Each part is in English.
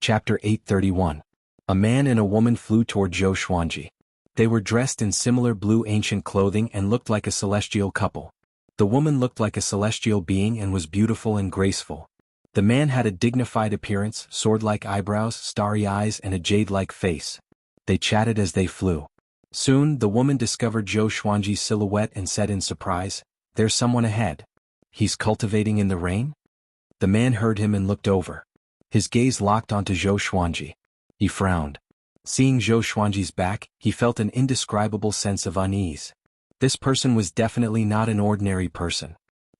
Chapter 831. A man and a woman flew toward Zhou Xuanji. They were dressed in similar blue ancient clothing and looked like a celestial couple. The woman looked like a celestial being and was beautiful and graceful. The man had a dignified appearance, sword-like eyebrows, starry eyes, and a jade-like face. They chatted as they flew. Soon, the woman discovered Zhou Xuanji's silhouette and said in surprise, "There's someone ahead. He's cultivating in the rain?" The man heard him and looked over. His gaze locked onto Zhou Xuanji. He frowned. Seeing Zhou Xuanji's back, he felt an indescribable sense of unease. This person was definitely not an ordinary person.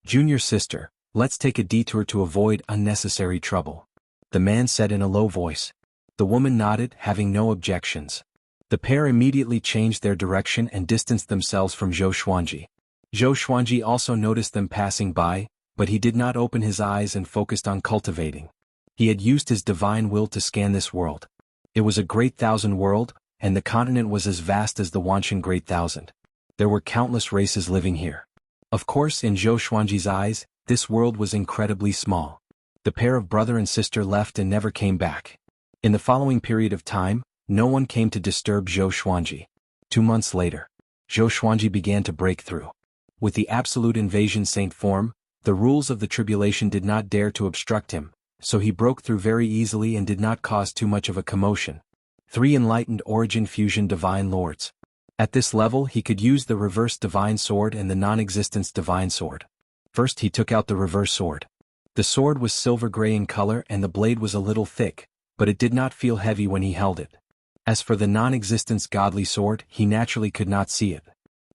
"Junior sister, let's take a detour to avoid unnecessary trouble," the man said in a low voice. The woman nodded, having no objections. The pair immediately changed their direction and distanced themselves from Zhou Xuanji. Zhou Xuanji also noticed them passing by, but he did not open his eyes and focused on cultivating. He had used his divine will to scan this world. It was a great thousand world, and the continent was as vast as the Wanshan Great Thousand. There were countless races living here. Of course, in Zhou Xuanji's eyes, this world was incredibly small. The pair of brother and sister left and never came back. In the following period of time, no one came to disturb Zhou Xuanji. 2 months later, Zhou Xuanji began to break through. With the absolute invasion saint form, the rules of the tribulation did not dare to obstruct him, so he broke through very easily and did not cause too much of a commotion. 3 enlightened origin fusion divine lords. At this level he could use the reverse divine sword and the non-existence divine sword. First he took out the reverse sword. The sword was silver-gray in color and the blade was a little thick, but it did not feel heavy when he held it. As for the non-existence godly sword, he naturally could not see it.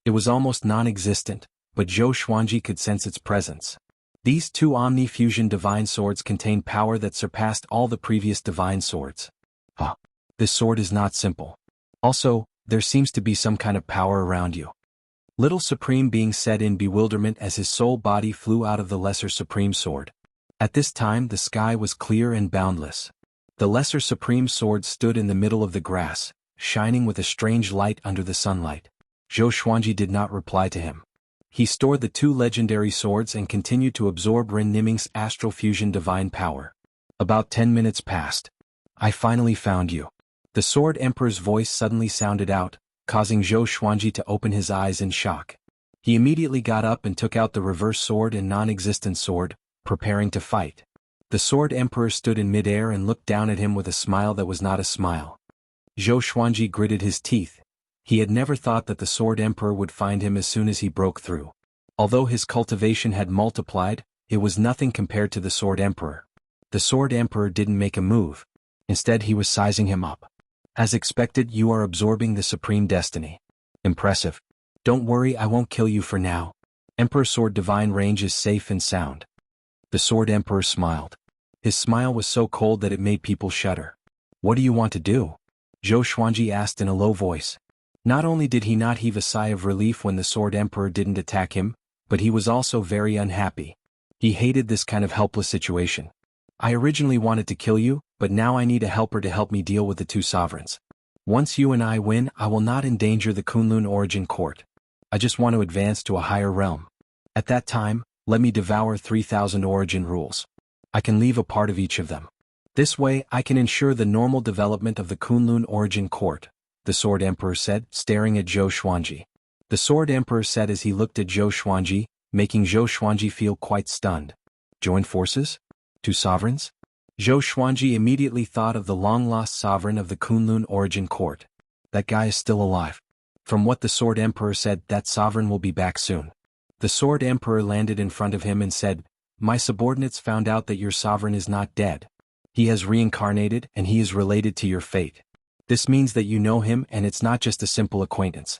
It was almost non-existent, but Zhou Xuanji could sense its presence. These 2 omni-fusion divine swords contained power that surpassed all the previous divine swords. This sword is not simple. Also, there seems to be some kind of power around you. Little Supreme Being said in bewilderment as his soul body flew out of the Lesser Supreme Sword. At this time the sky was clear and boundless. The Lesser Supreme Sword stood in the middle of the grass, shining with a strange light under the sunlight. Zhou Xuanji did not reply to him. He stored the 2 legendary swords and continued to absorb Ren Niming's astral fusion divine power. About 10 minutes passed. "I finally found you." The Sword Emperor's voice suddenly sounded out, causing Zhou Xuanji to open his eyes in shock. He immediately got up and took out the reverse sword and non-existent sword, preparing to fight. The Sword Emperor stood in midair and looked down at him with a smile that was not a smile. Zhou Xuanji gritted his teeth. He had never thought that the Sword Emperor would find him as soon as he broke through. Although his cultivation had multiplied, it was nothing compared to the Sword Emperor. The Sword Emperor didn't make a move. Instead he was sizing him up. "As expected, you are absorbing the Supreme Destiny. Impressive. Don't worry, I won't kill you for now. Emperor Sword Divine Range is safe and sound." The Sword Emperor smiled. His smile was so cold that it made people shudder. "What do you want to do?" Zhou Xuanji asked in a low voice. Not only did he not heave a sigh of relief when the Sword Emperor didn't attack him, but he was also very unhappy. He hated this kind of helpless situation. "I originally wanted to kill you, but now I need a helper to help me deal with the 2 sovereigns. Once you and I win, I will not endanger the Kunlun Origin Court. I just want to advance to a higher realm. At that time, let me devour 3,000 origin rules. I can leave a part of each of them. This way I can ensure the normal development of the Kunlun Origin Court," the Sword Emperor said, staring at Zhou Xuanji. The Sword Emperor said as he looked at Zhou Xuanji, making Zhou Xuanji feel quite stunned. "Join forces? 2 sovereigns?" Zhou Xuanji immediately thought of the long-lost sovereign of the Kunlun Origin Court. That guy is still alive. From what the Sword Emperor said, that sovereign will be back soon. The Sword Emperor landed in front of him and said, "My subordinates found out that your sovereign is not dead. He has reincarnated and he is related to your fate. This means that you know him and it's not just a simple acquaintance."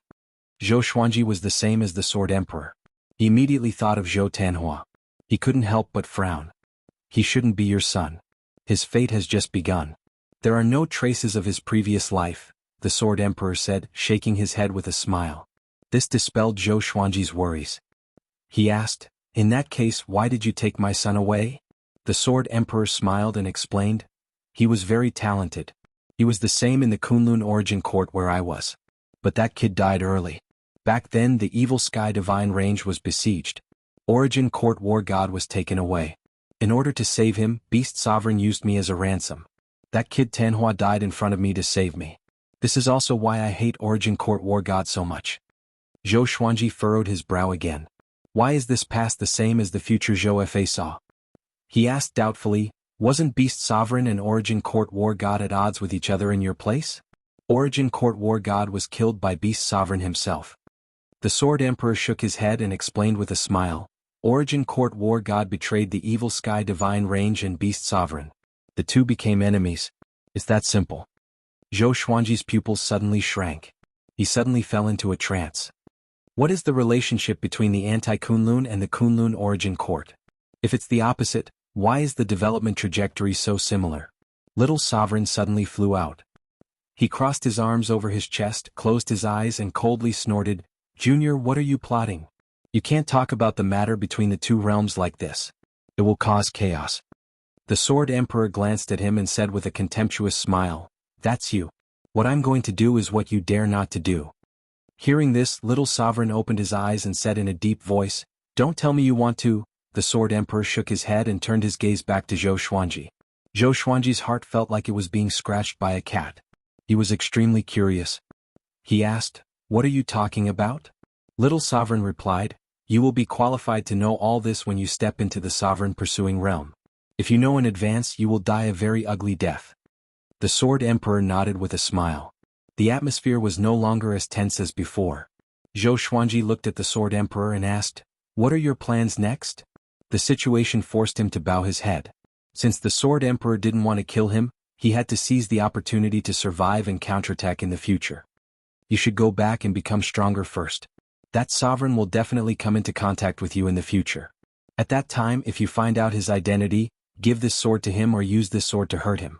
Zhou Xuanji was the same as the Sword Emperor. He immediately thought of Zhou Tanhua. He couldn't help but frown. "He shouldn't be your son. His fate has just begun. There are no traces of his previous life," the Sword Emperor said, shaking his head with a smile. This dispelled Zhou Xuanji's worries. He asked, "In that case, why did you take my son away?" The Sword Emperor smiled and explained, "He was very talented. He was the same in the Kunlun Origin Court where I was. But that kid died early. Back then the evil Sky Divine Range was besieged. Origin Court War God was taken away. In order to save him, Beast Sovereign used me as a ransom. That kid Tanhua died in front of me to save me. This is also why I hate Origin Court War God so much. Zhou Xuanji furrowed his brow again. Why is this past the same as the future Zhou Fa saw? He asked doubtfully, wasn't Beast Sovereign and Origin Court War God at odds with each other in your place? Origin Court War God was killed by Beast Sovereign himself. The Sword Emperor shook his head and explained with a smile, Origin Court War God betrayed the evil Sky Divine Range and Beast Sovereign. The two became enemies. It's that simple. Zhou Xuanji's pupils suddenly shrank. He suddenly fell into a trance. What is the relationship between the anti-Kunlun and the Kunlun Origin Court? If it's the opposite, why is the development trajectory so similar? Little Sovereign suddenly flew out. He crossed his arms over his chest, closed his eyes and coldly snorted, Junior, what are you plotting? You can't talk about the matter between the two realms like this. It will cause chaos. The Sword Emperor glanced at him and said with a contemptuous smile, that's you. What I'm going to do is what you dare not to do. Hearing this, Little Sovereign opened his eyes and said in a deep voice, don't tell me you want to. The Sword Emperor shook his head and turned his gaze back to Zhou Xuanji. Zhou Xuanji's heart felt like it was being scratched by a cat. He was extremely curious. He asked, what are you talking about? Little Sovereign replied, you will be qualified to know all this when you step into the Sovereign pursuing realm. If you know in advance, you will die a very ugly death. The Sword Emperor nodded with a smile. The atmosphere was no longer as tense as before. Zhou Xuanji looked at the Sword Emperor and asked, what are your plans next? The situation forced him to bow his head. Since the Sword Emperor didn't want to kill him, he had to seize the opportunity to survive and counterattack in the future. You should go back and become stronger first. That sovereign will definitely come into contact with you in the future. At that time, if you find out his identity, give this sword to him or use this sword to hurt him.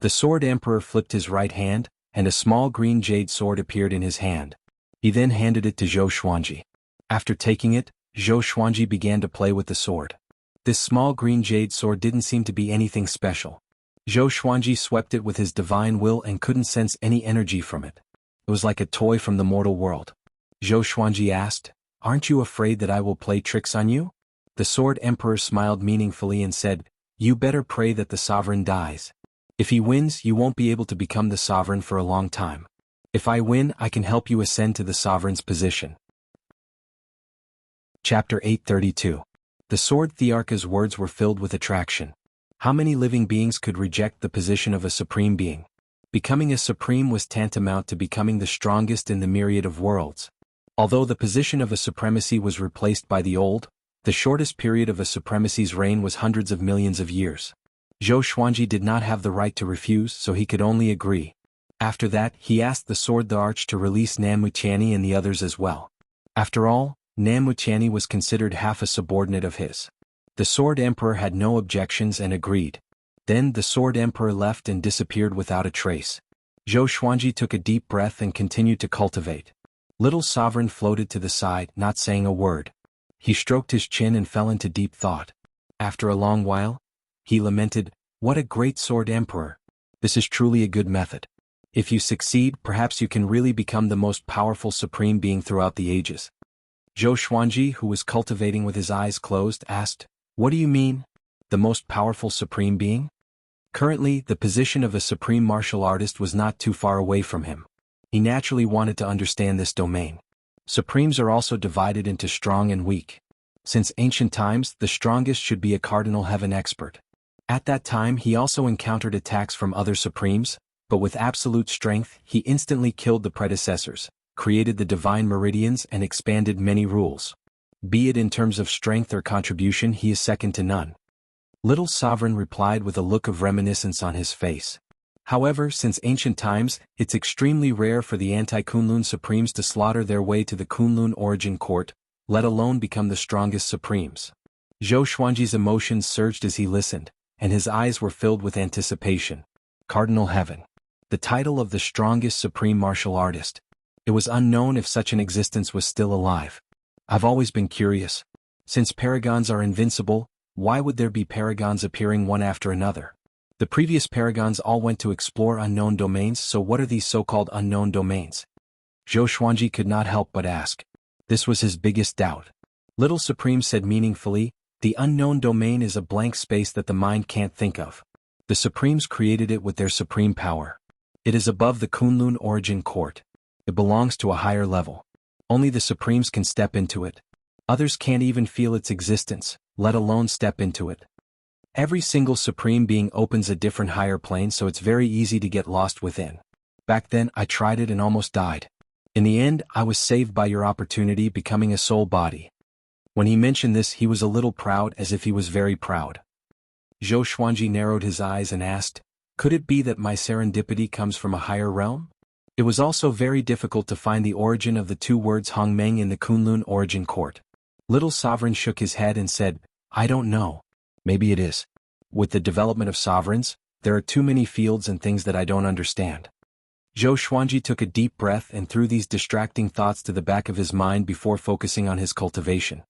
The Sword Emperor flipped his right hand, and a small green jade sword appeared in his hand. He then handed it to Zhou Xuanji. After taking it, Zhou Xuanji began to play with the sword. This small green jade sword didn't seem to be anything special. Zhou Xuanji swept it with his divine will and couldn't sense any energy from it. It was like a toy from the mortal world. Zhou Xuanji asked, aren't you afraid that I will play tricks on you? The Sword Emperor smiled meaningfully and said, you better pray that the sovereign dies. If he wins, you won't be able to become the sovereign for a long time. If I win, I can help you ascend to the sovereign's position. Chapter 832. The Sword Thearka's words were filled with attraction. How many living beings could reject the position of a supreme being? Becoming a supreme was tantamount to becoming the strongest in the myriad of worlds. Although the position of a supremacy was replaced by the old, the shortest period of a supremacy's reign was hundreds of millions of years. Zhou Xuanji did not have the right to refuse, so he could only agree. After that, he asked the Sword the Arch to release Nanmuqiani and the others as well. After all, Nanmuqiani was considered half a subordinate of his. The Sword Emperor had no objections and agreed. Then the Sword Emperor left and disappeared without a trace. Zhou Xuanji took a deep breath and continued to cultivate. Little Sovereign floated to the side, not saying a word. He stroked his chin and fell into deep thought. After a long while, he lamented, what a great Sword Emperor. This is truly a good method. If you succeed, perhaps you can really become the most powerful supreme being throughout the ages. Zhou Xuanji, who was cultivating with his eyes closed, asked, what do you mean? The most powerful supreme being? Currently, the position of a supreme martial artist was not too far away from him. He naturally wanted to understand this domain. Supremes are also divided into strong and weak. Since ancient times, the strongest should be a cardinal heaven expert. At that time, he also encountered attacks from other supremes, but with absolute strength, he instantly killed the predecessors, created the divine meridians and expanded many rules. Be it in terms of strength or contribution, he is second to none. Little Sovereign replied with a look of reminiscence on his face. However, since ancient times, it's extremely rare for the anti-Kunlun supremes to slaughter their way to the Kunlun origin court, let alone become the strongest supremes. Zhou Xuanji's emotions surged as he listened, and his eyes were filled with anticipation. Cardinal Heaven. The title of the strongest supreme martial artist. It was unknown if such an existence was still alive. I've always been curious. Since paragons are invincible, why would there be paragons appearing one after another? The previous paragons all went to explore unknown domains, so what are these so-called unknown domains? Zhou Xuanji could not help but ask. This was his biggest doubt. Little Supreme said meaningfully, the unknown domain is a blank space that the mind can't think of. The Supremes created it with their supreme power. It is above the Kunlun origin court. It belongs to a higher level. Only the Supremes can step into it. Others can't even feel its existence, let alone step into it. Every single Supreme being opens a different higher plane, so it's very easy to get lost within. Back then, I tried it and almost died. In the end, I was saved by your opportunity, becoming a soul body. When he mentioned this, he was a little proud, as if he was very proud. Zhou Xuanji narrowed his eyes and asked, "Could it be that my serendipity comes from a higher realm?" It was also very difficult to find the origin of the two words Hongmeng in the Kunlun origin court. Little Sovereign shook his head and said, "I don't know. Maybe it is. With the development of sovereigns, there are too many fields and things that I don't understand." Zhou Xuanji took a deep breath and threw these distracting thoughts to the back of his mind before focusing on his cultivation.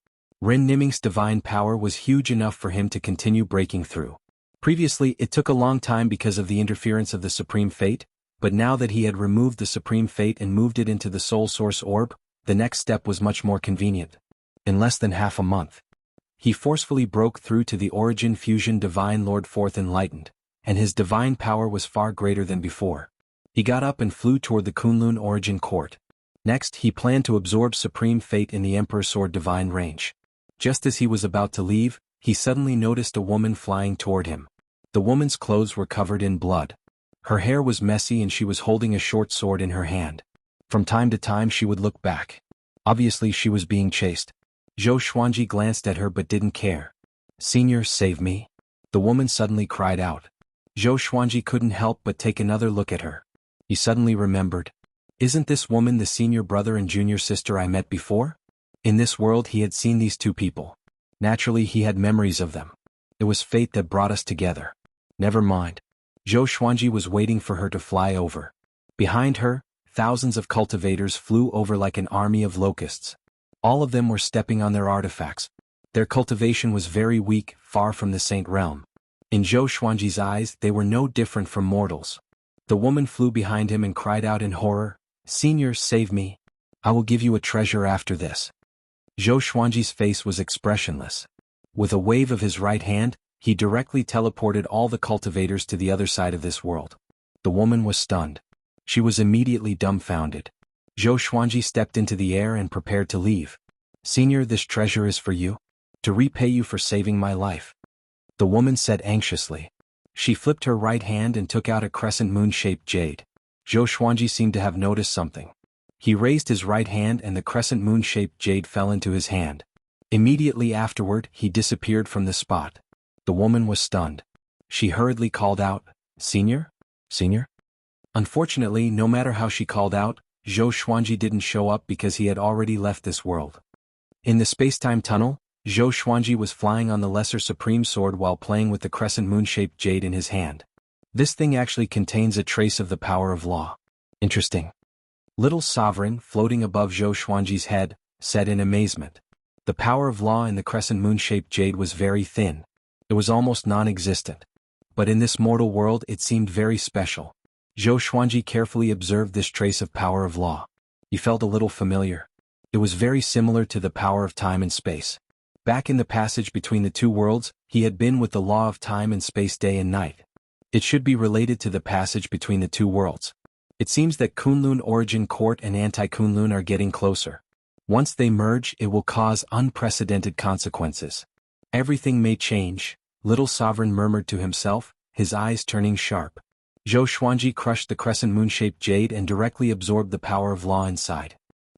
Ren Niming's divine power was huge enough for him to continue breaking through. Previously, it took a long time because of the interference of the Supreme Fate, but now that he had removed the Supreme Fate and moved it into the Soul Source Orb, the next step was much more convenient. In less than half a month, he forcefully broke through to the Origin Fusion Divine Lord Fourth Enlightened, and his divine power was far greater than before. He got up and flew toward the Kunlun Origin Court. Next, he planned to absorb Supreme Fate in the Emperor's Sword Divine range. Just as he was about to leave, he suddenly noticed a woman flying toward him. The woman's clothes were covered in blood. Her hair was messy and she was holding a short sword in her hand. From time to time she would look back. Obviously she was being chased. Zhou Xuanji glanced at her but didn't care. "Senior, save me," the woman suddenly cried out. Zhou Xuanji couldn't help but take another look at her. He suddenly remembered. Isn't this woman the senior brother and junior sister I met before? In this world he had seen these two people. Naturally he had memories of them. It was fate that brought us together. Never mind. Zhou Xuanji was waiting for her to fly over. Behind her, thousands of cultivators flew over like an army of locusts. All of them were stepping on their artifacts. Their cultivation was very weak, far from the Saint Realm. In Zhou Xuanji's eyes, they were no different from mortals. The woman flew behind him and cried out in horror, "Senior, save me. I will give you a treasure after this." Zhou Xuanji's face was expressionless. With a wave of his right hand, he directly teleported all the cultivators to the other side of this world. The woman was stunned. She was immediately dumbfounded. Zhou Xuanji stepped into the air and prepared to leave. "Senior, this treasure is for you. To repay you for saving my life," the woman said anxiously. She flipped her right hand and took out a crescent moon-shaped jade. Zhou Xuanji seemed to have noticed something. He raised his right hand and the crescent moon-shaped jade fell into his hand. Immediately afterward, he disappeared from the spot. The woman was stunned. She hurriedly called out, "Senior? Senior?" Unfortunately, no matter how she called out, Zhou Xuanji didn't show up because he had already left this world. In the space-time tunnel, Zhou Xuanji was flying on the Lesser Supreme Sword while playing with the crescent moon-shaped jade in his hand. This thing actually contains a trace of the power of law. Interesting. Little Sovereign, floating above Zhou Xuanji's head, said in amazement. The power of law in the crescent moon-shaped jade was very thin. It was almost non-existent. But in this mortal world it seemed very special. Zhou Xuanji carefully observed this trace of power of law. He felt a little familiar. It was very similar to the power of time and space. Back in the passage between the two worlds, he had been with the law of time and space day and night. It should be related to the passage between the two worlds. It seems that Kunlun Origin Court and Anti-Kunlun are getting closer. Once they merge, it will cause unprecedented consequences. Everything may change, Little Sovereign murmured to himself, his eyes turning sharp. Zhou Xuanji crushed the crescent moon-shaped jade and directly absorbed the power of law inside.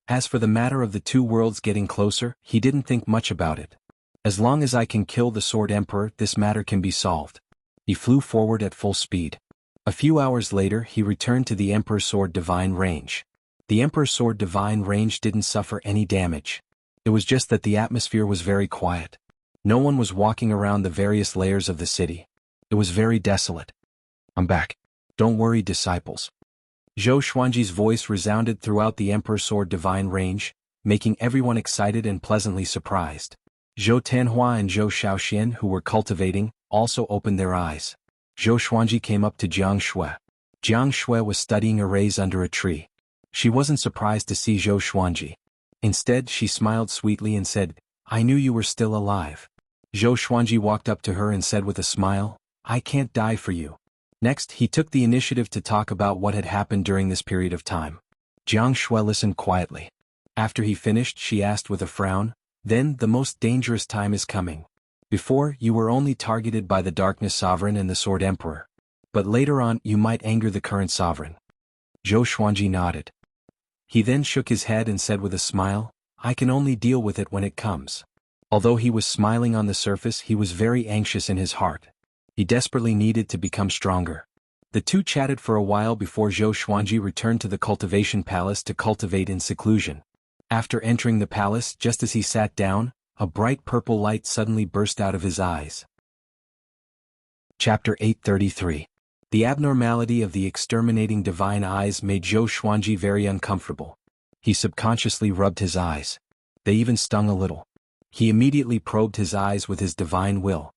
As for the matter of the two worlds getting closer, he didn't think much about it. As long as I can kill the Sword Emperor, this matter can be solved. He flew forward at full speed. A few hours later, he returned to the Emperor's Sword Divine range. The Emperor's Sword Divine range didn't suffer any damage. It was just that the atmosphere was very quiet. No one was walking around the various layers of the city. It was very desolate. "I'm back. Don't worry, disciples." Zhou Xuanji's voice resounded throughout the Emperor's Sword Divine range, making everyone excited and pleasantly surprised. Zhou Tanhua and Zhou Shaoxian, who were cultivating, also opened their eyes. Zhou Xuanji came up to Jiang Shui. Jiang Shui was studying arrays under a tree. She wasn't surprised to see Zhou Xuanji. Instead, she smiled sweetly and said, "I knew you were still alive." Zhou Xuanji walked up to her and said with a smile, I can't die for you. Next, he took the initiative to talk about what had happened during this period of time. Jiang Shui listened quietly. After he finished, she asked with a frown, "Then the most dangerous time is coming. Before, you were only targeted by the Darkness Sovereign and the Sword Emperor. But later on, you might anger the current sovereign." Zhou Xuanji nodded. He then shook his head and said with a smile, "I can only deal with it when it comes." Although he was smiling on the surface, he was very anxious in his heart. He desperately needed to become stronger. The two chatted for a while before Zhou Xuanji returned to the cultivation palace to cultivate in seclusion. After entering the palace, just as he sat down, a bright purple light suddenly burst out of his eyes. Chapter 833. The abnormality of the exterminating divine eyes made Zhou Xuanji very uncomfortable. He subconsciously rubbed his eyes. They even stung a little. He immediately probed his eyes with his divine will.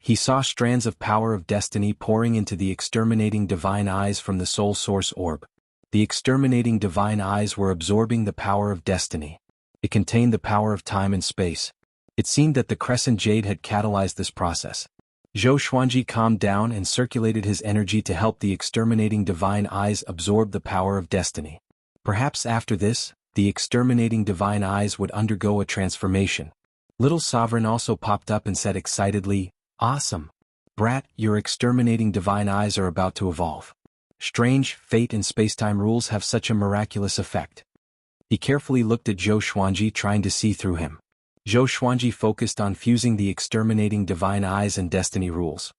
He saw strands of power of destiny pouring into the exterminating divine eyes from the soul source orb. The exterminating divine eyes were absorbing the power of destiny. It contained the power of time and space. It seemed that the crescent jade had catalyzed this process. Zhou Xuanji calmed down and circulated his energy to help the exterminating divine eyes absorb the power of destiny. Perhaps after this, the exterminating divine eyes would undergo a transformation. Little Sovereign also popped up and said excitedly, "Awesome! Brat, your exterminating divine eyes are about to evolve. Strange, fate and spacetime rules have such a miraculous effect." He carefully looked at Zhou Xuanji, trying to see through him. Zhou Xuanji focused on fusing the exterminating divine eyes and destiny rules.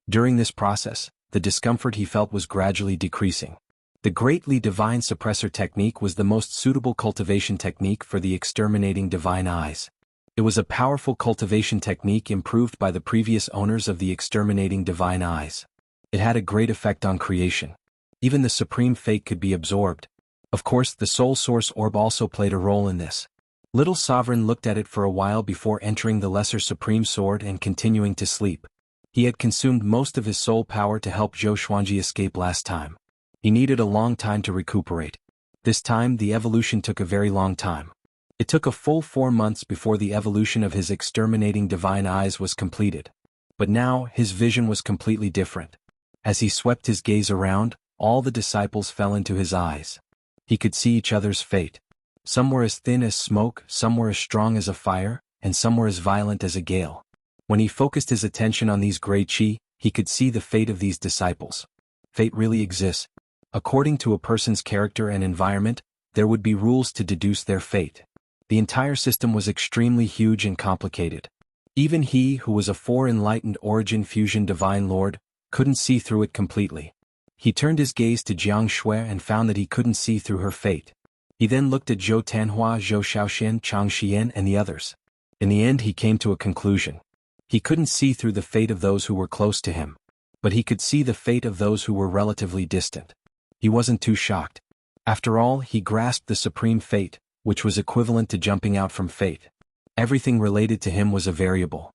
During this process, the discomfort he felt was gradually decreasing. The greatly divine suppressor technique was the most suitable cultivation technique for the exterminating divine eyes. It was a powerful cultivation technique improved by the previous owners of the exterminating divine eyes. It had a great effect on creation. Even the supreme fate could be absorbed. Of course, the soul source orb also played a role in this. Little Sovereign looked at it for a while before entering the lesser supreme sword and continuing to sleep. He had consumed most of his soul power to help Zhou Xuanji escape last time. He needed a long time to recuperate. This time the evolution took a very long time. It took a full 4 months before the evolution of his exterminating divine eyes was completed. But now, his vision was completely different. As he swept his gaze around, all the disciples fell into his eyes. He could see each other's fate. Some were as thin as smoke, some were as strong as a fire, and some were as violent as a gale. When he focused his attention on these gray chi, he could see the fate of these disciples. Fate really exists. According to a person's character and environment, there would be rules to deduce their fate. The entire system was extremely huge and complicated. Even he, who was a four-enlightened origin fusion divine lord, couldn't see through it completely. He turned his gaze to Jiang Shui and found that he couldn't see through her fate. He then looked at Zhou Tanhua, Zhou Shaoxian, Chang Xian and the others. In the end he came to a conclusion. He couldn't see through the fate of those who were close to him. But he could see the fate of those who were relatively distant. He wasn't too shocked. After all, he grasped the supreme fate, which was equivalent to jumping out from fate. Everything related to him was a variable.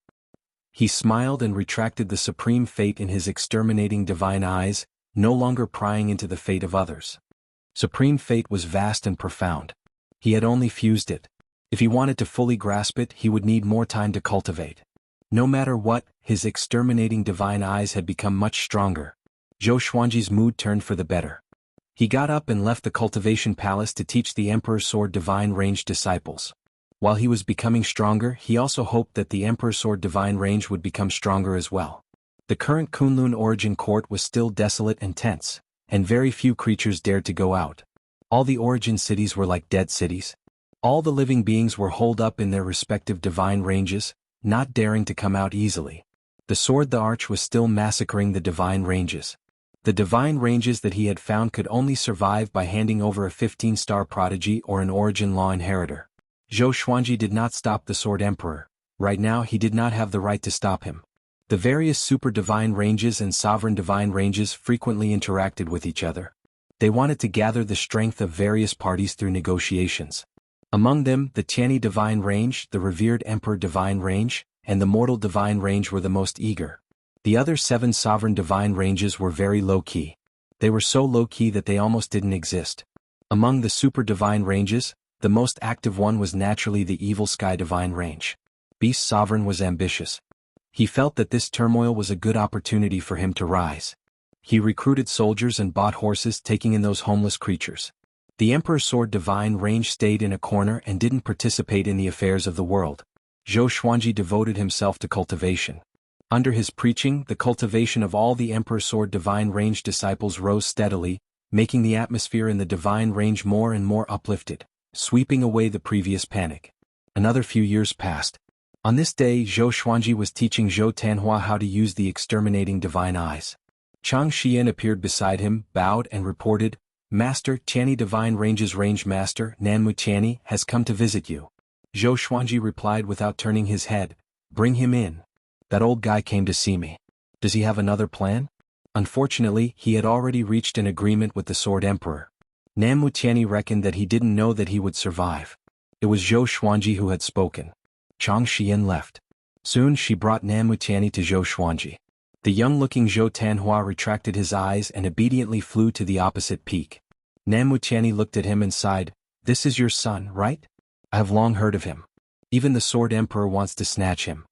He smiled and retracted the supreme fate in his exterminating divine eyes, no longer prying into the fate of others. Supreme fate was vast and profound. He had only fused it. If he wanted to fully grasp it, he would need more time to cultivate. No matter what, his exterminating divine eyes had become much stronger. Zhou Xuanji's mood turned for the better. He got up and left the cultivation palace to teach the Emperor's Sword Divine Range disciples. While he was becoming stronger, he also hoped that the Emperor's Sword Divine Range would become stronger as well. The current Kunlun Origin Court was still desolate and tense, and very few creatures dared to go out. All the origin cities were like dead cities. All the living beings were holed up in their respective divine ranges, not daring to come out easily. The Sword the Arch was still massacring the divine ranges. The divine ranges that he had found could only survive by handing over a 15-star prodigy or an origin law inheritor. Zhou Xuanji did not stop the Sword Emperor. Right now he did not have the right to stop him. The various super divine ranges and sovereign divine ranges frequently interacted with each other. They wanted to gather the strength of various parties through negotiations. Among them, the Tianyi divine range, the revered Emperor divine range, and the mortal divine range were the most eager. The other 7 sovereign divine ranges were very low-key. They were so low-key that they almost didn't exist. Among the super divine ranges, the most active one was naturally the evil sky divine range. Beast Sovereign was ambitious. He felt that this turmoil was a good opportunity for him to rise. He recruited soldiers and bought horses, taking in those homeless creatures. The Emperor's sword divine range stayed in a corner and didn't participate in the affairs of the world. Zhou Xuanji devoted himself to cultivation. Under his preaching, the cultivation of all the Emperor's sword divine range disciples rose steadily, making the atmosphere in the divine range more and more uplifted, sweeping away the previous panic. Another few years passed. On this day, Zhou Xuanji was teaching Zhou Tanhua how to use the exterminating divine eyes. Chang Xian appeared beside him, bowed and reported, "Master, Tianyi Divine Range's Range Master, Nanmu Tianyi, has come to visit you." Zhou Xuanji replied without turning his head, "Bring him in. That old guy came to see me. Does he have another plan?" Unfortunately, he had already reached an agreement with the Sword Emperor. Nanmu Tianyi reckoned that he didn't know that he would survive. It was Zhou Xuanji who had spoken. Chang Xian left. Soon she brought Nanmu Tianyi to Zhou Xuanji. The young-looking Zhou Tanhua retracted his eyes and obediently flew to the opposite peak. Nanmu Tianyi looked at him and sighed, "This is your son, right? I have long heard of him. Even the Sword Emperor wants to snatch him."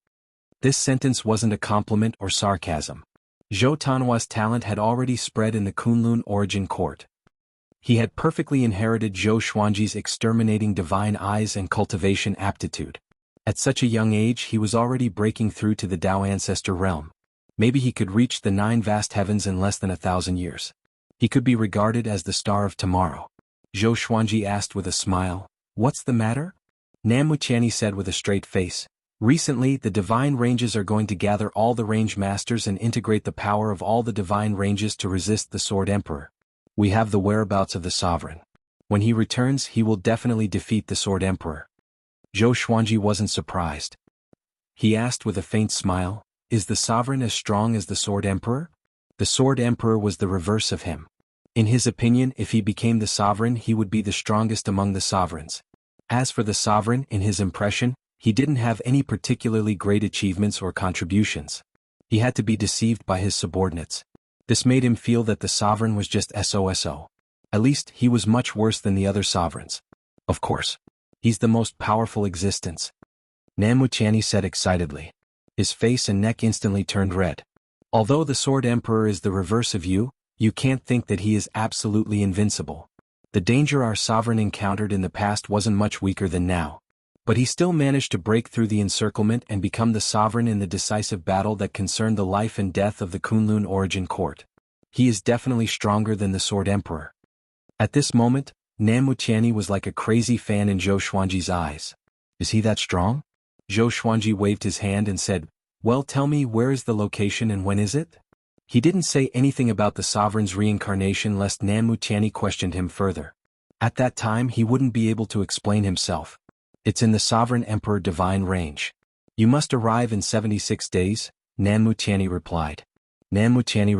This sentence wasn't a compliment or sarcasm. Zhou Tanhua's talent had already spread in the Kunlun origin court. He had perfectly inherited Zhou Xuanji's exterminating divine eyes and cultivation aptitude. At such a young age he was already breaking through to the Tao ancestor realm. Maybe he could reach the 9 vast heavens in less than 1,000 years. He could be regarded as the star of tomorrow. Zhou Xuanji asked with a smile, "What's the matter?" Nanmu Tianyi said with a straight face, "Recently the divine ranges are going to gather all the range masters and integrate the power of all the divine ranges to resist the Sword Emperor. We have the whereabouts of the sovereign. When he returns he will definitely defeat the Sword Emperor." Zhou Xuanji wasn't surprised. He asked with a faint smile, "Is the sovereign as strong as the Sword Emperor?" The Sword Emperor was the reverse of him. In his opinion, if he became the sovereign he would be the strongest among the sovereigns. As for the sovereign, in his impression, he didn't have any particularly great achievements or contributions. He had to be deceived by his subordinates. This made him feel that the sovereign was just SOSO. At least, he was much worse than the other sovereigns. Of course. He's the most powerful existence. Nanmu Tianyi said excitedly. His face and neck instantly turned red. Although the Sword Emperor is the reverse of you, you can't think that he is absolutely invincible. The danger our sovereign encountered in the past wasn't much weaker than now. But he still managed to break through the encirclement and become the sovereign in the decisive battle that concerned the life and death of the Kunlun origin court. He is definitely stronger than the Sword Emperor. At this moment, Nanmu Tianyi was like a crazy fan in Zhou Xuanji's eyes. Is he that strong? Zhou Xuanji waved his hand and said, "Well, tell me, where is the location and when is it?" He didn't say anything about the sovereign's reincarnation lest Nanmu Tianyi questioned him further. At that time he wouldn't be able to explain himself. "It's in the Sovereign Emperor Divine Range. You must arrive in 76 days, Nanmu Tianyi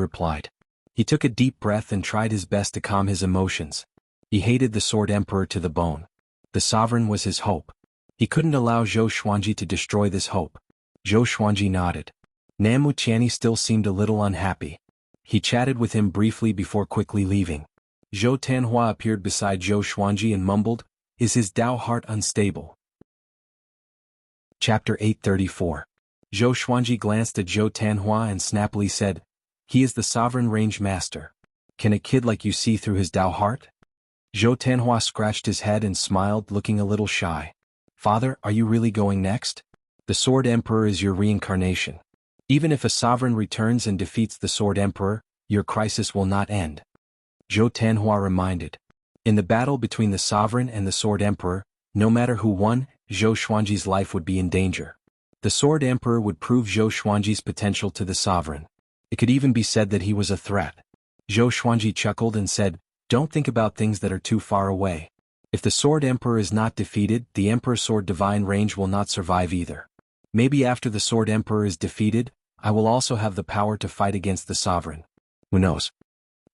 replied. He took a deep breath and tried his best to calm his emotions. He hated the Sword Emperor to the bone. The sovereign was his hope. He couldn't allow Zhou Xuanji to destroy this hope. Zhou Xuanji nodded. Nanmu Tianyi still seemed a little unhappy. He chatted with him briefly before quickly leaving. Zhou Tanhua appeared beside Zhou Xuanji and mumbled, "Is his Tao heart unstable?" Chapter 834. Zhou Xuanji glanced at Zhou Tanhua and snappily said, "He is the sovereign range master. Can a kid like you see through his Tao heart?" Zhou Tanhua scratched his head and smiled, looking a little shy. "Father, are you really going next? The Sword Emperor is your reincarnation. Even if a sovereign returns and defeats the Sword Emperor, your crisis will not end." Zhou Tanhua reminded. In the battle between the sovereign and the Sword Emperor, no matter who won, Zhou Xuanji's life would be in danger. The Sword Emperor would prove Zhou Xuanji's potential to the sovereign. It could even be said that he was a threat. Zhou Xuanji chuckled and said, "Don't think about things that are too far away. If the Sword Emperor is not defeated, the Emperor's Sword Divine Range will not survive either. Maybe after the Sword Emperor is defeated, I will also have the power to fight against the sovereign. Who knows?"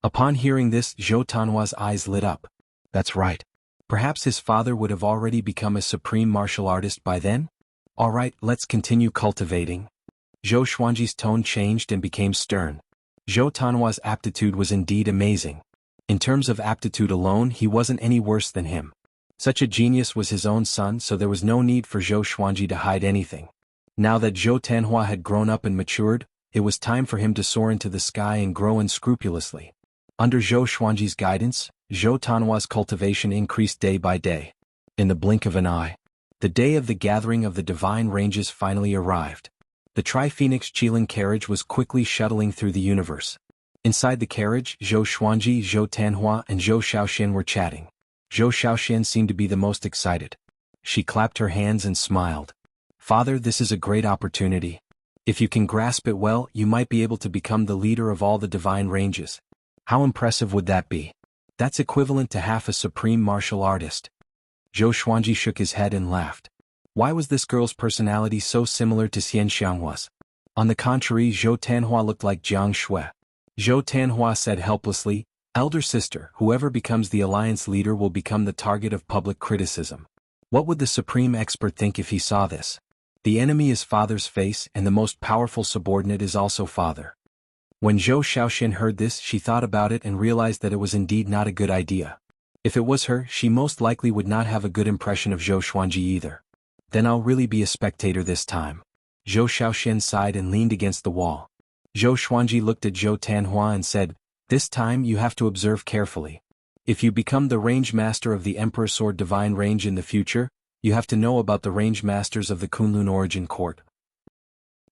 Upon hearing this, Zhou Tanhua's eyes lit up. That's right. Perhaps his father would have already become a supreme martial artist by then? All right, let's continue cultivating. Zhou Xuanji's tone changed and became stern. Zhou Tanhua's aptitude was indeed amazing. In terms of aptitude alone, he wasn't any worse than him. Such a genius was his own son, so there was no need for Zhou Xuanji to hide anything. Now that Zhou Tanhua had grown up and matured, it was time for him to soar into the sky and grow unscrupulously. Under Zhou Xuanji's guidance, Zhou Tanhua's cultivation increased day by day. In the blink of an eye, the day of the gathering of the divine ranges finally arrived. The Tri-Phoenix Qilin carriage was quickly shuttling through the universe. Inside the carriage, Zhou Xuanji, Zhou Tanhua, and Zhou Shaoxian were chatting. Zhou Shaoxian seemed to be the most excited. She clapped her hands and smiled. "Father, this is a great opportunity. If you can grasp it well, you might be able to become the leader of all the divine ranges. How impressive would that be? That's equivalent to half a supreme martial artist." Zhou Xuanji shook his head and laughed. Why was this girl's personality so similar to Xian Xianghua's? On the contrary, Zhou Tanhua looked like Jiang Shui. Zhou Tanhua said helplessly, "Elder sister, whoever becomes the alliance leader will become the target of public criticism. What would the supreme expert think if he saw this? The enemy is father's face and the most powerful subordinate is also father." When Zhou Shaoxian heard this, she thought about it and realized that it was indeed not a good idea. If it was her, she most likely would not have a good impression of Zhou Xuanji either. Then I'll really be a spectator this time. Zhou Shaoxian sighed and leaned against the wall. Zhou Xuanji looked at Zhou Tanhua and said, "This time you have to observe carefully. If you become the range master of the Emperor Sword Divine Range in the future, you have to know about the range masters of the Kunlun Origin Court.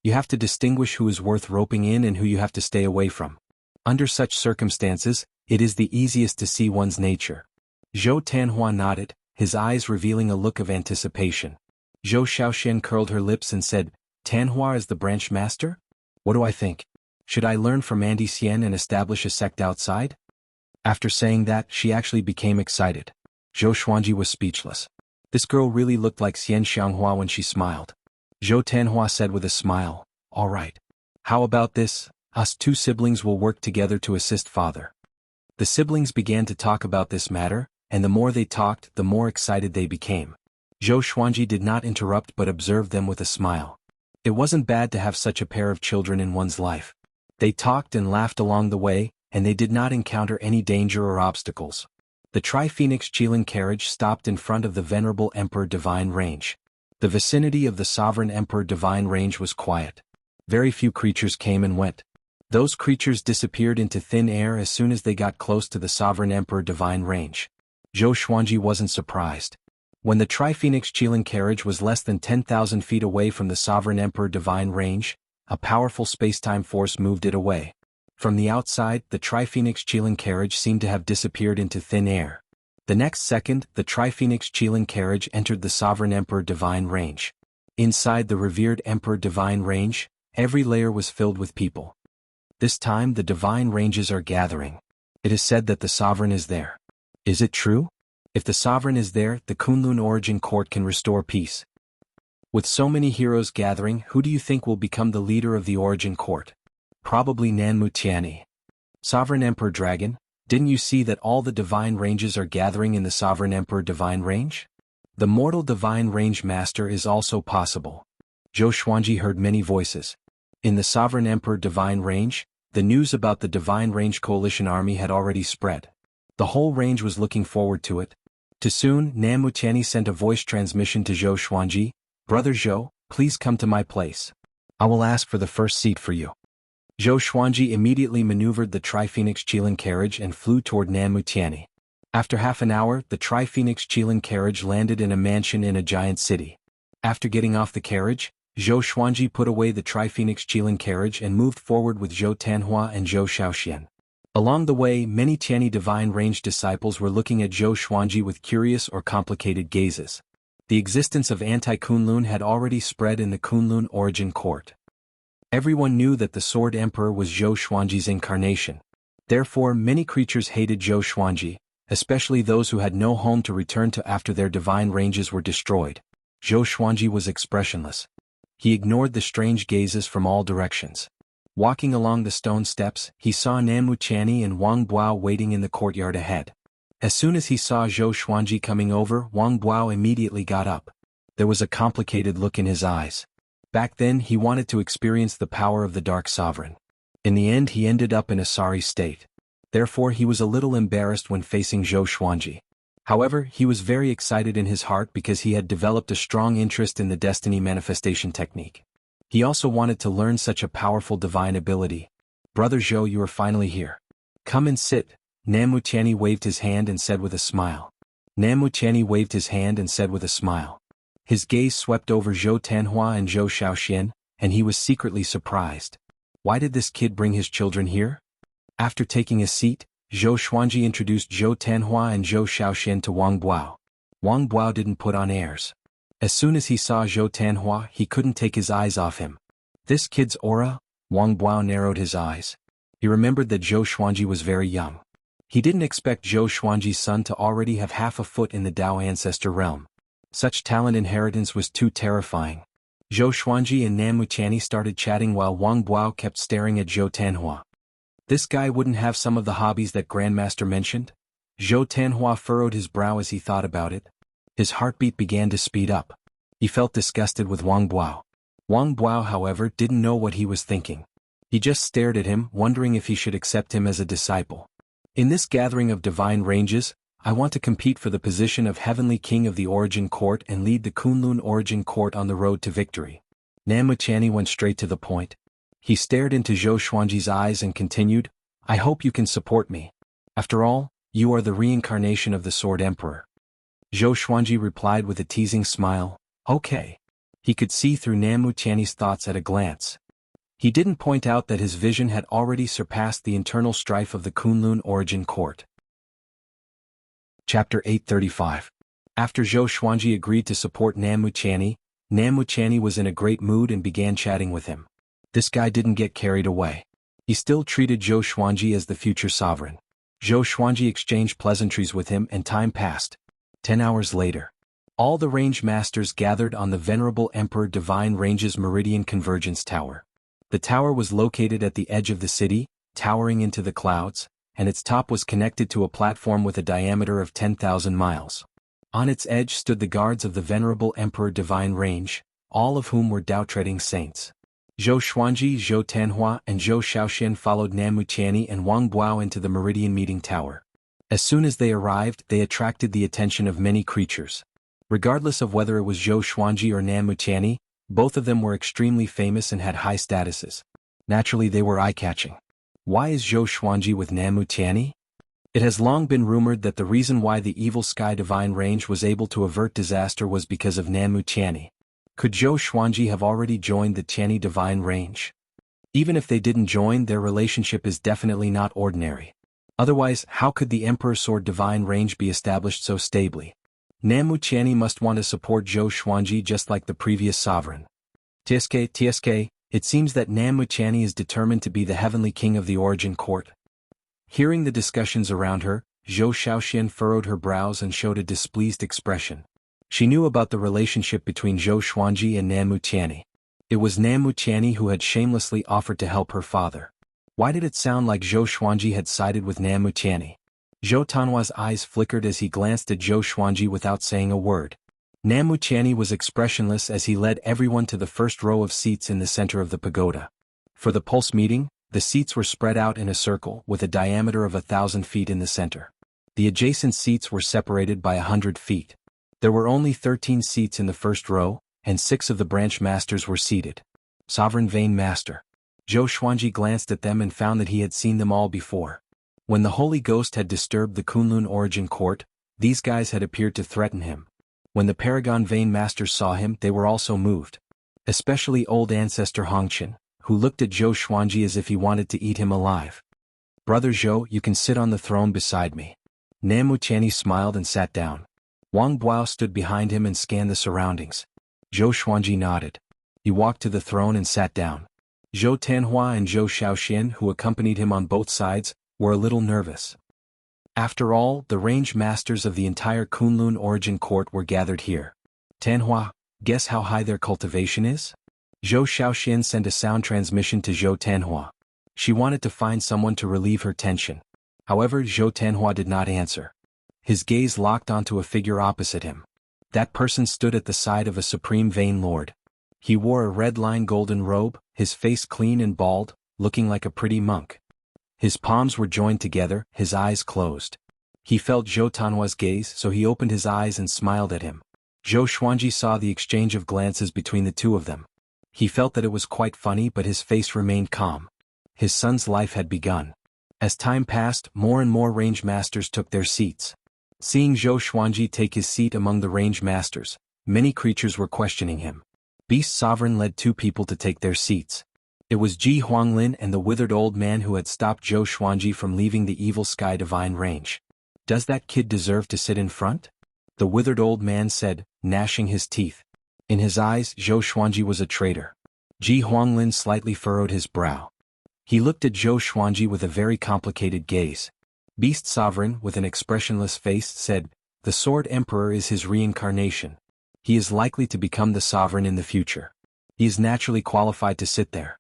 You have to distinguish who is worth roping in and who you have to stay away from. Under such circumstances, it is the easiest to see one's nature." Zhou Tanhua nodded, his eyes revealing a look of anticipation. Zhou Shaoxian curled her lips and said, "Tanhua is the branch master? What do I think? Should I learn from Andy Xian and establish a sect outside?" After saying that, she actually became excited. Zhou Xuanji was speechless. This girl really looked like Xian Xianghua when she smiled. Zhou Tanhua said with a smile, "All right. How about this? Us two siblings will work together to assist father." The siblings began to talk about this matter, and the more they talked, the more excited they became. Zhou Xuanji did not interrupt but observed them with a smile. It wasn't bad to have such a pair of children in one's life. They talked and laughed along the way, and they did not encounter any danger or obstacles. The Tri-Phoenix Qilin carriage stopped in front of the Venerable Emperor Divine Range. The vicinity of the Sovereign Emperor Divine Range was quiet. Very few creatures came and went. Those creatures disappeared into thin air as soon as they got close to the Sovereign Emperor Divine Range. Zhou Xuanji wasn't surprised. When the Tri-Phoenix Qilin carriage was less than 10,000 feet away from the Sovereign Emperor Divine Range, a powerful space-time force moved it away. From the outside, the Tri-Phoenix Qilin carriage seemed to have disappeared into thin air. The next second, the Tri-Phoenix Qilin carriage entered the Sovereign Emperor Divine Range. Inside the revered Emperor Divine Range, every layer was filled with people. This time the Divine Ranges are gathering. It is said that the Sovereign is there. Is it true? If the Sovereign is there, the Kunlun Origin Court can restore peace. With so many heroes gathering, who do you think will become the leader of the Origin Court? Probably Nanmu Tianyi. Sovereign Emperor Dragon, didn't you see that all the Divine Ranges are gathering in the Sovereign Emperor Divine Range? The Mortal Divine Range Master is also possible. Zhou Xuanji heard many voices. In the Sovereign Emperor Divine Range, the news about the Divine Range Coalition Army had already spread. The whole range was looking forward to it. Too soon, Nanmu Tianyi sent a voice transmission to Zhou Xuanji, "Brother Zhou, please come to my place. I will ask for the first seat for you." Zhou Xuanji immediately maneuvered the Tri-Phoenix Qilin carriage and flew toward Nanmu Tianyi. After half an hour, the Tri-Phoenix Qilin carriage landed in a mansion in a giant city. After getting off the carriage, Zhou Xuanji put away the Tri-Phoenix Qilin carriage and moved forward with Zhou Tanhua and Zhou Shaoxian. Along the way, many Tianyi Divine Range disciples were looking at Zhou Xuanji with curious or complicated gazes. The existence of anti-Kunlun had already spread in the Kunlun Origin Court. Everyone knew that the Sword Emperor was Zhou Xuanji's incarnation. Therefore, many creatures hated Zhou Xuanji, especially those who had no home to return to after their divine ranges were destroyed. Zhou Xuanji was expressionless. He ignored the strange gazes from all directions. Walking along the stone steps, he saw Nanmu Tianyi and Wang Buao waiting in the courtyard ahead. As soon as he saw Zhou Xuanji coming over, Wang Buao immediately got up. There was a complicated look in his eyes. Back then he wanted to experience the power of the Dark Sovereign. In the end he ended up in a sorry state. Therefore he was a little embarrassed when facing Zhou Xuanji. However, he was very excited in his heart because he had developed a strong interest in the destiny manifestation technique. He also wanted to learn such a powerful divine ability. Brother Zhou, you are finally here. Come and sit. Namu-Tianyi waved his hand and said with a smile. Namu-Tianyi waved his hand and said with a smile. His gaze swept over Zhou Tanhua and Zhou Shaoxian, and he was secretly surprised. Why did this kid bring his children here? After taking a seat, Zhou Xuanji introduced Zhou Tanhua and Zhou Shaoxian to Wang Buao. Wang Buao didn't put on airs. As soon as he saw Zhou Tanhua, he couldn't take his eyes off him. This kid's aura? Wang Buao narrowed his eyes. He remembered that Zhou Xuanji was very young. He didn't expect Zhou Xuanji's son to already have half a foot in the Dao ancestor realm. Such talent inheritance was too terrifying. Zhou Xuanji and Namu-Tianyi started chatting while Wang Buao kept staring at Zhou Tanhua. This guy wouldn't have some of the hobbies that Grandmaster mentioned? Zhou Tanhua furrowed his brow as he thought about it. His heartbeat began to speed up. He felt disgusted with Wang Buao. Wang Buao, however, didn't know what he was thinking. He just stared at him, wondering if he should accept him as a disciple. In this gathering of divine ranges, I want to compete for the position of Heavenly King of the Origin Court and lead the Kunlun Origin Court on the road to victory. Namu-Tianyi went straight to the point. He stared into Zhou Xuanji's eyes and continued, I hope you can support me. After all, you are the reincarnation of the Sword Emperor. Zhou Xuanji replied with a teasing smile, okay. He could see through Namu-Tianyi's thoughts at a glance. He didn't point out that his vision had already surpassed the internal strife of the Kunlun Origin Court. Chapter 835. After Zhou Xuanji agreed to support Namu-Tianyi, Namu-Tianyi was in a great mood and began chatting with him. This guy didn't get carried away. He still treated Zhou Xuanji as the future sovereign. Zhou Xuanji exchanged pleasantries with him and time passed. 10 hours later. All the range masters gathered on the Venerable Emperor Divine Range's Meridian Convergence Tower. The tower was located at the edge of the city, towering into the clouds, and its top was connected to a platform with a diameter of 10,000 miles. On its edge stood the guards of the Venerable Emperor Divine Range, all of whom were Dao-treading saints. Zhou Xuanji, Zhou Tanhua, and Zhou Shaoxian followed Namu-Tianyi and Wang Buao into the Meridian Meeting Tower. As soon as they arrived, they attracted the attention of many creatures. Regardless of whether it was Zhou Xuanji or Namu-Tianyi, both of them were extremely famous and had high statuses. Naturally, they were eye-catching. Why is Zhou Xuanji with Namu-Tianyi? It has long been rumored that the reason why the Evil Sky Divine Range was able to avert disaster was because of Namu-Tianyi. Could Zhou Xuanji have already joined the Tianyi Divine Range? Even if they didn't join, their relationship is definitely not ordinary. Otherwise, how could the Emperor Sword Divine Range be established so stably? Namu-Tianyi must want to support Zhou Xuanji just like the previous sovereign. TSK, it seems that Namu-Tianyi is determined to be the Heavenly King of the Origin Court. Hearing the discussions around her, Zhou Shaoxian furrowed her brows and showed a displeased expression. She knew about the relationship between Zhou Xuanji and Namu-Tianyi. It was Namu-Tianyi who had shamelessly offered to help her father. Why did it sound like Zhou Xuanji had sided with Namu-Tianyi? Zhou Tanhua's eyes flickered as he glanced at Zhou Xuanji without saying a word. Namu-Tianyi was expressionless as he led everyone to the first row of seats in the center of the pagoda. For the pulse meeting, the seats were spread out in a circle with a diameter of 1,000 feet in the center. The adjacent seats were separated by 100 feet. There were only 13 seats in the first row, and 6 of the branch masters were seated. Sovereign Vane Master. Zhou Xuanji glanced at them and found that he had seen them all before. When the Holy Ghost had disturbed the Kunlun Origin Court, these guys had appeared to threaten him. When the Paragon Vane Masters saw him, they were also moved. Especially old ancestor Hongqian, who looked at Zhou Xuanji as if he wanted to eat him alive. Brother Zhou, you can sit on the throne beside me. Namu-Tianyi smiled and sat down. Wang Buao stood behind him and scanned the surroundings. Zhou Xuanji nodded. He walked to the throne and sat down. Zhou Tanhua and Zhou Shaoxian, who accompanied him on both sides, were a little nervous. After all, the range masters of the entire Kunlun Origin Court were gathered here. Tanhua, guess how high their cultivation is? Zhou Shaoxian sent a sound transmission to Zhou Tanhua. She wanted to find someone to relieve her tension. However, Zhou Tanhua did not answer. His gaze locked onto a figure opposite him. That person stood at the side of a supreme Vane Lord. He wore a red-lined golden robe, his face clean and bald, looking like a pretty monk. His palms were joined together, his eyes closed. He felt Zhou Tanhua's gaze, so he opened his eyes and smiled at him. Zhou Xuanji saw the exchange of glances between the two of them. He felt that it was quite funny, but his face remained calm. His son's life had begun. As time passed, more and more range masters took their seats. Seeing Zhou Xuanji take his seat among the range masters, many creatures were questioning him. Beast Sovereign led 2 people to take their seats. It was Ji Huanglin and the withered old man who had stopped Zhou Xuanji from leaving the evil sky divine range. "Does that kid deserve to sit in front?" the withered old man said, gnashing his teeth. In his eyes, Zhou Xuanji was a traitor. Ji Huanglin slightly furrowed his brow. He looked at Zhou Xuanji with a very complicated gaze. Beast Sovereign, with an expressionless face, said, "The Sword Emperor is his reincarnation. He is likely to become the sovereign in the future. He is naturally qualified to sit there."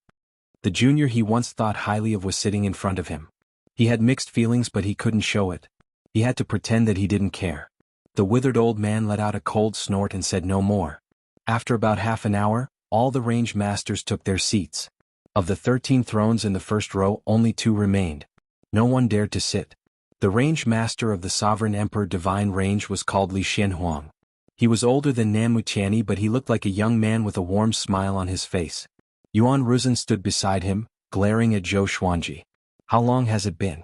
The junior he once thought highly of was sitting in front of him. He had mixed feelings, but he couldn't show it. He had to pretend that he didn't care. The withered old man let out a cold snort and said no more. After about half an hour, all the range masters took their seats. Of the 13 thrones in the first row, only 2 remained. No one dared to sit. The range master of the Sovereign Emperor Divine Range was called Li Xianhuang. He was older than Nan Muqiani, but he looked like a young man with a warm smile on his face. Yuan Ruzhen stood beside him, glaring at Zhou Xuanji. How long has it been?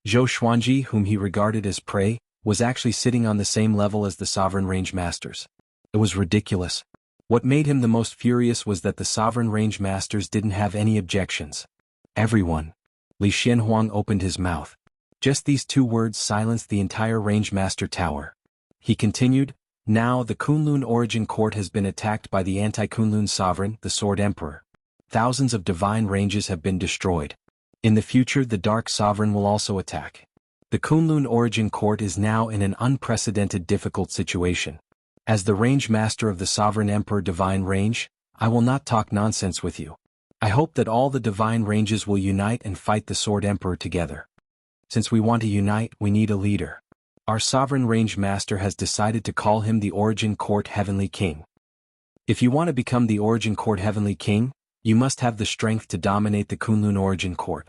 Zhou Xuanji, whom he regarded as prey, was actually sitting on the same level as the Sovereign Range Masters. It was ridiculous. What made him the most furious was that the Sovereign Range Masters didn't have any objections. Everyone. Li Xianhuang opened his mouth. Just these 2 words silenced the entire Range Master Tower. He continued, "Now the Kunlun Origin Court has been attacked by the anti-Kunlun Sovereign, the Sword Emperor. Thousands of divine ranges have been destroyed. In the future, the Dark Sovereign will also attack. The Kunlun Origin Court is now in an unprecedented difficult situation. As the Range Master of the Sovereign Emperor Divine Range, I will not talk nonsense with you. I hope that all the divine ranges will unite and fight the Sword Emperor together. Since we want to unite, we need a leader. Our Sovereign Range Master has decided to call him the Origin Court Heavenly King. If you want to become the Origin Court Heavenly King, you must have the strength to dominate the Kunlun Origin Court.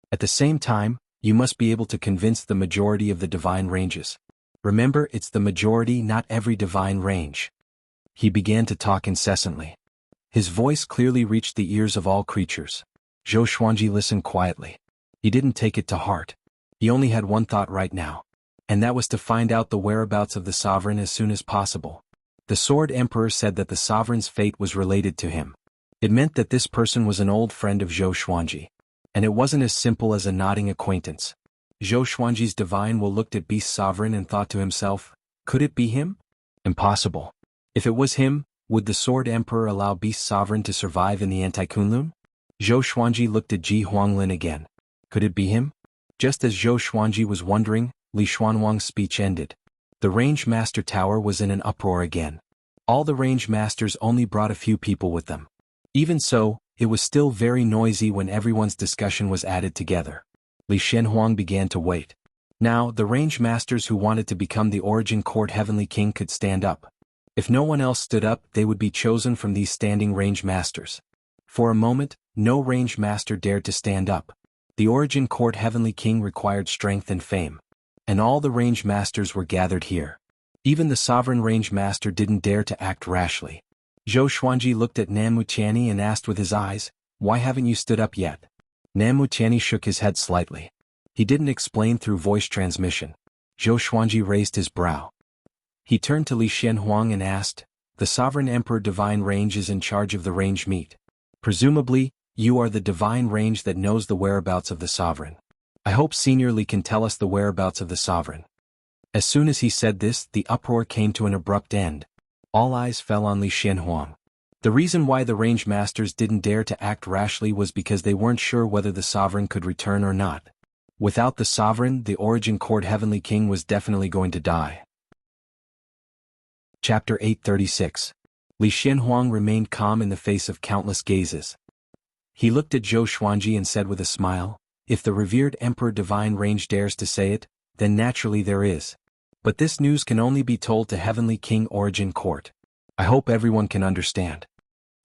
At the same time, you must be able to convince the majority of the divine ranges. Remember, it's the majority, not every divine range." He began to talk incessantly. His voice clearly reached the ears of all creatures. Zhou Xuanji listened quietly. He didn't take it to heart. He only had one thought right now. And that was to find out the whereabouts of the sovereign as soon as possible. The Sword Emperor said that the sovereign's fate was related to him. It meant that this person was an old friend of Zhou Xuanji. And it wasn't as simple as a nodding acquaintance. Zhou Xuanji's divine will looked at Beast Sovereign and thought to himself, could it be him? Impossible. If it was him, would the Sword Emperor allow Beast Sovereign to survive in the anti-Kunlun? Zhou Xuanji looked at Ji Huanglin again. Could it be him? Just as Zhou Xuanji was wondering, Li Xuanwang's speech ended. The Range Master Tower was in an uproar again. All the Range Masters only brought a few people with them. Even so, it was still very noisy when everyone's discussion was added together. Li Xianhuang began to wait. Now, the Range Masters who wanted to become the Origin Court Heavenly King could stand up. If no one else stood up, they would be chosen from these standing Range Masters. For a moment, no Range Master dared to stand up. The Origin Court Heavenly King required strength and fame. And all the Range Masters were gathered here. Even the Sovereign Range Master didn't dare to act rashly. Zhou Xuanji looked at Nan Muqiani and asked with his eyes, "Why haven't you stood up yet?" Nan Muqiani shook his head slightly. He didn't explain through voice transmission. Zhou Xuanji raised his brow. He turned to Li Xianhuang and asked, "The Sovereign Emperor Divine Range is in charge of the range meet. Presumably, you are the divine range that knows the whereabouts of the Sovereign. I hope Senior Li can tell us the whereabouts of the Sovereign." As soon as he said this, the uproar came to an abrupt end. All eyes fell on Li Xianhuang. The reason why the Range Masters didn't dare to act rashly was because they weren't sure whether the Sovereign could return or not. Without the Sovereign, the Origin Court Heavenly King was definitely going to die. Chapter 836. Li Xianhuang remained calm in the face of countless gazes. He looked at Zhou Xuanji and said with a smile, "If the revered Emperor Divine Range dares to say it, then naturally there is. But this news can only be told to Heavenly King Origin Court. I hope everyone can understand."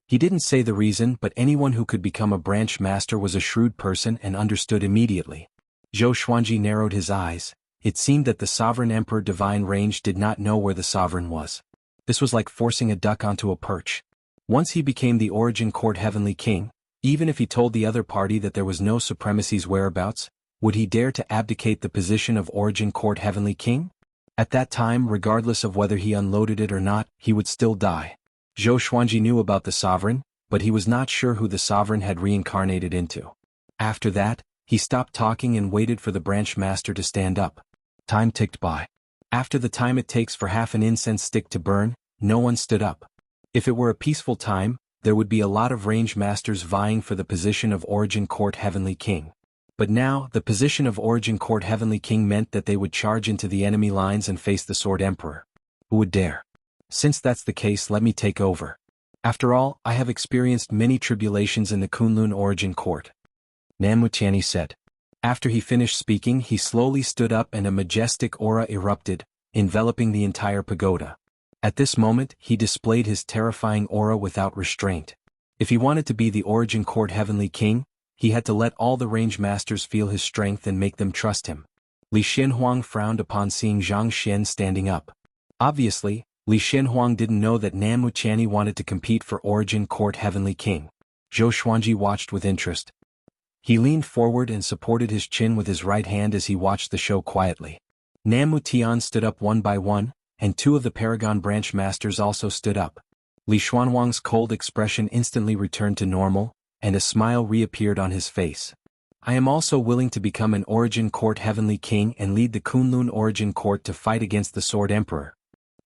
He didn't say the reason, but anyone who could become a branch master was a shrewd person and understood immediately. Zhou Xuanji narrowed his eyes. It seemed that the Sovereign Emperor Divine Range did not know where the Sovereign was. This was like forcing a duck onto a perch. Once he became the Origin Court Heavenly King, even if he told the other party that there was no supremacy's whereabouts, would he dare to abdicate the position of Origin Court Heavenly King? At that time, regardless of whether he unloaded it or not, he would still die. Zhou Xuanji knew about the sovereign, but he was not sure who the sovereign had reincarnated into. After that, he stopped talking and waited for the branch master to stand up. Time ticked by. After the time it takes for half an incense stick to burn, no one stood up. If it were a peaceful time, there would be a lot of range masters vying for the position of Origin Court Heavenly King. But now, the position of Origin Court Heavenly King meant that they would charge into the enemy lines and face the Sword Emperor. Who would dare? Since that's the case, let me take over. After all, I have experienced many tribulations in the Kunlun Origin Court. Nam Mutiani said. After he finished speaking, he slowly stood up and a majestic aura erupted, enveloping the entire pagoda. At this moment, he displayed his terrifying aura without restraint. If he wanted to be the Origin Court Heavenly King, he had to let all the range masters feel his strength and make them trust him. Li Xianhuang frowned upon seeing Zhang Xian standing up. Obviously, Li Xianhuang didn't know that Nam Mutiani wanted to compete for Origin Court Heavenly King. Zhou Xuanji watched with interest. He leaned forward and supported his chin with his right hand as he watched the show quietly. Nam Mutian stood up one by one, and two of the Paragon branch masters also stood up. Li Xuanhuang's cold expression instantly returned to normal, and a smile reappeared on his face. I am also willing to become an Origin Court Heavenly King and lead the Kunlun Origin Court to fight against the Sword Emperor.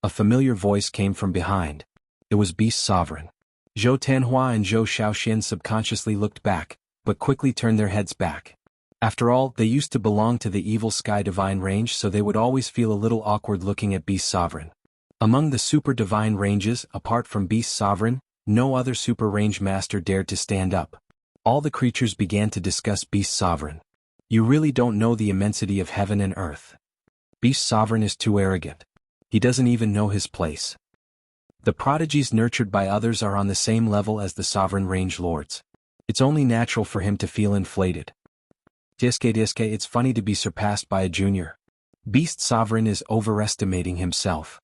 A familiar voice came from behind. It was Beast Sovereign. Zhou Tanhua and Zhou Shaoxian subconsciously looked back, but quickly turned their heads back. After all, they used to belong to the evil Sky Divine range, so they would always feel a little awkward looking at Beast Sovereign. Among the Super Divine ranges, apart from Beast Sovereign, no other Super Range Master dared to stand up. All the creatures began to discuss Beast Sovereign. You really don't know the immensity of heaven and earth. Beast Sovereign is too arrogant. He doesn't even know his place. The prodigies nurtured by others are on the same level as the Sovereign Range Lords. It's only natural for him to feel inflated. Diske, it's funny to be surpassed by a junior. Beast Sovereign is overestimating himself.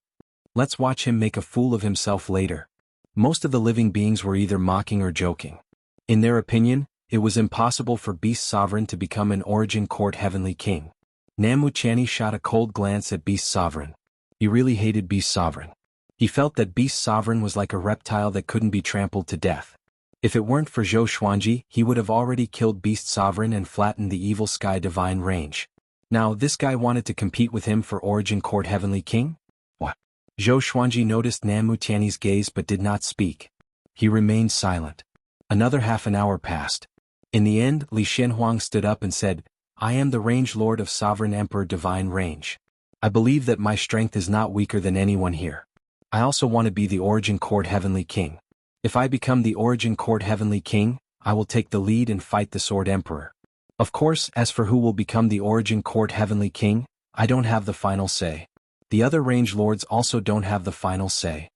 Let's watch him make a fool of himself later. Most of the living beings were either mocking or joking. In their opinion, it was impossible for Beast Sovereign to become an Origin Court Heavenly King. Nam Mutiani shot a cold glance at Beast Sovereign. He really hated Beast Sovereign. He felt that Beast Sovereign was like a reptile that couldn't be trampled to death. If it weren't for Zhou Xuanji, he would have already killed Beast Sovereign and flattened the evil Sky Divine range. Now this guy wanted to compete with him for Origin Court Heavenly King? What? Zhou Xuanji noticed Nam Mutiani's gaze but did not speak. He remained silent. Another half an hour passed. In the end, Li Xianhuang stood up and said, I am the Range Lord of Sovereign Emperor Divine Range. I believe that my strength is not weaker than anyone here. I also want to be the Origin Court Heavenly King. If I become the Origin Court Heavenly King, I will take the lead and fight the Sword Emperor. Of course, as for who will become the Origin Court Heavenly King, I don't have the final say. The other range lords also don't have the final say.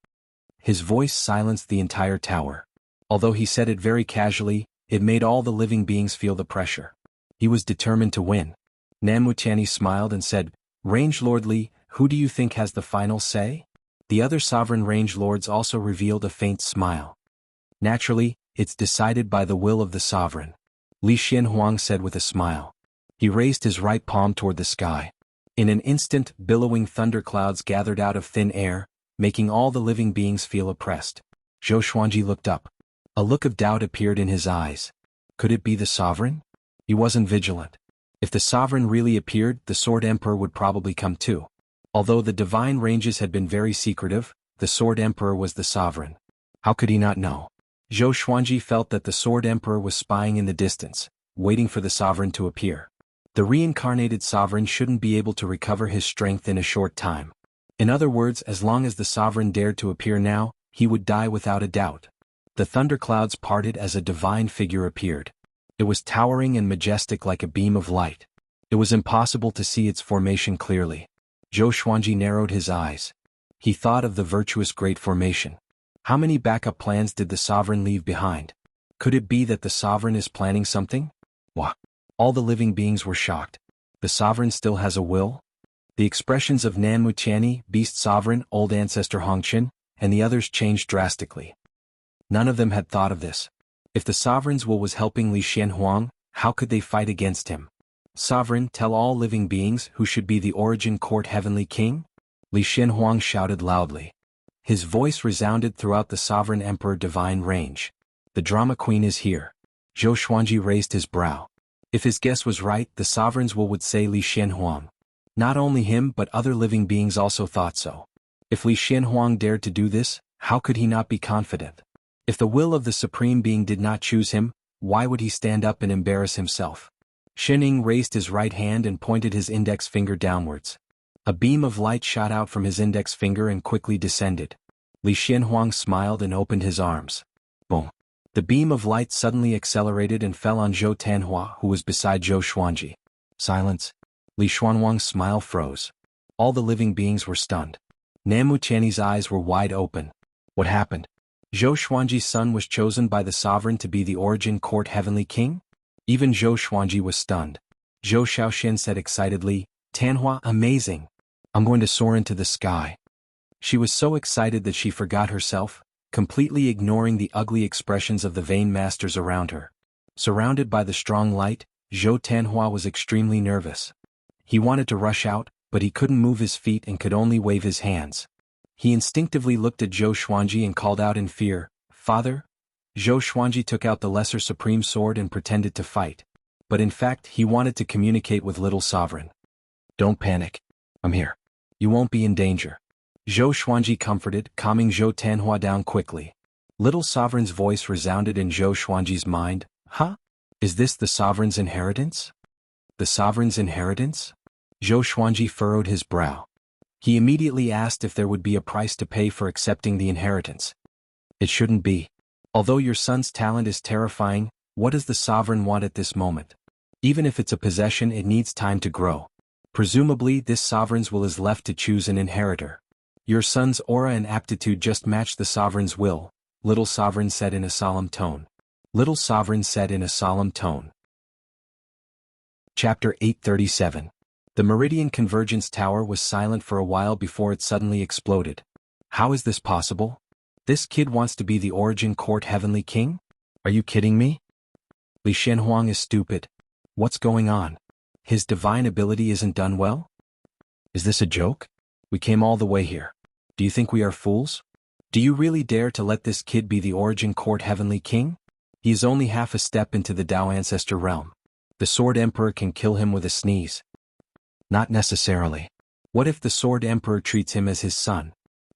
His voice silenced the entire tower. Although he said it very casually, it made all the living beings feel the pressure. He was determined to win. Nam Mutiani smiled and said, Range Lord Li, who do you think has the final say? The other sovereign range lords also revealed a faint smile. Naturally, it's decided by the will of the sovereign. Li Xianhuang said with a smile. He raised his right palm toward the sky. In an instant, billowing thunderclouds gathered out of thin air, making all the living beings feel oppressed. Zhou Xuanji looked up. A look of doubt appeared in his eyes. Could it be the sovereign? He wasn't vigilant. If the sovereign really appeared, the Sword Emperor would probably come too. Although the divine ranges had been very secretive, the Sword Emperor was the sovereign. How could he not know? Zhou Xuanji felt that the Sword Emperor was spying in the distance, waiting for the sovereign to appear. The reincarnated sovereign shouldn't be able to recover his strength in a short time. In other words, as long as the sovereign dared to appear now, he would die without a doubt. The thunderclouds parted as a divine figure appeared. It was towering and majestic like a beam of light. It was impossible to see its formation clearly. Zhou Xuanji narrowed his eyes. He thought of the virtuous Great Formation. How many backup plans did the sovereign leave behind? Could it be that the sovereign is planning something? What? All the living beings were shocked. The sovereign still has a will? The expressions of Nam Mutiani, Beast Sovereign, Old Ancestor Hongqin, and the others changed drastically. None of them had thought of this. If the sovereign's will was helping Li Xianhuang, how could they fight against him? Sovereign, tell all living beings who should be the Origin Court Heavenly King? Li Xianhuang shouted loudly. His voice resounded throughout the Sovereign Emperor Divine range. The drama queen is here. Zhou Xuanji raised his brow. If his guess was right, the sovereign's will would say Li Xianhuang. Not only him but other living beings also thought so. If Li Xianhuang dared to do this, how could he not be confident? If the will of the Supreme Being did not choose him, why would he stand up and embarrass himself? Shening raised his right hand and pointed his index finger downwards. A beam of light shot out from his index finger and quickly descended. Li Xianhuang smiled and opened his arms. Boom. The beam of light suddenly accelerated and fell on Zhou Tanhua, who was beside Zhou Xuanji. Silence. Li Xianhuang's smile froze. All the living beings were stunned. Namu Tianyi's eyes were wide open. What happened? Zhou Xuanji's son was chosen by the sovereign to be the Origin Court Heavenly King? Even Zhou Xuanji was stunned. Zhou Xiaoxian said excitedly, Tanhua, amazing. I'm going to soar into the sky. She was so excited that she forgot herself, completely ignoring the ugly expressions of the vain masters around her. Surrounded by the strong light, Zhou Tanhua was extremely nervous. He wanted to rush out, but he couldn't move his feet and could only wave his hands. He instinctively looked at Zhou Xuanji and called out in fear, Father? Zhou Xuanji took out the lesser supreme sword and pretended to fight. But in fact he wanted to communicate with little sovereign. Don't panic. I'm here. You won't be in danger. Zhou Xuanji comforted, calming Zhou Tanhua down quickly. Little sovereign's voice resounded in Zhou Xuanji's mind, Huh? Is this the sovereign's inheritance? The sovereign's inheritance? Zhou Xuanji furrowed his brow. He immediately asked if there would be a price to pay for accepting the inheritance. It shouldn't be. Although your son's talent is terrifying, what does the sovereign want at this moment? Even if it's a possession, it needs time to grow. Presumably this sovereign's will is left to choose an inheritor. Your son's aura and aptitude just match the sovereign's will, little sovereign said in a solemn tone. Little sovereign said in a solemn tone. Chapter 837. The Meridian Convergence Tower was silent for a while before it suddenly exploded. How is this possible? This kid wants to be the Origin Court Heavenly King? Are you kidding me? Li Xianhuang is stupid. What's going on? His divine ability isn't done well? Is this a joke? We came all the way here. Do you think we are fools? Do you really dare to let this kid be the Origin Court Heavenly King? He is only half a step into the Dao Ancestor realm. The Sword Emperor can kill him with a sneeze. Not necessarily. What if the Sword Emperor treats him as his son?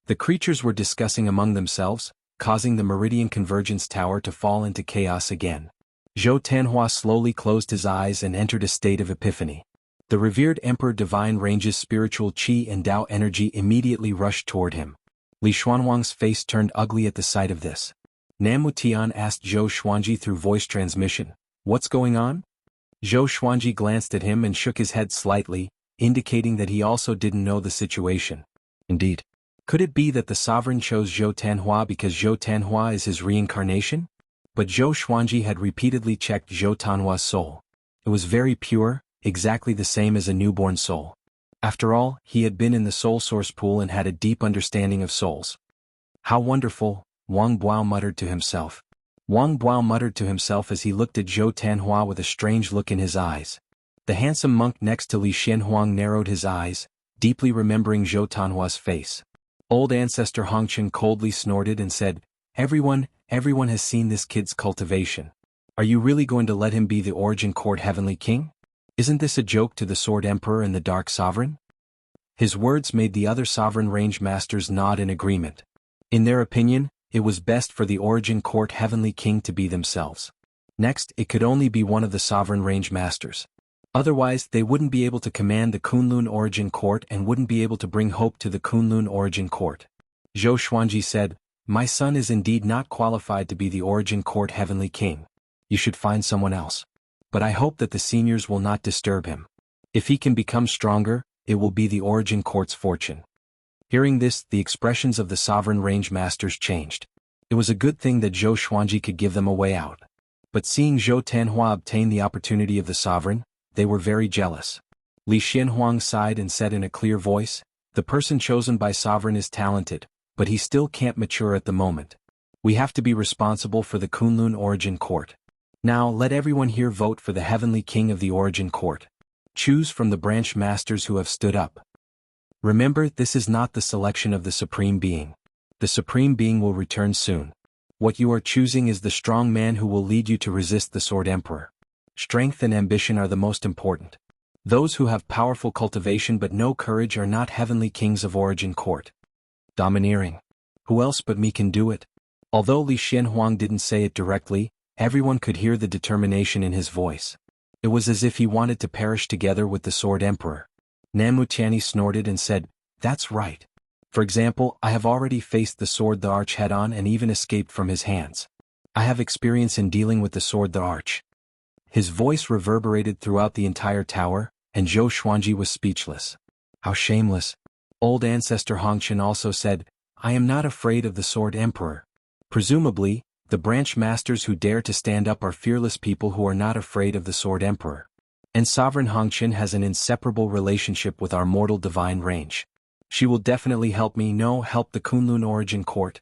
The creatures were discussing among themselves, causing the Meridian Convergence Tower to fall into chaos again. Zhou Tanhua slowly closed his eyes and entered a state of epiphany. The revered Emperor Divine Range's spiritual qi and Dao energy immediately rushed toward him. Li Xuanhuang's face turned ugly at the sight of this. Namu Tian asked Zhou Xuanji through voice transmission, What's going on? Zhou Xuanji glanced at him and shook his head slightly, indicating that he also didn't know the situation. Indeed. Could it be that the sovereign chose Zhou Tanhua because Zhou Tanhua is his reincarnation? But Zhou Xuanji had repeatedly checked Zhou Tanhua's soul. It was very pure, exactly the same as a newborn soul. After all, he had been in the soul source pool and had a deep understanding of souls. How wonderful, Wang Buao muttered to himself. Wang Buao muttered to himself as he looked at Zhou Tanhua with a strange look in his eyes. The handsome monk next to Li Xianhuang narrowed his eyes, deeply remembering Zhou Tanhua's face. Old ancestor Hongchen coldly snorted and said, Everyone has seen this kid's cultivation. Are you really going to let him be the Origin Court Heavenly King? Isn't this a joke to the Sword Emperor and the Dark Sovereign? His words made the other Sovereign Range Masters nod in agreement. In their opinion, it was best for the Origin Court Heavenly King to be themselves. Next, it could only be one of the Sovereign Range Masters. Otherwise, they wouldn't be able to command the Kunlun Origin Court and wouldn't be able to bring hope to the Kunlun Origin Court. Zhou Xuanji said, My son is indeed not qualified to be the Origin Court Heavenly King. You should find someone else. But I hope that the seniors will not disturb him. If he can become stronger, it will be the Origin Court's fortune. Hearing this, the expressions of the Sovereign Range Masters changed. It was a good thing that Zhou Xuanji could give them a way out. But seeing Zhou Tanhua obtain the opportunity of the Sovereign, they were very jealous. Li Xianhuang sighed and said in a clear voice, The person chosen by Sovereign is talented, but he still can't mature at the moment. We have to be responsible for the Kunlun Origin Court. Now let everyone here vote for the Heavenly King of the Origin Court. Choose from the branch masters who have stood up. Remember, this is not the selection of the Supreme Being. The Supreme Being will return soon. What you are choosing is the strong man who will lead you to resist the Sword Emperor. Strength and ambition are the most important. Those who have powerful cultivation but no courage are not Heavenly Kings of Origin Court. Domineering. Who else but me can do it? Although Li Xianhuang didn't say it directly, everyone could hear the determination in his voice. It was as if he wanted to perish together with the Sword Emperor. Namu Tianyi snorted and said, "That's right. For example, I have already faced the Sword the Arch head-on and even escaped from his hands. I have experience in dealing with the Sword the Arch." His voice reverberated throughout the entire tower, and Zhou Xuanji was speechless. How shameless. Old Ancestor Hongqian also said, "I am not afraid of the Sword Emperor." Presumably, the branch masters who dare to stand up are fearless people who are not afraid of the Sword Emperor. And Sovereign Hongqian has an inseparable relationship with our mortal divine range. She will definitely help the Kunlun Origin Court.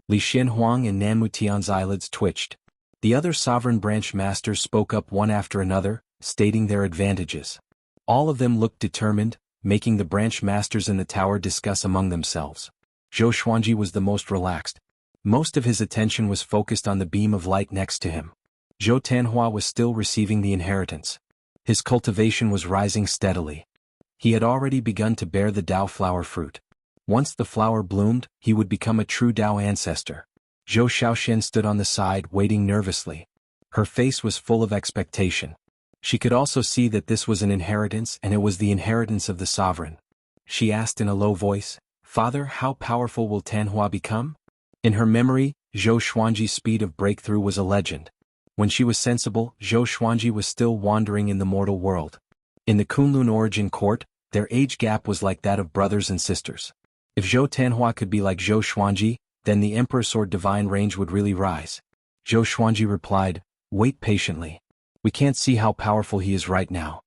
Li Xianhuang and Namu Tian's eyelids twitched. The other sovereign branch masters spoke up one after another, stating their advantages. All of them looked determined, making the branch masters in the tower discuss among themselves. Zhou Xuanji was the most relaxed. Most of his attention was focused on the beam of light next to him. Zhou Tanhua was still receiving the inheritance. His cultivation was rising steadily. He had already begun to bear the Dao flower fruit. Once the flower bloomed, he would become a true Dao ancestor. Zhou Xiaoxian stood on the side, waiting nervously. Her face was full of expectation. She could also see that this was an inheritance, and it was the inheritance of the sovereign. She asked in a low voice, "Father, how powerful will Tanhua become?" In her memory, Zhou Xuanji's speed of breakthrough was a legend. When she was sensible, Zhou Xuanji was still wandering in the mortal world. In the Kunlun Origin Court, their age gap was like that of brothers and sisters. If Zhou Tanhua could be like Zhou Xuanji, then the Emperor Sword Divine range would really rise. Zhou Xuanji replied, "Wait patiently. We can't see how powerful he is right now."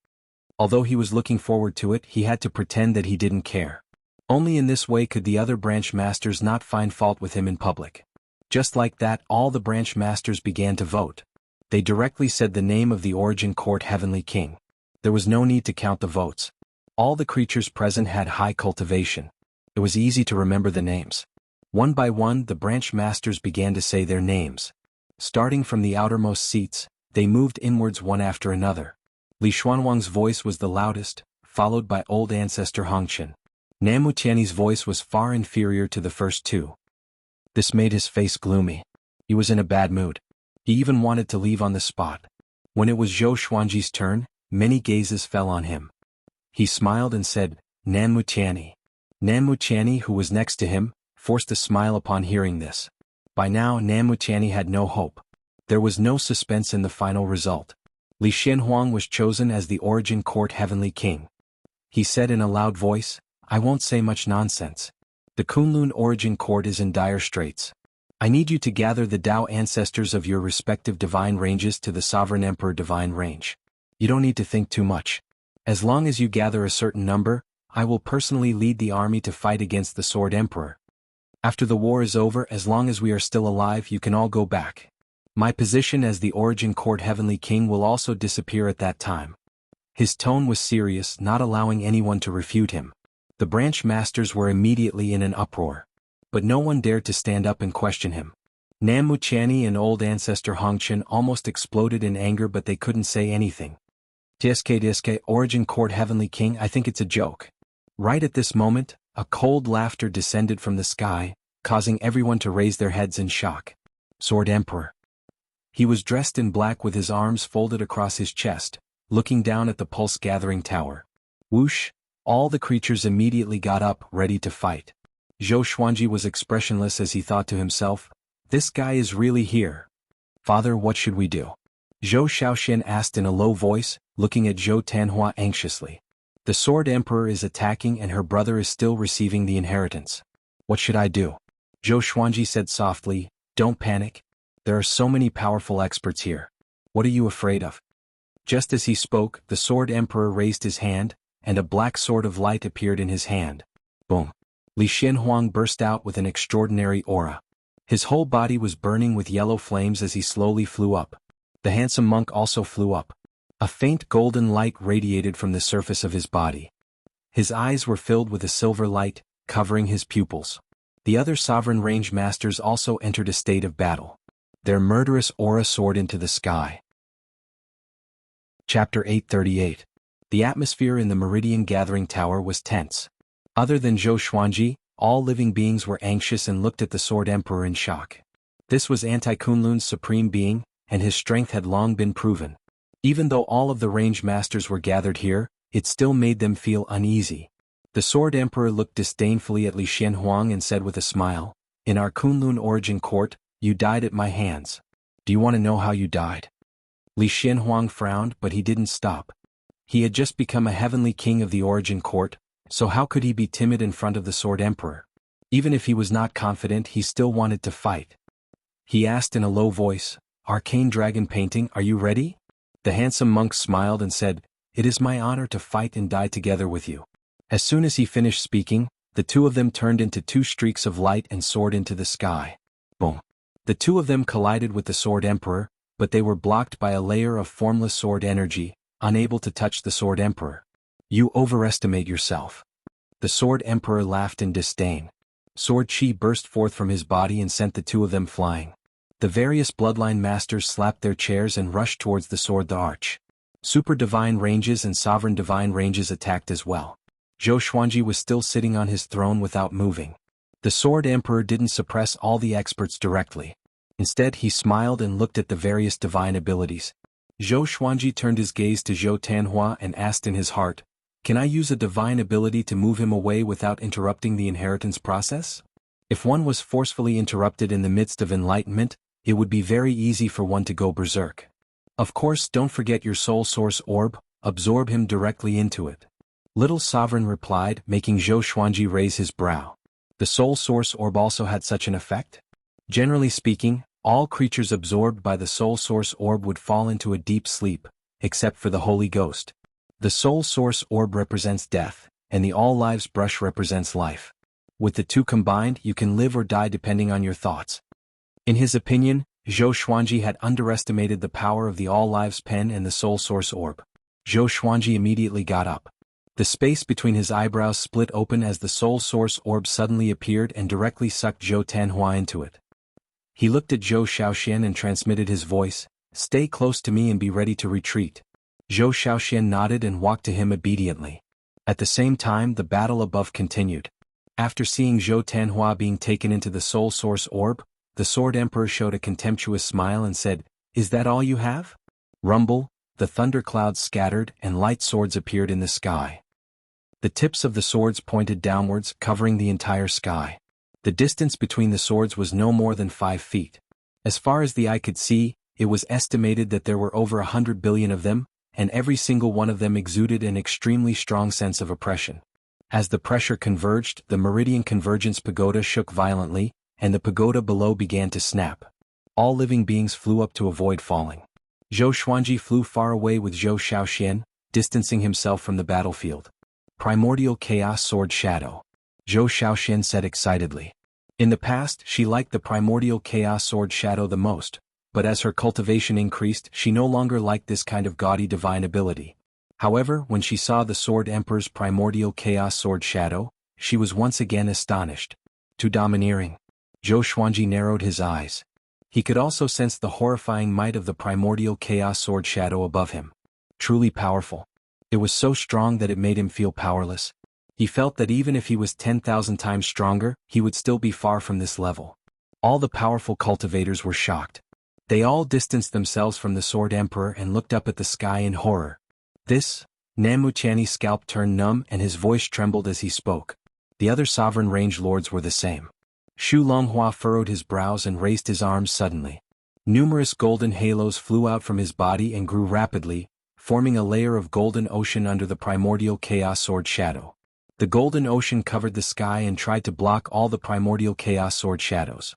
Although he was looking forward to it, he had to pretend that he didn't care. Only in this way could the other branch masters not find fault with him in public. Just like that, all the branch masters began to vote. They directly said the name of the Origin Court Heavenly King. There was no need to count the votes. All the creatures present had high cultivation. It was easy to remember the names. One by one, the branch masters began to say their names. Starting from the outermost seats, they moved inwards one after another. Li Xuanhuang's voice was the loudest, followed by Old Ancestor Hongqian. Namu Tianyi's voice was far inferior to the first two. This made his face gloomy. He was in a bad mood. He even wanted to leave on the spot. When it was Zhou Xuanji's turn, many gazes fell on him. He smiled and said, "Namu Tianyi." Namu Tianyi, who was next to him, forced a smile upon hearing this. By now Namu Tianyi had no hope. There was no suspense in the final result. Li Xianhuang was chosen as the Origin Court Heavenly King. He said in a loud voice, "I won't say much nonsense. The Kunlun Origin Court is in dire straits. I need you to gather the Dao ancestors of your respective divine ranges to the Sovereign Emperor Divine Range. You don't need to think too much. As long as you gather a certain number, I will personally lead the army to fight against the Sword Emperor. After the war is over, as long as we are still alive, you can all go back. My position as the Origin Court Heavenly King will also disappear at that time." His tone was serious, not allowing anyone to refute him. The branch masters were immediately in an uproar. But no one dared to stand up and question him. Namu Tianyi and Old Ancestor Hongqian almost exploded in anger, but they couldn't say anything. "Tsk Origin Court Heavenly King, I think it's a joke." Right at this moment, a cold laughter descended from the sky, causing everyone to raise their heads in shock. Sword Emperor. He was dressed in black with his arms folded across his chest, looking down at the pulse-gathering tower. Whoosh! All the creatures immediately got up, ready to fight. Zhou Xuanji was expressionless as he thought to himself, "This guy is really here. Father, what should we do?" Zhou Xiaoxian asked in a low voice, looking at Zhou Tanhua anxiously. "The Sword Emperor is attacking and her brother is still receiving the inheritance. What should I do?" Zhou Xuanji said softly, "Don't panic. There are so many powerful experts here. What are you afraid of?" Just as he spoke, the Sword Emperor raised his hand, and a black sword of light appeared in his hand. Boom! Li Xianhuang burst out with an extraordinary aura. His whole body was burning with yellow flames as he slowly flew up. The handsome monk also flew up. A faint golden light radiated from the surface of his body. His eyes were filled with a silver light, covering his pupils. The other sovereign range masters also entered a state of battle. Their murderous aura soared into the sky. Chapter 838. The atmosphere in the Meridian Gathering Tower was tense. Other than Zhou Xuanji, all living beings were anxious and looked at the Sword Emperor in shock. This was Anti-Kunlun's supreme being, and his strength had long been proven. Even though all of the range masters were gathered here, it still made them feel uneasy. The Sword Emperor looked disdainfully at Li Xianhuang and said with a smile, "In our Kunlun origin court, you died at my hands. Do you want to know how you died?" Li Xianhuang frowned, but he didn't stop. He had just become a heavenly king of the origin court, so how could he be timid in front of the Sword Emperor? Even if he was not confident, he still wanted to fight. He asked in a low voice, "Arcane Dragon Painting, are you ready?" The handsome monk smiled and said, "It is my honor to fight and die together with you." As soon as he finished speaking, the two of them turned into two streaks of light and soared into the sky. Boom! The two of them collided with the Sword Emperor, but they were blocked by a layer of formless sword energy, unable to touch the Sword Emperor. "You overestimate yourself." The Sword Emperor laughed in disdain. Sword chi burst forth from his body and sent the two of them flying. The various bloodline masters slapped their chairs and rushed towards the Sword the Arch. Super divine ranges and sovereign divine ranges attacked as well. Zhou Xuanji was still sitting on his throne without moving. The Sword Emperor didn't suppress all the experts directly. Instead, he smiled and looked at the various divine abilities. Zhou Xuanji turned his gaze to Zhou Tanhua and asked in his heart, "Can I use a divine ability to move him away without interrupting the inheritance process?" If one was forcefully interrupted in the midst of enlightenment, it would be very easy for one to go berserk. Of course, don't forget your soul source orb, absorb him directly into it. Little Sovereign replied, making Zhou Xuanji raise his brow. The soul source orb also had such an effect? Generally speaking, all creatures absorbed by the soul source orb would fall into a deep sleep, except for the Holy Ghost. The soul source orb represents death, and the all lives brush represents life. With the two combined, you can live or die depending on your thoughts. In his opinion, Zhou Xuanji had underestimated the power of the all lives pen and the soul source orb. Zhou Xuanji immediately got up. The space between his eyebrows split open as the soul source orb suddenly appeared and directly sucked Zhou Tanhua into it. He looked at Zhou Shaoxian and transmitted his voice, "Stay close to me and be ready to retreat." Zhou Shaoxian nodded and walked to him obediently. At the same time, the battle above continued. After seeing Zhou Tanhua being taken into the soul source orb, the Sword Emperor showed a contemptuous smile and said, "Is that all you have?" Rumble, the thunder clouds scattered and light swords appeared in the sky. The tips of the swords pointed downwards, covering the entire sky. The distance between the swords was no more than 5 feet. As far as the eye could see, it was estimated that there were over 100 billion of them, and every single one of them exuded an extremely strong sense of oppression. As the pressure converged, the Meridian Convergence Pagoda shook violently, and the pagoda below began to snap. All living beings flew up to avoid falling. Zhou Xuanji flew far away with Zhou Shaoxian, distancing himself from the battlefield. Primordial Chaos Sword Shadow. Zhou Shaoxian said excitedly. In the past, she liked the Primordial Chaos Sword Shadow the most, but as her cultivation increased, she no longer liked this kind of gaudy divine ability. However, when she saw the Sword Emperor's Primordial Chaos Sword Shadow, she was once again astonished. Too domineering. Zhou Xuanji narrowed his eyes. He could also sense the horrifying might of the Primordial Chaos Sword Shadow above him. Truly powerful. It was so strong that it made him feel powerless. He felt that even if he was 10,000 times stronger, he would still be far from this level. All the powerful cultivators were shocked. They all distanced themselves from the Sword Emperor and looked up at the sky in horror. This? Namuchani's scalp turned numb and his voice trembled as he spoke. The other sovereign range lords were the same. Xu Longhua furrowed his brows and raised his arms suddenly. Numerous golden halos flew out from his body and grew rapidly, forming a layer of golden ocean under the Primordial Chaos Sword Shadow. The golden ocean covered the sky and tried to block all the Primordial Chaos Sword Shadows.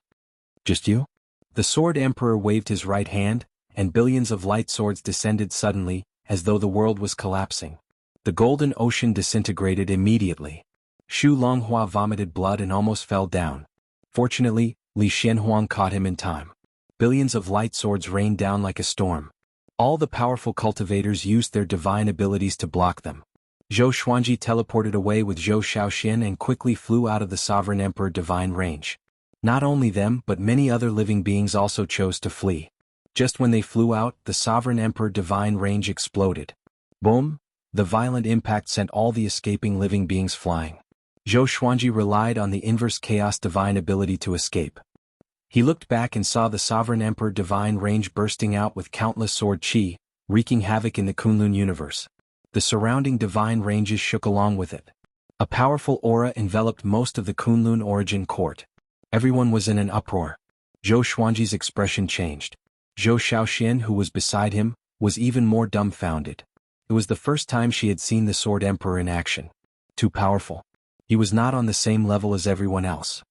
"Just you?" The Sword Emperor waved his right hand, and billions of light swords descended suddenly, as though the world was collapsing. The golden ocean disintegrated immediately. Xu Longhua vomited blood and almost fell down. Fortunately, Li Xianhuang caught him in time. Billions of light swords rained down like a storm. All the powerful cultivators used their divine abilities to block them. Zhou Xuanji teleported away with Zhou Shaoxian and quickly flew out of the Sovereign Emperor divine range. Not only them but many other living beings also chose to flee. Just when they flew out, the Sovereign Emperor divine range exploded. Boom! The violent impact sent all the escaping living beings flying. Zhou Xuanji relied on the inverse chaos divine ability to escape. He looked back and saw the Sovereign Emperor divine range bursting out with countless sword qi, wreaking havoc in the Kunlun universe. The surrounding divine ranges shook along with it. A powerful aura enveloped most of the Kunlun origin court. Everyone was in an uproar. Zhou Xuanji's expression changed. Zhou Shaoxian, who was beside him, was even more dumbfounded. It was the first time she had seen the Sword Emperor in action. Too powerful. He was not on the same level as everyone else.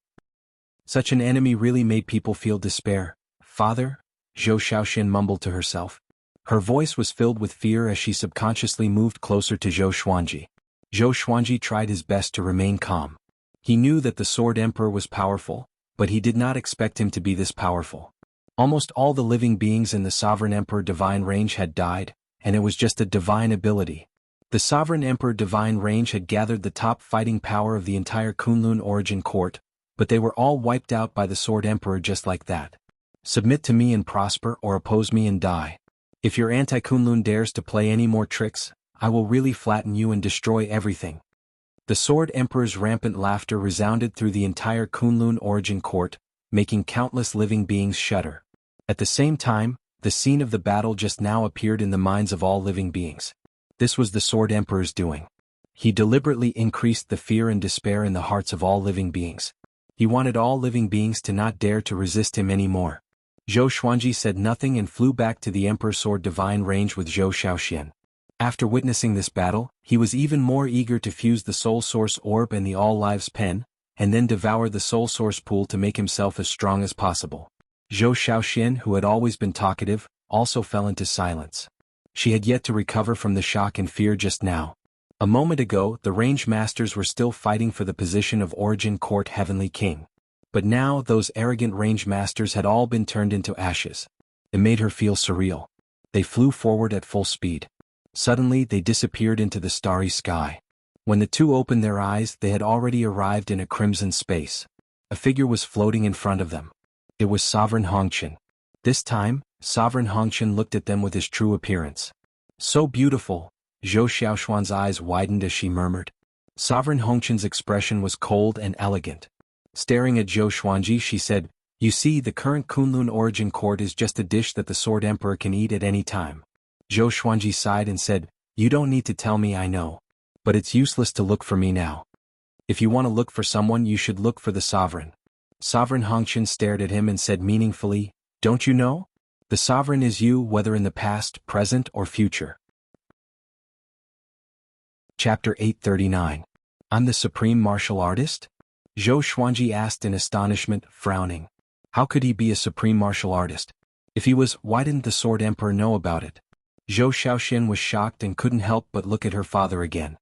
Such an enemy really made people feel despair. Father? Zhou Shaoxian mumbled to herself. Her voice was filled with fear as she subconsciously moved closer to Zhou Xuanji. Zhou Xuanji tried his best to remain calm. He knew that the Sword Emperor was powerful, but he did not expect him to be this powerful. Almost all the living beings in the Sovereign Emperor divine range had died, and it was just a divine ability. The Sovereign Emperor divine range had gathered the top fighting power of the entire Kunlun origin court, but they were all wiped out by the Sword Emperor just like that. Submit to me and prosper, or oppose me and die. If your anti-Kunlun dares to play any more tricks, I will really flatten you and destroy everything. The Sword Emperor's rampant laughter resounded through the entire Kunlun origin court, making countless living beings shudder. At the same time, the scene of the battle just now appeared in the minds of all living beings. This was the Sword Emperor's doing. He deliberately increased the fear and despair in the hearts of all living beings. He wanted all living beings to not dare to resist him anymore. Zhou Xuanji said nothing and flew back to the Emperor's sword divine range with Zhou Shaoxian. After witnessing this battle, he was even more eager to fuse the Soul Source Orb and the All Lives Pen, and then devour the Soul Source Pool to make himself as strong as possible. Zhou Shaoxian, who had always been talkative, also fell into silence. She had yet to recover from the shock and fear just now. A moment ago, the range masters were still fighting for the position of Origin Court Heavenly King. But now those arrogant range masters had all been turned into ashes. It made her feel surreal. They flew forward at full speed. Suddenly they disappeared into the starry sky. When the two opened their eyes, they had already arrived in a crimson space. A figure was floating in front of them. It was Sovereign Hongqian. This time, Sovereign Hongqian looked at them with his true appearance. So beautiful. Zhou Xiaoshuan's eyes widened as she murmured. Sovereign Hongqian's expression was cold and elegant. Staring at Zhou Xuanji, she said, "You see, the current Kunlun origin court is just a dish that the Sword Emperor can eat at any time." Zhou Xuanji sighed and said, "You don't need to tell me, I know. But it's useless to look for me now. If you want to look for someone, you should look for the Sovereign." Sovereign Hongqian stared at him and said meaningfully, "Don't you know? The Sovereign is you, whether in the past, present, or future." Chapter 839. I'm the Supreme Martial Artist? Zhou Xuanji asked in astonishment, frowning. How could he be a Supreme Martial Artist? If he was, why didn't the Sword Emperor know about it? Zhou Shaoxian was shocked and couldn't help but look at her father again.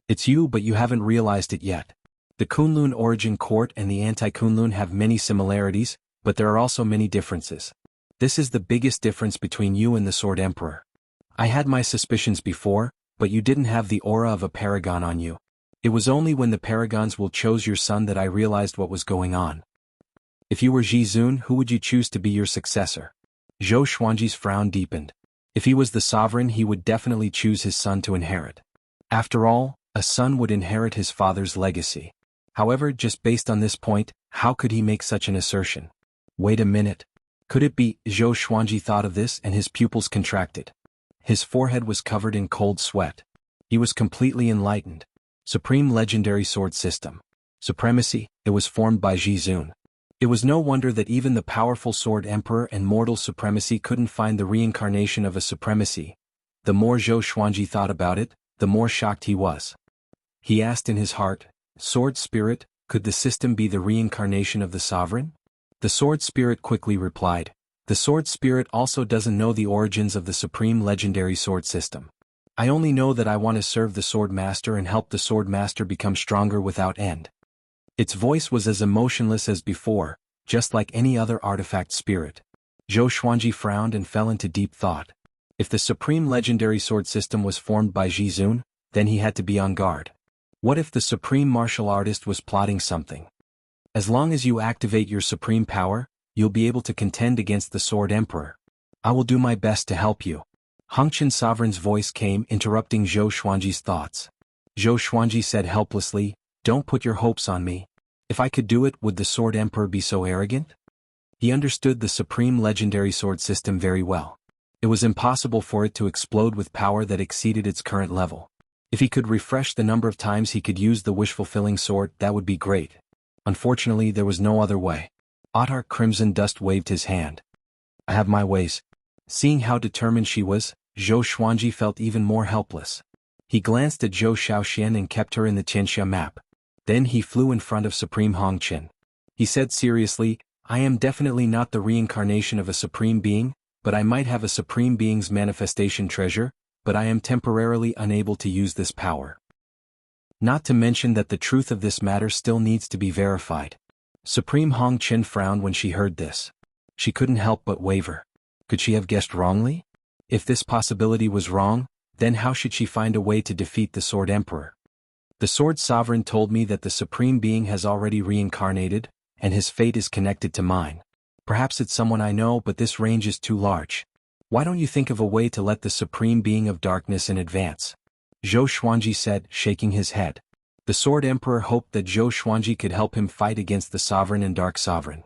It's you, but you haven't realized it yet. The Kunlun origin court and the anti-Kunlun have many similarities, but there are also many differences. This is the biggest difference between you and the Sword Emperor. I had my suspicions before, but you didn't have the aura of a paragon on you. It was only when the paragons chose your son that I realized what was going on. If you were Jizun, who would you choose to be your successor? Zhou Xuanji's frown deepened. If he was the sovereign, he would definitely choose his son to inherit. After all, a son would inherit his father's legacy. However, just based on this point, how could he make such an assertion? Wait a minute. Could it be? Zhou Xuanji thought of this and his pupils contracted. His forehead was covered in cold sweat. He was completely enlightened. Supreme Legendary Sword System. Supremacy, it was formed by Jizun. It was no wonder that even the powerful Sword Emperor and Mortal Supremacy couldn't find the reincarnation of a supremacy. The more Zhou Xuanji thought about it, the more shocked he was. He asked in his heart, Sword Spirit, could the system be the reincarnation of the sovereign? The Sword Spirit quickly replied, the Sword Spirit also doesn't know the origins of the Supreme Legendary Sword System. I only know that I want to serve the Sword Master and help the Sword Master become stronger without end. Its voice was as emotionless as before, just like any other artifact spirit. Zhou Xuanji frowned and fell into deep thought. If the supreme legendary sword system was formed by Zhizun, then he had to be on guard. What if the supreme martial artist was plotting something? As long as you activate your supreme power, you'll be able to contend against the Sword Emperor. I will do my best to help you. Hongqian Sovereign's voice came, interrupting Zhou Xuanji's thoughts. Zhou Xuanji said helplessly, "Don't put your hopes on me. If I could do it, would the Sword Emperor be so arrogant?" He understood the supreme legendary sword system very well. It was impossible for it to explode with power that exceeded its current level. If he could refresh the number of times he could use the wish-fulfilling sword, that would be great. Unfortunately, there was no other way. Autarch Crimson Dust waved his hand. "I have my ways." Seeing how determined she was, Zhou Xuanji felt even more helpless. He glanced at Zhou Shaoxian and kept her in the Qianxia map. Then he flew in front of Supreme Hongqian. He said seriously, "I am definitely not the reincarnation of a supreme being, but I might have a supreme being's manifestation treasure, but I am temporarily unable to use this power. Not to mention that the truth of this matter still needs to be verified." Supreme Hongqian frowned when she heard this. She couldn't help but waver. Could she have guessed wrongly? If this possibility was wrong, then how should she find a way to defeat the Sword Emperor? The Sword Sovereign told me that the Supreme Being has already reincarnated, and his fate is connected to mine. Perhaps it's someone I know, but this range is too large. Why don't you think of a way to let the Supreme Being of Darkness in advance? Zhou Xuanji said, shaking his head. The Sword Emperor hoped that Zhou Xuanji could help him fight against the Sovereign and Dark Sovereign.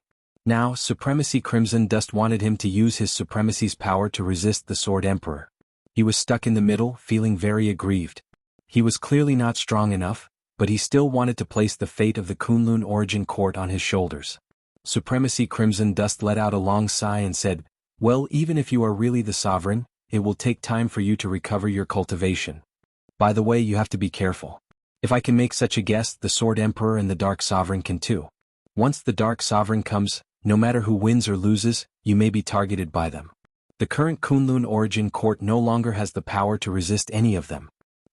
Now, Supremacy Crimson Dust wanted him to use his Supremacy's power to resist the Sword Emperor. He was stuck in the middle, feeling very aggrieved. He was clearly not strong enough, but he still wanted to place the fate of the Kunlun Origin Court on his shoulders. Supremacy Crimson Dust let out a long sigh and said, "Well, even if you are really the Sovereign, it will take time for you to recover your cultivation. By the way, you have to be careful. If I can make such a guess, the Sword Emperor and the Dark Sovereign can too. Once the Dark Sovereign comes, no matter who wins or loses, you may be targeted by them. The current Kunlun Origin Court no longer has the power to resist any of them."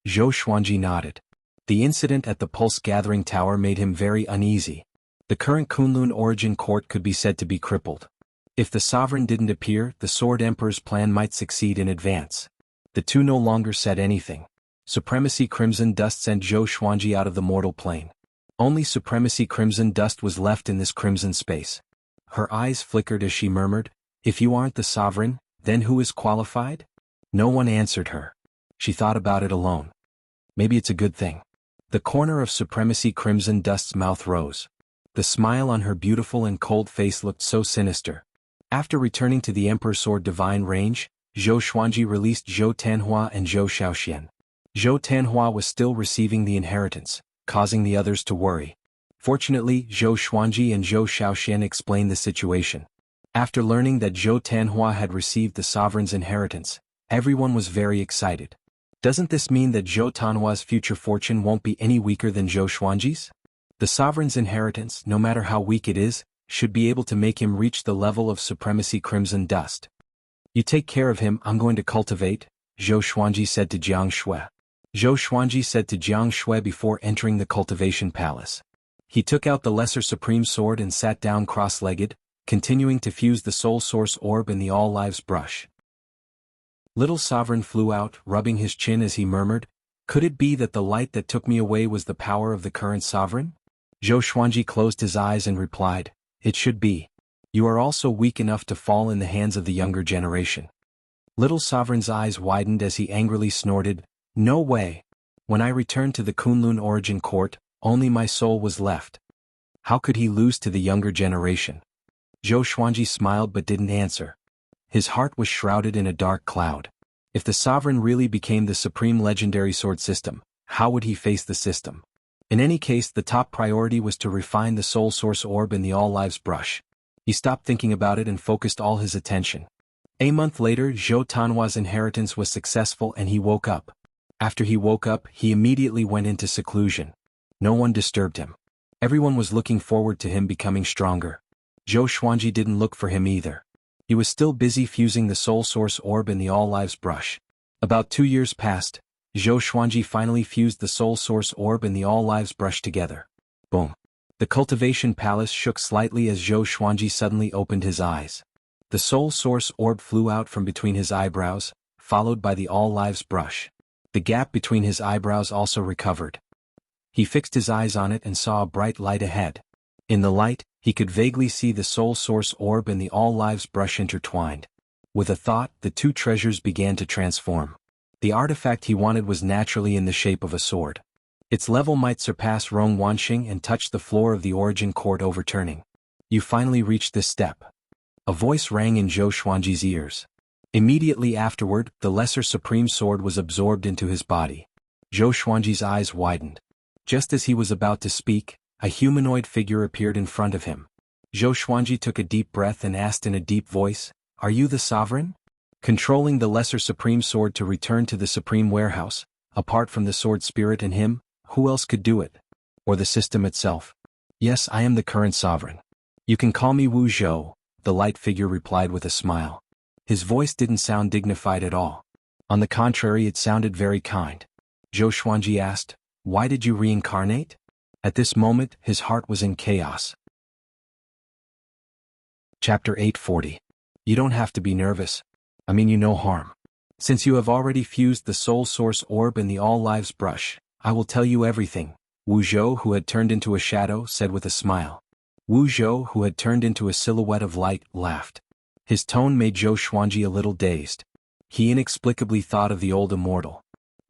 Zhou Xuanji nodded. The incident at the Pulse Gathering Tower made him very uneasy. The current Kunlun Origin Court could be said to be crippled. If the Sovereign didn't appear, the Sword Emperor's plan might succeed in advance. The two no longer said anything. Supremacy Crimson Dust sent Zhou Xuanji out of the mortal plane. Only Supremacy Crimson Dust was left in this crimson space. Her eyes flickered as she murmured, "If you aren't the Sovereign, then who is qualified?" No one answered her. She thought about it alone. Maybe it's a good thing. The corner of Supremacy Crimson Dust's mouth rose. The smile on her beautiful and cold face looked so sinister. After returning to the Emperor Sword Divine range, Zhou Xuanji released Zhou Tanhua and Zhou Shaoxian. Zhou Tanhua was still receiving the inheritance, causing the others to worry. Fortunately, Zhou Xuanji and Zhou Shaoxian explained the situation. After learning that Zhou Tanhua had received the Sovereign's inheritance, everyone was very excited. Doesn't this mean that Zhou Tanhua's future fortune won't be any weaker than Zhou Xuanji's? The Sovereign's inheritance, no matter how weak it is, should be able to make him reach the level of Supremacy Crimson Dust. "You take care of him, I'm going to cultivate," Zhou Xuanji said to Jiang Shui. Zhou Xuanji said to Jiang Shui before entering the cultivation palace. He took out the Lesser Supreme Sword and sat down cross-legged, continuing to fuse the Soul Source Orb in the All Lives brush. Little Sovereign flew out, rubbing his chin as he murmured, "Could it be that the light that took me away was the power of the current Sovereign?" Zhou Xuanji closed his eyes and replied, "It should be. You are also weak enough to fall in the hands of the younger generation." Little Sovereign's eyes widened as he angrily snorted, "No way. When I returned to the Kunlun Origin Court, only my soul was left. How could he lose to the younger generation?" Zhou Xuanji smiled but didn't answer. His heart was shrouded in a dark cloud. If the Sovereign really became the supreme legendary sword system, how would he face the system? In any case, the top priority was to refine the Soul Source Orb in the All Lives brush. He stopped thinking about it and focused all his attention. A month later, Zhou Tanhua's inheritance was successful and he woke up. After he woke up, he immediately went into seclusion. No one disturbed him. Everyone was looking forward to him becoming stronger. Zhou Xuanji didn't look for him either. He was still busy fusing the Soul Source Orb in the All Lives brush. About 2 years passed. Zhou Xuanji finally fused the Soul Source Orb and the All Lives brush together. Boom. The cultivation palace shook slightly as Zhou Xuanji suddenly opened his eyes. The soul source orb flew out from between his eyebrows, followed by the all lives brush. The gap between his eyebrows also recovered. He fixed his eyes on it and saw a bright light ahead. In the light, he could vaguely see the soul source orb and the all lives brush intertwined. With a thought, the two treasures began to transform. The artifact he wanted was naturally in the shape of a sword. Its level might surpass Rong Wanxing and touch the floor of the origin court overturning. You finally reached this step. A voice rang in Zhou Xuanji's ears. Immediately afterward, the lesser supreme sword was absorbed into his body. Zhou Xuanji's eyes widened. Just as he was about to speak, a humanoid figure appeared in front of him. Zhou Xuanji took a deep breath and asked in a deep voice, "Are you the sovereign?" Controlling the lesser supreme sword to return to the supreme warehouse, apart from the sword spirit in him, who else could do it? Or the system itself? "Yes, I am the current sovereign. You can call me Wu Zhou," the light figure replied with a smile. His voice didn't sound dignified at all. On the contrary, it sounded very kind. Zhou Xuanji asked, "Why did you reincarnate?" At this moment, his heart was in chaos. Chapter 840. You don't have to be nervous. I mean you no harm. Since you have already fused the soul source orb and the all lives brush, I will tell you everything, Wu Zhou, who had turned into a shadow, said with a smile. Wu Zhou, who had turned into a silhouette of light, laughed. His tone made Zhou Xuanji a little dazed. He inexplicably thought of the old immortal.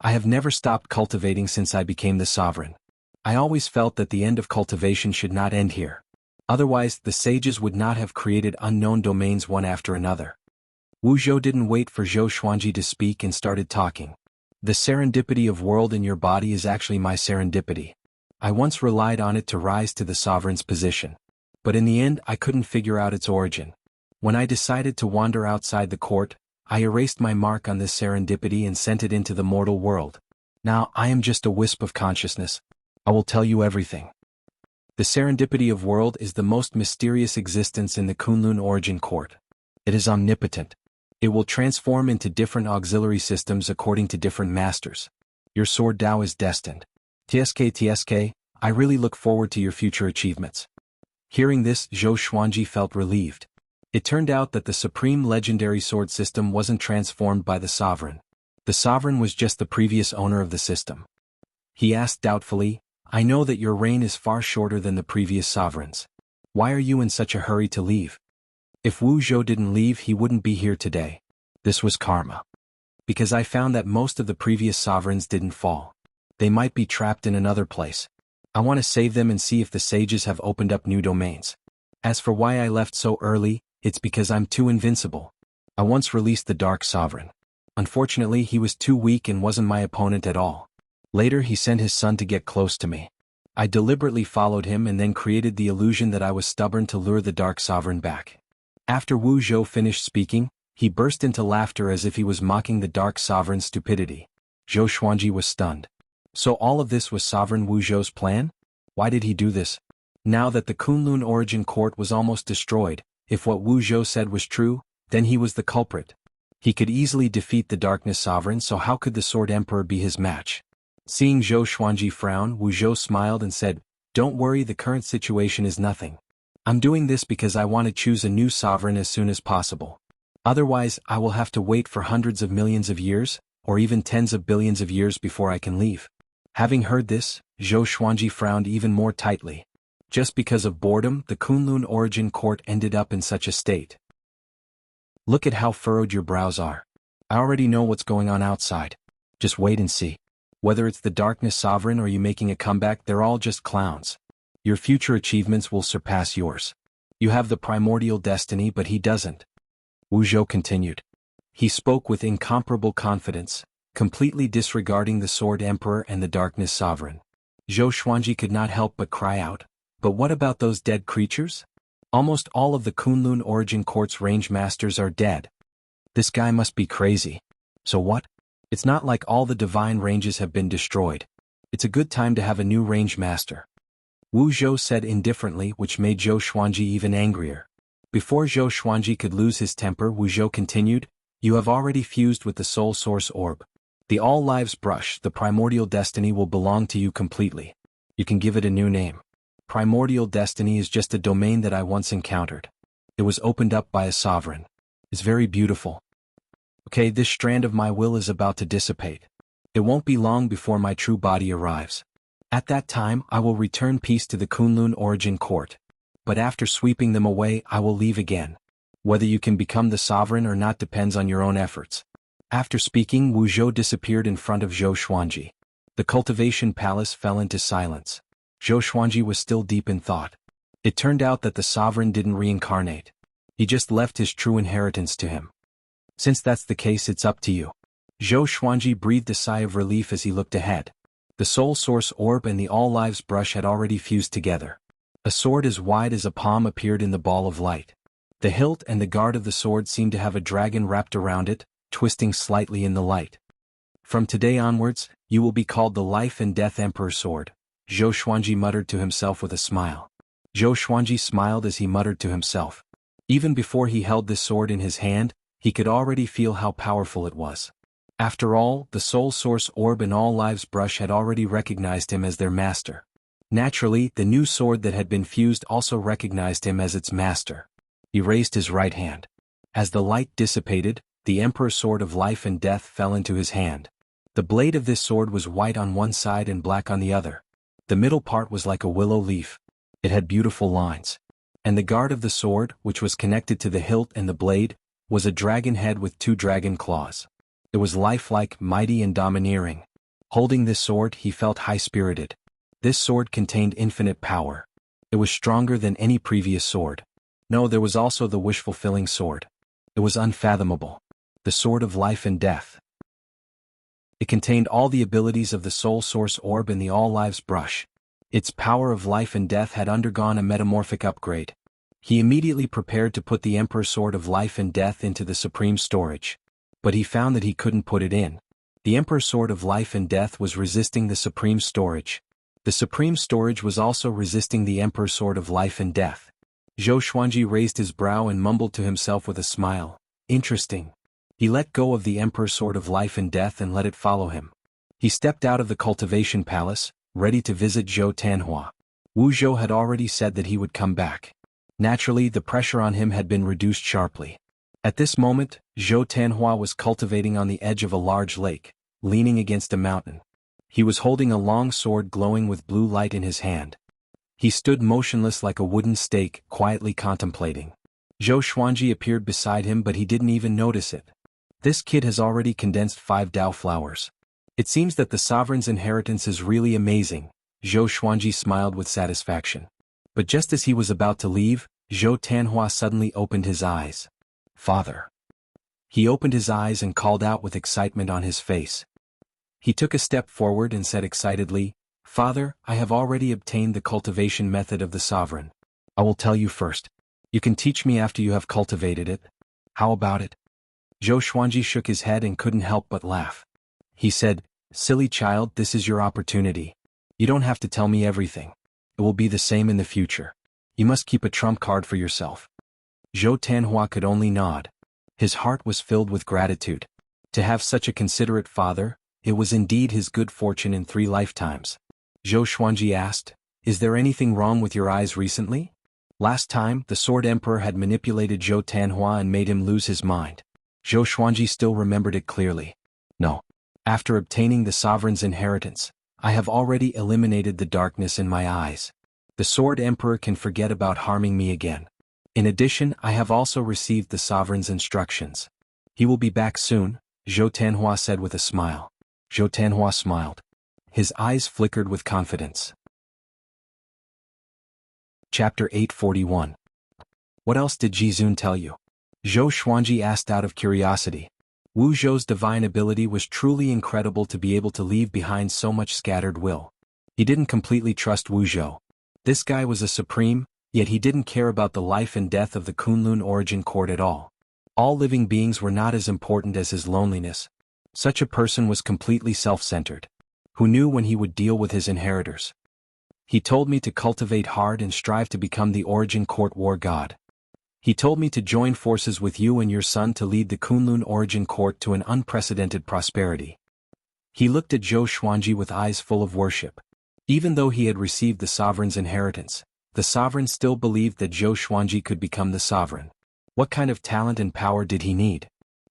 I have never stopped cultivating since I became the sovereign. I always felt that the end of cultivation should not end here. Otherwise, the sages would not have created unknown domains one after another. Wu Zhou didn't wait for Zhou Xuanji to speak and started talking. The serendipity of world in your body is actually my serendipity. I once relied on it to rise to the sovereign's position. But in the end, I couldn't figure out its origin. When I decided to wander outside the court, I erased my mark on this serendipity and sent it into the mortal world. Now, I am just a wisp of consciousness. I will tell you everything. The serendipity of world is the most mysterious existence in the Kunlun origin court. It is omnipotent. It will transform into different auxiliary systems according to different masters. Your sword Dao is destined. TSK, I really look forward to your future achievements. Hearing this, Zhou Xuanji felt relieved. It turned out that the supreme legendary sword system wasn't transformed by the sovereign. The sovereign was just the previous owner of the system. He asked doubtfully, I know that your reign is far shorter than the previous sovereigns. Why are you in such a hurry to leave? If Wu Zhou didn't leave, he wouldn't be here today. This was karma. Because I found that most of the previous sovereigns didn't fall. They might be trapped in another place. I want to save them and see if the sages have opened up new domains. As for why I left so early, it's because I'm too invincible. I once released the Dark Sovereign. Unfortunately, he was too weak and wasn't my opponent at all. Later, he sent his son to get close to me. I deliberately followed him and then created the illusion that I was stubborn to lure the Dark Sovereign back. After Wu Zhou finished speaking, he burst into laughter as if he was mocking the Dark Sovereign's stupidity. Zhou Xuanji was stunned. So all of this was Sovereign Wu Zhou's plan? Why did he do this? Now that the Kunlun origin court was almost destroyed, if what Wu Zhou said was true, then he was the culprit. He could easily defeat the Darkness Sovereign, so how could the Sword Emperor be his match? Seeing Zhou Xuanji frown, Wu Zhou smiled and said, Don't worry, the current situation is nothing. I'm doing this because I want to choose a new sovereign as soon as possible. Otherwise, I will have to wait for hundreds of millions of years, or even tens of billions of years before I can leave. Having heard this, Zhou Xuanji frowned even more tightly. Just because of boredom, the Kunlun origin court ended up in such a state. Look at how furrowed your brows are. I already know what's going on outside. Just wait and see. Whether it's the Darkness Sovereign or you making a comeback, they're all just clowns. Your future achievements will surpass yours. You have the primordial destiny, but he doesn't. Wu Zhou continued. He spoke with incomparable confidence, completely disregarding the Sword Emperor and the Darkness Sovereign. Zhou Xuanji could not help but cry out, But what about those dead creatures? Almost all of the Kunlun origin court's range masters are dead. This guy must be crazy. So what? It's not like all the divine ranges have been destroyed. It's a good time to have a new range master. Wu Zhou said indifferently, which made Zhou Xuanji even angrier. Before Zhou Xuanji could lose his temper, Wu Zhou continued, You have already fused with the soul source orb. The all lives brush, the primordial destiny, will belong to you completely. You can give it a new name. Primordial destiny is just a domain that I once encountered. It was opened up by a sovereign. It's very beautiful. Okay, this strand of my will is about to dissipate. It won't be long before my true body arrives. At that time, I will return peace to the Kunlun origin court. But after sweeping them away, I will leave again. Whether you can become the sovereign or not depends on your own efforts. After speaking, Wu Zhou disappeared in front of Zhou Xuanji. The cultivation palace fell into silence. Zhou Xuanji was still deep in thought. It turned out that the sovereign didn't reincarnate. He just left his true inheritance to him. Since that's the case, it's up to you. Zhou Xuanji breathed a sigh of relief as he looked ahead. The soul source orb and the all lives brush had already fused together. A sword as wide as a palm appeared in the ball of light. The hilt and the guard of the sword seemed to have a dragon wrapped around it, twisting slightly in the light. From today onwards, you will be called the Life and Death Emperor Sword, Zhou Xuanji muttered to himself with a smile. Zhou Xuanji smiled as he muttered to himself. Even before he held this sword in his hand, he could already feel how powerful it was. After all, the soul source orb and all lives brush had already recognized him as their master. Naturally, the new sword that had been fused also recognized him as its master. He raised his right hand. As the light dissipated, the Emperor's sword of life and death fell into his hand. The blade of this sword was white on one side and black on the other. The middle part was like a willow leaf. It had beautiful lines. And the guard of the sword, which was connected to the hilt and the blade, was a dragon head with 2 dragon claws. It was lifelike, mighty and domineering. Holding this sword, he felt high-spirited. This sword contained infinite power. It was stronger than any previous sword. No, there was also the wish-fulfilling sword. It was unfathomable. The sword of life and death. It contained all the abilities of the soul source orb and the all lives brush. Its power of life and death had undergone a metamorphic upgrade. He immediately prepared to put the Emperor's sword of life and death into the supreme storage. But he found that he couldn't put it in. The Emperor's sword of life and death was resisting the supreme storage. The supreme storage was also resisting the Emperor's sword of life and death. Zhou Xuanji raised his brow and mumbled to himself with a smile. Interesting. He let go of the Emperor's sword of life and death and let it follow him. He stepped out of the cultivation palace, ready to visit Zhou Tanhua. Wu Zhou had already said that he would come back. Naturally, the pressure on him had been reduced sharply. At this moment, Zhou Tanhua was cultivating on the edge of a large lake, leaning against a mountain. He was holding a long sword glowing with blue light in his hand. He stood motionless like a wooden stake, quietly contemplating. Zhou Xuanji appeared beside him, but he didn't even notice it. This kid has already condensed 5 Dao flowers. It seems that the sovereign's inheritance is really amazing. Zhou Xuanji smiled with satisfaction. But just as he was about to leave, Zhou Tanhua suddenly opened his eyes. Father. He opened his eyes and called out with excitement on his face. He took a step forward and said excitedly, Father, I have already obtained the cultivation method of the sovereign. I will tell you first. You can teach me after you have cultivated it. How about it? Zhou Xuanji shook his head and couldn't help but laugh. He said, Silly child, this is your opportunity. You don't have to tell me everything. It will be the same in the future. You must keep a trump card for yourself. Zhou Tanhua could only nod. His heart was filled with gratitude. To have such a considerate father, it was indeed his good fortune in 3 lifetimes. Zhou Xuanji asked, Is there anything wrong with your eyes recently? Last time, the Sword Emperor had manipulated Zhou Tanhua and made him lose his mind. Zhou Xuanji still remembered it clearly. No. After obtaining the sovereign's inheritance, I have already eliminated the darkness in my eyes. The Sword Emperor can forget about harming me again. In addition, I have also received the sovereign's instructions. He will be back soon, Zhou Tanhua said with a smile. Zhou Tanhua smiled. His eyes flickered with confidence. Chapter 841. What else did Jizun tell you? Zhou Xuanji asked out of curiosity. Wu Zhou's divine ability was truly incredible to be able to leave behind so much scattered will. He didn't completely trust Wu Zhou. This guy was a supreme, yet he didn't care about the life and death of the Kunlun origin court at all. All living beings were not as important as his loneliness. Such a person was completely self-centered. Who knew when he would deal with his inheritors? He told me to cultivate hard and strive to become the origin court war god. He told me to join forces with you and your son to lead the Kunlun origin court to an unprecedented prosperity. He looked at Zhou Xuanji with eyes full of worship. Even though he had received the sovereign's inheritance, the sovereign still believed that Zhou Xuanji could become the sovereign. What kind of talent and power did he need?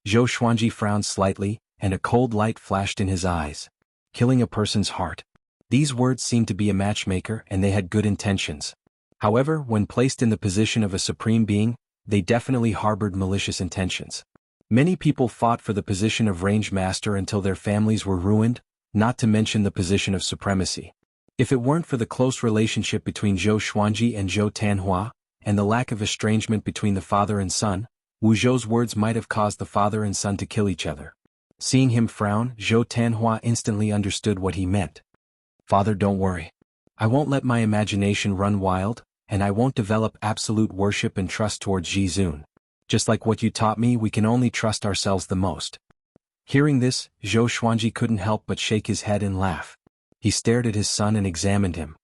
Zhou Xuanji frowned slightly, and a cold light flashed in his eyes. Killing a person's heart. These words seemed to be a matchmaker, and they had good intentions. However, when placed in the position of a supreme being, they definitely harbored malicious intentions. Many people fought for the position of range master until their families were ruined, not to mention the position of supremacy. If it weren't for the close relationship between Zhou Xuanji and Zhou Tanhua, and the lack of estrangement between the father and son, Wu Zhou's words might have caused the father and son to kill each other. Seeing him frown, Zhou Tanhua instantly understood what he meant. Father, don't worry. I won't let my imagination run wild, and I won't develop absolute worship and trust towards Ji Zun. Just like what you taught me, we can only trust ourselves the most. Hearing this, Zhou Xuanji couldn't help but shake his head and laugh. He stared at his son and examined him.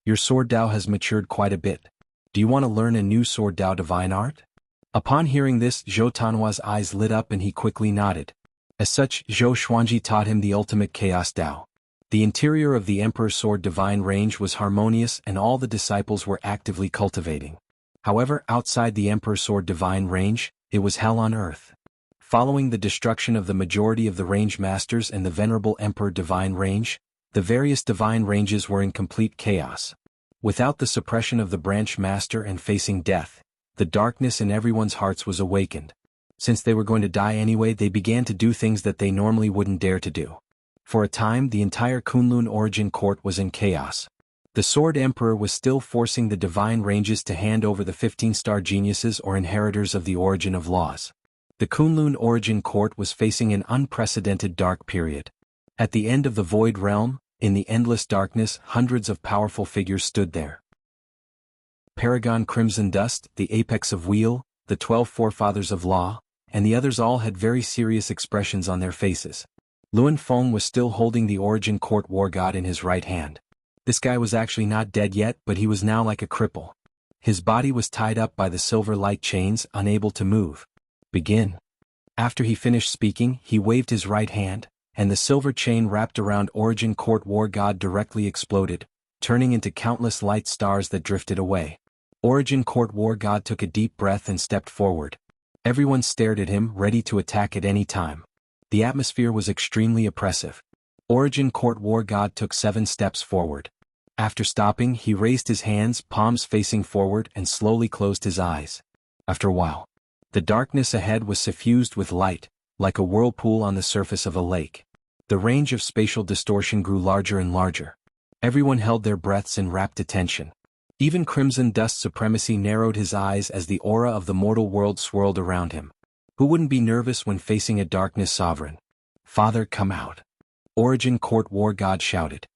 Your sword Dao has matured quite a bit. Do you want to learn a new sword Dao divine art? Upon hearing this, Zhou Tanhua's eyes lit up and he quickly nodded. As such, Zhou Xuanji taught him the ultimate chaos Dao. The interior of the Emperor's sword divine range was harmonious and all the disciples were actively cultivating. However, outside the Emperor's sword divine range, it was hell on earth. Following the destruction of the majority of the range masters and the venerable Emperor divine range, the various divine ranges were in complete chaos. Without the suppression of the branch master and facing death, the darkness in everyone's hearts was awakened. Since they were going to die anyway, they began to do things that they normally wouldn't dare to do. For a time, the entire Kunlun origin court was in chaos. The Sword Emperor was still forcing the divine ranges to hand over the 15-star geniuses or inheritors of the origin of laws. The Kunlun origin court was facing an unprecedented dark period. At the end of the Void Realm, in the endless darkness, hundreds of powerful figures stood there. Paragon Crimson Dust, the apex of Wheel, the 12 forefathers of Law, and the others all had very serious expressions on their faces. Luan Feng was still holding the Origin Court War God in his right hand. This guy was actually not dead yet, but he was now like a cripple. His body was tied up by the silver light chains, unable to move. Begin. After he finished speaking, he waved his right hand, and the silver chain wrapped around Origin Court War God directly exploded, turning into countless light stars that drifted away. Origin Court War God took a deep breath and stepped forward. Everyone stared at him, ready to attack at any time. The atmosphere was extremely oppressive. Origin Court War God took 7 steps forward. After stopping, he raised his hands, palms facing forward, and slowly closed his eyes. After a while, the darkness ahead was suffused with light, like a whirlpool on the surface of a lake. The range of spatial distortion grew larger and larger. Everyone held their breaths in rapt attention. Even Crimson Dust Supremacy narrowed his eyes as the aura of the mortal world swirled around him. Who wouldn't be nervous when facing a darkness sovereign? Father, come out. Origin Court War God shouted.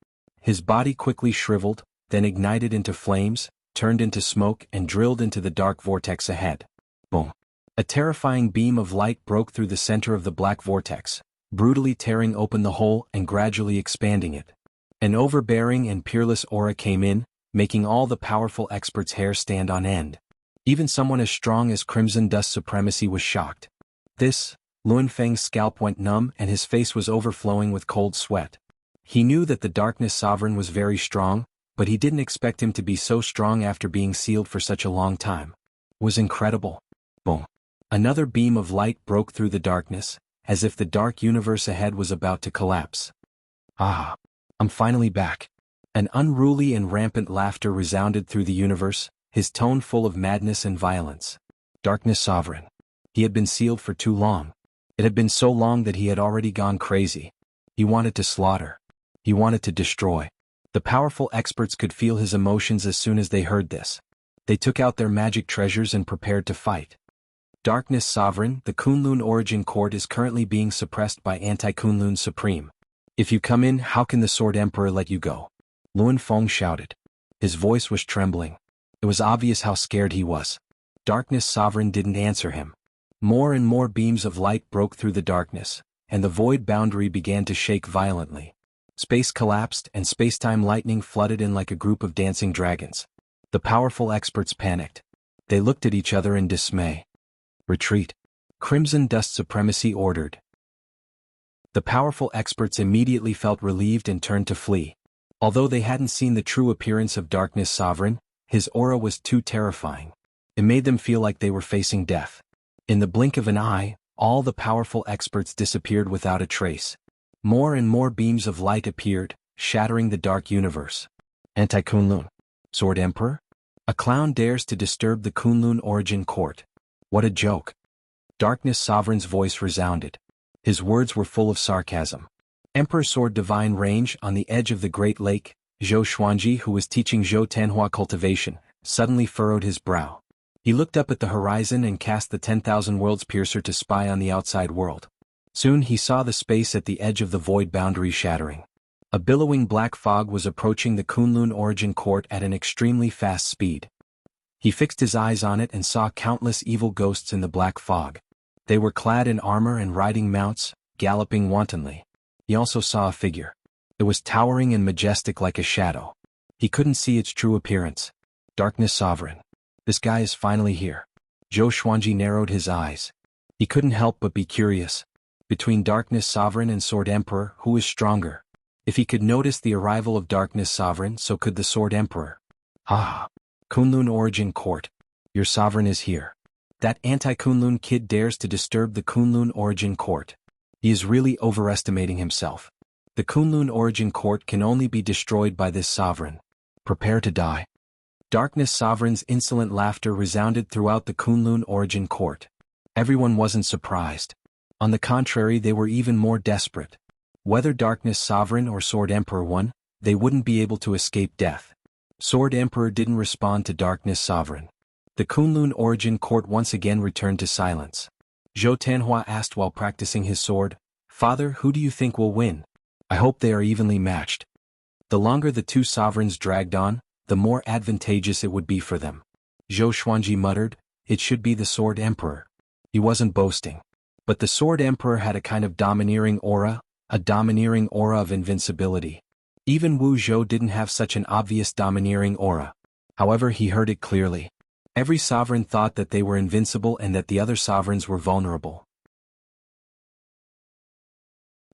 His body quickly shriveled, then ignited into flames, turned into smoke and drilled into the dark vortex ahead. Boom. A terrifying beam of light broke through the center of the black vortex, brutally tearing open the hole and gradually expanding it. An overbearing and peerless aura came in, making all the powerful experts' hair stand on end. Even someone as strong as Crimson Dust Supremacy was shocked. Luan Feng's scalp went numb and his face was overflowing with cold sweat. He knew that the Darkness Sovereign was very strong, but he didn't expect him to be so strong after being sealed for such a long time. It was incredible. Boom. Another beam of light broke through the darkness, as if the dark universe ahead was about to collapse. Ah, I'm finally back. An unruly and rampant laughter resounded through the universe, his tone full of madness and violence. Darkness Sovereign. He had been sealed for too long. It had been so long that he had already gone crazy. He wanted to slaughter. He wanted to destroy. The powerful experts could feel his emotions as soon as they heard this. They took out their magic treasures and prepared to fight. Darkness Sovereign, the Kunlun Origin Court is currently being suppressed by Anti-Kunlun Supreme. If you come in, how can the Sword Emperor let you go? Luan Feng shouted. His voice was trembling. It was obvious how scared he was. Darkness Sovereign didn't answer him. More and more beams of light broke through the darkness, and the void boundary began to shake violently. Space collapsed and spacetime lightning flooded in like a group of dancing dragons. The powerful experts panicked. They looked at each other in dismay. Retreat. Crimson Dust Supremacy ordered. The powerful experts immediately felt relieved and turned to flee. Although they hadn't seen the true appearance of Darkness Sovereign, his aura was too terrifying. It made them feel like they were facing death. In the blink of an eye, all the powerful experts disappeared without a trace. More and more beams of light appeared, shattering the dark universe. Anti-Kunlun. Sword Emperor? A clown dares to disturb the Kunlun origin court. What a joke. Darkness Sovereign's voice resounded. His words were full of sarcasm. Emperor Sword Divine Range on the edge of the Great Lake, Zhou Xuanji, who was teaching Zhou Tanhua cultivation, suddenly furrowed his brow. He looked up at the horizon and cast the 10,000 Worlds Piercer to spy on the outside world. Soon he saw the space at the edge of the void boundary shattering. A billowing black fog was approaching the Kunlun origin court at an extremely fast speed. He fixed his eyes on it and saw countless evil ghosts in the black fog. They were clad in armor and riding mounts, galloping wantonly. He also saw a figure. It was towering and majestic like a shadow. He couldn't see its true appearance. Darkness Sovereign. This guy is finally here. Zhou Xuanji narrowed his eyes. He couldn't help but be curious. Between Darkness Sovereign and Sword Emperor, who is stronger? If he could notice the arrival of Darkness Sovereign, so could the Sword Emperor. Ah! Kunlun Origin Court. Your sovereign is here. That anti-Kunlun kid dares to disturb the Kunlun Origin Court. He is really overestimating himself. The Kunlun Origin Court can only be destroyed by this sovereign. Prepare to die. Darkness Sovereign's insolent laughter resounded throughout the Kunlun Origin Court. Everyone wasn't surprised. On the contrary, they were even more desperate. Whether Darkness Sovereign or Sword Emperor won, they wouldn't be able to escape death. Sword Emperor didn't respond to Darkness Sovereign. The Kunlun Origin Court once again returned to silence. Zhou Tanhua asked while practicing his sword, "Father, who do you think will win? I hope they are evenly matched." The longer the two sovereigns dragged on, the more advantageous it would be for them. Zhou Xuanji muttered, "It should be the Sword Emperor." He wasn't boasting. But the Sword Emperor had a kind of domineering aura, a domineering aura of invincibility. Even Wu Zhou didn't have such an obvious domineering aura. However, he heard it clearly. Every sovereign thought that they were invincible and that the other sovereigns were vulnerable.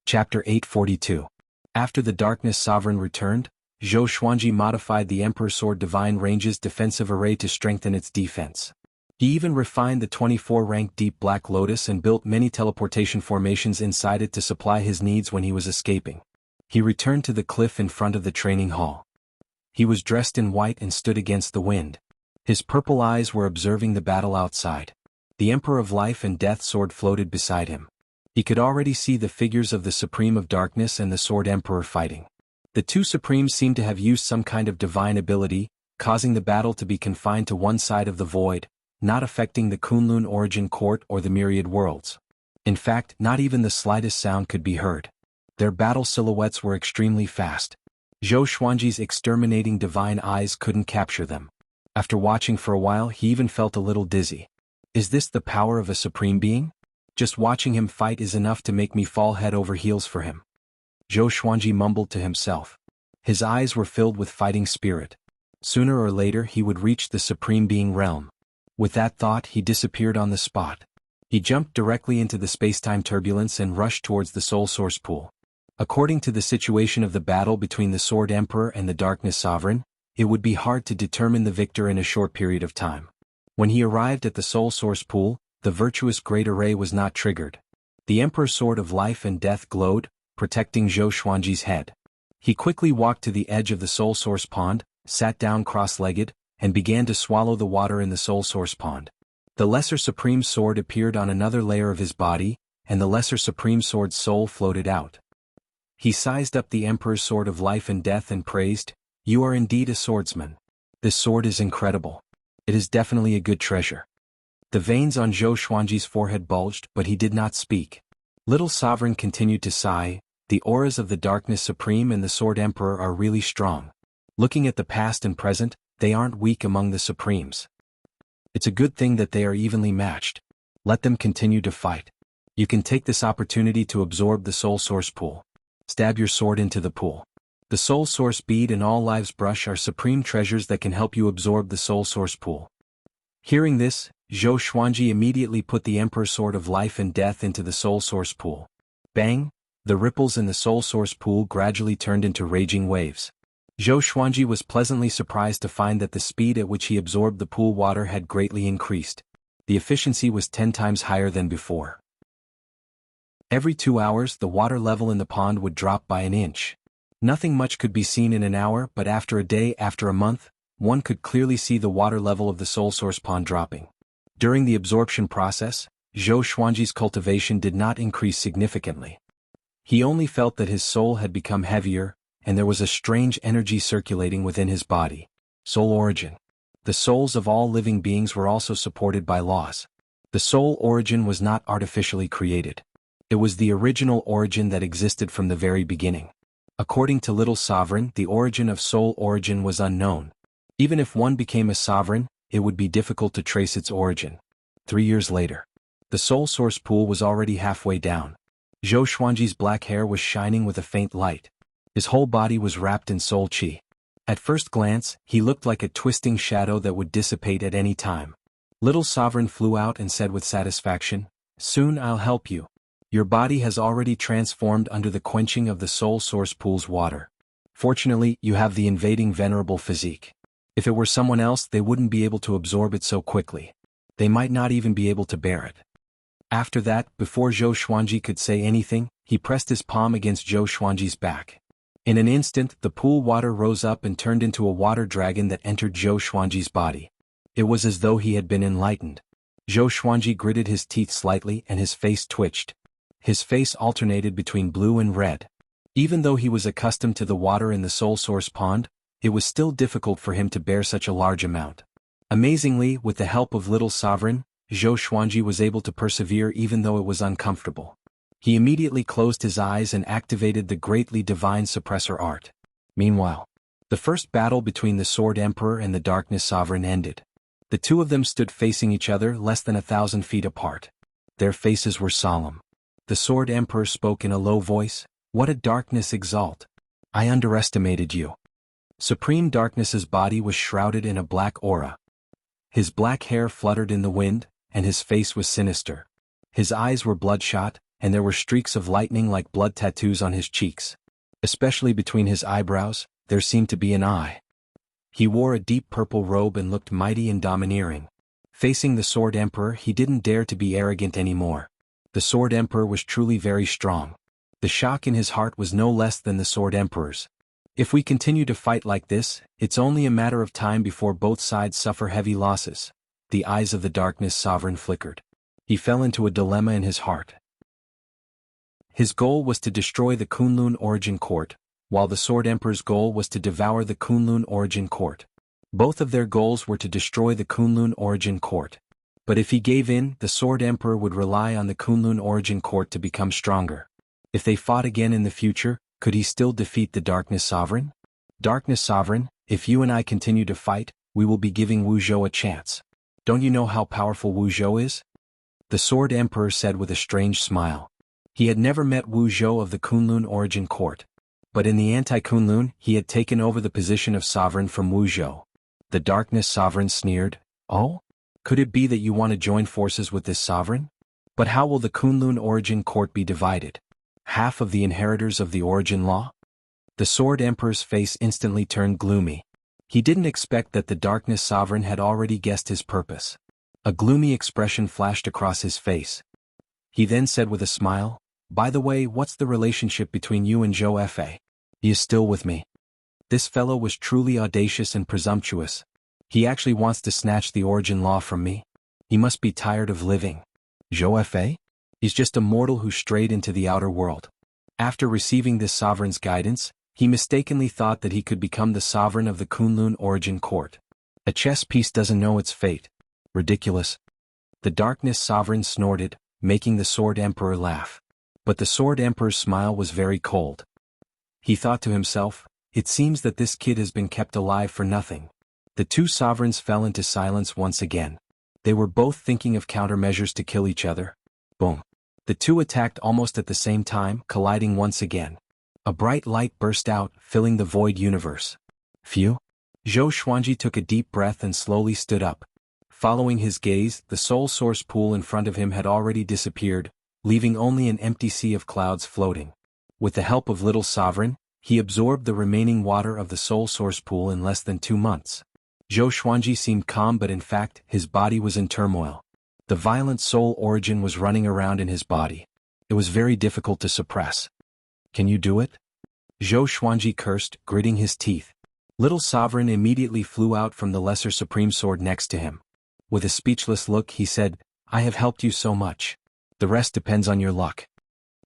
Chapter 842. After the Darkness Sovereign returned, Zhou Xuanji modified the Emperor Sword Divine Range's defensive array to strengthen its defense. He even refined the 24-rank Deep Black Lotus and built many teleportation formations inside it to supply his needs when he was escaping. He returned to the cliff in front of the training hall. He was dressed in white and stood against the wind. His purple eyes were observing the battle outside. The Emperor of Life and Death sword floated beside him. He could already see the figures of the Supreme of Darkness and the Sword Emperor fighting. The two Supremes seemed to have used some kind of divine ability, causing the battle to be confined to one side of the void, not affecting the Kunlun Origin Court or the myriad worlds. In fact, not even the slightest sound could be heard. Their battle silhouettes were extremely fast. Zhou Xuanji's exterminating divine eyes couldn't capture them. After watching for a while, he even felt a little dizzy. Is this the power of a supreme being? Just watching him fight is enough to make me fall head over heels for him. Zhou Xuanji mumbled to himself. His eyes were filled with fighting spirit. Sooner or later he would reach the supreme being realm. With that thought, he disappeared on the spot. He jumped directly into the space-time turbulence and rushed towards the Soul Source Pool. According to the situation of the battle between the Sword Emperor and the Darkness Sovereign, it would be hard to determine the victor in a short period of time. When he arrived at the Soul Source Pool, the virtuous Great Array was not triggered. The Emperor's Sword of Life and Death glowed, protecting Zhou Xuanji's head. He quickly walked to the edge of the Soul Source Pond, sat down cross-legged, and began to swallow the water in the Soul Source Pond. The Lesser Supreme Sword appeared on another layer of his body, and the Lesser Supreme Sword's soul floated out. He sized up the Emperor's Sword of Life and Death and praised, "You are indeed a swordsman. This sword is incredible. It is definitely a good treasure." The veins on Zhou Xuanji's forehead bulged, but he did not speak. Little Sovereign continued to sigh, "The auras of the Darkness Supreme and the Sword Emperor are really strong. Looking at the past and present, they aren't weak among the Supremes. It's a good thing that they are evenly matched. Let them continue to fight. You can take this opportunity to absorb the Soul Source Pool. Stab your sword into the pool. The Soul Source Bead and All Lives Brush are supreme treasures that can help you absorb the Soul Source Pool." Hearing this, Zhou Xuanji immediately put the Emperor's Sword of Life and Death into the Soul Source Pool. Bang! The ripples in the Soul Source Pool gradually turned into raging waves. Zhou Xuanji was pleasantly surprised to find that the speed at which he absorbed the pool water had greatly increased. The efficiency was 10 times higher than before. Every 2 hours the water level in the pond would drop by an inch. Nothing much could be seen in an hour, but after a day, after a month, one could clearly see the water level of the soul source pond dropping. During the absorption process, Zhou Xuanji's cultivation did not increase significantly. He only felt that his soul had become heavier, and there was a strange energy circulating within his body. Soul origin. The souls of all living beings were also supported by laws. The soul origin was not artificially created. It was the original origin that existed from the very beginning. According to Little Sovereign, the origin of soul origin was unknown. Even if one became a sovereign, it would be difficult to trace its origin. 3 years later, the soul source pool was already halfway down. Zhou Xuanji's black hair was shining with a faint light. His whole body was wrapped in soul qi. At first glance, he looked like a twisting shadow that would dissipate at any time. Little Sovereign flew out and said with satisfaction, "Soon I'll help you. Your body has already transformed under the quenching of the soul source pool's water. Fortunately, you have the invading venerable physique. If it were someone else, they wouldn't be able to absorb it so quickly. They might not even be able to bear it." After that, before Zhou Xuanji could say anything, he pressed his palm against Zhou Xuanji's back. In an instant, the pool water rose up and turned into a water dragon that entered Zhou Xuanji's body. It was as though he had been enlightened. Zhou Xuanji gritted his teeth slightly and his face twitched. His face alternated between blue and red. Even though he was accustomed to the water in the soul source pond, it was still difficult for him to bear such a large amount. Amazingly, with the help of Little Sovereign, Zhou Xuanji was able to persevere even though it was uncomfortable. He immediately closed his eyes and activated the greatly divine suppressor art. Meanwhile, the first battle between the Sword Emperor and the Darkness Sovereign ended. The two of them stood facing each other less than 1,000 feet apart. Their faces were solemn. The Sword Emperor spoke in a low voice, "What a darkness exalt! I underestimated you." Supreme Darkness's body was shrouded in a black aura. His black hair fluttered in the wind, and his face was sinister. His eyes were bloodshot, and there were streaks of lightning like blood tattoos on his cheeks. Especially between his eyebrows, there seemed to be an eye. He wore a deep purple robe and looked mighty and domineering. Facing the Sword Emperor, he didn't dare to be arrogant anymore. The Sword Emperor was truly very strong. The shock in his heart was no less than the Sword Emperor's. If we continue to fight like this, it's only a matter of time before both sides suffer heavy losses. The eyes of the Darkness Sovereign flickered. He fell into a dilemma in his heart. His goal was to destroy the Kunlun Origin Court, while the Sword Emperor's goal was to devour the Kunlun Origin Court. Both of their goals were to destroy the Kunlun Origin Court. But if he gave in, the Sword Emperor would rely on the Kunlun Origin Court to become stronger. If they fought again in the future, could he still defeat the Darkness Sovereign? Darkness Sovereign, if you and I continue to fight, we will be giving Wu Zhou a chance. Don't you know how powerful Wu Zhou is? The Sword Emperor said with a strange smile. He had never met Wu Zhou of the Kunlun Origin Court. But in the anti-Kunlun, he had taken over the position of sovereign from Wu Zhou. The Darkness Sovereign sneered, "Oh? Could it be that you want to join forces with this sovereign? But how will the Kunlun Origin Court be divided? Half of the inheritors of the Origin Law?" The Sword Emperor's face instantly turned gloomy. He didn't expect that the Darkness Sovereign had already guessed his purpose. A gloomy expression flashed across his face. He then said with a smile, "By the way, what's the relationship between you and Zhou Fa? He is still with me." This fellow was truly audacious and presumptuous. He actually wants to snatch the Origin Law from me. He must be tired of living. Zhou Fa? He's just a mortal who strayed into the outer world. After receiving this sovereign's guidance, he mistakenly thought that he could become the sovereign of the Kunlun Origin Court. A chess piece doesn't know its fate. Ridiculous. The Darkness Sovereign snorted, making the Sword Emperor laugh. But the Sword Emperor's smile was very cold. He thought to himself, "It seems that this kid has been kept alive for nothing." The two sovereigns fell into silence once again. They were both thinking of countermeasures to kill each other. Boom. The two attacked almost at the same time, colliding once again. A bright light burst out, filling the void universe. Phew. Zhou Xuanji took a deep breath and slowly stood up. Following his gaze, the soul source pool in front of him had already disappeared, leaving only an empty sea of clouds floating. With the help of Little Sovereign, He absorbed the remaining water of the soul source pool in less than 2 months. Zhou Xuanji seemed calm, but in fact, his body was in turmoil. The violent soul origin was running around in his body. It was very difficult to suppress. Can you do it? Zhou Xuanji cursed, gritting his teeth. Little Sovereign immediately flew out from the Lesser Supreme Sword next to him. With a speechless look, he said, I have helped you so much. The rest depends on your luck.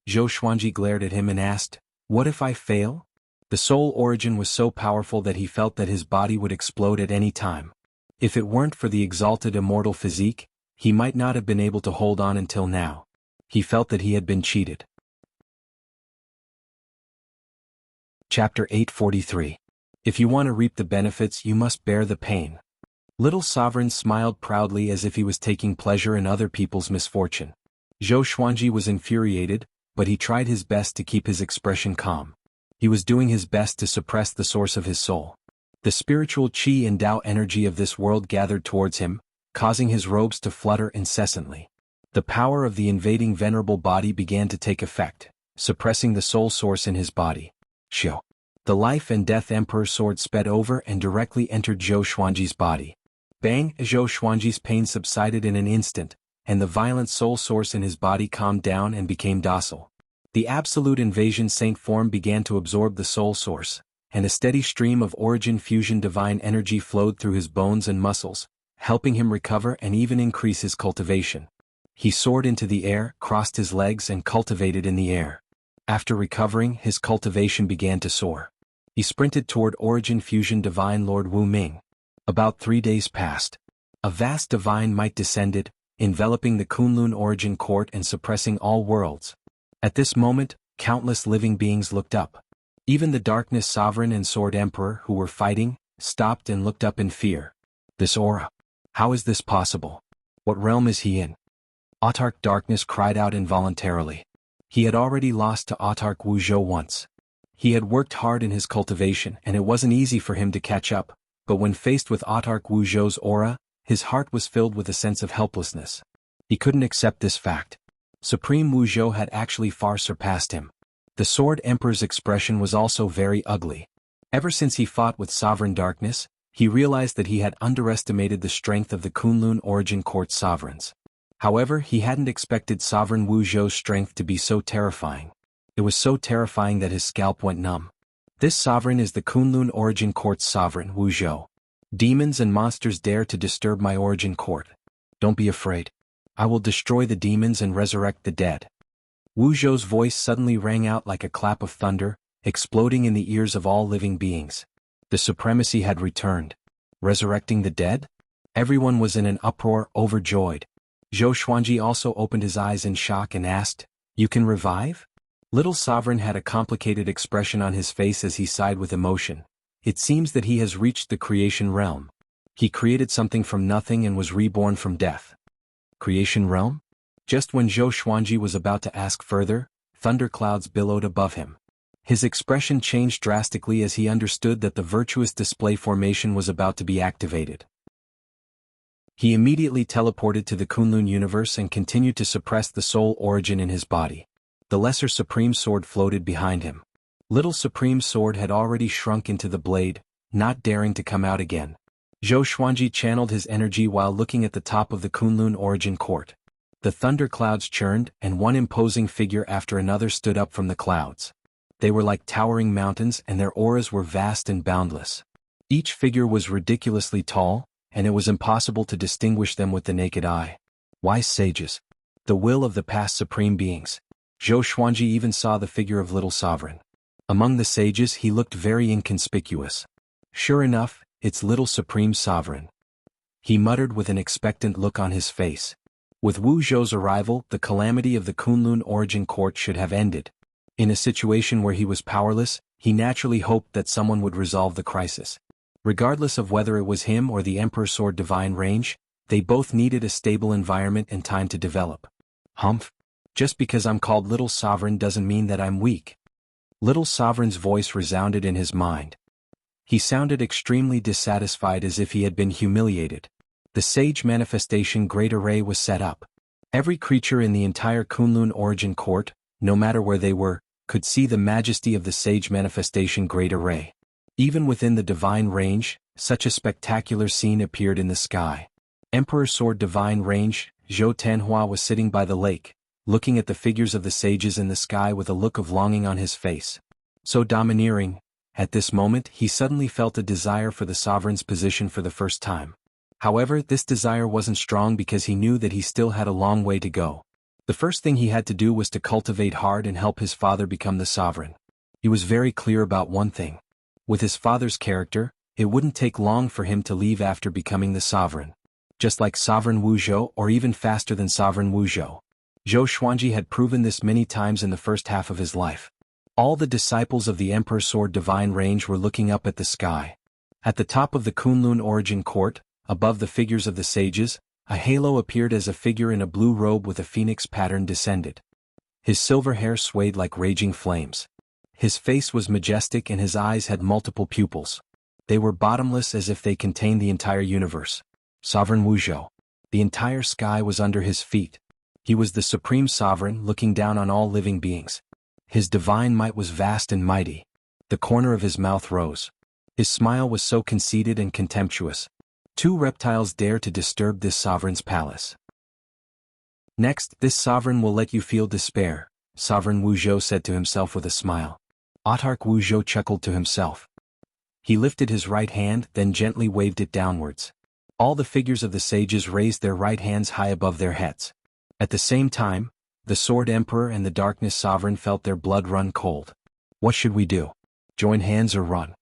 Zhou Xuanji glared at him and asked, what if I fail? The soul origin was so powerful that he felt that his body would explode at any time. If it weren't for the exalted immortal physique, he might not have been able to hold on until now. He felt that he had been cheated. Chapter 843. If you want to reap the benefits, you must bear the pain. Little Sovereign smiled proudly as if he was taking pleasure in other people's misfortune. Zhou Xuanji was infuriated, but he tried his best to keep his expression calm. He was doing his best to suppress the source of his soul. The spiritual qi and Tao energy of this world gathered towards him, causing his robes to flutter incessantly. The power of the invading venerable body began to take effect, suppressing the soul source in his body. Xiao. The life and death emperor sword sped over and directly entered Zhou Xuanji's body. Bang! Zhou Xuanji's pain subsided in an instant, and the violent soul source in his body calmed down and became docile. The absolute invasion saint form began to absorb the soul source, and a steady stream of origin fusion divine energy flowed through his bones and muscles, helping him recover and even increase his cultivation. He soared into the air, crossed his legs and cultivated in the air. After recovering, his cultivation began to soar. He sprinted toward Origin Fusion Divine Lord Wu Ming. About 3 days passed. A vast divine might descended, enveloping the Kunlun Origin Court and suppressing all worlds. At this moment, countless living beings looked up. Even the Darkness Sovereign and Sword Emperor who were fighting, stopped and looked up in fear. This aura. How is this possible? What realm is he in? Autarch Darkness cried out involuntarily. He had already lost to Autarch Wuzhou once. He had worked hard in his cultivation and it wasn't easy for him to catch up, but when faced with Autarch Wuzhou's aura, his heart was filled with a sense of helplessness. He couldn't accept this fact. Supreme Wuzhou had actually far surpassed him. The Sword Emperor's expression was also very ugly. Ever since he fought with Sovereign Darkness, he realized that he had underestimated the strength of the Kunlun Origin Court sovereigns. However, he hadn't expected Sovereign Wuzhou's strength to be so terrifying. It was so terrifying that his scalp went numb. This sovereign is the Kunlun Origin Court's sovereign, Wuzhou. Demons and monsters dare to disturb my Origin Court. Don't be afraid. I will destroy the demons and resurrect the dead. Wuzhou's voice suddenly rang out like a clap of thunder, exploding in the ears of all living beings. The supremacy had returned. Resurrecting the dead? Everyone was in an uproar, overjoyed. Zhou Xuanji also opened his eyes in shock and asked, "You can revive?" Little Sovereign had a complicated expression on his face as he sighed with emotion. It seems that he has reached the creation realm. He created something from nothing and was reborn from death. Creation realm? Just when Zhou Xuanji was about to ask further, thunderclouds billowed above him. His expression changed drastically as he understood that the virtuous display formation was about to be activated. He immediately teleported to the Kunlun universe and continued to suppress the soul origin in his body. The Lesser Supreme Sword floated behind him. Little Supreme Sword had already shrunk into the blade, not daring to come out again. Zhou Xuanji channeled his energy while looking at the top of the Kunlun Origin Court. The thunderclouds churned, and one imposing figure after another stood up from the clouds. They were like towering mountains and their auras were vast and boundless. Each figure was ridiculously tall, and it was impossible to distinguish them with the naked eye. Wise sages. The will of the past supreme beings. Zhou Xuanji even saw the figure of Little Sovereign. Among the sages he looked very inconspicuous. Sure enough, it's Little Supreme Sovereign. He muttered with an expectant look on his face. With Wu Zhou's arrival, the calamity of the Kunlun Origin Court should have ended. In a situation where he was powerless, he naturally hoped that someone would resolve the crisis. Regardless of whether it was him or the Emperor Sword Divine Range, they both needed a stable environment and time to develop. Humph. Just because I'm called Little Sovereign doesn't mean that I'm weak. Little Sovereign's voice resounded in his mind. He sounded extremely dissatisfied as if he had been humiliated. The Sage Manifestation Great Array was set up. Every creature in the entire Kunlun Origin Court, no matter where they were, could see the majesty of the sage manifestation great array. Even within the divine range, such a spectacular scene appeared in the sky. Emperor Sword Divine Range, Zhou Tanhua was sitting by the lake, looking at the figures of the sages in the sky with a look of longing on his face. So domineering, at this moment he suddenly felt a desire for the sovereign's position for the first time. However, this desire wasn't strong because he knew that he still had a long way to go. The first thing he had to do was to cultivate hard and help his father become the sovereign. He was very clear about one thing. With his father's character, it wouldn't take long for him to leave after becoming the sovereign. Just like Sovereign Wuzhou, or even faster than Sovereign Wuzhou. Zhou Xuanji had proven this many times in the first half of his life. All the disciples of the Emperor Sword Divine Range were looking up at the sky. At the top of the Kunlun Origin Court, above the figures of the sages, a halo appeared as a figure in a blue robe with a phoenix pattern descended. His silver hair swayed like raging flames. His face was majestic and his eyes had multiple pupils. They were bottomless as if they contained the entire universe. Sovereign Wuzhou. The entire sky was under his feet. He was the supreme sovereign looking down on all living beings. His divine might was vast and mighty. The corner of his mouth rose. His smile was so conceited and contemptuous. 2 reptiles dare to disturb this sovereign's palace. Next, this sovereign will let you feel despair, Sovereign Wuzhou said to himself with a smile. Autarch Wuzhou chuckled to himself. He lifted his right hand, then gently waved it downwards. All the figures of the sages raised their right hands high above their heads. At the same time, the Sword Emperor and the Darkness Sovereign felt their blood run cold. What should we do? Join hands or run?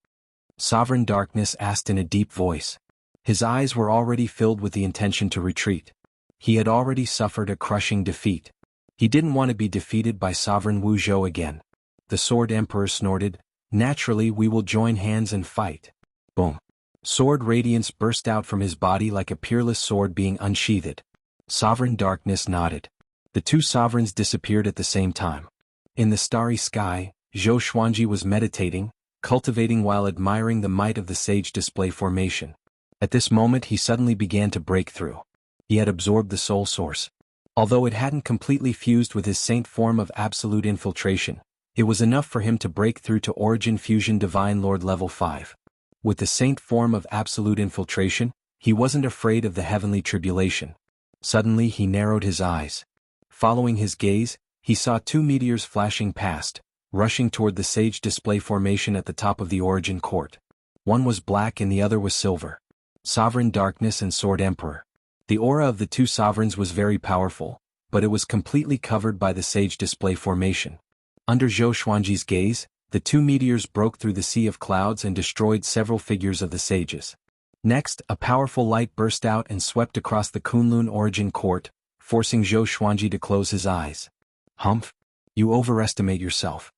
Sovereign Darkness asked in a deep voice. His eyes were already filled with the intention to retreat. He had already suffered a crushing defeat. He didn't want to be defeated by Sovereign Wuzhou again. The Sword Emperor snorted, "Naturally we will join hands and fight." Boom. Sword radiance burst out from his body like a peerless sword being unsheathed. Sovereign Darkness nodded. The 2 sovereigns disappeared at the same time. In the starry sky, Zhou Xuanji was meditating, cultivating while admiring the might of the sage display formation. At this moment he suddenly began to break through. He had absorbed the soul source. Although it hadn't completely fused with his saint form of absolute infiltration, it was enough for him to break through to Origin Fusion Divine Lord level 5. With the saint form of absolute infiltration, he wasn't afraid of the heavenly tribulation. Suddenly he narrowed his eyes. Following his gaze, he saw 2 meteors flashing past, rushing toward the sage display formation at the top of the Origin Court. One was black and the other was silver. Sovereign Darkness and Sword Emperor. The aura of the 2 sovereigns was very powerful, but it was completely covered by the sage display formation. Under Zhou Xuanji's gaze, the 2 meteors broke through the sea of clouds and destroyed several figures of the sages. Next, a powerful light burst out and swept across the Kunlun Origin Court, forcing Zhou Xuanji to close his eyes. Humph! You overestimate yourself.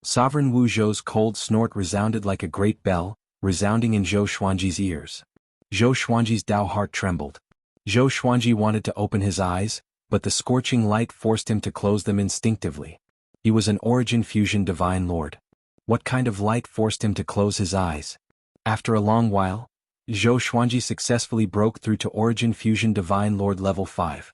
Sovereign Wuzhou's cold snort resounded like a great bell, resounding in Zhou Xuanji's ears. Zhou Xuanji's Dao heart trembled. Zhou Xuanji wanted to open his eyes, but the scorching light forced him to close them instinctively. He was an Origin Fusion Divine Lord. What kind of light forced him to close his eyes? After a long while, Zhou Xuanji successfully broke through to Origin Fusion Divine Lord level 5.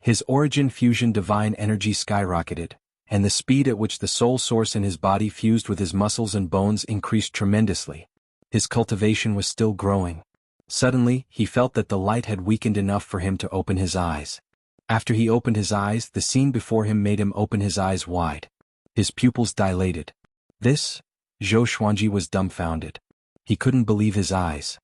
His Origin Fusion Divine energy skyrocketed, and the speed at which the soul source in his body fused with his muscles and bones increased tremendously. His cultivation was still growing. Suddenly, he felt that the light had weakened enough for him to open his eyes. After he opened his eyes, the scene before him made him open his eyes wide. His pupils dilated. This? Zhou Xuanji was dumbfounded. He couldn't believe his eyes.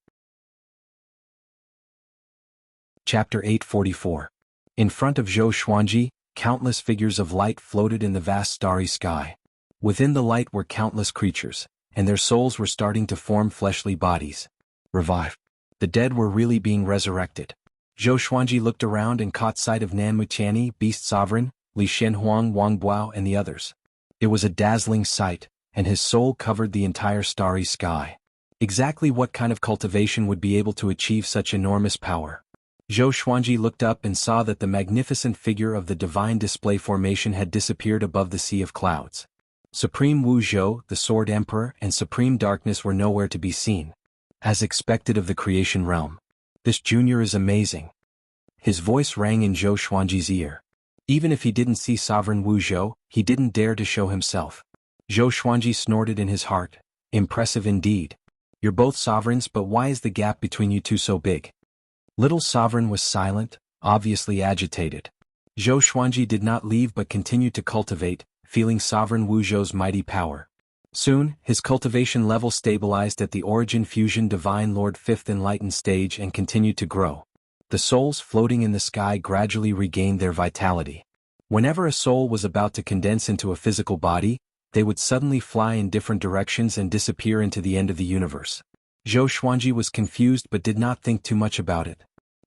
Chapter 844. In front of Zhou Xuanji, countless figures of light floated in the vast starry sky. Within the light were countless creatures, and their souls were starting to form fleshly bodies. Revive. The dead were really being resurrected. Zhou Xuanji looked around and caught sight of Nan Muqiani, Beast Sovereign, Li Shenhuang, Wang Buao and the others. It was a dazzling sight, and his soul covered the entire starry sky. Exactly what kind of cultivation would be able to achieve such enormous power? Zhou Xuanji looked up and saw that the magnificent figure of the divine display formation had disappeared above the sea of clouds. Supreme Wuzhou, the Sword Emperor, and Supreme Darkness were nowhere to be seen. As expected of the creation realm. This junior is amazing. His voice rang in Zhou Xuanji's ear. Even if he didn't see Sovereign Wuzhou, he didn't dare to show himself. Zhou Xuanji snorted in his heart. Impressive indeed. You're both sovereigns, but why is the gap between you two so big? Little sovereign was silent, obviously agitated. Zhou Xuanji did not leave but continued to cultivate, feeling sovereign Wu Zhou's mighty power. Soon, his cultivation level stabilized at the Origin Fusion Divine Lord 5th Enlightened stage and continued to grow. The souls floating in the sky gradually regained their vitality. Whenever a soul was about to condense into a physical body, they would suddenly fly in different directions and disappear into the end of the universe. Zhou Xuanji was confused but did not think too much about it.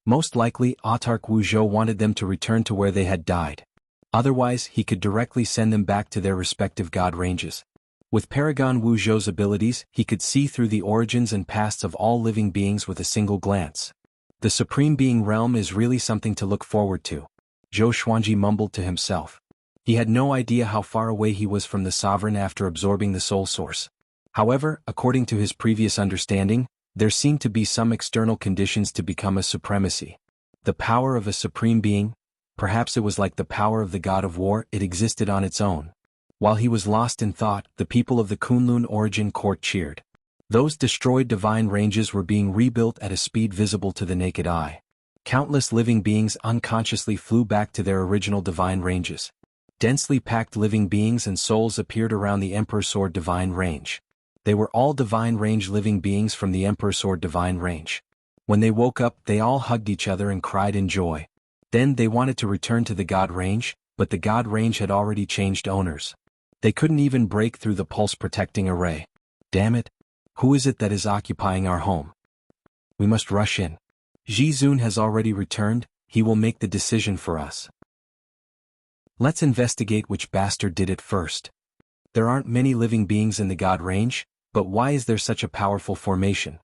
Most likely, Autarch Wu Zhou wanted them to return to where they had died. Otherwise, he could directly send them back to their respective god ranges. With Paragon Wu Zhou's abilities, he could see through the origins and pasts of all living beings with a single glance. The Supreme Being realm is really something to look forward to. Zhou Xuanji mumbled to himself. He had no idea how far away he was from the sovereign after absorbing the soul source. However, according to his previous understanding, there seemed to be some external conditions to become a supremacy. The power of a supreme being, perhaps it was like the power of the god of war, it existed on its own. While he was lost in thought, the people of the Kunlun Origin Court cheered. Those destroyed divine ranges were being rebuilt at a speed visible to the naked eye. Countless living beings unconsciously flew back to their original divine ranges. Densely packed living beings and souls appeared around the Emperor Sword Divine Range. They were all Divine Range living beings from the Emperor Sword Divine Range. When they woke up, they all hugged each other and cried in joy. Then they wanted to return to the God Range, but the God Range had already changed owners. They couldn't even break through the pulse-protecting array. Damn it! Who is it that is occupying our home? We must rush in. Ji Zun has already returned, he will make the decision for us. Let's investigate which bastard did it first. There aren't many living beings in the God Range, but why is there such a powerful formation?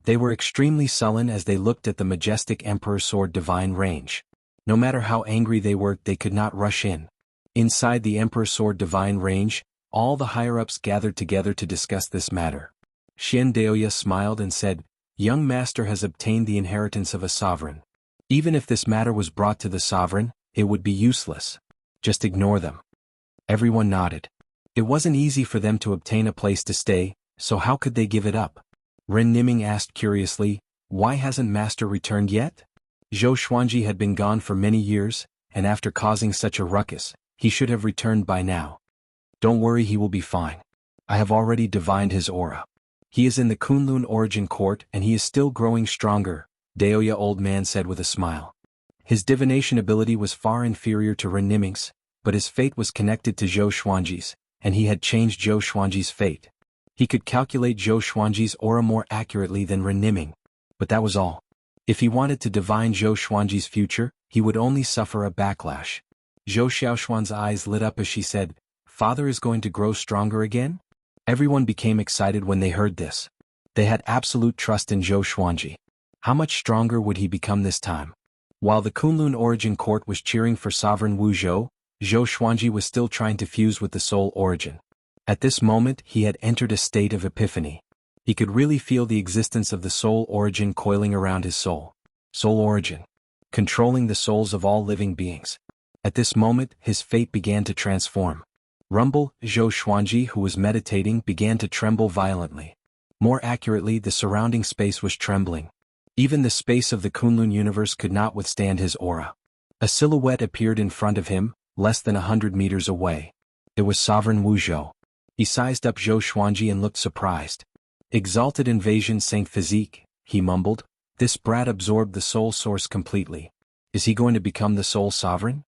They were extremely sullen as they looked at the majestic Emperor Sword Divine Range. No matter how angry they were, they could not rush in. Inside the Emperor Sword Divine Range, all the higher-ups gathered together to discuss this matter. Xian Daoya smiled and said, "Young master has obtained the inheritance of a sovereign. Even if this matter was brought to the sovereign, it would be useless. Just ignore them." Everyone nodded. It wasn't easy for them to obtain a place to stay, so how could they give it up? Ren Niming asked curiously, "Why hasn't master returned yet?" Zhou Xuanji had been gone for many years, and after causing such a ruckus, he should have returned by now. Don't worry, he will be fine. I have already divined his aura. He is in the Kunlun Origin Court and he is still growing stronger, Daoya old man said with a smile. His divination ability was far inferior to Ren Niming's, but his fate was connected to Zhou Xuanji's, and he had changed Zhou Xuanji's fate. He could calculate Zhou Xuanji's aura more accurately than Ren Niming, but that was all. If he wanted to divine Zhou Xuanji's future, he would only suffer a backlash. Zhou Xiaoxuan's eyes lit up as she said, "Father is going to grow stronger again?" Everyone became excited when they heard this. They had absolute trust in Zhou Xuanji. How much stronger would he become this time? While the Kunlun Origin Court was cheering for sovereign Wu Zhou, Zhou Xuanji was still trying to fuse with the soul origin. At this moment, he had entered a state of epiphany. He could really feel the existence of the soul origin coiling around his soul. Soul origin. Controlling the souls of all living beings. At this moment, his fate began to transform. Rumble, Zhou Xuanji, who was meditating, began to tremble violently. More accurately, the surrounding space was trembling. Even the space of the Kunlun universe could not withstand his aura. A silhouette appeared in front of him, less than 100 meters away. It was Sovereign Wu Zhou. He sized up Zhou Xuanji and looked surprised. "Exalted invasion Saint Physique," he mumbled. "This brat absorbed the soul source completely. Is he going to become the soul sovereign?"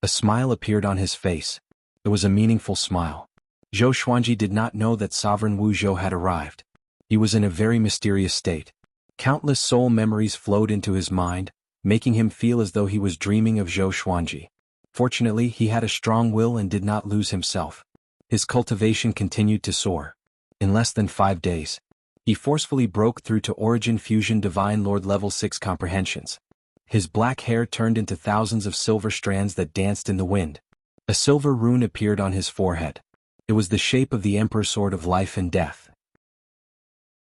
A smile appeared on his face. It was a meaningful smile. Zhou Xuanji did not know that Sovereign Wu Zhou had arrived. He was in a very mysterious state. Countless soul memories flowed into his mind, making him feel as though he was dreaming of Zhou Xuanji. Fortunately, he had a strong will and did not lose himself. His cultivation continued to soar. In less than 5 days, he forcefully broke through to Origin Fusion Divine Lord Level 6 comprehensions. His black hair turned into thousands of silver strands that danced in the wind. A silver rune appeared on his forehead. It was the shape of the Emperor Sword of Life and Death.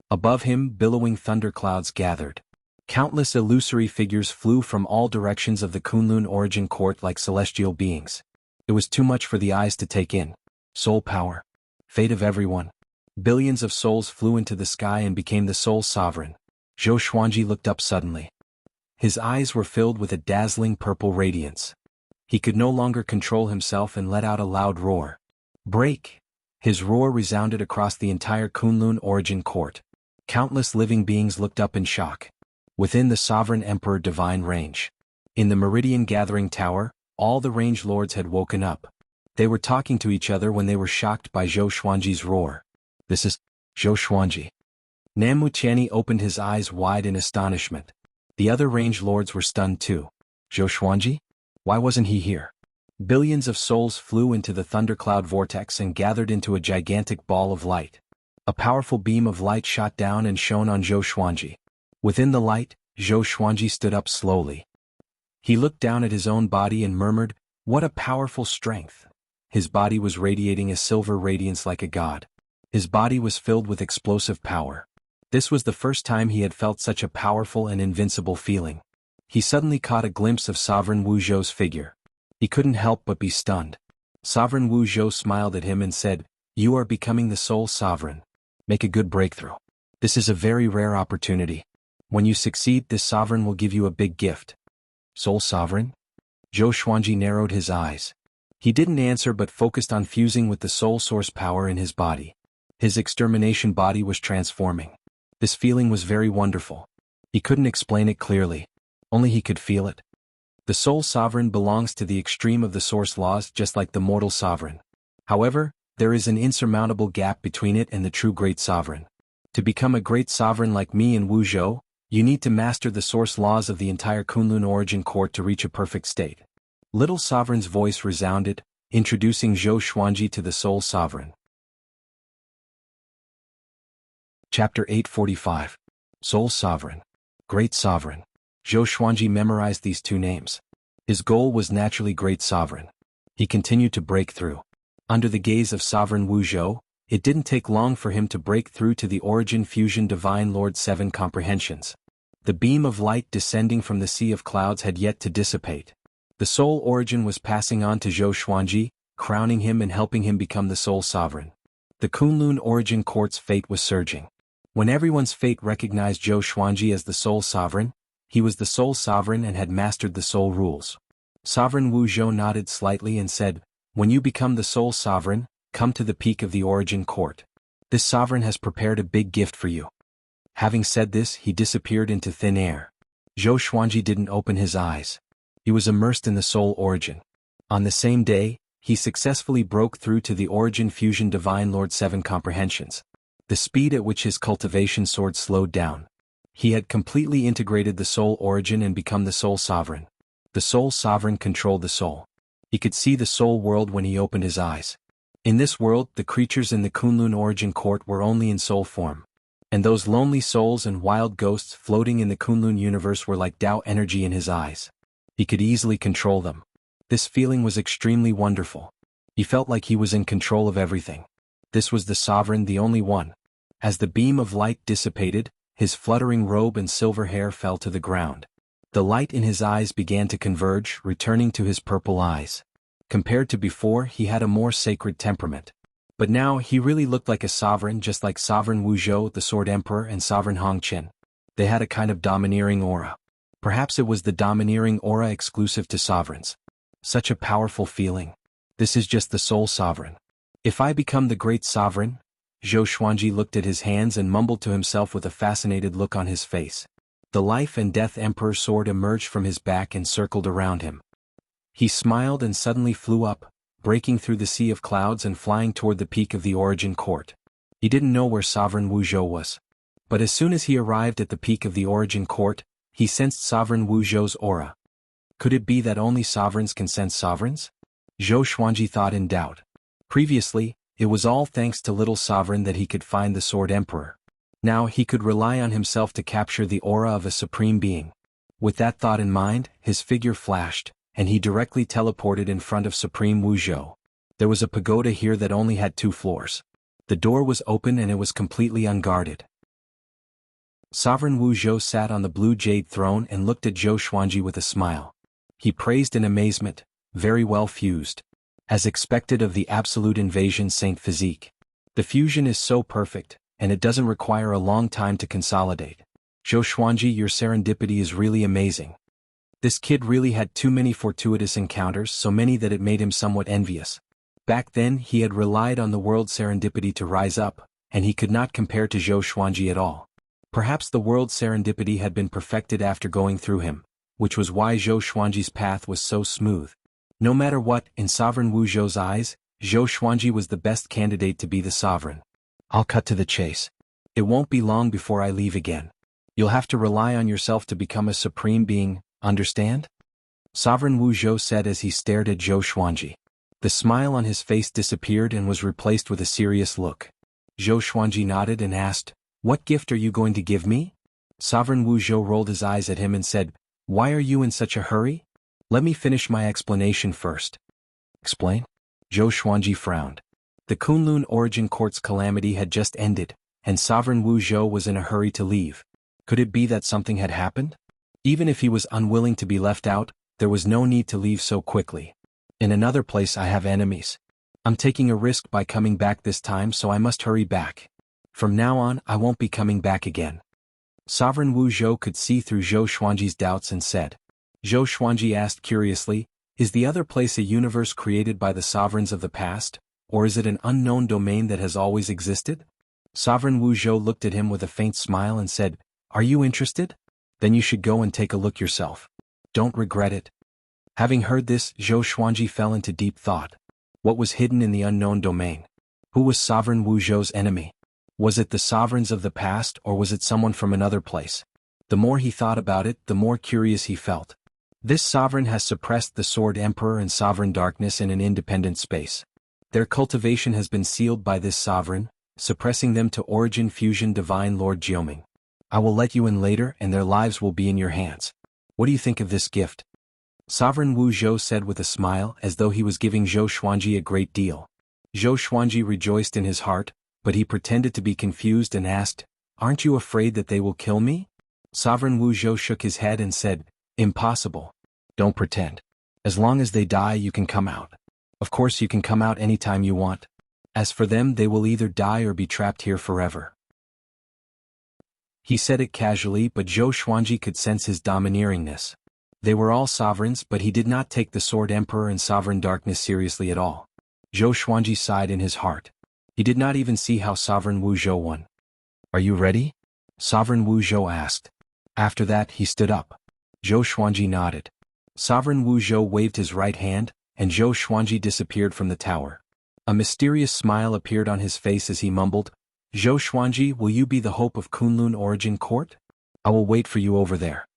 Above him, billowing thunderclouds gathered. Countless illusory figures flew from all directions of the Kunlun Origin Court like celestial beings. It was too much for the eyes to take in. Soul power. Fate of everyone. Billions of souls flew into the sky and became the sole sovereign. Zhou Xuanji looked up suddenly. His eyes were filled with a dazzling purple radiance. He could no longer control himself and let out a loud roar. Break! His roar resounded across the entire Kunlun origin court. Countless living beings looked up in shock. Within the sovereign emperor divine range. In the Meridian Gathering Tower, all the range lords had woken up. They were talking to each other when they were shocked by Zhou Xuanji's roar. This is Zhou Xuanji. Namu Qianni opened his eyes wide in astonishment. The other range lords were stunned too. Zhou Xuanji? Why wasn't he here? Billions of souls flew into the thundercloud vortex and gathered into a gigantic ball of light. A powerful beam of light shot down and shone on Zhou Xuanji. Within the light, Zhou Xuanji stood up slowly. He looked down at his own body and murmured, "What a powerful strength." His body was radiating a silver radiance like a god. His body was filled with explosive power. This was the first time he had felt such a powerful and invincible feeling. He suddenly caught a glimpse of Sovereign Wu Zhou's figure. He couldn't help but be stunned. Sovereign Wu Zhou smiled at him and said, "You are becoming the sole sovereign. Make a good breakthrough. This is a very rare opportunity. When you succeed, this sovereign will give you a big gift." Sole sovereign? Zhou Xuanji narrowed his eyes. He didn't answer but focused on fusing with the soul source power in his body. His extermination body was transforming. This feeling was very wonderful. He couldn't explain it clearly. Only he could feel it. The soul sovereign belongs to the extreme of the source laws just like the mortal sovereign. However, there is an insurmountable gap between it and the true great sovereign. To become a great sovereign like me and Wu Zhou, you need to master the source laws of the entire Kunlun origin court to reach a perfect state. Little Sovereign's voice resounded, introducing Zhou Xuanji to the soul sovereign. Chapter 845. Soul Sovereign. Great Sovereign. Zhou Xuanji memorized these two names. His goal was naturally Great Sovereign. He continued to break through. Under the gaze of Sovereign Wu Zhou, it didn't take long for him to break through to the Origin Fusion Divine Lord 7 comprehensions. The beam of light descending from the sea of clouds had yet to dissipate. The soul origin was passing on to Zhou Xuanji, crowning him and helping him become the soul sovereign. The Kunlun origin court's fate was surging. When everyone's fate recognized Zhou Xuanji as the soul sovereign, he was the soul sovereign and had mastered the soul rules. Sovereign Wu Zhou nodded slightly and said, "When you become the soul sovereign, come to the peak of the origin court. This sovereign has prepared a big gift for you." Having said this, he disappeared into thin air. Zhou Xuanji didn't open his eyes. He was immersed in the soul origin. On the same day, he successfully broke through to the Origin Fusion Divine Lord 7 comprehensions. The speed at which his cultivation soared slowed down. He had completely integrated the soul origin and become the soul sovereign. The soul sovereign controlled the soul. He could see the soul world when he opened his eyes. In this world, the creatures in the Kunlun origin court were only in soul form. And those lonely souls and wild ghosts floating in the Kunlun universe were like Tao energy in his eyes. He could easily control them. This feeling was extremely wonderful. He felt like he was in control of everything. This was the sovereign, the only one. As the beam of light dissipated, his fluttering robe and silver hair fell to the ground. The light in his eyes began to converge, returning to his purple eyes. Compared to before, he had a more sacred temperament. But now he really looked like a sovereign, just like Sovereign Wu Zhou, the Sword Emperor, and Sovereign Hong Qin. They had a kind of domineering aura. Perhaps it was the domineering aura exclusive to sovereigns. Such a powerful feeling. This is just the soul sovereign. If I become the great sovereign? Zhou Xuanji looked at his hands and mumbled to himself with a fascinated look on his face. The life and death emperor sword emerged from his back and circled around him. He smiled and suddenly flew up, breaking through the sea of clouds and flying toward the peak of the origin court. He didn't know where Sovereign Wu Zhou was. But as soon as he arrived at the peak of the origin court, he sensed Sovereign Wu Zhou's aura. Could it be that only sovereigns can sense sovereigns? Zhou Xuanji thought in doubt. Previously, it was all thanks to Little Sovereign that he could find the Sword Emperor. Now he could rely on himself to capture the aura of a supreme being. With that thought in mind, his figure flashed, and he directly teleported in front of Supreme Wu Zhou. There was a pagoda here that only had 2 floors. The door was open and it was completely unguarded. Sovereign Wu Zhou sat on the blue jade throne and looked at Zhou Xuanji with a smile. He praised in amazement, "Very well fused. As expected of the absolute invasion Saint Physique. The fusion is so perfect, and it doesn't require a long time to consolidate. Zhou Xuanji, your serendipity is really amazing. This kid really had too many fortuitous encounters, so many that it made him somewhat envious. Back then he had relied on the world's serendipity to rise up, and he could not compare to Zhou Xuanji at all. Perhaps the world's serendipity had been perfected after going through him, which was why Zhou Xuanji's path was so smooth. No matter what, in Sovereign Wu Zhou's eyes, Zhou Xuanji was the best candidate to be the sovereign. I'll cut to the chase. It won't be long before I leave again. You'll have to rely on yourself to become a supreme being, understand? Sovereign Wu Zhou said as he stared at Zhou Xuanji. The smile on his face disappeared and was replaced with a serious look. Zhou Xuanji nodded and asked, "What gift are you going to give me?" Sovereign Wu Zhou rolled his eyes at him and said, "Why are you in such a hurry? Let me finish my explanation first." Explain? Zhou Xuanji frowned. The Kunlun Origin Court's calamity had just ended, and Sovereign Wu Zhou was in a hurry to leave. Could it be that something had happened? Even if he was unwilling to be left out, there was no need to leave so quickly. In another place I have enemies. I'm taking a risk by coming back this time, so I must hurry back. From now on, I won't be coming back again. Sovereign Wu Zhou could see through Zhou Xuanji's doubts and said. Zhou Xuanji asked curiously, "Is the other place a universe created by the sovereigns of the past, or is it an unknown domain that has always existed?" Sovereign Wu Zhou looked at him with a faint smile and said, "Are you interested? Then you should go and take a look yourself. Don't regret it." Having heard this, Zhou Xuanji fell into deep thought. What was hidden in the unknown domain? Who was Sovereign Wu Zhou's enemy? Was it the sovereigns of the past, or was it someone from another place? The more he thought about it, the more curious he felt. This sovereign has suppressed the Sword Emperor and Sovereign Darkness in an independent space. Their cultivation has been sealed by this sovereign, suppressing them to Origin Fusion Divine Lord Jioming. I will let you in later and their lives will be in your hands. What do you think of this gift? Sovereign Wu Zhou said with a smile as though he was giving Zhou Xuanji a great deal. Zhou Xuanji rejoiced in his heart, but he pretended to be confused and asked, "Aren't you afraid that they will kill me?" Sovereign Wu Zhou shook his head and said, "Impossible. Don't pretend. As long as they die you can come out. Of course you can come out anytime you want. As for them they will either die or be trapped here forever." He said it casually, but Zhou Xuanji could sense his domineeringness. They were all sovereigns, but he did not take the Sword Emperor and Sovereign Darkness seriously at all. Zhou Xuanji sighed in his heart. He did not even see how Sovereign Wu Zhou won. "Are you ready?" Sovereign Wu Zhou asked. After that he stood up. Zhou Xuanji nodded. Sovereign Wu Zhou waved his right hand, and Zhou Xuanji disappeared from the tower. A mysterious smile appeared on his face as he mumbled, "Zhou Xuanji, will you be the hope of Kunlun Origin Court? I will wait for you over there."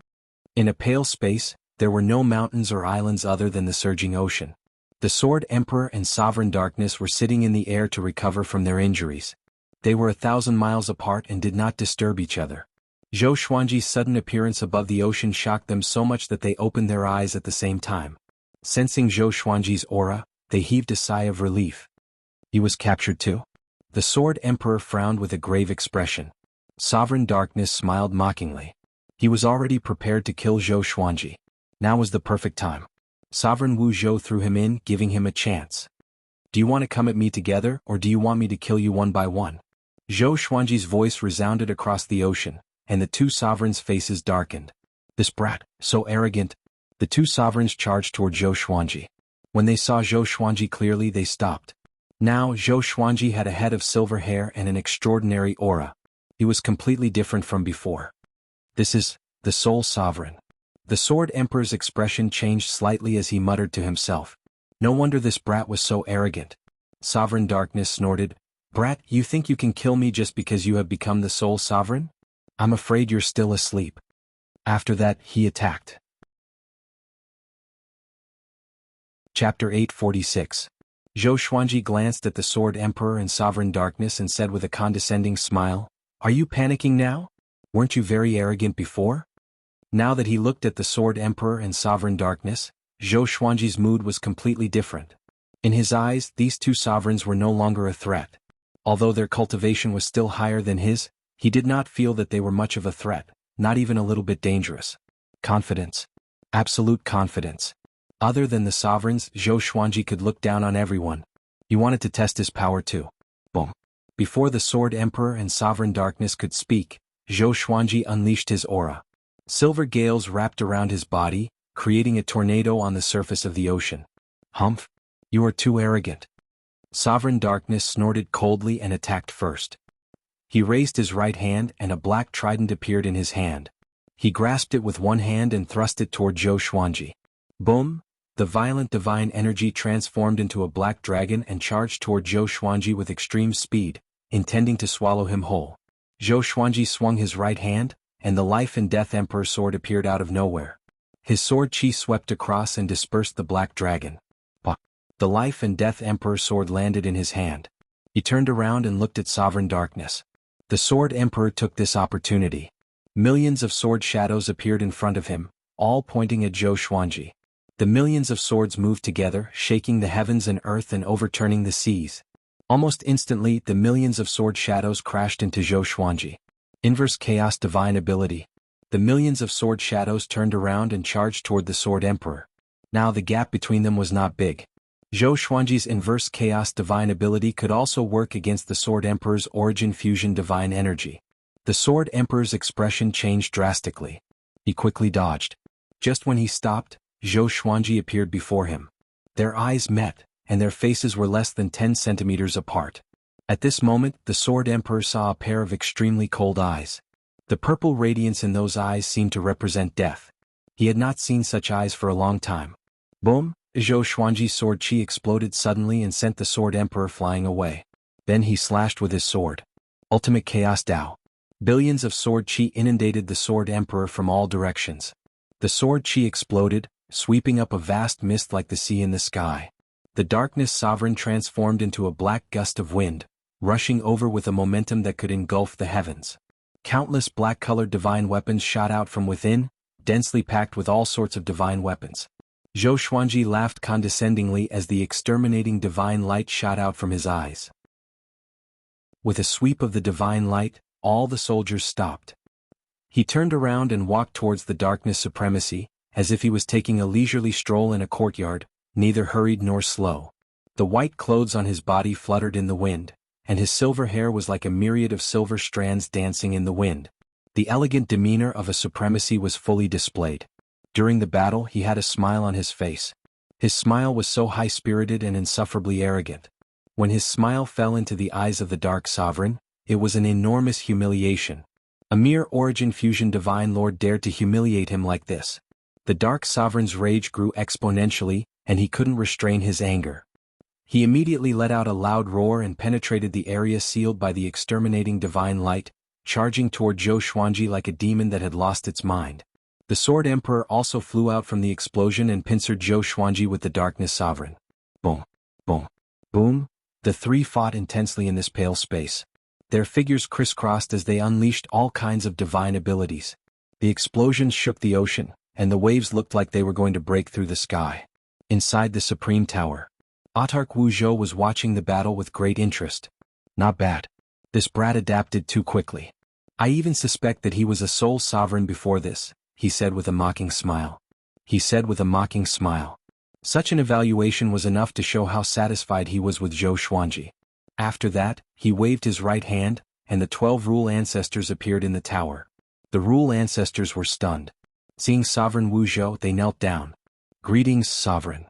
In a pale space, there were no mountains or islands other than the surging ocean. The Sword Emperor and Sovereign Darkness were sitting in the air to recover from their injuries. They were 1,000 miles apart and did not disturb each other. Zhou Xuanji's sudden appearance above the ocean shocked them so much that they opened their eyes at the same time. Sensing Zhou Xuanji's aura, they heaved a sigh of relief. He was captured too? The Sword Emperor frowned with a grave expression. Sovereign Darkness smiled mockingly. He was already prepared to kill Zhou Xuanji. Now was the perfect time. Sovereign Wu Zhou threw him in, giving him a chance. "Do you want to come at me together, or do you want me to kill you one by one?" Zhou Xuanji's voice resounded across the ocean, and the two sovereigns' faces darkened. This brat, so arrogant. The two sovereigns charged toward Zhou Xuanji. When they saw Zhou Xuanji clearly, they stopped. Now Zhou Xuanji had a head of silver hair and an extraordinary aura. He was completely different from before. "This is the sole sovereign." The Sword Emperor's expression changed slightly as he muttered to himself. "No wonder this brat was so arrogant." Sovereign Darkness snorted, "Brat, you think you can kill me just because you have become the sole sovereign? I'm afraid you're still asleep." After that, he attacked. Chapter 846. Zhou Xuanji glanced at the Sword Emperor and Sovereign Darkness and said with a condescending smile, "Are you panicking now? Weren't you very arrogant before?" Now that he looked at the Sword Emperor and Sovereign Darkness, Zhou Xuanji's mood was completely different. In his eyes, these two sovereigns were no longer a threat. Although their cultivation was still higher than his, he did not feel that they were much of a threat, not even a little bit dangerous. Confidence. Absolute confidence. Other than the sovereigns, Zhou Xuanji could look down on everyone. He wanted to test his power too. Boom. Before the Sword Emperor and Sovereign Darkness could speak, Zhou Xuanji unleashed his aura. Silver gales wrapped around his body, creating a tornado on the surface of the ocean. Humph! You are too arrogant. Sovereign Darkness snorted coldly and attacked first. He raised his right hand and a black trident appeared in his hand. He grasped it with one hand and thrust it toward Zhou Xuanji. Boom! The violent divine energy transformed into a black dragon and charged toward Zhou Xuanji with extreme speed, intending to swallow him whole. Zhou Xuanji swung his right hand, and the Life and Death Emperor sword appeared out of nowhere. His sword chi swept across and dispersed the black dragon. The Life and Death Emperor sword landed in his hand. He turned around and looked at Sovereign Darkness. The Sword Emperor took this opportunity. Millions of sword shadows appeared in front of him, all pointing at Zhou Xuanji. The millions of swords moved together, shaking the heavens and earth and overturning the seas. Almost instantly, the millions of sword shadows crashed into Zhou Xuanji. Inverse Chaos Divine Ability. The millions of sword shadows turned around and charged toward the Sword Emperor. Now the gap between them was not big. Zhou Xuanji's Inverse Chaos Divine Ability could also work against the Sword Emperor's Origin Fusion Divine Energy. The Sword Emperor's expression changed drastically. He quickly dodged. Just when he stopped, Zhou Xuanji appeared before him. Their eyes met, and their faces were less than 10 centimeters apart. At this moment, the Sword Emperor saw a pair of extremely cold eyes. The purple radiance in those eyes seemed to represent death. He had not seen such eyes for a long time. Boom! Zhou Xuanji's sword chi exploded suddenly and sent the Sword Emperor flying away. Then he slashed with his sword. Ultimate Chaos Dao. Billions of sword chi inundated the Sword Emperor from all directions. The sword chi exploded, sweeping up a vast mist like the sea in the sky. The Darkness Sovereign transformed into a black gust of wind, rushing over with a momentum that could engulf the heavens. Countless black-colored divine weapons shot out from within, densely packed with all sorts of divine weapons. Zhou Xuanji laughed condescendingly as the exterminating divine light shot out from his eyes. With a sweep of the divine light, all the soldiers stopped. He turned around and walked towards the Darkness Supremacy, as if he was taking a leisurely stroll in a courtyard, neither hurried nor slow. The white clothes on his body fluttered in the wind, and his silver hair was like a myriad of silver strands dancing in the wind. The elegant demeanor of a supremacy was fully displayed. During the battle he had a smile on his face. His smile was so high-spirited and insufferably arrogant. When his smile fell into the eyes of the Dark Sovereign, it was an enormous humiliation. A mere Origin Fusion Divine Lord dared to humiliate him like this. The Dark Sovereign's rage grew exponentially, and he couldn't restrain his anger. He immediately let out a loud roar and penetrated the area sealed by the exterminating divine light, charging toward Zhou Xuanji like a demon that had lost its mind. The Sword Emperor also flew out from the explosion and pincered Zhou Xuanji with the Darkness Sovereign. Boom, boom, boom. The three fought intensely in this pale space. Their figures crisscrossed as they unleashed all kinds of divine abilities. The explosions shook the ocean, and the waves looked like they were going to break through the sky. Inside the Supreme Tower, Autarch Wu Zhou was watching the battle with great interest. Not bad. This brat adapted too quickly. I even suspect that he was a sole sovereign before this, he said with a mocking smile. Such an evaluation was enough to show how satisfied he was with Zhou Xuanji. After that, he waved his right hand, and the 12 Rule Ancestors appeared in the tower. The Rule Ancestors were stunned. Seeing Sovereign Wu Zhou, they knelt down. Greetings, Sovereign.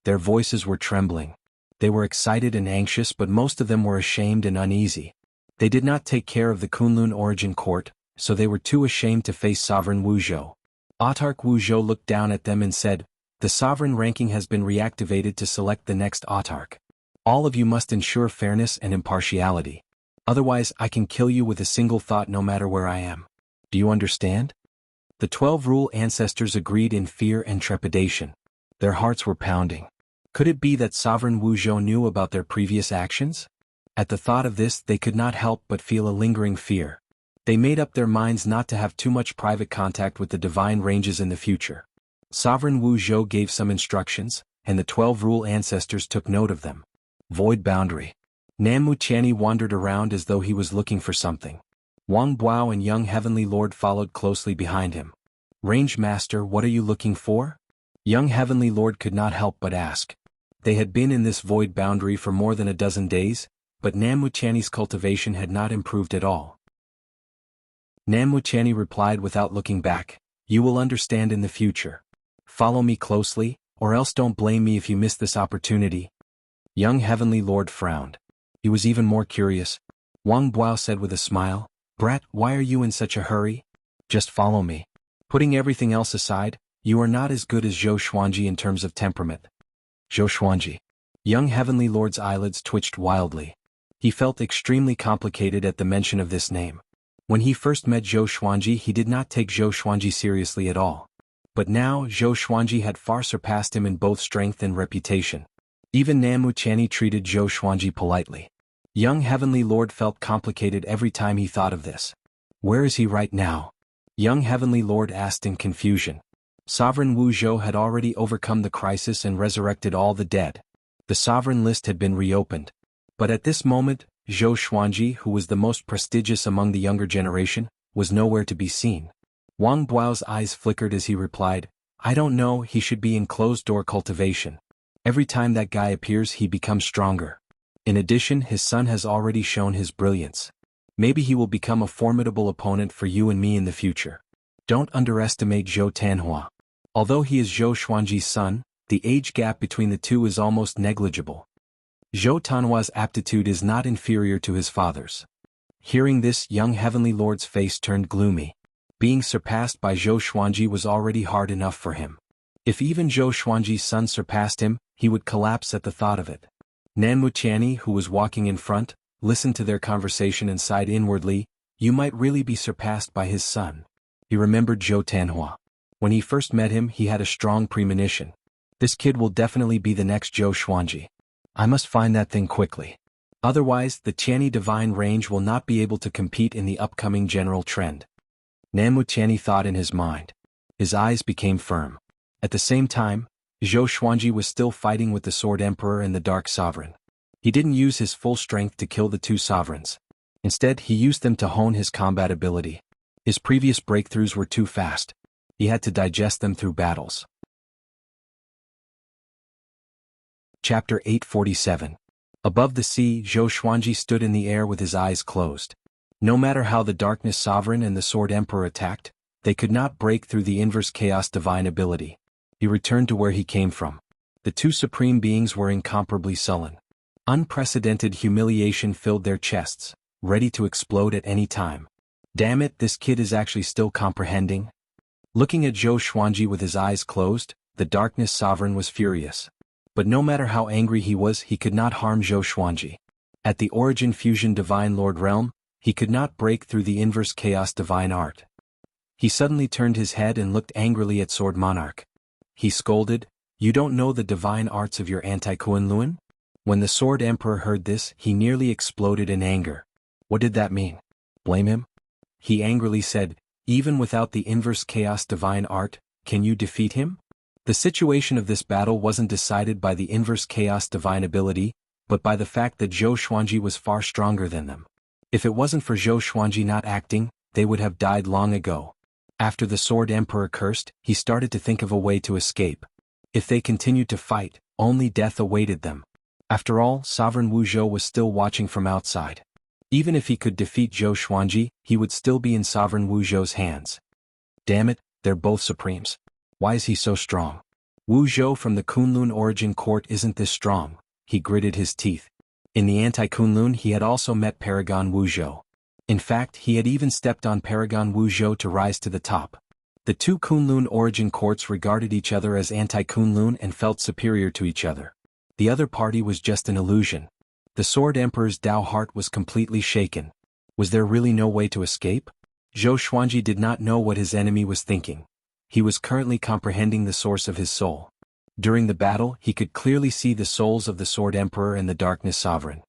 Their voices were trembling. They were excited and anxious, but most of them were ashamed and uneasy. They did not take care of the Kunlun Origin Court, so they were too ashamed to face Sovereign Wu Zhou. Autarch Wu Zhou looked down at them and said, "The sovereign ranking has been reactivated to select the next autarch. All of you must ensure fairness and impartiality. Otherwise I can kill you with a single thought no matter where I am. Do you understand?" The 12 Rule Ancestors agreed in fear and trepidation. Their hearts were pounding. Could it be that Sovereign Wu Zhou knew about their previous actions? At the thought of this they could not help but feel a lingering fear. They made up their minds not to have too much private contact with the divine ranges in the future. Sovereign Wu Zhou gave some instructions, and the 12 Rule Ancestors took note of them. Void Boundary. Nammu Tianyi wandered around as though he was looking for something. Wang Buao and Young Heavenly Lord followed closely behind him. "Range Master, what are you looking for?" Young Heavenly Lord could not help but ask. They had been in this void boundary for more than a dozen days, but Namuchani's cultivation had not improved at all. Namuchani replied without looking back, "You will understand in the future. Follow me closely, or else don't blame me if you miss this opportunity." Young Heavenly Lord frowned. He was even more curious. Wang Buao said with a smile, "Brat, why are you in such a hurry? Just follow me. Putting everything else aside, you are not as good as Zhou Xuanji in terms of temperament." Zhou Xuanji. Young Heavenly Lord's eyelids twitched wildly. He felt extremely complicated at the mention of this name. When he first met Zhou Xuanji, he did not take Zhou Xuanji seriously at all. But now Zhou Xuanji had far surpassed him in both strength and reputation. Even Namuchani treated Zhou Xuanji politely. Young Heavenly Lord felt complicated every time he thought of this. Where is he right now? Young Heavenly Lord asked in confusion. Sovereign Wu Zhou had already overcome the crisis and resurrected all the dead. The sovereign list had been reopened. But at this moment, Zhou Xuanji, who was the most prestigious among the younger generation, was nowhere to be seen. Wang Buao's eyes flickered as he replied, "I don't know, he should be in closed-door cultivation. Every time that guy appears he becomes stronger. In addition, his son has already shown his brilliance. Maybe he will become a formidable opponent for you and me in the future. Don't underestimate Zhou Tanhua. Although he is Zhou Xuanji's son, the age gap between the two is almost negligible. Zhou Tanhua's aptitude is not inferior to his father's." Hearing this, young Heavenly Lord's face turned gloomy. Being surpassed by Zhou Xuanji was already hard enough for him. If even Zhou Xuanji's son surpassed him, he would collapse at the thought of it. Namuchani, who was walking in front, listened to their conversation and sighed inwardly, "You might really be surpassed by his son." He remembered Zhou Tanhua. When he first met him, he had a strong premonition. This kid will definitely be the next Zhou Xuanji. I must find that thing quickly. Otherwise, the Qiani divine range will not be able to compete in the upcoming general trend. Namuchani thought in his mind. His eyes became firm. At the same time, Zhou Xuanji was still fighting with the Sword Emperor and the Dark Sovereign. He didn't use his full strength to kill the two sovereigns. Instead, he used them to hone his combat ability. His previous breakthroughs were too fast. He had to digest them through battles. Chapter 847. Above the sea, Zhou Xuanji stood in the air with his eyes closed. No matter how the Darkness Sovereign and the Sword Emperor attacked, they could not break through the inverse chaos divine ability. He returned to where he came from. The two supreme beings were incomparably sullen. Unprecedented humiliation filled their chests, ready to explode at any time. Damn it, this kid is actually still comprehending. Looking at Zhou Xuanji with his eyes closed, the Darkness Sovereign was furious. But no matter how angry he was, he could not harm Zhou Xuanji. At the Origin Fusion Divine Lord Realm, he could not break through the Inverse Chaos Divine Art. He suddenly turned his head and looked angrily at Sword Monarch. He scolded, "You don't know the divine arts of your anti-Kunlun?" When the Sword Emperor heard this, he nearly exploded in anger. What did that mean? Blame him? He angrily said, "Even without the Inverse Chaos Divine Art, can you defeat him?" The situation of this battle wasn't decided by the Inverse Chaos Divine ability, but by the fact that Zhou Xuanji was far stronger than them. If it wasn't for Zhou Xuanji not acting, they would have died long ago. After the Sword Emperor cursed, he started to think of a way to escape. If they continued to fight, only death awaited them. After all, Sovereign Wu Zhou was still watching from outside. Even if he could defeat Zhou Xuanji, he would still be in Sovereign Wu Zhou's hands. Damn it, they're both supremes. Why is he so strong? Wu Zhou from the Kunlun Origin Court isn't this strong, he gritted his teeth. In the anti-Kunlun he had also met Paragon Wu Zhou. In fact, he had even stepped on Paragon Wu Zhou to rise to the top. The two Kunlun Origin Courts regarded each other as anti-Kunlun and felt superior to each other. The other party was just an illusion. The Sword Emperor's Dao heart was completely shaken. Was there really no way to escape? Zhou Xuanji did not know what his enemy was thinking. He was currently comprehending the source of his soul. During the battle, he could clearly see the souls of the Sword Emperor and the Darkness Sovereign.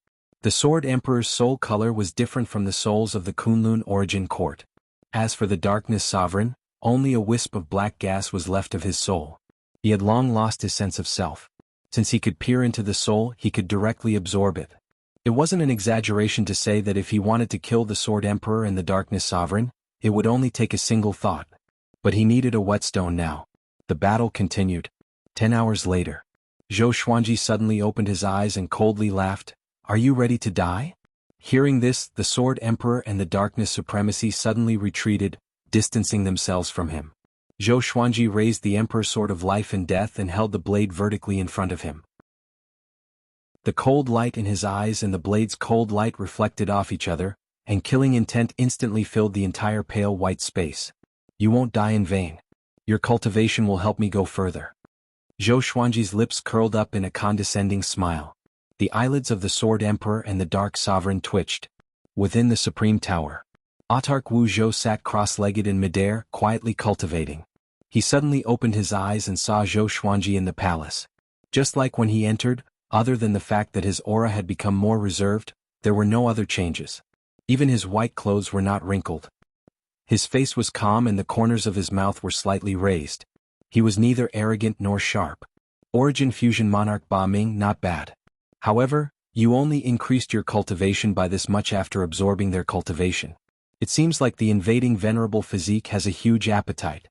The Sword Emperor's soul color was different from the souls of the Kunlun Origin Court. As for the Darkness Sovereign, only a wisp of black gas was left of his soul. He had long lost his sense of self. Since he could peer into the soul, he could directly absorb it. It wasn't an exaggeration to say that if he wanted to kill the Sword Emperor and the Darkness Sovereign, it would only take a single thought. But he needed a whetstone now. The battle continued. 10 hours later. Zhou Xuanji suddenly opened his eyes and coldly laughed. Are you ready to die? Hearing this, the Sword Emperor and the Darkness Supremacy suddenly retreated, distancing themselves from him. Zhou Xuanji raised the Emperor's Sword of Life and Death and held the blade vertically in front of him. The cold light in his eyes and the blade's cold light reflected off each other, and killing intent instantly filled the entire pale white space. You won't die in vain. Your cultivation will help me go further. Zhou Xuanji's lips curled up in a condescending smile. The eyelids of the Sword Emperor and the Dark Sovereign twitched. Within the Supreme Tower, Autarch Wu Zhou sat cross-legged in midair, quietly cultivating. He suddenly opened his eyes and saw Zhou Xuanji in the palace. Just like when he entered, other than the fact that his aura had become more reserved, there were no other changes. Even his white clothes were not wrinkled. His face was calm and the corners of his mouth were slightly raised. He was neither arrogant nor sharp. Origin Fusion Monarch Ba Ming, not bad. However, you only increased your cultivation by this much after absorbing their cultivation. It seems like the invading venerable physique has a huge appetite.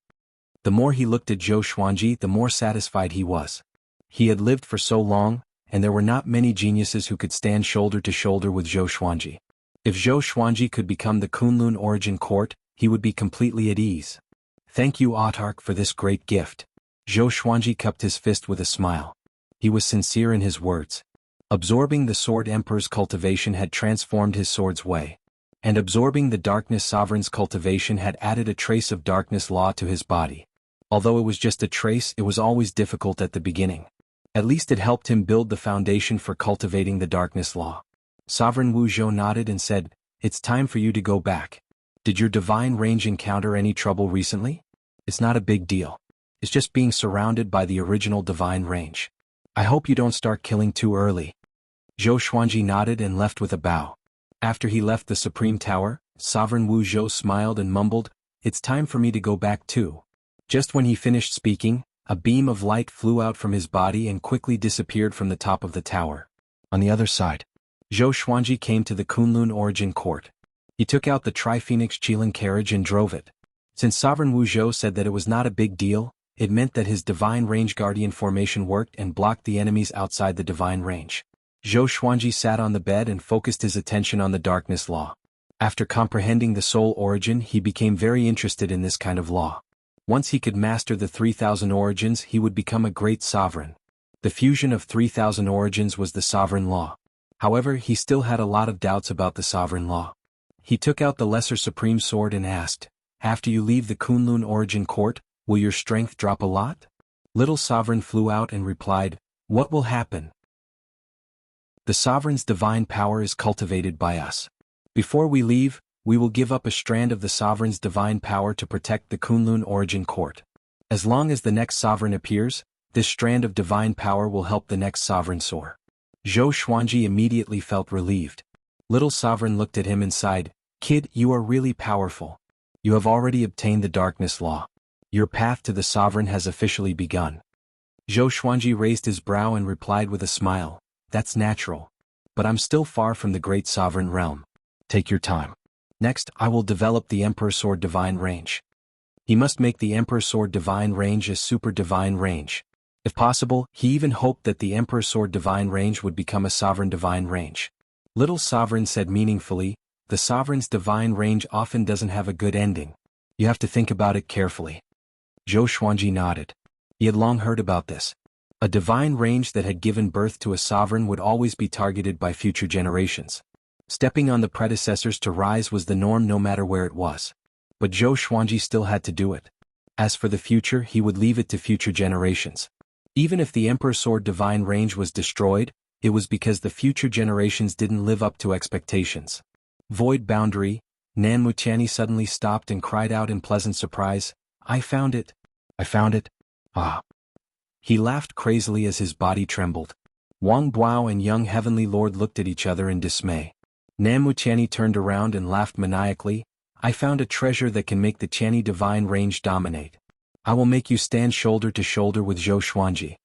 The more he looked at Zhou Xuanji, the more satisfied he was. He had lived for so long, and there were not many geniuses who could stand shoulder to shoulder with Zhou Xuanji. If Zhou Xuanji could become the Kunlun Origin Court, he would be completely at ease. Thank you, Autarch, for this great gift. Zhou Xuanji cupped his fist with a smile. He was sincere in his words. Absorbing the Sword Emperor's cultivation had transformed his sword's way. And absorbing the Darkness Sovereign's cultivation had added a trace of Darkness Law to his body. Although it was just a trace, it was always difficult at the beginning. At least it helped him build the foundation for cultivating the Darkness Law. Sovereign Wu Zhou nodded and said, "It's time for you to go back. Did your divine range encounter any trouble recently? It's not a big deal. It's just being surrounded by the original divine range. I hope you don't start killing too early." Zhou Xuanji nodded and left with a bow. After he left the Supreme Tower, Sovereign Wu Zhou smiled and mumbled, "It's time for me to go back too." Just when he finished speaking, a beam of light flew out from his body and quickly disappeared from the top of the tower. On the other side, Zhou Xuanji came to the Kunlun Origin Court. He took out the Tri-Phoenix Qilin carriage and drove it. Since Sovereign Wu Zhou said that it was not a big deal, it meant that his Divine Range Guardian formation worked and blocked the enemies outside the Divine Range. Zhou Xuanji sat on the bed and focused his attention on the Darkness Law. After comprehending the soul origin, he became very interested in this kind of law. Once he could master the 3,000 origins, he would become a great sovereign. The fusion of 3,000 origins was the sovereign law. However, he still had a lot of doubts about the sovereign law. He took out the Lesser Supreme Sword and asked, "After you leave the Kunlun Origin Court, will your strength drop a lot?" Little Sovereign flew out and replied, "What will happen? The Sovereign's divine power is cultivated by us. Before we leave, we will give up a strand of the Sovereign's divine power to protect the Kunlun Origin Court. As long as the next Sovereign appears, this strand of divine power will help the next Sovereign soar." Zhou Xuanji immediately felt relieved. Little Sovereign looked at him and sighed, "Kid, you are really powerful. You have already obtained the Darkness Law. Your path to the Sovereign has officially begun." Zhou Xuanji raised his brow and replied with a smile, "That's natural. But I'm still far from the great Sovereign realm. Take your time. Next, I will develop the Emperor's Sword Divine Range." He must make the Emperor's Sword Divine Range a Super Divine Range. If possible, he even hoped that the Emperor's Sword Divine Range would become a Sovereign Divine Range. Little Sovereign said meaningfully, "The Sovereign's Divine Range often doesn't have a good ending. You have to think about it carefully." Zhou Xuanji nodded. He had long heard about this. A divine range that had given birth to a sovereign would always be targeted by future generations. Stepping on the predecessors to rise was the norm no matter where it was. But Zhou Xuanji still had to do it. As for the future, he would leave it to future generations. Even if the Emperor's Sword Divine Range was destroyed, it was because the future generations didn't live up to expectations. Void Boundary, Nan Mutiani suddenly stopped and cried out in pleasant surprise, "I found it! I found it! Ah!" He laughed crazily as his body trembled. Wang Buao and young Heavenly Lord looked at each other in dismay. Nan Mutiani turned around and laughed maniacally, "I found a treasure that can make the Qiani Divine Range dominate. I will make you stand shoulder to shoulder with Zhou Xuanji."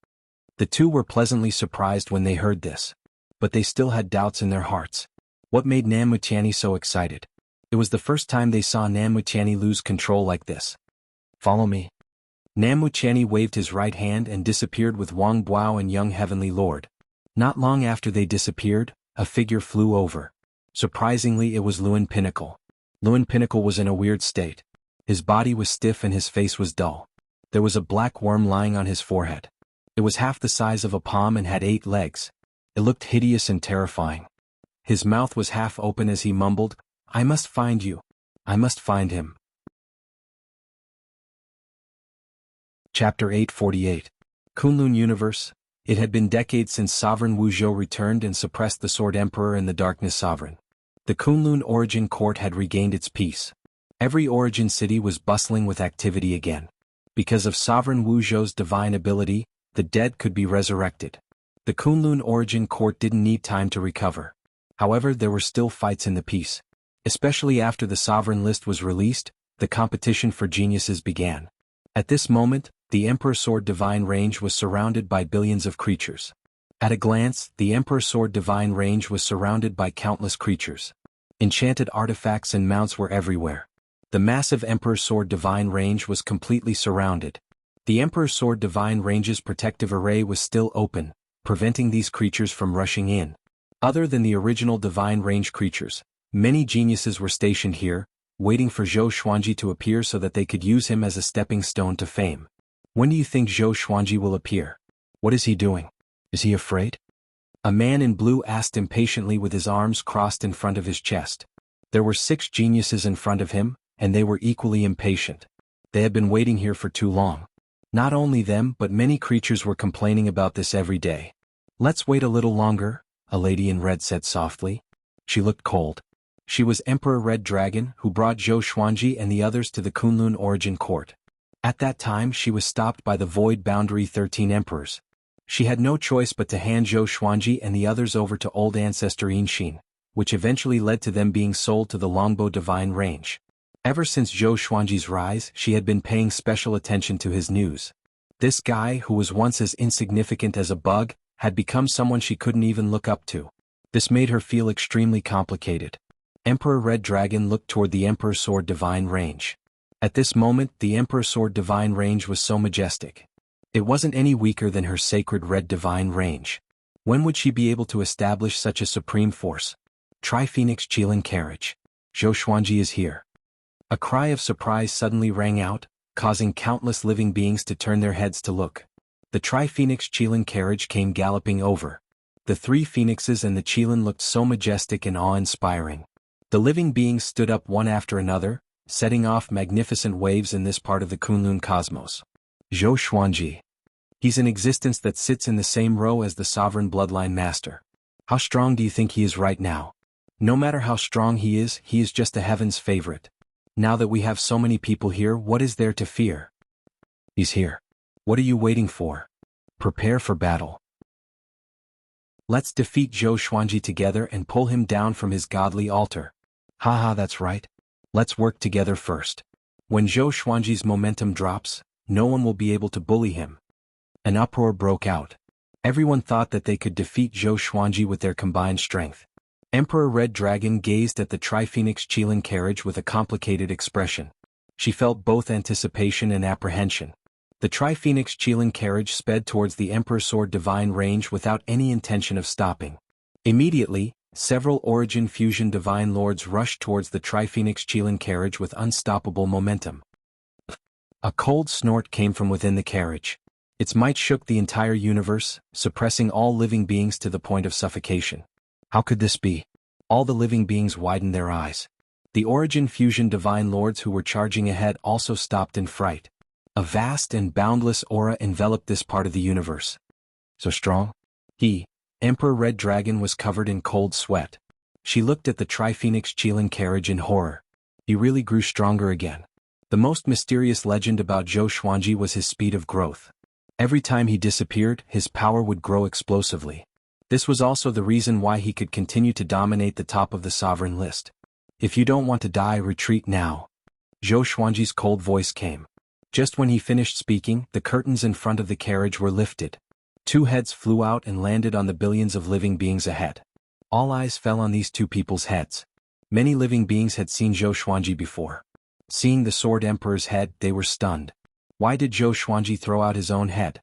The two were pleasantly surprised when they heard this. But they still had doubts in their hearts. What made Nan Mutiani so excited? It was the first time they saw Nan Mutiani lose control like this. "Follow me." Nan Mutiani waved his right hand and disappeared with Wang Buao and young Heavenly Lord. Not long after they disappeared, a figure flew over. Surprisingly, it was Lewin Pinnacle. Lewin Pinnacle was in a weird state. His body was stiff and his face was dull. There was a black worm lying on his forehead. It was half the size of a palm and had 8 legs. It looked hideous and terrifying. His mouth was half open as he mumbled, "I must find you. I must find him." Chapter 848. Kunlun Universe. It had been decades since Sovereign Wu Zhou returned and suppressed the Sword Emperor and the Darkness Sovereign. The Kunlun Origin Court had regained its peace. Every origin city was bustling with activity again. Because of Sovereign Wu Zhou's divine ability, the dead could be resurrected. The Kunlun Origin Court didn't need time to recover. However, there were still fights in the peace. Especially after the Sovereign List was released, the competition for geniuses began. At this moment, the Emperor Sword Divine Range was surrounded by billions of creatures. At a glance, the Emperor Sword Divine Range was surrounded by countless creatures. Enchanted artifacts and mounts were everywhere. The massive Emperor Sword Divine Range was completely surrounded. The Emperor Sword Divine Range's protective array was still open, preventing these creatures from rushing in. Other than the original Divine Range creatures, many geniuses were stationed here, waiting for Zhou Xuanji to appear so that they could use him as a stepping stone to fame. When do you think Zhou Xuanji will appear? What is he doing? Is he afraid? A man in blue asked impatiently with his arms crossed in front of his chest. There were 6 geniuses in front of him, and they were equally impatient. They had been waiting here for too long. Not only them but many creatures were complaining about this every day. "Let's wait a little longer," a lady in red said softly. She looked cold. She was Emperor Red Dragon, who brought Zhou Xuanji and the others to the Kunlun Origin Court. At that time she was stopped by the Void Boundary 13 Emperors. She had no choice but to hand Zhou Xuanji and the others over to Old Ancestor Yinxin, which eventually led to them being sold to the Longbow Divine Range. Ever since Zhou Xuanji's rise, she had been paying special attention to his news. This guy, who was once as insignificant as a bug, had become someone she couldn't even look up to. This made her feel extremely complicated. Emperor Red Dragon looked toward the Emperor Sword Divine Range. At this moment, the Emperor Sword Divine Range was so majestic. It wasn't any weaker than her sacred Red Divine Range. When would she be able to establish such a supreme force? Tri-Phoenix Qilin Carriage. Zhou Xuanji is here. A cry of surprise suddenly rang out, causing countless living beings to turn their heads to look. The Tri-Phoenix Qilin Carriage came galloping over. The 3 phoenixes and the Qilin looked so majestic and awe-inspiring. The living beings stood up one after another, setting off magnificent waves in this part of the Kunlun cosmos. Zhou Xuanji. He's an existence that sits in the same row as the Sovereign Bloodline Master. How strong do you think he is right now? No matter how strong he is just a heaven's favorite. Now that we have so many people here, what is there to fear? He's here. What are you waiting for? Prepare for battle. Let's defeat Zhou Xuanji together and pull him down from his godly altar. Haha, that's right. Let's work together first. When Zhou Xuanji's momentum drops, no one will be able to bully him. An uproar broke out. Everyone thought that they could defeat Zhou Xuanji with their combined strength. Emperor Red Dragon gazed at the Tri-Phoenix Qilin Carriage with a complicated expression. She felt both anticipation and apprehension. The Tri-Phoenix Qilin Carriage sped towards the Emperor Sword Divine Range without any intention of stopping. Immediately, several Origin Fusion Divine Lords rushed towards the Tri-Phoenix Qilin Carriage with unstoppable momentum. A cold snort came from within the carriage. Its might shook the entire universe, suppressing all living beings to the point of suffocation. How could this be? All the living beings widened their eyes. The Origin Fusion Divine Lords who were charging ahead also stopped in fright. A vast and boundless aura enveloped this part of the universe. So strong? Emperor Red Dragon was covered in cold sweat. She looked at the Tri-Phoenix Qilin Carriage in horror. He really grew stronger again. The most mysterious legend about Zhou Xuanji was his speed of growth. Every time he disappeared, his power would grow explosively. This was also the reason why he could continue to dominate the top of the sovereign list. If you don't want to die, retreat now. Zhou Xuanji's cold voice came. Just when he finished speaking, the curtains in front of the carriage were lifted. 2 heads flew out and landed on the billions of living beings ahead. All eyes fell on these 2 people's heads. Many living beings had seen Zhou Xuanji before. Seeing the Sword Emperor's head, they were stunned. Why did Zhou Xuanji throw out his own head?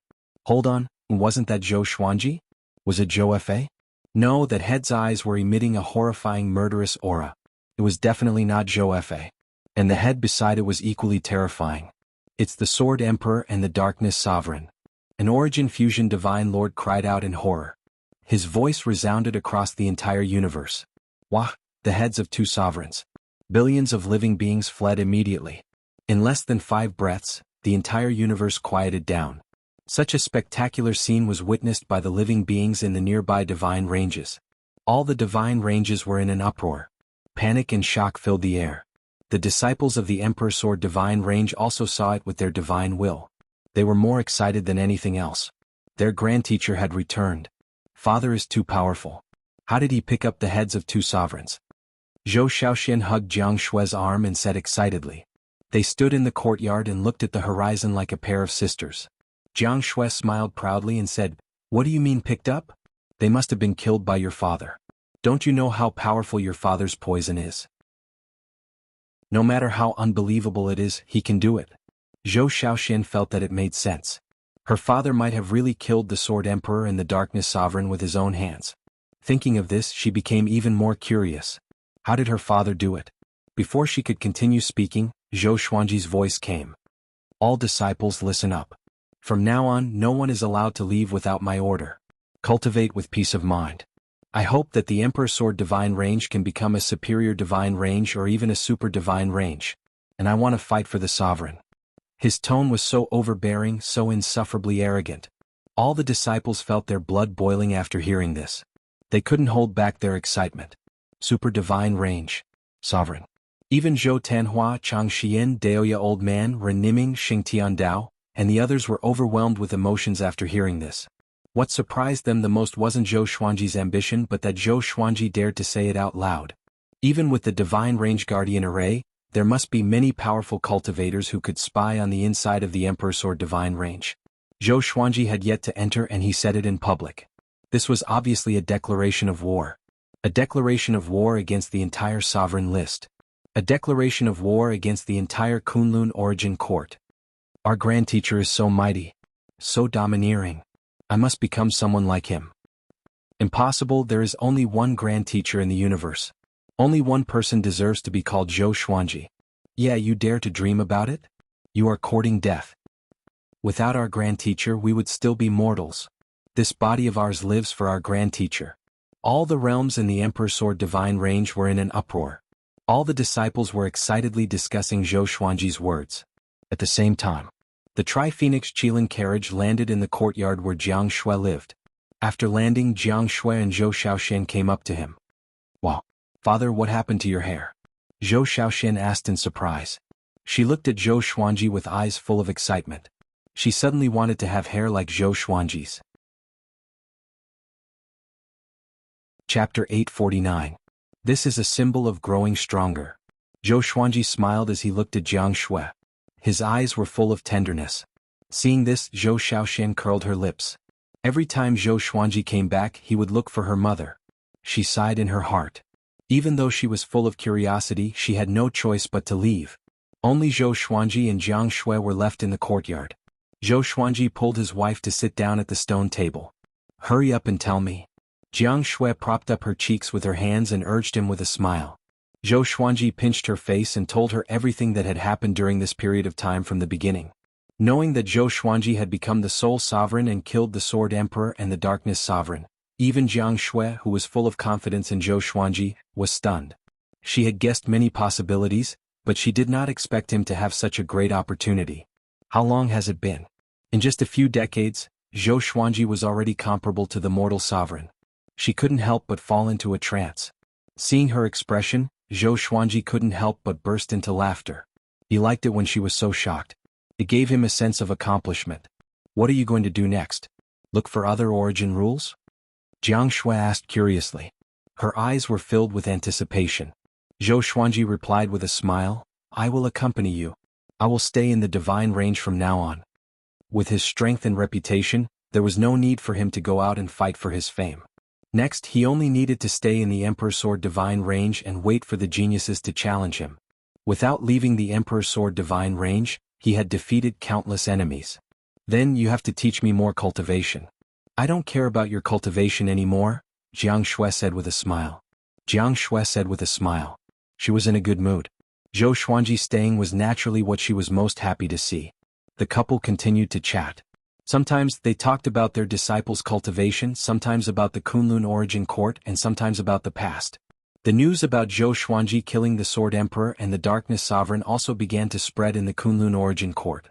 Hold on, wasn't that Zhou Xuanji? Was it Zhou Fa? No, that head's eyes were emitting a horrifying murderous aura. It was definitely not Zhou Fa. And the head beside it was equally terrifying. It's the Sword Emperor and the Darkness Sovereign. An Origin Fusion Divine Lord cried out in horror. His voice resounded across the entire universe. Wah! The heads of two sovereigns. Billions of living beings fled immediately. In less than 5 breaths, the entire universe quieted down. Such a spectacular scene was witnessed by the living beings in the nearby divine ranges. All the divine ranges were in an uproar. Panic and shock filled the air. The disciples of the Emperor Sword Divine Range also saw it with their divine will. They were more excited than anything else. Their grand teacher had returned. Father is too powerful. How did he pick up the heads of two sovereigns? Zhou Shaoxian hugged Jiang Shui's arm and said excitedly. They stood in the courtyard and looked at the horizon like a pair of sisters. Jiang Shui smiled proudly and said, "What do you mean picked up? They must have been killed by your father. Don't you know how powerful your father's poison is? No matter how unbelievable it is, he can do it." Zhou Shaoxian felt that it made sense. Her father might have really killed the Sword Emperor and the Darkness Sovereign with his own hands. Thinking of this, she became even more curious. How did her father do it? Before she could continue speaking, Zhou Xuanji's voice came. "All disciples, listen up. From now on, no one is allowed to leave without my order. Cultivate with peace of mind. I hope that the Emperor Sword Divine Range can become a superior divine range or even a super divine range. And I want to fight for the sovereign." His tone was so overbearing, so insufferably arrogant. All the disciples felt their blood boiling after hearing this. They couldn't hold back their excitement. Super divine range. Sovereign. Even Zhou Tanhua, Chang Xian, Daoya Old Man, Ren Niming, Xing Tiandao, and the others were overwhelmed with emotions after hearing this. What surprised them the most wasn't Zhou Xuanji's ambition but that Zhou Xuanji dared to say it out loud. Even with the Divine Range Guardian Array, there must be many powerful cultivators who could spy on the inside of the Emperor Sword Divine Range. Zhou Xuanji had yet to enter and he said it in public. This was obviously a declaration of war. A declaration of war against the entire sovereign list. A declaration of war against the entire Kunlun Origin Court. Our Grand Teacher is so mighty. So domineering. I must become someone like him. Impossible, there is only one Grand Teacher in the universe. Only one person deserves to be called Zhou Xuanji. Yeah, you dare to dream about it? You are courting death. Without our Grand Teacher we would still be mortals. This body of ours lives for our Grand Teacher. All the realms in the Emperor Sword Divine Range were in an uproar. All the disciples were excitedly discussing Zhou Xuanji's words. At the same time, the Tri-Phoenix Qilin carriage landed in the courtyard where Jiang Shui lived. After landing, Jiang Shui and Zhou Shaoxian came up to him. "Wow, Father, what happened to your hair?" Zhou Shaoxian asked in surprise. She looked at Zhou Xuanji with eyes full of excitement. She suddenly wanted to have hair like Zhou Xuanji's. Chapter 849. This is a symbol of growing stronger. Zhou Xuanji smiled as he looked at Jiang Shui. His eyes were full of tenderness. Seeing this, Zhou Shaoxian curled her lips. Every time Zhou Xuanji came back, he would look for her mother. She sighed in her heart. Even though she was full of curiosity, she had no choice but to leave. Only Zhou Xuanji and Jiang Shui were left in the courtyard. Zhou Xuanji pulled his wife to sit down at the stone table. "Hurry up and tell me." Jiang Shui propped up her cheeks with her hands and urged him with a smile. Zhou Xuanji pinched her face and told her everything that had happened during this period of time from the beginning. Knowing that Zhou Xuanji had become the sole sovereign and killed the Sword Emperor and the Darkness Sovereign, even Jiang Shui, who was full of confidence in Zhou Xuanji, was stunned. She had guessed many possibilities, but she did not expect him to have such a great opportunity. How long has it been? In just a few decades, Zhou Xuanji was already comparable to the mortal sovereign. She couldn't help but fall into a trance. Seeing her expression, Zhou Xuanji couldn't help but burst into laughter. He liked it when she was so shocked. It gave him a sense of accomplishment. "What are you going to do next? Look for other origin rules?" Jiang Shui asked curiously. Her eyes were filled with anticipation. Zhou Xuanji replied with a smile, "I will accompany you. I will stay in the divine range from now on." With his strength and reputation, there was no need for him to go out and fight for his fame. Next, he only needed to stay in the Emperor Sword Divine Range and wait for the geniuses to challenge him. Without leaving the Emperor Sword Divine Range, he had defeated countless enemies. "Then you have to teach me more cultivation." "I don't care about your cultivation anymore. Jiang Shui said with a smile. Jiang Shui said with a smile. She was in a good mood. Zhou Xuanji staying was naturally what she was most happy to see. The couple continued to chat. Sometimes they talked about their disciples' cultivation, sometimes about the Kunlun origin court, and sometimes about the past. The news about Zhou Xuanji killing the Sword Emperor and the Darkness Sovereign also began to spread in the Kunlun origin court.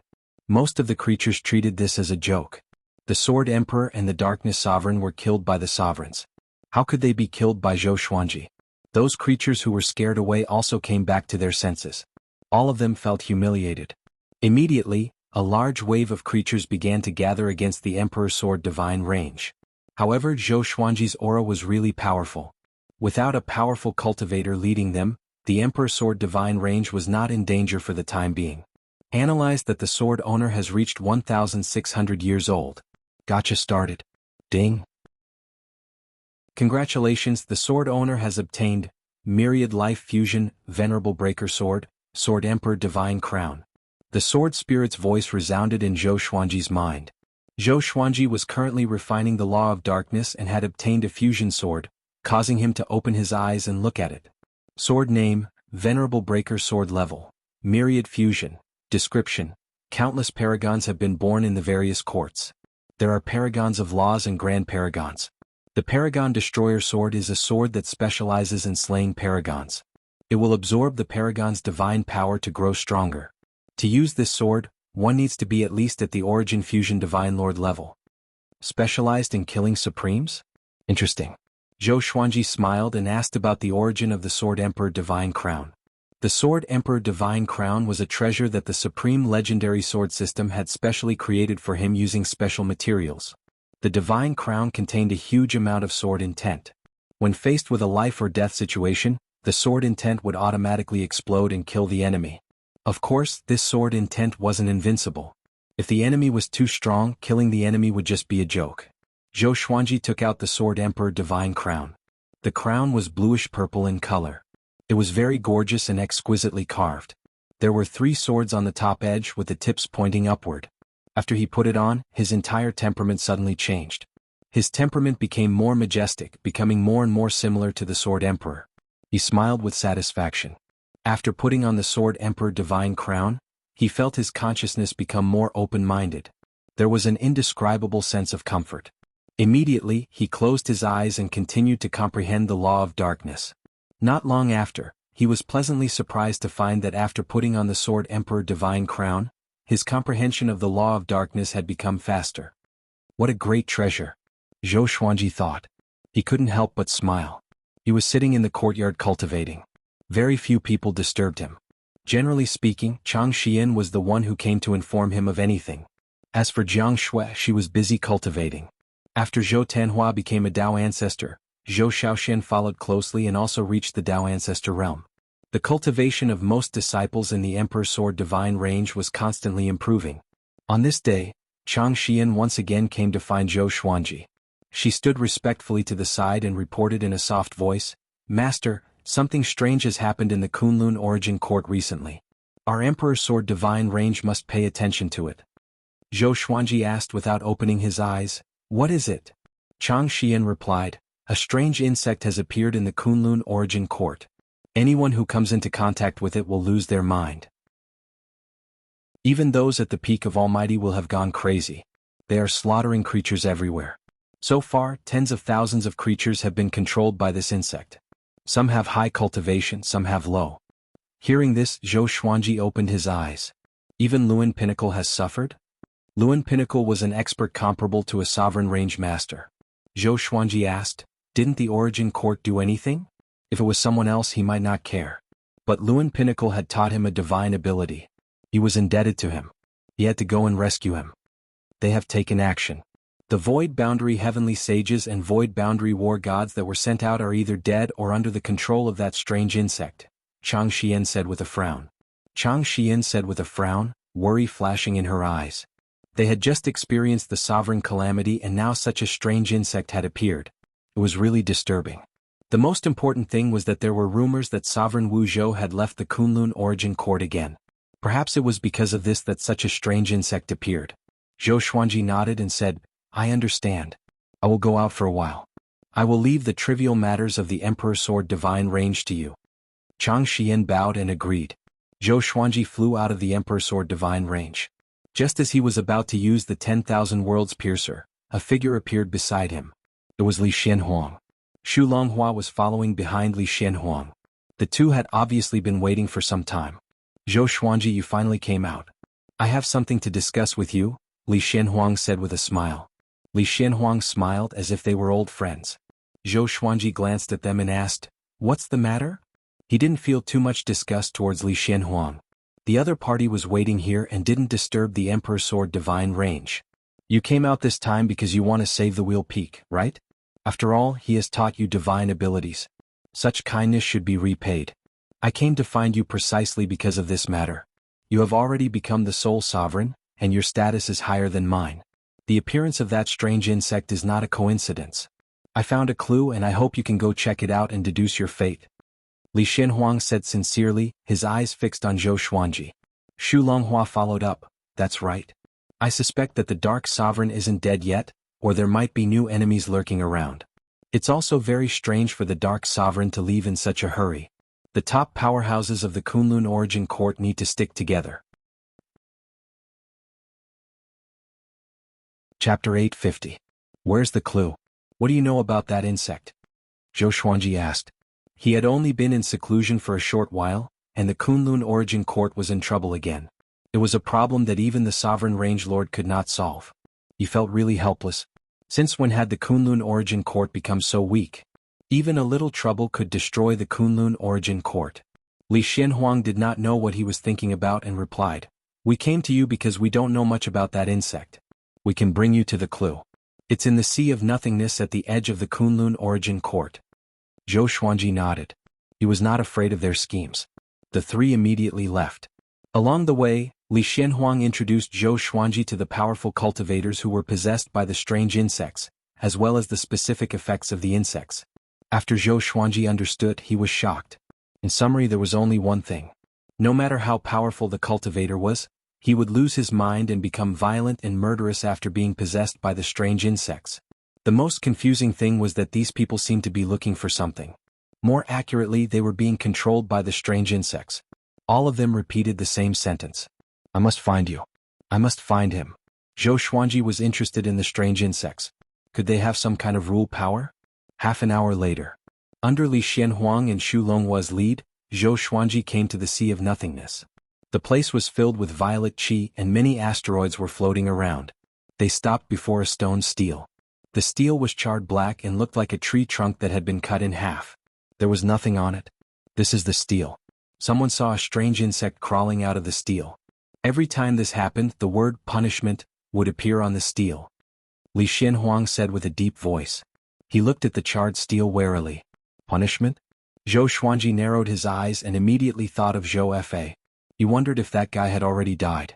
Most of the creatures treated this as a joke. The Sword Emperor and the Darkness Sovereign were killed by the sovereigns. How could they be killed by Zhou Xuanji? Those creatures who were scared away also came back to their senses. All of them felt humiliated. Immediately, a large wave of creatures began to gather against the Emperor's Sword Divine Range. However, Zhou Xuanji's aura was really powerful. Without a powerful cultivator leading them, the Emperor's Sword Divine Range was not in danger for the time being. Analyze that the sword owner has reached 1,600 years old. Gotcha started. Ding. Congratulations, the sword owner has obtained Myriad Life Fusion, Venerable Breaker Sword, Sword Emperor Divine Crown. The sword spirit's voice resounded in Zhou Xuanji's mind. Zhou Xuanji was currently refining the law of darkness and had obtained a fusion sword, causing him to open his eyes and look at it. Sword name, Venerable Breaker Sword level, Myriad Fusion. Description: countless paragons have been born in the various courts. There are paragons of laws and grand paragons. The Paragon Destroyer Sword is a sword that specializes in slaying paragons. It will absorb the paragon's divine power to grow stronger. To use this sword, one needs to be at least at the Origin Fusion Divine Lord level. Specialized in killing supremes? Interesting. Zhou Xuanji smiled and asked about the origin of the Sword Emperor Divine Crown. The Sword Emperor Divine Crown was a treasure that the Supreme Legendary Sword System had specially created for him using special materials. The Divine Crown contained a huge amount of sword intent. When faced with a life or death situation, the sword intent would automatically explode and kill the enemy. Of course, this sword intent wasn't invincible. If the enemy was too strong, killing the enemy would just be a joke. Zhou Xuanji took out the Sword Emperor Divine Crown. The crown was bluish-purple in color. It was very gorgeous and exquisitely carved. There were 3 swords on the top edge with the tips pointing upward. After he put it on, his entire temperament suddenly changed. His temperament became more majestic, becoming more and more similar to the Sword Emperor. He smiled with satisfaction. After putting on the Sword Emperor Divine Crown, he felt his consciousness become more open-minded. There was an indescribable sense of comfort. Immediately, he closed his eyes and continued to comprehend the law of darkness. Not long after, he was pleasantly surprised to find that after putting on the Sword Emperor Divine Crown, his comprehension of the law of darkness had become faster. What a great treasure, Zhou Xuanji thought. He couldn't help but smile. He was sitting in the courtyard cultivating. Very few people disturbed him. Generally speaking, Chang Xian was the one who came to inform him of anything. As for Jiang Shui, she was busy cultivating. After Zhou Tanhua became a Dao ancestor, Zhou Shaoxian followed closely and also reached the Dao ancestor realm. The cultivation of most disciples in the Emperor's Sword Divine Range was constantly improving. On this day, Chang Xian once again came to find Zhou Xuanji. She stood respectfully to the side and reported in a soft voice, "Master, something strange has happened in the Kunlun Origin Court recently. Our Emperor's Sword Divine Range must pay attention to it." Zhou Xuanji asked without opening his eyes, "What is it?" Chang Xian replied, "A strange insect has appeared in the Kunlun Origin Court. Anyone who comes into contact with it will lose their mind. Even those at the peak of Almighty will have gone crazy. They are slaughtering creatures everywhere. So far, tens of thousands of creatures have been controlled by this insect. Some have high cultivation, some have low." Hearing this, Zhou Xuanji opened his eyes. Even Luan Pinnacle has suffered? Luan Pinnacle was an expert comparable to a sovereign range master. Zhou Xuanji asked, "Didn't the Origin Court do anything? If it was someone else he might not care. But Luan Pinnacle had taught him a divine ability. He was indebted to him. He had to go and rescue him. They have taken action. The Void Boundary Heavenly Sages and Void Boundary War Gods that were sent out are either dead or under the control of that strange insect," Chang Xian said with a frown. Chang Xian said with a frown, worry flashing in her eyes. They had just experienced the sovereign calamity and now such a strange insect had appeared. It was really disturbing. The most important thing was that there were rumors that Sovereign Wu Zhou had left the Kunlun Origin Court again. Perhaps it was because of this that such a strange insect appeared. Zhou Xuanji nodded and said, "I understand. I will go out for a while." I will leave the trivial matters of the Emperor's sword divine range to you. Chang Xian bowed and agreed. Zhou Xuanji flew out of the Emperor's sword divine range. Just as he was about to use the 10,000 worlds piercer, a figure appeared beside him. It was Li Xianhuang. Xu Longhua was following behind Li Xianhuang. The two had obviously been waiting for some time. Zhou Xuanji, you finally came out. I have something to discuss with you, Li Xianhuang said with a smile. Li Xianhuang smiled as if they were old friends. Zhou Xuanji glanced at them and asked, "What's the matter?" He didn't feel too much disgust towards Li Xianhuang. The other party was waiting here and didn't disturb the Emperor's sword divine range. You came out this time because you want to save the Wheel Peak, right? After all, he has taught you divine abilities. Such kindness should be repaid. I came to find you precisely because of this matter. You have already become the sole sovereign, and your status is higher than mine. The appearance of that strange insect is not a coincidence. I found a clue and I hope you can go check it out and deduce your fate. Li Xianhuang said sincerely, his eyes fixed on Zhou Xuanji. Xu Longhua followed up, that's right. I suspect that the Dark Sovereign isn't dead yet, or there might be new enemies lurking around. It's also very strange for the Dark Sovereign to leave in such a hurry. The top powerhouses of the Kunlun Origin Court need to stick together. Chapter 850. Where's the clue? What do you know about that insect? Zhou Xuanji asked. He had only been in seclusion for a short while, and the Kunlun Origin Court was in trouble again. It was a problem that even the Sovereign Range Lord could not solve. He felt really helpless. Since when had the Kunlun Origin Court become so weak? Even a little trouble could destroy the Kunlun Origin Court. Li Xianhuang did not know what he was thinking about and replied, "We came to you because we don't know much about that insect. We can bring you to the clue. It's in the Sea of Nothingness at the edge of the Kunlun Origin Court." Zhou Xuanji nodded. He was not afraid of their schemes. The three immediately left. Along the way, Li Xianhuang introduced Zhou Xuanji to the powerful cultivators who were possessed by the strange insects, as well as the specific effects of the insects. After Zhou Xuanji understood, he was shocked. In summary, there was only one thing. No matter how powerful the cultivator was, he would lose his mind and become violent and murderous after being possessed by the strange insects. The most confusing thing was that these people seemed to be looking for something. More accurately, they were being controlled by the strange insects. All of them repeated the same sentence. I must find you. I must find him. Zhou Xuanji was interested in the strange insects. Could they have some kind of rule power? Half an hour later. Under Li Xianhuang and Xu Longhua's lead, Zhou Xuanji came to the Sea of Nothingness. The place was filled with violet qi and many asteroids were floating around. They stopped before a stone stele. The stele was charred black and looked like a tree trunk that had been cut in half. There was nothing on it. This is the stele. Someone saw a strange insect crawling out of the stele. Every time this happened, the word punishment would appear on the stele. Li Xianhuang said with a deep voice. He looked at the charred stele warily. Punishment? Zhou Xuanji narrowed his eyes and immediately thought of Zhou Fa. He wondered if that guy had already died.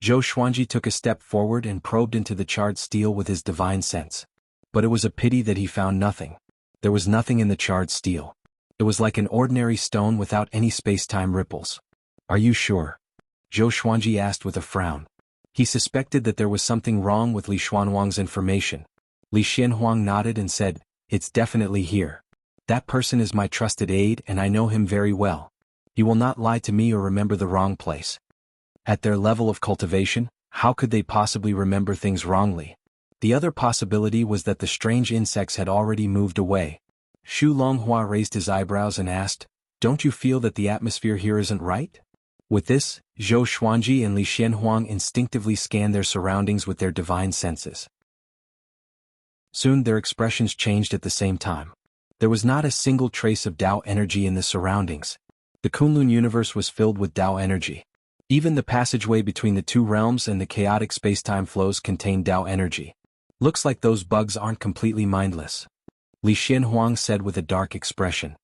Zhou Xuanji took a step forward and probed into the charred stele with his divine sense. But it was a pity that he found nothing. There was nothing in the charred stele. It was like an ordinary stone without any space-time ripples. Are you sure? Zhou Xuanji asked with a frown. He suspected that there was something wrong with Li Xianhuang's information. Li Xianhuang nodded and said, "It's definitely here. That person is my trusted aide and I know him very well. He will not lie to me or remember the wrong place." At their level of cultivation, how could they possibly remember things wrongly? The other possibility was that the strange insects had already moved away. Xu Longhua raised his eyebrows and asked, "Don't you feel that the atmosphere here isn't right?" With this, Zhou Xuanji and Li Xianhuang instinctively scanned their surroundings with their divine senses. Soon their expressions changed at the same time. There was not a single trace of Tao energy in the surroundings. The Kunlun universe was filled with Tao energy. Even the passageway between the two realms and the chaotic spacetime flows contained Tao energy. Looks like those bugs aren't completely mindless. Li Xianhuang said with a dark expression.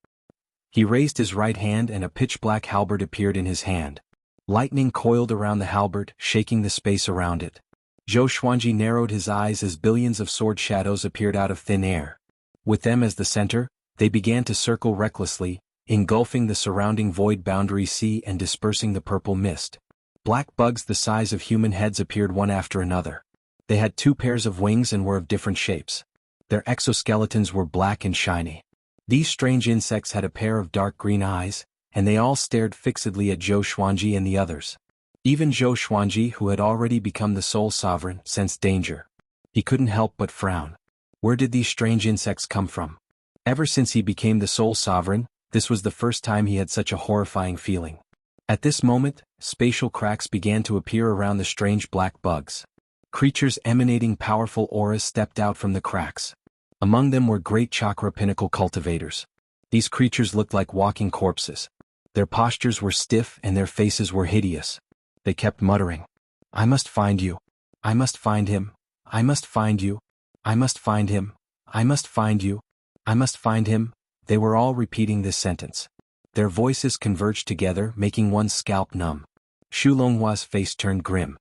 He raised his right hand and a pitch-black halberd appeared in his hand. Lightning coiled around the halberd, shaking the space around it. Zhou Xuanji narrowed his eyes as billions of sword shadows appeared out of thin air. With them as the center, they began to circle recklessly, engulfing the surrounding void boundary sea and dispersing the purple mist. Black bugs the size of human heads appeared one after another. They had 2 pairs of wings and were of different shapes. Their exoskeletons were black and shiny. These strange insects had a pair of dark green eyes, and they all stared fixedly at Zhou Xuanji and the others. Even Zhou Xuanji, who had already become the sole sovereign, sensed danger. He couldn't help but frown. Where did these strange insects come from? Ever since he became the sole sovereign, this was the first time he had such a horrifying feeling. At this moment, spatial cracks began to appear around the strange black bugs. Creatures emanating powerful auras stepped out from the cracks. Among them were great chakra pinnacle cultivators. These creatures looked like walking corpses. Their postures were stiff and their faces were hideous. They kept muttering, "I must find you. I must find him. I must find you. I must find him. I must find you. I must find him." They were all repeating this sentence. Their voices converged together, making one's scalp numb. Xu Longhua's face turned grim.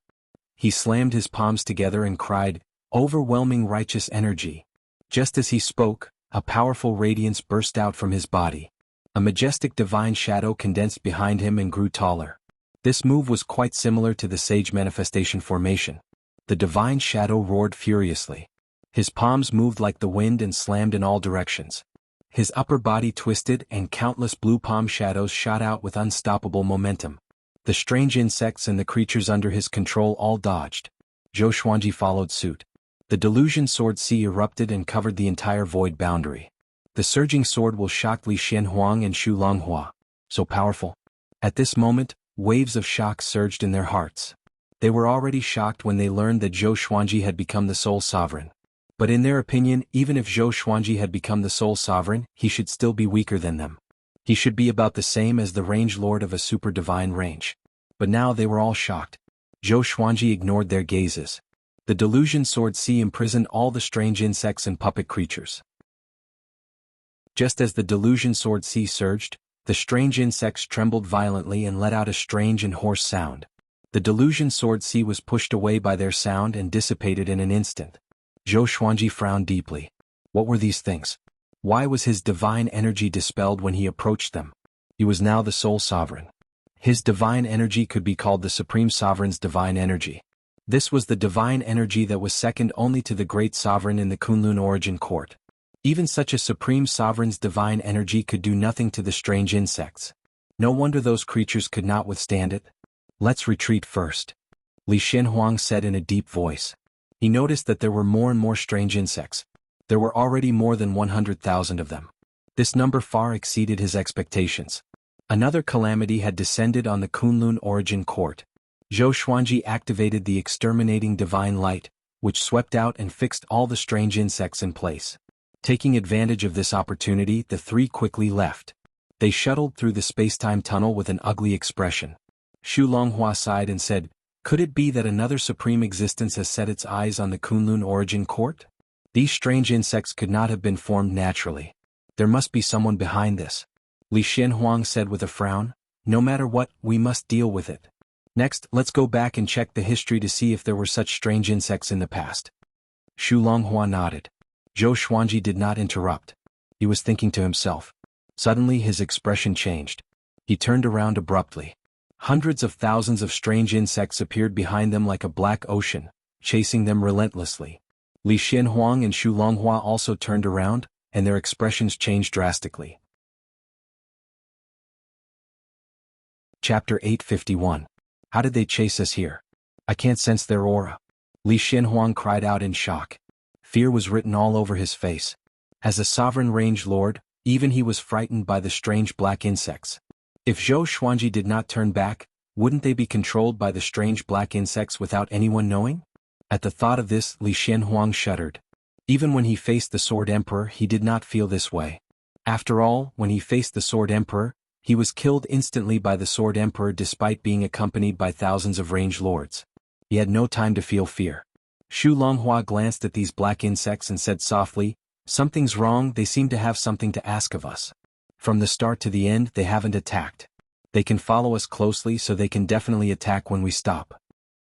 He slammed his palms together and cried, "Overwhelming righteous energy." Just as he spoke, a powerful radiance burst out from his body. A majestic divine shadow condensed behind him and grew taller. This move was quite similar to the sage manifestation formation. The divine shadow roared furiously. His palms moved like the wind and slammed in all directions. His upper body twisted and countless blue palm shadows shot out with unstoppable momentum. The strange insects and the creatures under his control all dodged. Zhou Xuanji followed suit. The delusion sword sea erupted and covered the entire void boundary. The surging sword will shock Li Xianhuang and Xu Longhua. So powerful. At this moment, waves of shock surged in their hearts. They were already shocked when they learned that Zhou Xuanji had become the sole sovereign. But in their opinion, even if Zhou Xuanji had become the sole sovereign, he should still be weaker than them. He should be about the same as the range lord of a super divine range. But now they were all shocked. Zhou Xuanji ignored their gazes. The delusion sword sea imprisoned all the strange insects and puppet creatures. Just as the delusion sword sea surged, the strange insects trembled violently and let out a strange and hoarse sound. The delusion sword sea was pushed away by their sound and dissipated in an instant. Zhou Xuanji frowned deeply. What were these things? Why was his divine energy dispelled when he approached them? He was now the sole sovereign. His divine energy could be called the Supreme Sovereign's divine energy. This was the divine energy that was second only to the great sovereign in the Kunlun origin court. Even such a Supreme Sovereign's divine energy could do nothing to the strange insects. No wonder those creatures could not withstand it. "Let's retreat first," Li Xianhuang said in a deep voice. He noticed that there were more and more strange insects. There were already more than 100,000 of them. This number far exceeded his expectations. Another calamity had descended on the Kunlun origin court. Zhou Xuanji activated the exterminating divine light, which swept out and fixed all the strange insects in place. Taking advantage of this opportunity, the three quickly left. They shuttled through the space-time tunnel with an ugly expression. Xu Longhua sighed and said, "Could it be that another supreme existence has set its eyes on the Kunlun origin court? These strange insects could not have been formed naturally. There must be someone behind this." Li Xianhuang said with a frown, "No matter what, we must deal with it. Next, let's go back and check the history to see if there were such strange insects in the past." Xu Longhua nodded. Zhou Xuanji did not interrupt. He was thinking to himself. Suddenly his expression changed. He turned around abruptly. Hundreds of thousands of strange insects appeared behind them like a black ocean, chasing them relentlessly. Li Xianhuang and Xu Longhua also turned around, and their expressions changed drastically. Chapter 851. How did they chase us here? I can't sense their aura. Li Xianhuang cried out in shock. Fear was written all over his face. As a sovereign range lord, even he was frightened by the strange black insects. If Zhou Xuanji did not turn back, wouldn't they be controlled by the strange black insects without anyone knowing? At the thought of this, Li Xianhuang shuddered. Even when he faced the Sword Emperor, he did not feel this way. After all, when he faced the Sword Emperor, he was killed instantly by the Sword Emperor despite being accompanied by thousands of range lords. He had no time to feel fear. Xu Longhua glanced at these black insects and said softly, "Something's wrong, they seem to have something to ask of us. From the start to the end, they haven't attacked. They can follow us closely, so they can definitely attack when we stop."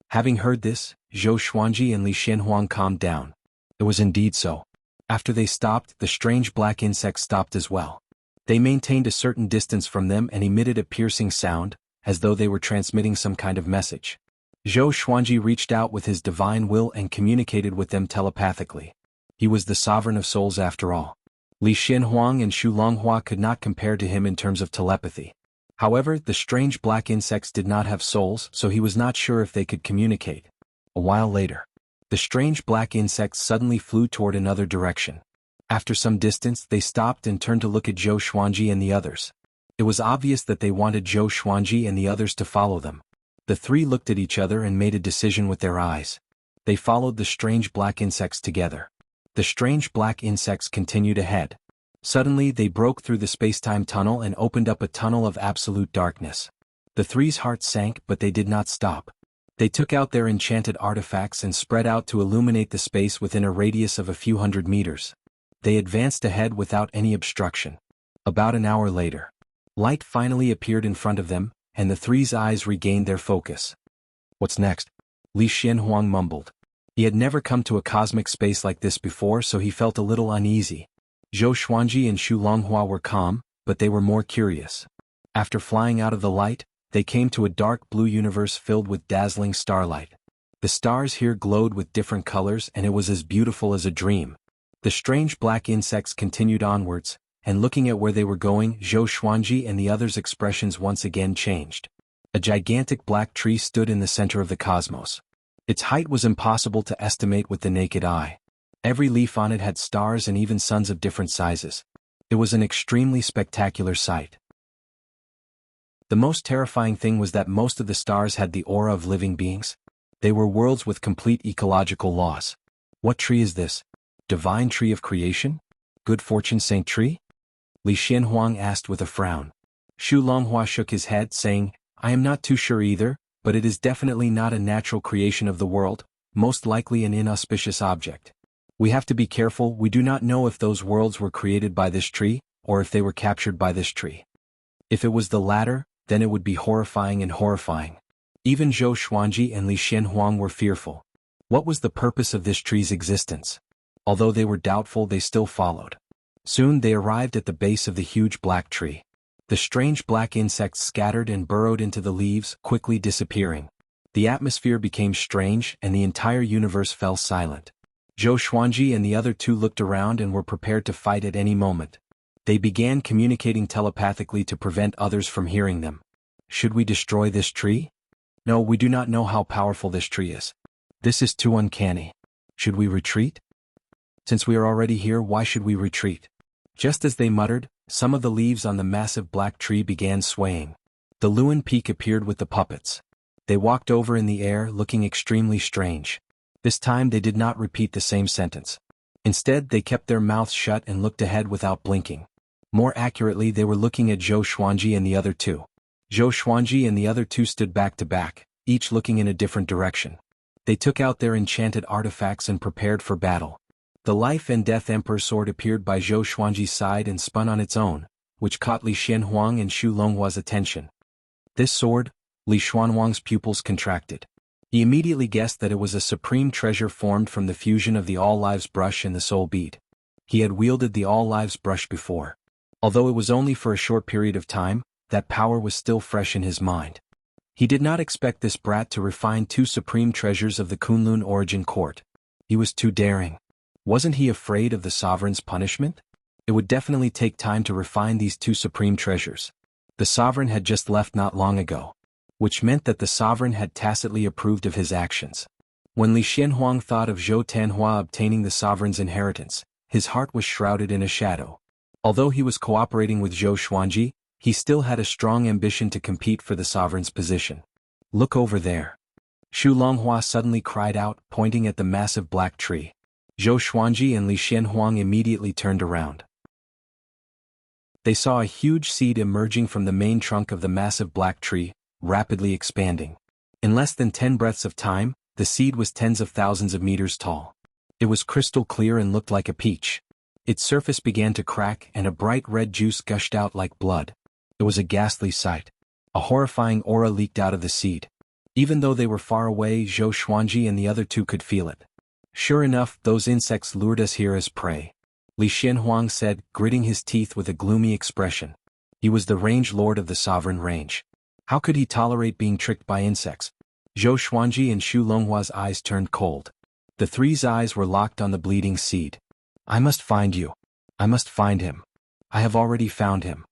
Having heard this, Zhou Xuanji and Li Xianhuang calmed down. It was indeed so. After they stopped, the strange black insects stopped as well. They maintained a certain distance from them and emitted a piercing sound, as though they were transmitting some kind of message. Zhou Xuanji reached out with his divine will and communicated with them telepathically. He was the sovereign of souls after all. Li Xianhuang and Xu Longhua could not compare to him in terms of telepathy. However, the strange black insects did not have souls, so he was not sure if they could communicate. A while later, the strange black insects suddenly flew toward another direction. After some distance, they stopped and turned to look at Zhou Xuanji and the others. It was obvious that they wanted Zhou Xuanji and the others to follow them. The three looked at each other and made a decision with their eyes. They followed the strange black insects together. The strange black insects continued ahead. Suddenly they broke through the space-time tunnel and opened up a tunnel of absolute darkness. The three's hearts sank, but they did not stop. They took out their enchanted artifacts and spread out to illuminate the space within a radius of a few hundred meters. They advanced ahead without any obstruction. About an hour later, light finally appeared in front of them, and the three's eyes regained their focus. "What's next?" Li Xianhuang mumbled. He had never come to a cosmic space like this before, so he felt a little uneasy. Zhou Xuanji and Xu Longhua were calm, but they were more curious. After flying out of the light, they came to a dark blue universe filled with dazzling starlight. The stars here glowed with different colors, and it was as beautiful as a dream. The strange black insects continued onwards, and looking at where they were going, Zhou Xuanji and the others' expressions once again changed. A gigantic black tree stood in the center of the cosmos. Its height was impossible to estimate with the naked eye. Every leaf on it had stars and even suns of different sizes. It was an extremely spectacular sight. The most terrifying thing was that most of the stars had the aura of living beings. They were worlds with complete ecological laws. What tree is this? Divine tree of creation? Good fortune saint tree? Li Xianhuang asked with a frown. Xu Longhua shook his head, saying, "I am not too sure either, but it is definitely not a natural creation of the world, most likely an inauspicious object. We have to be careful. We do not know if those worlds were created by this tree, or if they were captured by this tree. If it was the latter, then it would be horrifying and horrifying." Even Zhou Xuanji and Li Xianhuang were fearful. What was the purpose of this tree's existence? Although they were doubtful, they still followed. Soon they arrived at the base of the huge black tree. The strange black insects scattered and burrowed into the leaves, quickly disappearing. The atmosphere became strange, and the entire universe fell silent. Zhou Xuanji and the other two looked around and were prepared to fight at any moment. They began communicating telepathically to prevent others from hearing them. "Should we destroy this tree? No, we do not know how powerful this tree is. This is too uncanny. Should we retreat? Since we are already here, why should we retreat?" Just as they muttered, some of the leaves on the massive black tree began swaying. The Luan Peak appeared with the puppets. They walked over in the air, looking extremely strange. This time they did not repeat the same sentence. Instead, they kept their mouths shut and looked ahead without blinking. More accurately, they were looking at Zhou Xuanji and the other two. Zhou Xuanji and the other two stood back to back, each looking in a different direction. They took out their enchanted artifacts and prepared for battle. The Life and Death Emperor sword appeared by Zhou Xuanji's side and spun on its own, which caught Li Xianhuang and Xu Longhua's attention. This sword, Li Xianhuang's pupils contracted. He immediately guessed that it was a supreme treasure formed from the fusion of the All-Lives brush and the soul bead. He had wielded the All-Lives brush before. Although it was only for a short period of time, that power was still fresh in his mind. He did not expect this brat to refine two supreme treasures of the Kunlun origin court. He was too daring. Wasn't he afraid of the sovereign's punishment? It would definitely take time to refine these two supreme treasures. The sovereign had just left not long ago, which meant that the sovereign had tacitly approved of his actions. When Li Xianhuang thought of Zhou Tanhua obtaining the sovereign's inheritance, his heart was shrouded in a shadow. Although he was cooperating with Zhou Xuanji, he still had a strong ambition to compete for the sovereign's position. "Look over there." Xu Longhua suddenly cried out, pointing at the massive black tree. Zhou Xuanji and Li Xianhuang immediately turned around. They saw a huge seed emerging from the main trunk of the massive black tree, rapidly expanding. In less than 10 breaths of time, the seed was tens of thousands of meters tall. It was crystal clear and looked like a peach. Its surface began to crack and a bright red juice gushed out like blood. It was a ghastly sight. A horrifying aura leaked out of the seed. Even though they were far away, Zhou Xuanji and the other two could feel it. "Sure enough, those insects lured us here as prey," Li Xianhuang said, gritting his teeth with a gloomy expression. He was the range lord of the sovereign range. How could he tolerate being tricked by insects? Zhou Xuanji and Xu Longhua's eyes turned cold. The three's eyes were locked on the bleeding seed. I must find you. I must find him. I have already found him.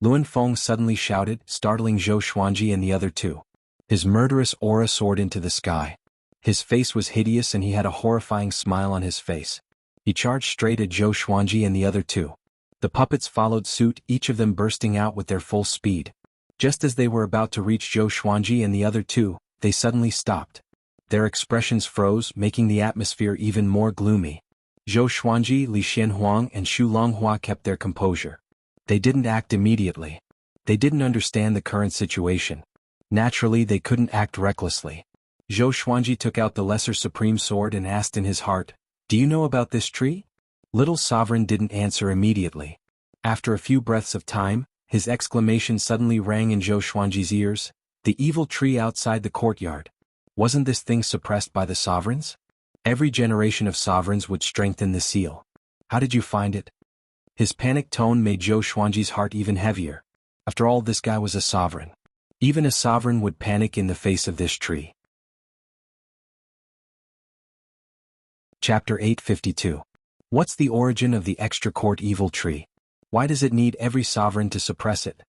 Luan Feng suddenly shouted, startling Zhou Xuanji and the other two. His murderous aura soared into the sky. His face was hideous and he had a horrifying smile on his face. He charged straight at Zhou Xuanji and the other two. The puppets followed suit, each of them bursting out with their full speed. Just as they were about to reach Zhou Xuanji and the other two, they suddenly stopped. Their expressions froze, making the atmosphere even more gloomy. Zhou Xuanji, Li Xianhuang and Xu Longhua kept their composure. They didn't act immediately. They didn't understand the current situation. Naturally, they couldn't act recklessly. Zhou Xuanji took out the Lesser Supreme Sword and asked in his heart, "Do you know about this tree?" Little Sovereign didn't answer immediately. After a few breaths of time, his exclamation suddenly rang in Zhou Xuanji's ears, "The evil tree outside the courtyard. Wasn't this thing suppressed by the sovereigns? Every generation of sovereigns would strengthen the seal. How did you find it?" His panicked tone made Zhou Xuanji's heart even heavier. After all, this guy was a sovereign. Even a sovereign would panic in the face of this tree. Chapter 852. What's the origin of the extra-court evil tree? Why does it need every sovereign to suppress it?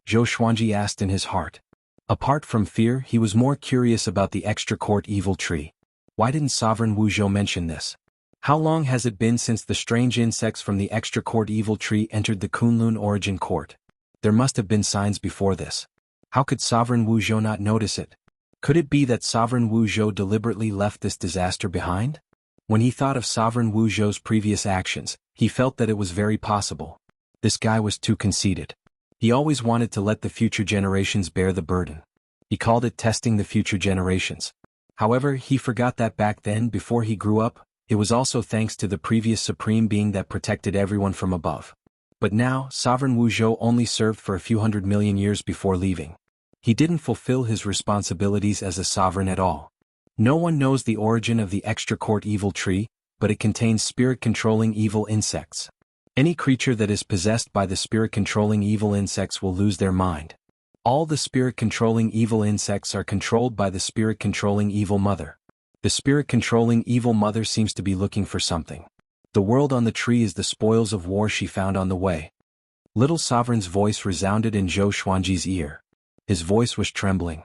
Zhou Xuanji asked in his heart. Apart from fear, he was more curious about the extra-court evil tree. Why didn't Sovereign Wu Zhou mention this? How long has it been since the strange insects from the extra-court evil tree entered the Kunlun origin court? There must have been signs before this. How could Sovereign Wu Zhou not notice it? Could it be that Sovereign Wu Zhou deliberately left this disaster behind? When he thought of Sovereign Wu Zhou's previous actions, he felt that it was very possible. This guy was too conceited. He always wanted to let the future generations bear the burden. He called it testing the future generations. However, he forgot that back then, before he grew up, it was also thanks to the previous supreme being that protected everyone from above. But now, Sovereign Wu Zhou only served for a few 100 million years before leaving. He didn't fulfill his responsibilities as a sovereign at all. No one knows the origin of the extra-court evil tree, but it contains spirit-controlling evil insects. Any creature that is possessed by the spirit-controlling evil insects will lose their mind. All the spirit-controlling evil insects are controlled by the spirit-controlling evil mother. The spirit-controlling evil mother seems to be looking for something. The world on the tree is the spoils of war she found on the way. Little Sovereign's voice resounded in Zhou Xuanji's ear. His voice was trembling.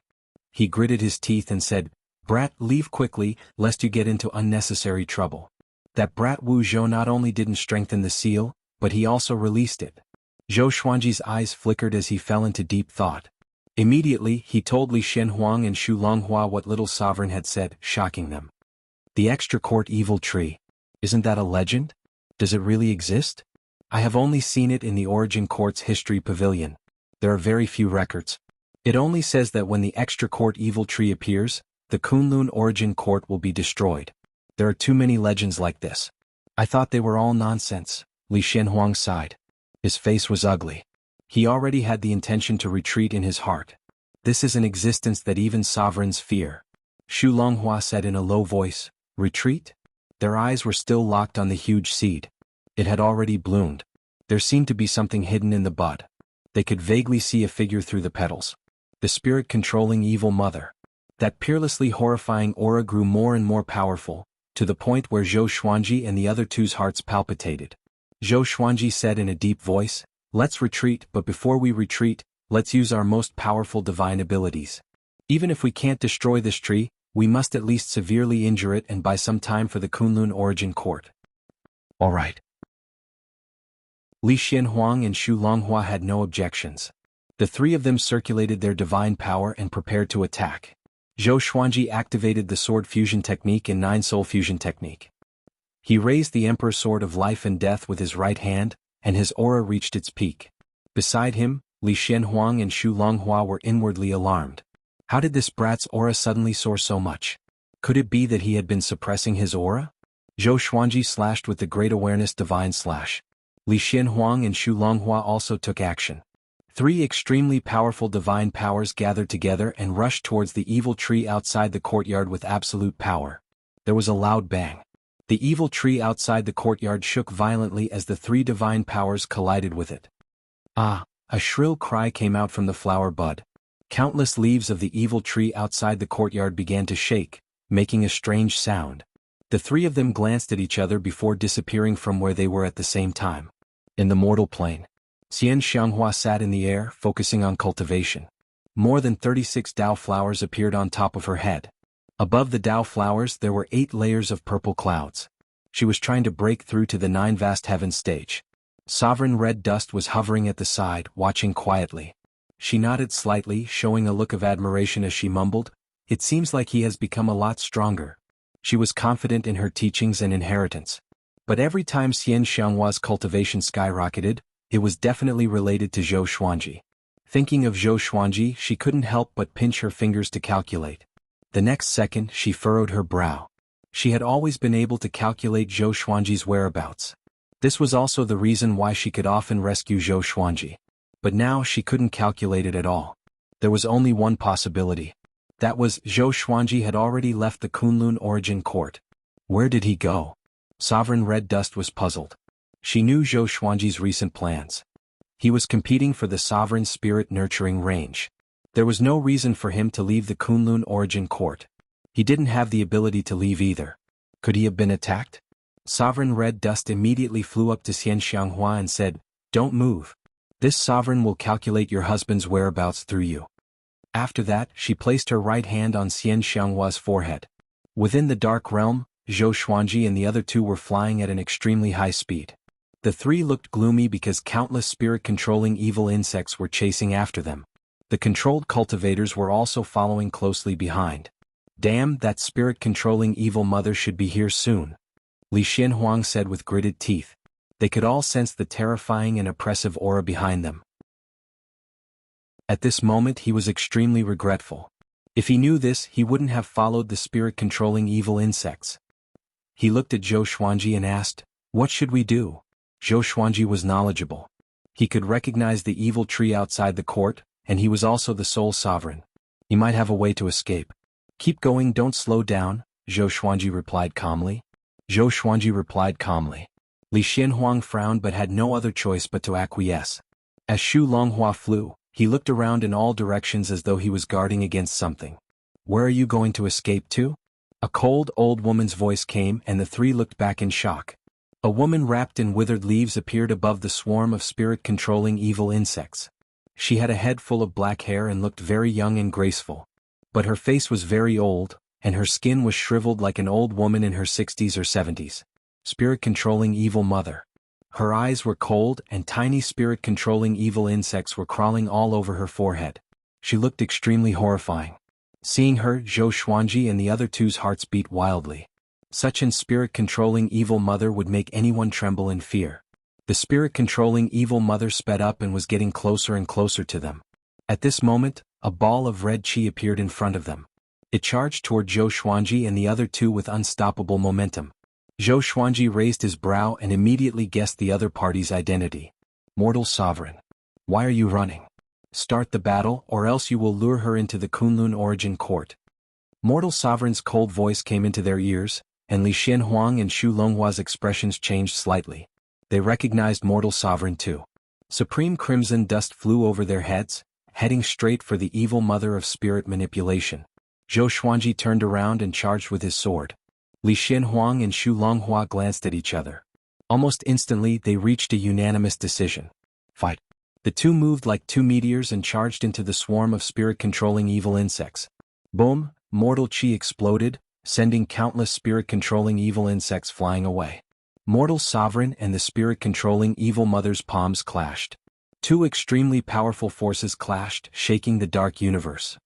He gritted his teeth and said, "Brat, leave quickly, lest you get into unnecessary trouble." That brat Wu Zhou not only didn't strengthen the seal, but he also released it. Zhou Xuanji's eyes flickered as he fell into deep thought. Immediately, he told Li Xianhuang and Xu Longhua what Little Sovereign had said, shocking them. The extra-court evil tree. Isn't that a legend? Does it really exist? I have only seen it in the Origin Court's History Pavilion. There are very few records. It only says that when the extra-court evil tree appears, the Kunlun Origin Court will be destroyed. There are too many legends like this. I thought they were all nonsense. Li Xianhuang sighed. His face was ugly. He already had the intention to retreat in his heart. This is an existence that even sovereigns fear. Xu Longhua said in a low voice, "Retreat?" Their eyes were still locked on the huge seed. It had already bloomed. There seemed to be something hidden in the bud. They could vaguely see a figure through the petals. The spirit-controlling evil mother. That peerlessly horrifying aura grew more and more powerful, to the point where Zhou Xuanji and the other two's hearts palpitated. Zhou Xuanji said in a deep voice, "Let's retreat, but before we retreat, let's use our most powerful divine abilities. Even if we can't destroy this tree, we must at least severely injure it and buy some time for the Kunlun Origin Court." All right. Li Xianhuang and Xu Longhua had no objections. The three of them circulated their divine power and prepared to attack. Zhou Xuanji activated the Sword Fusion Technique and Nine Soul Fusion Technique. He raised the Emperor's Sword of Life and Death with his right hand, and his aura reached its peak. Beside him, Li Xianhuang and Xu Longhua were inwardly alarmed. How did this brat's aura suddenly soar so much? Could it be that he had been suppressing his aura? Zhou Xuanji slashed with the Great Awareness Divine Slash. Li Xianhuang and Xu Longhua also took action. Three extremely powerful divine powers gathered together and rushed towards the evil tree outside the courtyard with absolute power. There was a loud bang. The evil tree outside the courtyard shook violently as the three divine powers collided with it. Ah! A shrill cry came out from the flower bud. Countless leaves of the evil tree outside the courtyard began to shake, making a strange sound. The three of them glanced at each other before disappearing from where they were at the same time. In the mortal plane, Xian Xianghua sat in the air, focusing on cultivation. More than 36 Dao flowers appeared on top of her head. Above the Dao flowers there were 8 layers of purple clouds. She was trying to break through to the 9 vast heavens stage. Sovereign red dust was hovering at the side, watching quietly. She nodded slightly, showing a look of admiration as she mumbled, "It seems like he has become a lot stronger." She was confident in her teachings and inheritance. But every time Xian Xianghua's cultivation skyrocketed, it was definitely related to Zhou Xuanji. Thinking of Zhou Xuanji, she couldn't help but pinch her fingers to calculate. The next second, she furrowed her brow. She had always been able to calculate Zhou Xuanji's whereabouts. This was also the reason why she could often rescue Zhou Xuanji. But now she couldn't calculate it at all. There was only one possibility. That was, Zhou Xuanji had already left the Kunlun origin court. Where did he go? Sovereign Red Dust was puzzled. She knew Zhou Xuanji's recent plans. He was competing for the Sovereign Spirit Nurturing range. There was no reason for him to leave the Kunlun origin court. He didn't have the ability to leave either. Could he have been attacked? Sovereign Red Dust immediately flew up to Xian Xianghua and said, "Don't move. This sovereign will calculate your husband's whereabouts through you." After that, she placed her right hand on Xian Xianghua's forehead. Within the dark realm, Zhou Xuanji and the other two were flying at an extremely high speed. The three looked gloomy because countless spirit-controlling evil insects were chasing after them. The controlled cultivators were also following closely behind. "Damn, that spirit-controlling evil mother should be here soon," Li Xianhuang said with gritted teeth. They could all sense the terrifying and oppressive aura behind them. At this moment he was extremely regretful. If he knew this, he wouldn't have followed the spirit-controlling evil insects. He looked at Zhou Xuanji and asked, "What should we do?" Zhou Xuanji was knowledgeable. He could recognize the evil tree outside the court, and he was also the sole sovereign. He might have a way to escape. "Keep going, don't slow down," Zhou Xuanji replied calmly. Li Xianhuang frowned but had no other choice but to acquiesce. As Shu Longhua flew, he looked around in all directions as though he was guarding against something. "Where are you going to escape to?" A cold, old woman's voice came and the three looked back in shock. A woman wrapped in withered leaves appeared above the swarm of spirit-controlling evil insects. She had a head full of black hair and looked very young and graceful. But her face was very old, and her skin was shriveled like an old woman in her 60s or 70s. Spirit-controlling evil mother. Her eyes were cold and tiny spirit-controlling evil insects were crawling all over her forehead. She looked extremely horrifying. Seeing her, Zhou Xuanji and the other two's hearts beat wildly. Such an spirit-controlling evil mother would make anyone tremble in fear. The spirit-controlling evil mother sped up and was getting closer and closer to them. At this moment, a ball of red chi appeared in front of them. It charged toward Zhou Xuanji and the other two with unstoppable momentum. Zhou Xuanji raised his brow and immediately guessed the other party's identity. "Mortal Sovereign. Why are you running? Start the battle or else you will lure her into the Kunlun origin court." Mortal Sovereign's cold voice came into their ears, and Li Xianhuang and Shu Longhua's expressions changed slightly. They recognized Mortal Sovereign too. Supreme crimson dust flew over their heads, heading straight for the evil mother of spirit manipulation. Zhou Xuanji turned around and charged with his sword. Li Xianhuang and Shu Longhua glanced at each other. Almost instantly they reached a unanimous decision. "Fight." The two moved like two meteors and charged into the swarm of spirit-controlling evil insects. Boom! Mortal chi exploded, sending countless spirit-controlling evil insects flying away. Mortal Sovereign and the spirit-controlling evil mother's palms clashed. Two extremely powerful forces clashed, shaking the dark universe.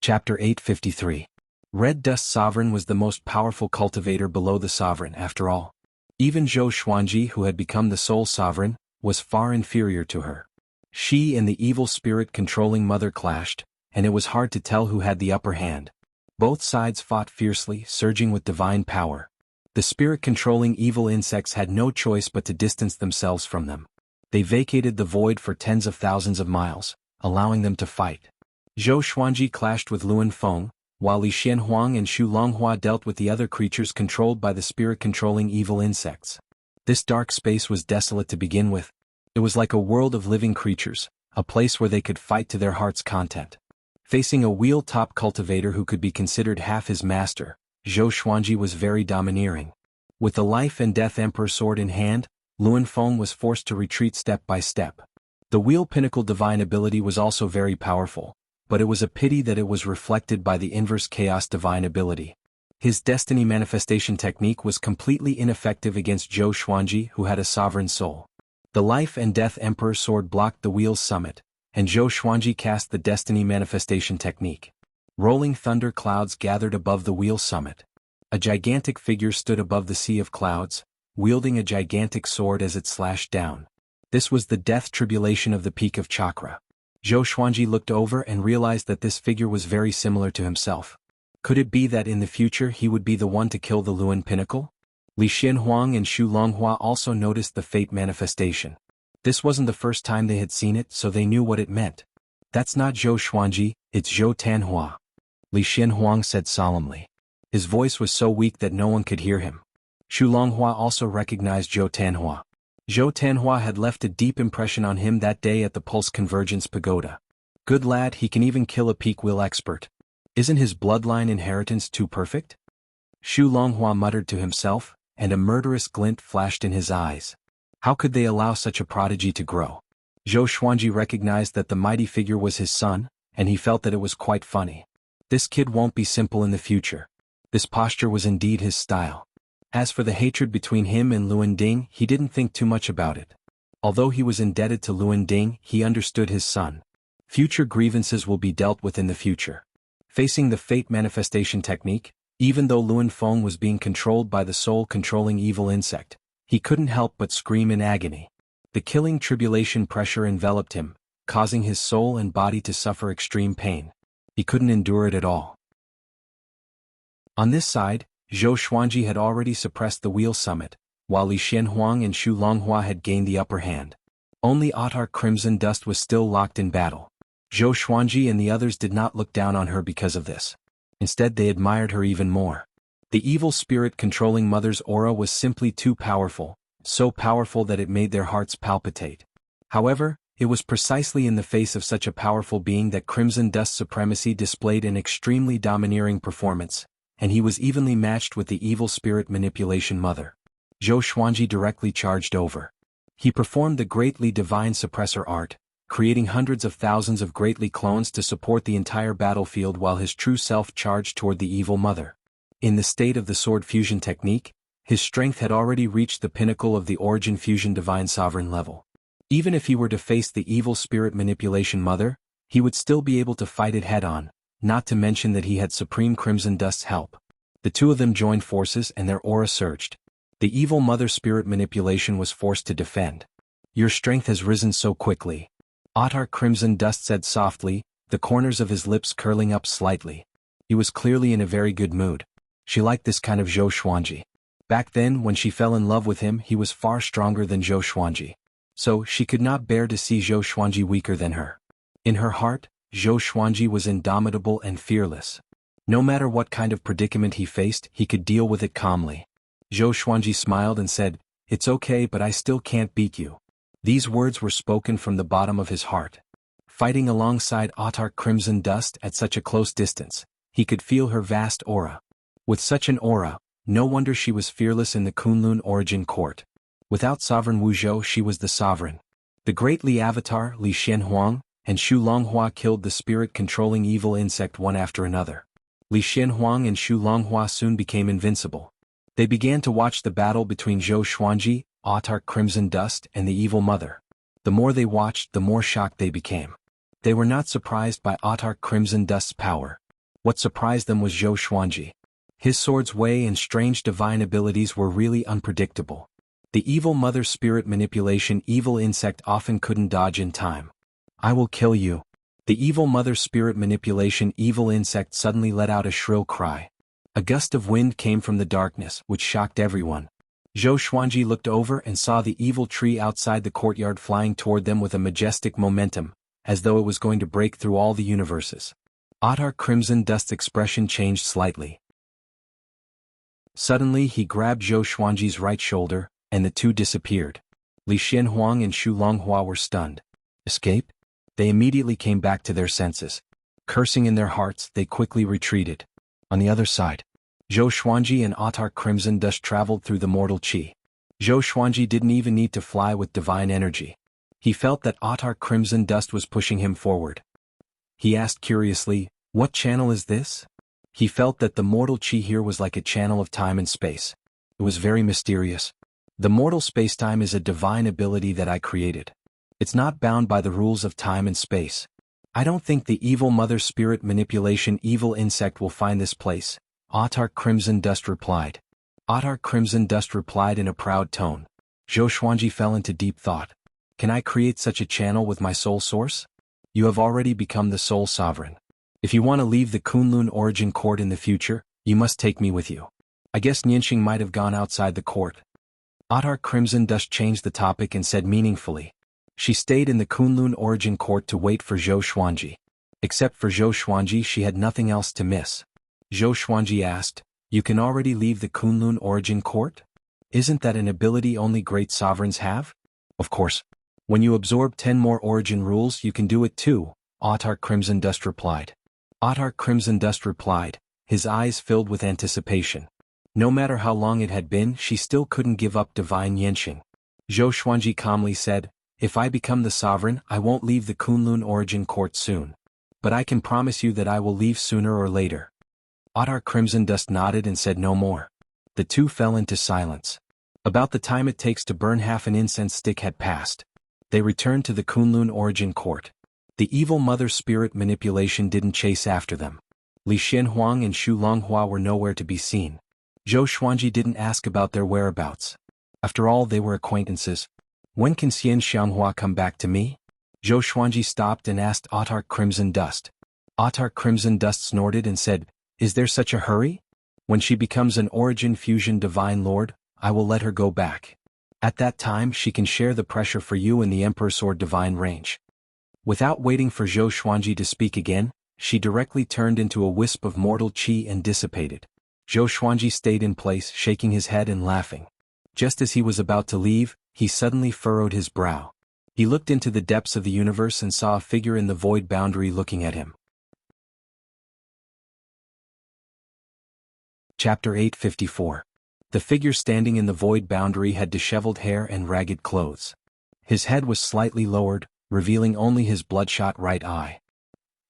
Chapter 853. Red Dust Sovereign was the most powerful cultivator below the Sovereign after all. Even Zhou Xuanji, who had become the sole Sovereign, was far inferior to her. She and the evil spirit-controlling mother clashed, and it was hard to tell who had the upper hand. Both sides fought fiercely, surging with divine power. The spirit-controlling evil insects had no choice but to distance themselves from them. They vacated the void for tens of thousands of miles, allowing them to fight. Zhou Xuanji clashed with Luan Feng, while Li Xianhuang and Shu Longhua dealt with the other creatures controlled by the spirit-controlling evil insects. This dark space was desolate to begin with. It was like a world of living creatures, a place where they could fight to their heart's content. Facing a wheel-top cultivator who could be considered half his master, Zhou Xuanji was very domineering. With the life and death emperor sword in hand, Luan Feng was forced to retreat step by step. The wheel pinnacle divine ability was also very powerful, but it was a pity that it was reflected by the inverse chaos divine ability. His destiny manifestation technique was completely ineffective against Zhou Xuanji, who had a sovereign soul. The life and death emperor sword blocked the wheel's summit, and Zhou Xuanji cast the destiny manifestation technique. Rolling thunder clouds gathered above the wheel's summit. A gigantic figure stood above the sea of clouds, wielding a gigantic sword as it slashed down. This was the death tribulation of the peak of chakra. Zhou Xuanji looked over and realized that this figure was very similar to himself. Could it be that in the future he would be the one to kill the Luan pinnacle? Li Xianhuang and Xu Longhua also noticed the fate manifestation. This wasn't the first time they had seen it, so they knew what it meant. That's not Zhou Xuanji, it's Zhou Tanhua. Li Xianhuang said solemnly. His voice was so weak that no one could hear him. Xu Longhua also recognized Zhou Tanhua. Zhou Tanhua had left a deep impression on him that day at the Pulse Convergence Pagoda. Good lad, he can even kill a peak wheel expert. Isn't his bloodline inheritance too perfect? Xu Longhua muttered to himself, and a murderous glint flashed in his eyes. How could they allow such a prodigy to grow? Zhou Xuanji recognized that the mighty figure was his son, and he felt that it was quite funny. This kid won't be simple in the future. This posture was indeed his style. As for the hatred between him and Luan Ding, he didn't think too much about it. Although he was indebted to Luan Ding, he understood his son. Future grievances will be dealt with in the future. Facing the fate manifestation technique, even though Luan Feng was being controlled by the soul-controlling evil insect, he couldn't help but scream in agony. The killing tribulation pressure enveloped him, causing his soul and body to suffer extreme pain. He couldn't endure it at all. On this side, Zhou Xuanji had already suppressed the wheel summit, while Li Xianhuang and Xu Longhua had gained the upper hand. Only Autar Crimson Dust was still locked in battle. Zhou Xuanji and the others did not look down on her because of this. Instead, they admired her even more. The evil spirit controlling Mother's aura was simply too powerful, so powerful that it made their hearts palpitate. However, it was precisely in the face of such a powerful being that Crimson Dust's supremacy displayed an extremely domineering performance, and he was evenly matched with the evil spirit manipulation mother. Zhou Xuanji directly charged over. He performed the greatly divine suppressor art, creating hundreds of thousands of greatly clones to support the entire battlefield while his true self charged toward the evil mother. In the state of the sword fusion technique, his strength had already reached the pinnacle of the origin fusion divine sovereign level. Even if he were to face the evil spirit manipulation mother, he would still be able to fight it head-on, not to mention that he had Supreme Crimson Dust's help. The two of them joined forces and their aura surged. The evil mother spirit manipulation was forced to defend. Your strength has risen so quickly. Autar Crimson Dust said softly, the corners of his lips curling up slightly. He was clearly in a very good mood. She liked this kind of Zhou Xuanji. Back then, when she fell in love with him, he was far stronger than Zhou Xuanji. So, she could not bear to see Zhou Xuanji weaker than her. In her heart, Zhou Xuanji was indomitable and fearless. No matter what kind of predicament he faced, he could deal with it calmly. Zhou Xuanji smiled and said, "It's okay, but I still can't beat you." These words were spoken from the bottom of his heart. Fighting alongside Autar Crimson Dust at such a close distance, he could feel her vast aura. With such an aura, no wonder she was fearless in the Kunlun origin court. Without Sovereign Wuzhou, she was the sovereign. The great Li Avatar, Li Xianhuang, and Xu Longhua killed the spirit-controlling evil insect one after another. Li Xianhuang and Xu Longhua soon became invincible. They began to watch the battle between Zhou Xuanji, Autar Crimson Dust, and the evil mother. The more they watched, the more shocked they became. They were not surprised by Autar Crimson Dust's power. What surprised them was Zhou Xuanji. His sword's way and strange divine abilities were really unpredictable. The evil mother spirit manipulation evil insect often couldn't dodge in time. "I will kill you." The evil mother spirit manipulation evil insect suddenly let out a shrill cry. A gust of wind came from the darkness, which shocked everyone. Zhou Xuanji looked over and saw the evil tree outside the courtyard flying toward them with a majestic momentum, as though it was going to break through all the universes. Autar Crimson Dust's expression changed slightly. Suddenly he grabbed Zhou Xuanji's right shoulder, and the two disappeared. Li Xianhuang and Xu Longhua were stunned. Escape? They immediately came back to their senses. Cursing in their hearts, they quickly retreated. On the other side, Zhou Xuanji and Autar Crimson Dust traveled through the mortal qi. Zhou Xuanji didn't even need to fly with divine energy. He felt that Autar Crimson Dust was pushing him forward. He asked curiously, "What channel is this?" He felt that the mortal qi here was like a channel of time and space. It was very mysterious. The mortal spacetime is a divine ability that I created. It's not bound by the rules of time and space. I don't think the evil mother spirit manipulation evil insect will find this place, Autar Crimson Dust replied. Autar Crimson Dust replied in a proud tone. Zhou Xuanji fell into deep thought. Can I create such a channel with my soul source? You have already become the soul sovereign. If you want to leave the Kunlun origin court in the future, you must take me with you. I guess Nianxing might have gone outside the court. Autar Crimson Dust changed the topic and said meaningfully. She stayed in the Kunlun origin court to wait for Zhou Xuanji. Except for Zhou Xuanji, she had nothing else to miss. Zhou Xuanji asked, "You can already leave the Kunlun origin court? Isn't that an ability only great sovereigns have?" "Of course. When you absorb 10 more origin rules you can do it too," Autar Crimson Dust replied. Autar Crimson Dust replied, his eyes filled with anticipation. No matter how long it had been, she still couldn't give up divine Nianxing. Zhou Xuanji calmly said, "If I become the sovereign, I won't leave the Kunlun origin court soon. But I can promise you that I will leave sooner or later." Autar Crimson Dust nodded and said no more. The two fell into silence. About the time it takes to burn half an incense stick had passed. They returned to the Kunlun origin court. The evil mother spirit manipulation didn't chase after them. Li Xianhuang and Xu Longhua were nowhere to be seen. Zhou Xuanji didn't ask about their whereabouts. After all, they were acquaintances. "When can Xian Xianghua come back to me?" Zhou Xuanji stopped and asked Autar Crimson Dust. Autar Crimson Dust snorted and said, "Is there such a hurry? When she becomes an origin fusion divine lord, I will let her go back. At that time she can share the pressure for you in the Emperor Sword divine range." Without waiting for Zhou Xuanji to speak again, she directly turned into a wisp of mortal qi and dissipated. Zhou Xuanji stayed in place, shaking his head and laughing. Just as he was about to leave, he suddenly furrowed his brow. He looked into the depths of the universe and saw a figure in the void boundary looking at him. Chapter 854. The figure standing in the void boundary had disheveled hair and ragged clothes. His head was slightly lowered, revealing only his bloodshot right eye.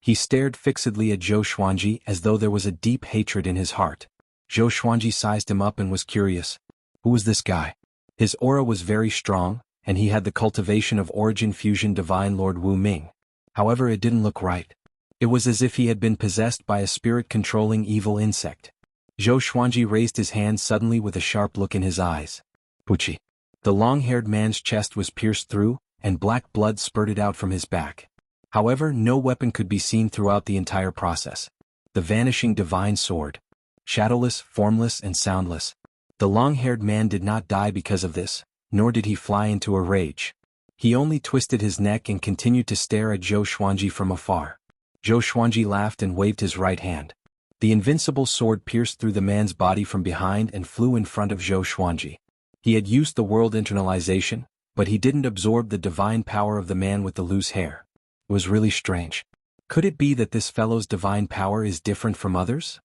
He stared fixedly at Zhou Xuanji as though there was a deep hatred in his heart. Zhou Xuanji sized him up and was curious. Who was this guy? His aura was very strong, and he had the cultivation of origin fusion divine Lord Wu Ming. However, it didn't look right. It was as if he had been possessed by a spirit-controlling evil insect. Zhou Xuanji raised his hand suddenly with a sharp look in his eyes. Puchi. The long-haired man's chest was pierced through, and black blood spurted out from his back. However, no weapon could be seen throughout the entire process. The vanishing divine sword. Shadowless, formless, and soundless. The long-haired man did not die because of this, nor did he fly into a rage. He only twisted his neck and continued to stare at Zhou Xuanji from afar. Zhou Xuanji laughed and waved his right hand. The invincible sword pierced through the man's body from behind and flew in front of Zhou Xuanji. He had used the world internalization, but he didn't absorb the divine power of the man with the loose hair. It was really strange. Could it be that this fellow's divine power is different from others?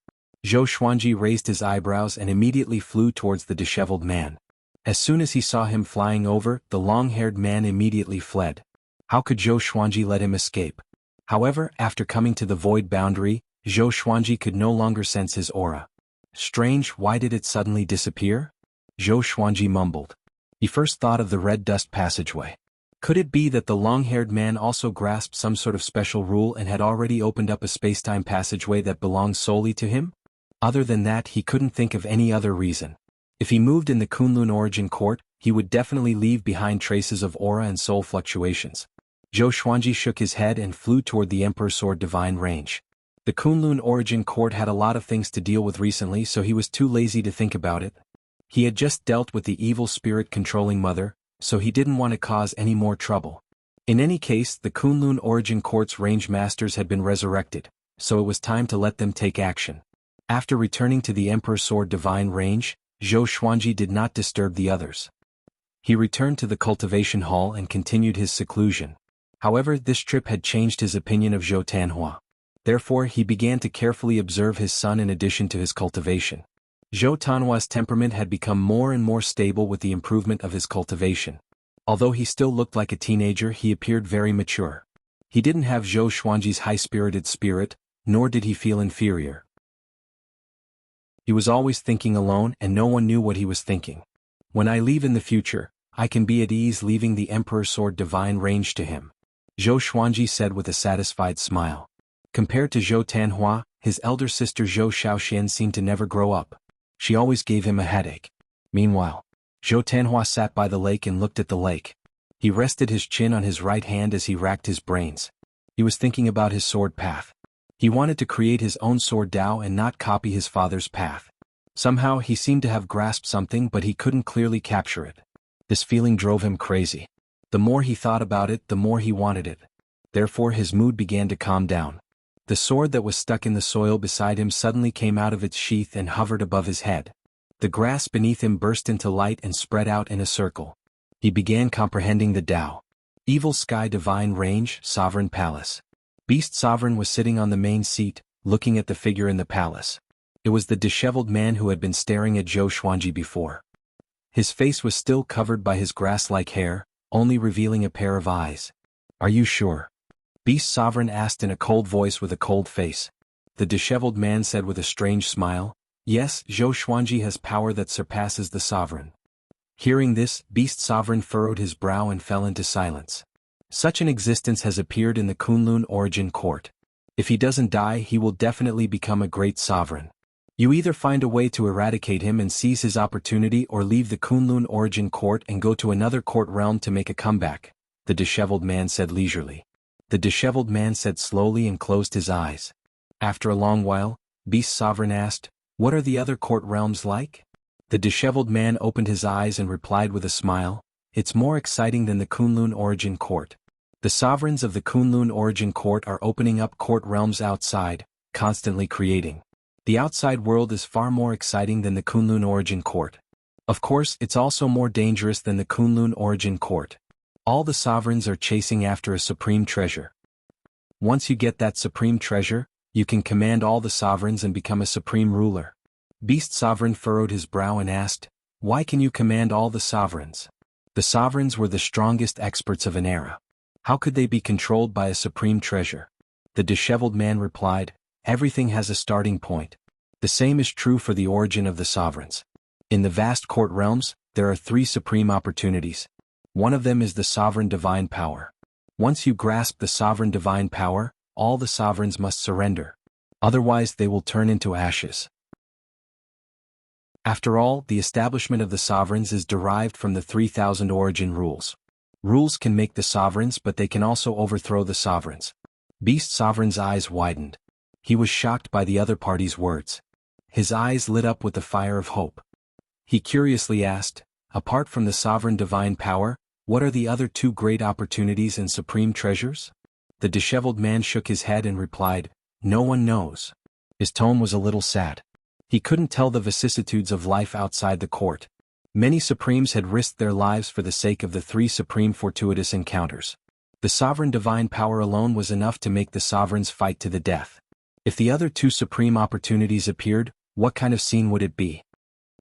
Zhou Xuanji raised his eyebrows and immediately flew towards the disheveled man. As soon as he saw him flying over, the long-haired man immediately fled. How could Zhou Xuanji let him escape? However, after coming to the void boundary, Zhou Xuanji could no longer sense his aura. Strange, why did it suddenly disappear? Zhou Xuanji mumbled. He first thought of the red dust passageway. Could it be that the long-haired man also grasped some sort of special rule and had already opened up a spacetime passageway that belonged solely to him? Other than that, he couldn't think of any other reason. If he moved in the Kunlun origin court, he would definitely leave behind traces of aura and soul fluctuations. Zhou Xuanji shook his head and flew toward the Emperor Sword divine range. The Kunlun origin court had a lot of things to deal with recently, so he was too lazy to think about it. He had just dealt with the evil spirit-controlling mother, so he didn't want to cause any more trouble. In any case, the Kunlun origin court's range masters had been resurrected, so it was time to let them take action. After returning to the Emperor Sword divine range, Zhou Xuanji did not disturb the others. He returned to the cultivation hall and continued his seclusion. However, this trip had changed his opinion of Zhou Tanhua. Therefore he began to carefully observe his son in addition to his cultivation. Zhou Tanhua's temperament had become more and more stable with the improvement of his cultivation. Although he still looked like a teenager, he appeared very mature. He didn't have Zhou Xuanji's high-spirited spirit, nor did he feel inferior. He was always thinking alone and no one knew what he was thinking. When I leave in the future, I can be at ease leaving the Emperor's sword divine range to him, Zhou Xuanji said with a satisfied smile. Compared to Zhou Tanhua, his elder sister Zhou Shaoxian seemed to never grow up. She always gave him a headache. Meanwhile, Zhou Tanhua sat by the lake and looked at the lake. He rested his chin on his right hand as he racked his brains. He was thinking about his sword path. He wanted to create his own sword Dao and not copy his father's path. Somehow he seemed to have grasped something but he couldn't clearly capture it. This feeling drove him crazy. The more he thought about it, the more he wanted it. Therefore his mood began to calm down. The sword that was stuck in the soil beside him suddenly came out of its sheath and hovered above his head. The grass beneath him burst into light and spread out in a circle. He began comprehending the Tao. Evil Sky Divine Range, Sovereign Palace. Beast Sovereign was sitting on the main seat, looking at the figure in the palace. It was the disheveled man who had been staring at Zhou Xuanji before. His face was still covered by his grass-like hair, only revealing a pair of eyes. "Are you sure?" Beast Sovereign asked in a cold voice with a cold face. The disheveled man said with a strange smile, "Yes, Zhou Xuanji has power that surpasses the Sovereign." Hearing this, Beast Sovereign furrowed his brow and fell into silence. Such an existence has appeared in the Kunlun Origin Court. If he doesn't die, he will definitely become a great sovereign. You either find a way to eradicate him and seize his opportunity or leave the Kunlun Origin Court and go to another court realm to make a comeback, the disheveled man said leisurely. The disheveled man said slowly and closed his eyes. After a long while, Beast Sovereign asked, "What are the other court realms like?" The disheveled man opened his eyes and replied with a smile, "It's more exciting than the Kunlun Origin Court. The sovereigns of the Kunlun Origin Court are opening up court realms outside, constantly creating. The outside world is far more exciting than the Kunlun Origin Court. Of course, it's also more dangerous than the Kunlun Origin Court. All the sovereigns are chasing after a supreme treasure. Once you get that supreme treasure, you can command all the sovereigns and become a supreme ruler." Beast Sovereign furrowed his brow and asked, "Why can you command all the sovereigns?" The sovereigns were the strongest experts of an era. How could they be controlled by a supreme treasure? The disheveled man replied, "Everything has a starting point. The same is true for the origin of the sovereigns. In the vast court realms, there are 3 supreme opportunities. One of them is the sovereign divine power. Once you grasp the sovereign divine power, all the sovereigns must surrender. Otherwise they will turn into ashes. After all, the establishment of the sovereigns is derived from the 3,000 origin rules. Rules can make the sovereigns, but they can also overthrow the sovereigns." Beast Sovereign's eyes widened. He was shocked by the other party's words. His eyes lit up with the fire of hope. He curiously asked, "Apart from the sovereign divine power, what are the other 2 great opportunities and supreme treasures?" The disheveled man shook his head and replied, "No one knows." His tone was a little sad. He couldn't tell the vicissitudes of life outside the court. Many supremes had risked their lives for the sake of the 3 supreme fortuitous encounters. The sovereign divine power alone was enough to make the sovereigns fight to the death. If the other 2 supreme opportunities appeared, what kind of scene would it be?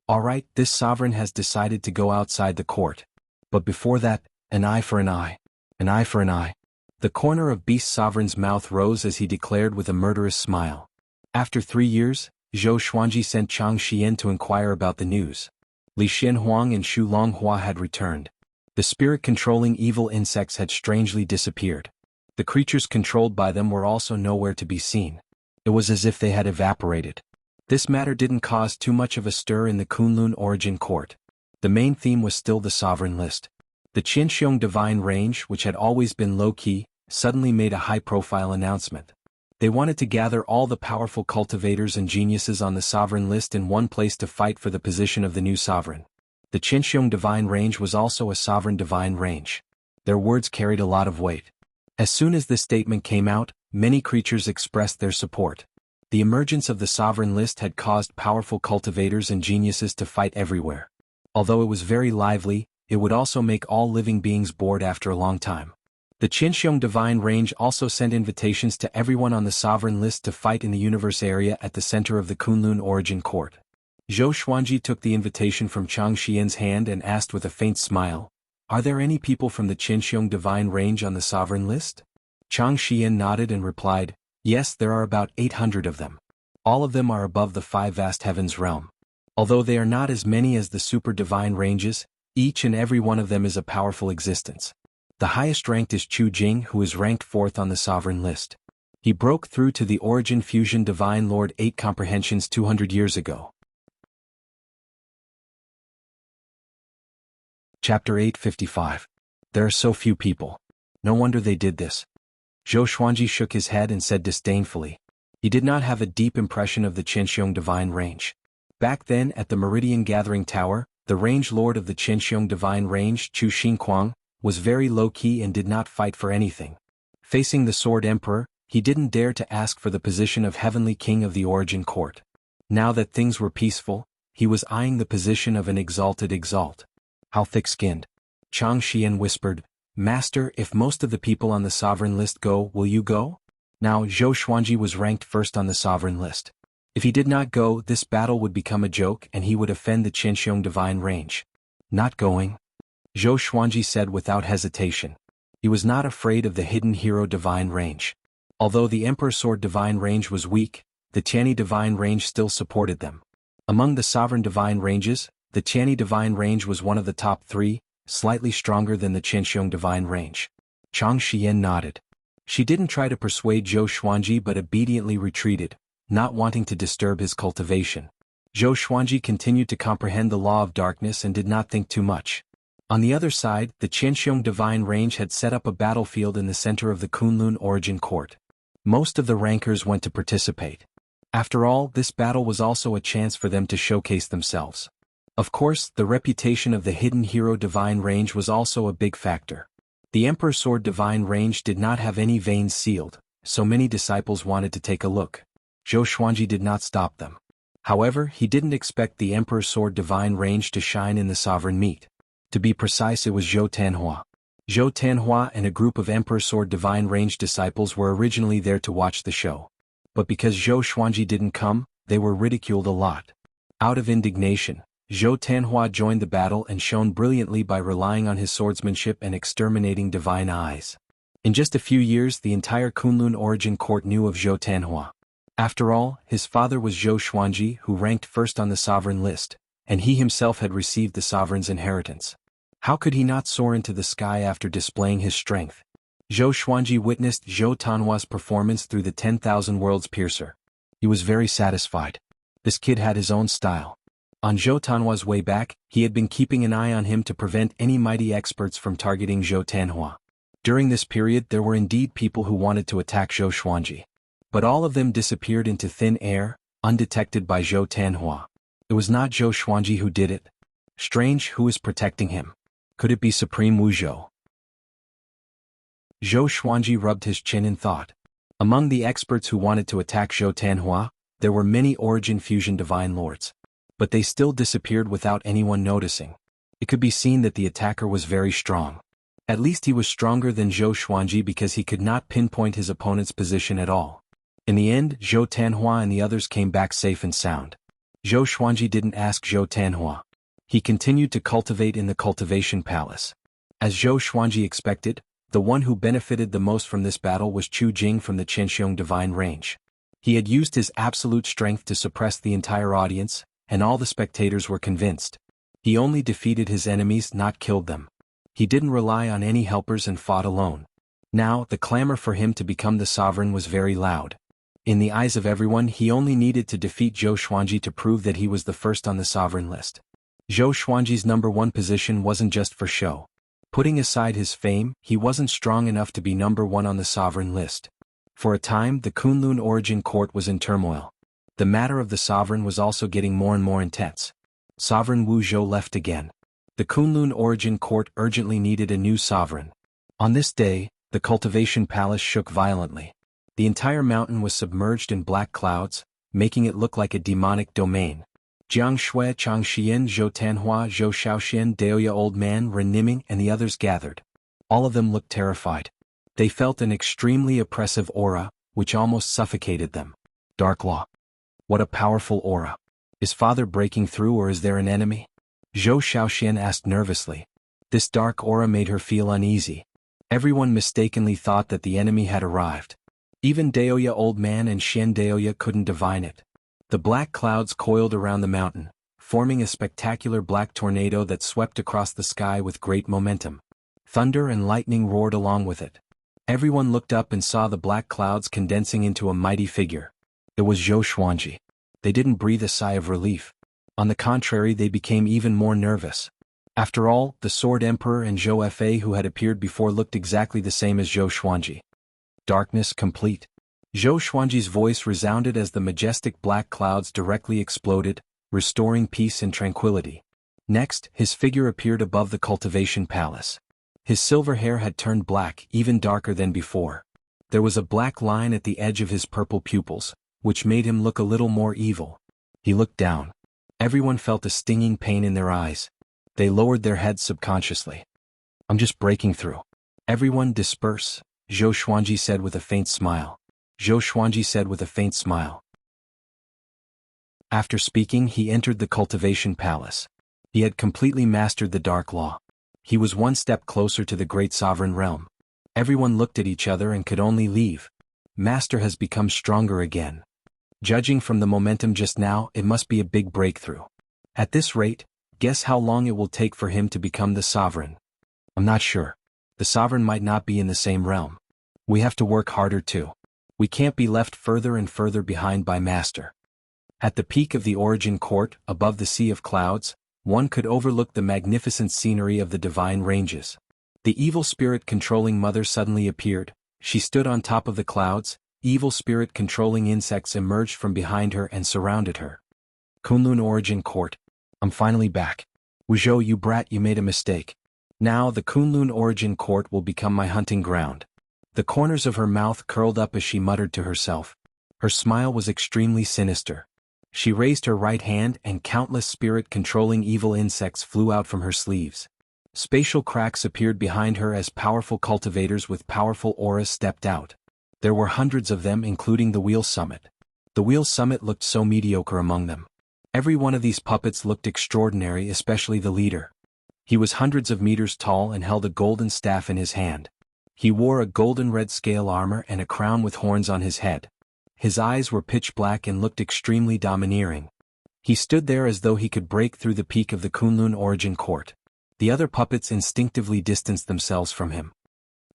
All right, this sovereign has decided to go outside the court. But before that, an eye for an eye. An eye for an eye. The corner of Beast Sovereign's mouth rose as he declared with a murderous smile. After 3 years, Zhou Xuanji sent Chang Xian to inquire about the news. Li Xianhuang and Xu Longhua had returned. The spirit-controlling evil insects had strangely disappeared. The creatures controlled by them were also nowhere to be seen. It was as if they had evaporated. This matter didn't cause too much of a stir in the Kunlun Origin Court. The main theme was still the sovereign list. The Qianxiong Divine Range, which had always been low-key, suddenly made a high-profile announcement. They wanted to gather all the powerful cultivators and geniuses on the sovereign list in one place to fight for the position of the new sovereign. The Qianxiong Divine Range was also a sovereign divine range. Their words carried a lot of weight. As soon as this statement came out, many creatures expressed their support. The emergence of the sovereign list had caused powerful cultivators and geniuses to fight everywhere. Although it was very lively, it would also make all living beings bored after a long time. The Qinxiong Divine Range also sent invitations to everyone on the sovereign list to fight in the universe area at the center of the Kunlun Origin Court. Zhou Xuanji took the invitation from Chang Xian's hand and asked with a faint smile, "Are there any people from the Qinxiong Divine Range on the sovereign list?" Chang Xian nodded and replied, "Yes, there are about 800 of them. All of them are above the five vast heavens realm. Although they are not as many as the super divine ranges, each and every one of them is a powerful existence. The highest ranked is Chu Jing, who is ranked 4th on the sovereign list. He broke through to the Origin Fusion Divine Lord 8 comprehensions 200 years ago." Chapter 855. There are so few people. No wonder they did this. Zhou Xuanji shook his head and said disdainfully. He did not have a deep impression of the Qinxiong Divine Range. Back then at the Meridian Gathering Tower, the Range Lord of the Qinxiong Divine Range, Chu Xinquang, was very low-key and did not fight for anything. Facing the Sword Emperor, he didn't dare to ask for the position of Heavenly King of the Origin Court. Now that things were peaceful, he was eyeing the position of an exalted exalt. "How thick-skinned." Chang Xian whispered, "Master, if most of the people on the sovereign list go, will you go?" Now Zhou Xuanji was ranked 1st on the sovereign list. If he did not go, this battle would become a joke and he would offend the Qinxiong Divine Range. "Not going?" Zhou Xuanji said without hesitation. He was not afraid of the Hidden Hero Divine Range. Although the Emperor Sword Divine Range was weak, the Tianyi Divine Range still supported them. Among the sovereign divine ranges, the Tianyi Divine Range was one of the top 3, slightly stronger than the Qinxiong Divine Range. Chang Xian nodded. She didn't try to persuade Zhou Xuanji but obediently retreated, not wanting to disturb his cultivation. Zhou Xuanji continued to comprehend the law of darkness and did not think too much. On the other side, the Qinxiong Divine Range had set up a battlefield in the center of the Kunlun Origin Court. Most of the rankers went to participate. After all, this battle was also a chance for them to showcase themselves. Of course, the reputation of the Hidden Hero Divine Range was also a big factor. The Emperor Sword Divine Range did not have any veins sealed, so many disciples wanted to take a look. Zhou Xuanji did not stop them. However, he didn't expect the Emperor Sword Divine Range to shine in the sovereign meet. To be precise, it was Zhou Tanhua. Zhou Tanhua and a group of Emperor Sword Divine Range disciples were originally there to watch the show. But because Zhou Xuanji didn't come, they were ridiculed a lot. Out of indignation, Zhou Tanhua joined the battle and shone brilliantly by relying on his swordsmanship and exterminating divine eyes. In just a few years, the entire Kunlun Origin Court knew of Zhou Tanhua. After all, his father was Zhou Xuanji, who ranked 1st on the sovereign list, and he himself had received the sovereign's inheritance. How could he not soar into the sky after displaying his strength? Zhou Xuanji witnessed Zhou Tanhua's performance through the 10,000 Worlds Piercer. He was very satisfied. This kid had his own style. On Zhou Tanhua's way back, he had been keeping an eye on him to prevent any mighty experts from targeting Zhou Tanhua. During this period there were indeed people who wanted to attack Zhou Xuanji. But all of them disappeared into thin air, undetected by Zhou Tanhua. It was not Zhou Xuanji who did it. Strange, who is protecting him? Could it be Supreme Wu Zhou? Zhou Xuanji rubbed his chin in thought. Among the experts who wanted to attack Zhou Tanhua, there were many Origin Fusion Divine Lords. But they still disappeared without anyone noticing. It could be seen that the attacker was very strong. At least he was stronger than Zhou Xuanji because he could not pinpoint his opponent's position at all. In the end, Zhou Tanhua and the others came back safe and sound. Zhou Xuanji didn't ask Zhou Tanhua. He continued to cultivate in the cultivation palace. As Zhou Xuanji expected, the one who benefited the most from this battle was Chu Jing from the Qinxiong Divine Range. He had used his absolute strength to suppress the entire audience, and all the spectators were convinced. He only defeated his enemies, not killed them. He didn't rely on any helpers and fought alone. Now, the clamor for him to become the sovereign was very loud. In the eyes of everyone, he only needed to defeat Zhou Xuanji to prove that he was the 1st on the sovereign list. Zhou Xuanji's #1 position wasn't just for show. Putting aside his fame, he wasn't strong enough to be #1 on the sovereign list. For a time, the Kunlun Origin Court was in turmoil. The matter of the sovereign was also getting more and more intense. Sovereign Wu Zhou left again. The Kunlun Origin Court urgently needed a new sovereign. On this day, the cultivation palace shook violently. The entire mountain was submerged in black clouds, making it look like a demonic domain. Jiang Shui, Chang Xian, Zhou Tanhua, Zhou Shaoxian, Daoya Old Man, Ren Niming and the others gathered. All of them looked terrified. They felt an extremely oppressive aura, which almost suffocated them. Dark Law. What a powerful aura. Is Father breaking through or is there an enemy? Zhou Shaoxian asked nervously. This dark aura made her feel uneasy. Everyone mistakenly thought that the enemy had arrived. Even Daoya Old Man and Xian Daoya couldn't divine it. The black clouds coiled around the mountain, forming a spectacular black tornado that swept across the sky with great momentum. Thunder and lightning roared along with it. Everyone looked up and saw the black clouds condensing into a mighty figure. It was Zhou Xuanji. They didn't breathe a sigh of relief. On the contrary, they became even more nervous. After all, the Sword Emperor and Zhou Fa who had appeared before looked exactly the same as Zhou Xuanji. Darkness complete. Zhou Xuanji's voice resounded as the majestic black clouds directly exploded, restoring peace and tranquility. Next, his figure appeared above the cultivation palace. His silver hair had turned black, even darker than before. There was a black line at the edge of his purple pupils, which made him look a little more evil. He looked down. Everyone felt a stinging pain in their eyes. They lowered their heads subconsciously. I'm just breaking through. Everyone disperse, Zhou Xuanji said with a faint smile. Zhou Xuanji said with a faint smile. After speaking, he entered the cultivation palace. He had completely mastered the Dark Law. He was one step closer to the great sovereign realm. Everyone looked at each other and could only leave. Master has become stronger again. Judging from the momentum just now, it must be a big breakthrough. At this rate, guess how long it will take for him to become the sovereign? I'm not sure. The sovereign might not be in the same realm. We have to work harder too. We can't be left further and further behind by Master. At the peak of the Origin Court, above the sea of clouds, one could overlook the magnificent scenery of the divine ranges. The evil spirit controlling mother suddenly appeared. She stood on top of the clouds. Evil spirit controlling insects emerged from behind her and surrounded her. Kunlun Origin Court. I'm finally back. Wuzhou, you brat, you made a mistake. Now the Kunlun Origin Court will become my hunting ground. The corners of her mouth curled up as she muttered to herself. Her smile was extremely sinister. She raised her right hand and countless spirit-controlling evil insects flew out from her sleeves. Spatial cracks appeared behind her as powerful cultivators with powerful auras stepped out. There were hundreds of them, including the Wheel Summit. The Wheel Summit looked so mediocre among them. Every one of these puppets looked extraordinary, especially the leader. He was hundreds of meters tall and held a golden staff in his hand. He wore a golden red scale armor and a crown with horns on his head. His eyes were pitch black and looked extremely domineering. He stood there as though he could break through the peak of the Kunlun Origin Court. The other puppets instinctively distanced themselves from him.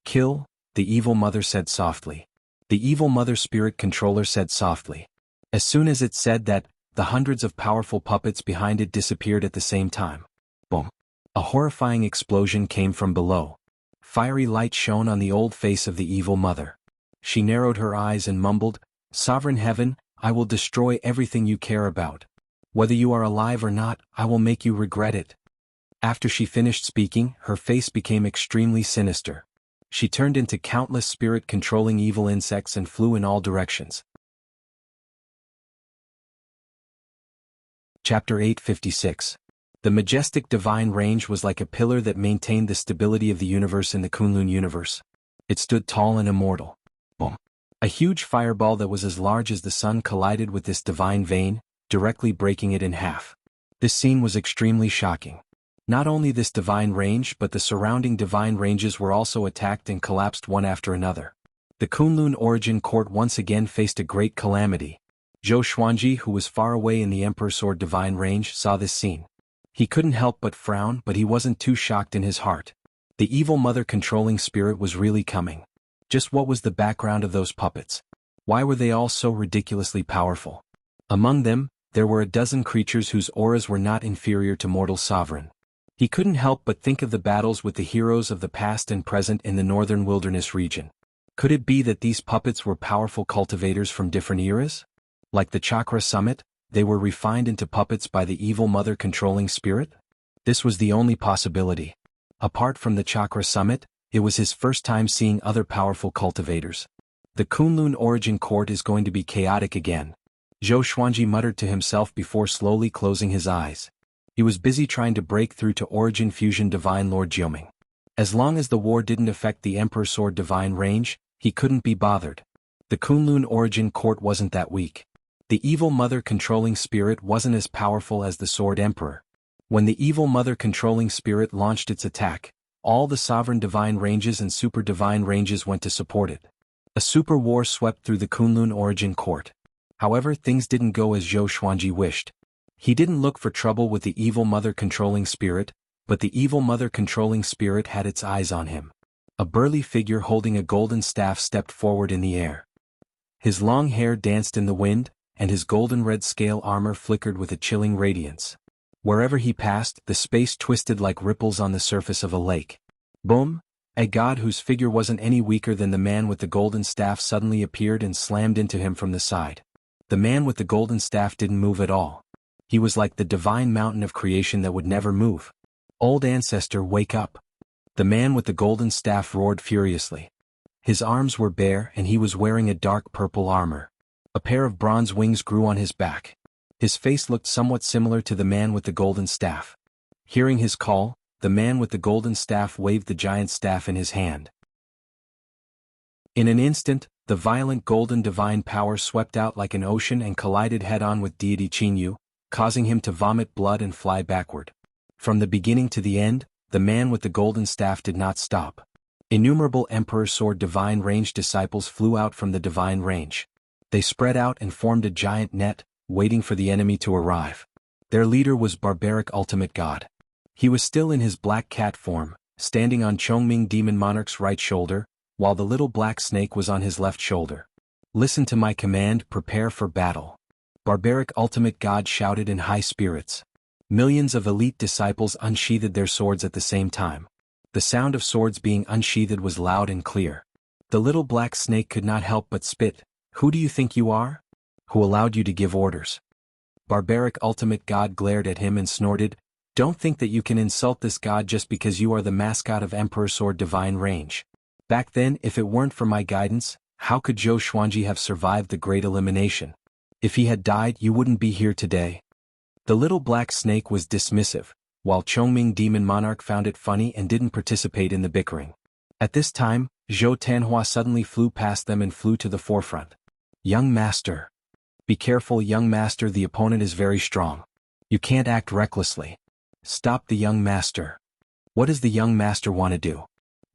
Kill, the evil mother said softly. The evil mother spirit controller said softly. As soon as it said that, the hundreds of powerful puppets behind it disappeared at the same time. Boom. A horrifying explosion came from below. Fiery light shone on the old face of the evil mother. She narrowed her eyes and mumbled, Sovereign Heaven, I will destroy everything you care about. Whether you are alive or not, I will make you regret it. After she finished speaking, her face became extremely sinister. She turned into countless spirit-controlling evil insects and flew in all directions. Chapter 856. The majestic divine range was like a pillar that maintained the stability of the universe in the Kunlun universe. It stood tall and immortal. Boom. A huge fireball that was as large as the sun collided with this divine vein, directly breaking it in half. This scene was extremely shocking. Not only this divine range but the surrounding divine ranges were also attacked and collapsed one after another. The Kunlun Origin Court once again faced a great calamity. Zhou Xuanji, who was far away in the Emperor Sword divine range, saw this scene. He couldn't help but frown, but he wasn't too shocked in his heart. The evil mother controlling spirit was really coming. Just what was the background of those puppets? Why were they all so ridiculously powerful? Among them, there were a dozen creatures whose auras were not inferior to mortal sovereign. He couldn't help but think of the battles with the heroes of the past and present in the northern wilderness region. Could it be that these puppets were powerful cultivators from different eras? Like the Chakra Summit, they were refined into puppets by the evil mother controlling spirit? This was the only possibility. Apart from the Chakra Summit, it was his first time seeing other powerful cultivators. The Kunlun Origin Court is going to be chaotic again. Zhou Xuanji muttered to himself before slowly closing his eyes. He was busy trying to break through to Origin Fusion Divine Lord Jiuming. As long as the war didn't affect the Emperor's Sword Divine Range, he couldn't be bothered. The Kunlun Origin Court wasn't that weak. The evil mother controlling spirit wasn't as powerful as the Sword Emperor. When the evil mother controlling spirit launched its attack, all the sovereign divine ranges and super divine ranges went to support it. A super war swept through the Kunlun Origin Court. However, things didn't go as Zhou Xuanji wished. He didn't look for trouble with the evil mother controlling spirit, but the evil mother controlling spirit had its eyes on him. A burly figure holding a golden staff stepped forward in the air. His long hair danced in the wind, and his golden-red scale armor flickered with a chilling radiance. Wherever he passed, the space twisted like ripples on the surface of a lake. Boom! A god whose figure wasn't any weaker than the man with the golden staff suddenly appeared and slammed into him from the side. The man with the golden staff didn't move at all. He was like the divine mountain of creation that would never move. Old ancestor, wake up! The man with the golden staff roared furiously. His arms were bare and he was wearing a dark purple armor. A pair of bronze wings grew on his back. His face looked somewhat similar to the man with the golden staff. Hearing his call, the man with the golden staff waved the giant staff in his hand. In an instant, the violent golden divine power swept out like an ocean and collided head-on with deity Qingyu, causing him to vomit blood and fly backward. From the beginning to the end, the man with the golden staff did not stop. Innumerable Emperor's Sword Divine Range disciples flew out from the Divine Range. They spread out and formed a giant net, waiting for the enemy to arrive. Their leader was Barbaric Ultimate God. He was still in his black cat form, standing on Chongming Demon Monarch's right shoulder, while the little black snake was on his left shoulder. Listen to my command, prepare for battle. Barbaric Ultimate God shouted in high spirits. Millions of elite disciples unsheathed their swords at the same time. The sound of swords being unsheathed was loud and clear. The little black snake could not help but spit. Who do you think you are? Who allowed you to give orders? Barbaric Ultimate God glared at him and snorted, Don't think that you can insult this god just because you are the mascot of Emperor's Sword Divine Range. Back then, if it weren't for my guidance, how could Zhou Xuanji have survived the Great Elimination? If he had died, you wouldn't be here today. The little black snake was dismissive, while Chongming Demon Monarch found it funny and didn't participate in the bickering. At this time, Zhou Tanhua suddenly flew past them and flew to the forefront. Young master. Be careful, young master, the opponent is very strong. You can't act recklessly. Stop the young master. What does the young master want to do?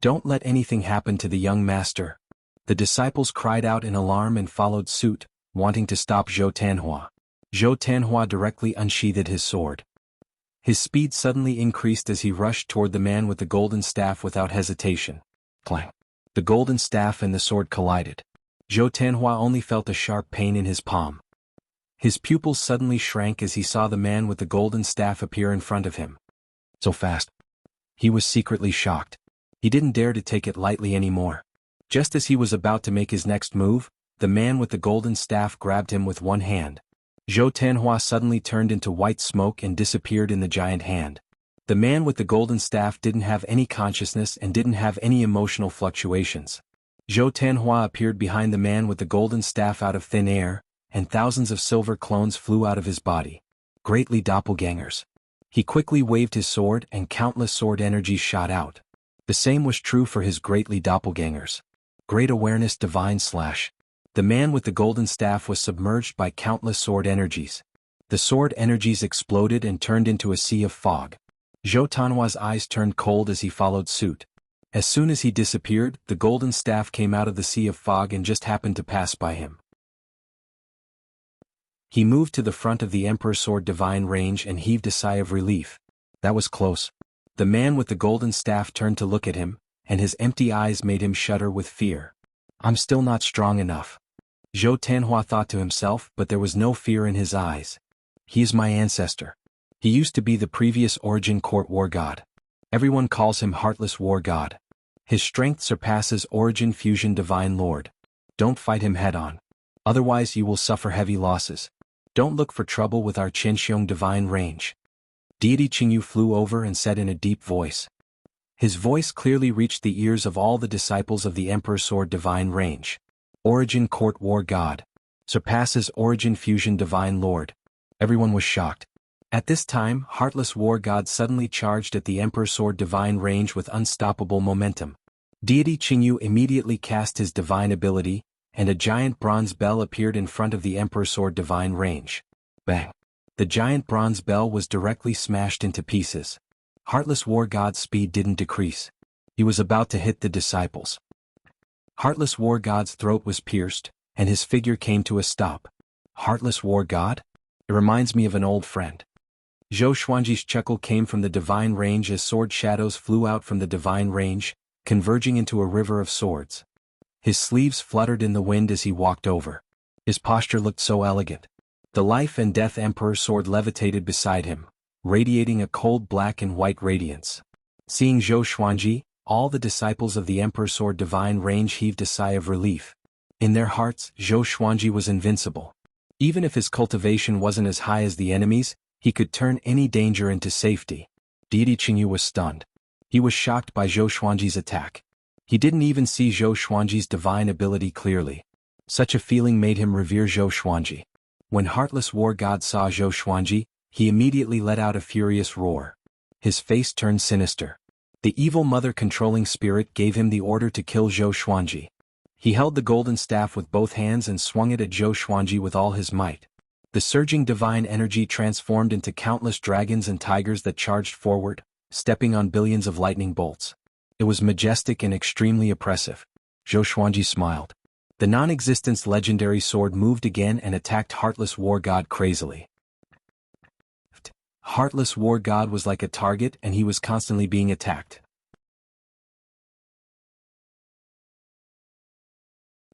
Don't let anything happen to the young master. The disciples cried out in alarm and followed suit, wanting to stop Zhou Tanhua. Zhou Tanhua directly unsheathed his sword. His speed suddenly increased as he rushed toward the man with the golden staff without hesitation. Clang! The golden staff and the sword collided. Zhou Tanhua only felt a sharp pain in his palm. His pupils suddenly shrank as he saw the man with the golden staff appear in front of him. So fast. He was secretly shocked. He didn't dare to take it lightly anymore. Just as he was about to make his next move, the man with the golden staff grabbed him with one hand. Zhou Tanhua suddenly turned into white smoke and disappeared in the giant hand. The man with the golden staff didn't have any consciousness and didn't have any emotional fluctuations. Zhou Tanhua appeared behind the man with the golden staff out of thin air, and thousands of silver clones flew out of his body. Greatly doppelgangers. He quickly waved his sword and countless sword energies shot out. The same was true for his greatly doppelgangers. Great awareness divine slash. The man with the golden staff was submerged by countless sword energies. The sword energies exploded and turned into a sea of fog. Zhou Tanhua's eyes turned cold as he followed suit. As soon as he disappeared, the golden staff came out of the sea of fog and just happened to pass by him. He moved to the front of the Emperor's Sword Divine Range and heaved a sigh of relief. That was close. The man with the golden staff turned to look at him, and his empty eyes made him shudder with fear. I'm still not strong enough. Zhou Tanhua thought to himself, but there was no fear in his eyes. He is my ancestor. He used to be the previous Origin Court War God. Everyone calls him Heartless War God. His strength surpasses Origin Fusion Divine Lord. Don't fight him head-on. Otherwise you will suffer heavy losses. Don't look for trouble with our Qinxiong Divine Range. Deity Qingyu flew over and said in a deep voice. His voice clearly reached the ears of all the disciples of the Emperor's Sword Divine Range. Origin Court War God. Surpasses Origin Fusion Divine Lord. Everyone was shocked. At this time, Heartless War God suddenly charged at the Emperor Sword Divine range with unstoppable momentum. Deity Qingyu immediately cast his divine ability, and a giant bronze bell appeared in front of the Emperor Sword Divine range. Bang! The giant bronze bell was directly smashed into pieces. Heartless War God's speed didn't decrease. He was about to hit the disciples. Heartless War God's throat was pierced, and his figure came to a stop. Heartless War God? It reminds me of an old friend. Zhou Xuanji's chuckle came from the divine range as sword shadows flew out from the divine range, converging into a river of swords. His sleeves fluttered in the wind as he walked over. His posture looked so elegant. The life and death Emperor sword levitated beside him, radiating a cold black and white radiance. Seeing Zhou Xuanji, all the disciples of the Emperor Sword Divine range heaved a sigh of relief. In their hearts, Zhou Xuanji was invincible. Even if his cultivation wasn't as high as the enemy's, he could turn any danger into safety. Deity Qingyu was stunned. He was shocked by Zhou Xuanji's attack. He didn't even see Zhou Xuanji's divine ability clearly. Such a feeling made him revere Zhou Xuanji. When Heartless War God saw Zhou Xuanji, he immediately let out a furious roar. His face turned sinister. The evil mother-controlling spirit gave him the order to kill Zhou Xuanji. He held the golden staff with both hands and swung it at Zhou Xuanji with all his might. The surging divine energy transformed into countless dragons and tigers that charged forward, stepping on billions of lightning bolts. It was majestic and extremely oppressive. Zhou Xuanji smiled. The non-existence legendary sword moved again and attacked Heartless War God crazily. Heartless War God was like a target and he was constantly being attacked.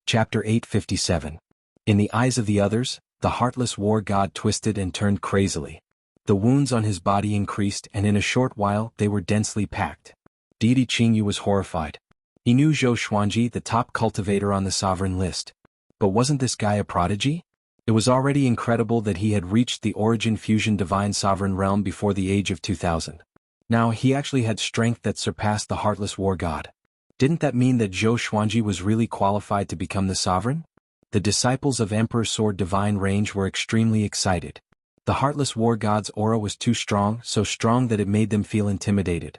Chapter 857. In the eyes of the others, the Heartless War God twisted and turned crazily. The wounds on his body increased and in a short while they were densely packed. Deity Qingyu was horrified. He knew Zhou Xuanji, the top cultivator on the sovereign list. But wasn't this guy a prodigy? It was already incredible that he had reached the Origin Fusion Divine Sovereign Realm before the age of 2000. Now he actually had strength that surpassed the Heartless War God. Didn't that mean that Zhou Xuanji was really qualified to become the sovereign? The disciples of Emperor Sword Divine Range were extremely excited. The Heartless War God's aura was too strong, so strong that it made them feel intimidated.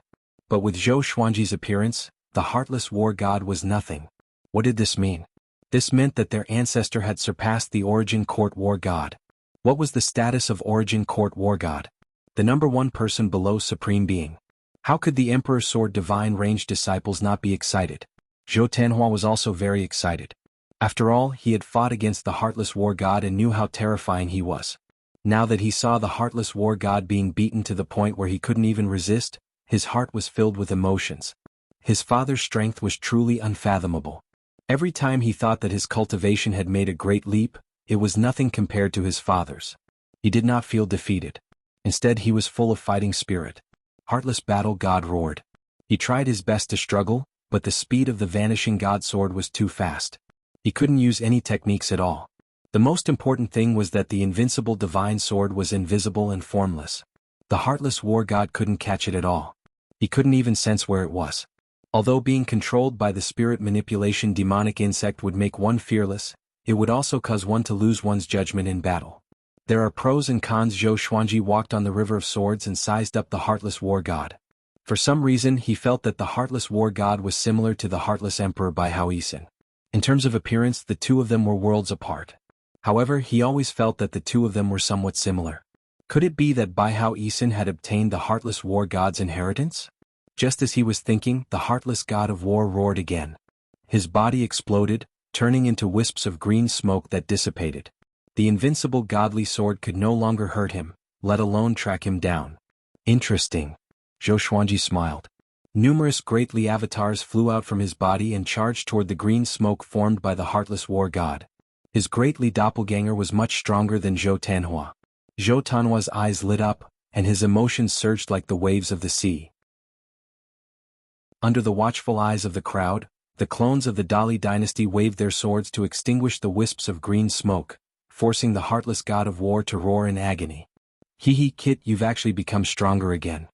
But with Zhou Xuanji's appearance, the Heartless War God was nothing. What did this mean? This meant that their ancestor had surpassed the Origin Court War God. What was the status of Origin Court War God? The number one person below Supreme Being. How could the Emperor Sword Divine Range disciples not be excited? Zhou Tianhua was also very excited. After all, he had fought against the Heartless War God and knew how terrifying he was. Now that he saw the Heartless War God being beaten to the point where he couldn't even resist, his heart was filled with emotions. His father's strength was truly unfathomable. Every time he thought that his cultivation had made a great leap, it was nothing compared to his father's. He did not feel defeated. Instead, he was full of fighting spirit. Heartless Battle God roared. He tried his best to struggle, but the speed of the vanishing God sword was too fast. He couldn't use any techniques at all. The most important thing was that the invincible divine sword was invisible and formless. The Heartless War God couldn't catch it at all. He couldn't even sense where it was. Although being controlled by the spirit manipulation demonic insect would make one fearless, it would also cause one to lose one's judgment in battle. There are pros and cons. Zhou Xuanji walked on the River of Swords and sized up the Heartless War God. For some reason he felt that the Heartless War God was similar to the Heartless Emperor Bai Hao Yisin. In terms of appearance, the two of them were worlds apart. However, he always felt that the two of them were somewhat similar. Could it be that Bai Hao Yisin had obtained the Heartless War God's inheritance? Just as he was thinking, the Heartless God of War roared again. His body exploded, turning into wisps of green smoke that dissipated. The invincible godly sword could no longer hurt him, let alone track him down. Interesting. Zhou Xuanji smiled. Numerous greatly avatars flew out from his body and charged toward the green smoke formed by the Heartless War God. His greatly doppelganger was much stronger than Zhou Tianhua. Zhou Tianhua's eyes lit up, and his emotions surged like the waves of the sea. Under the watchful eyes of the crowd, the clones of the Dali dynasty waved their swords to extinguish the wisps of green smoke, forcing the Heartless God of War to roar in agony. Hee hee, Kit, you've actually become stronger again.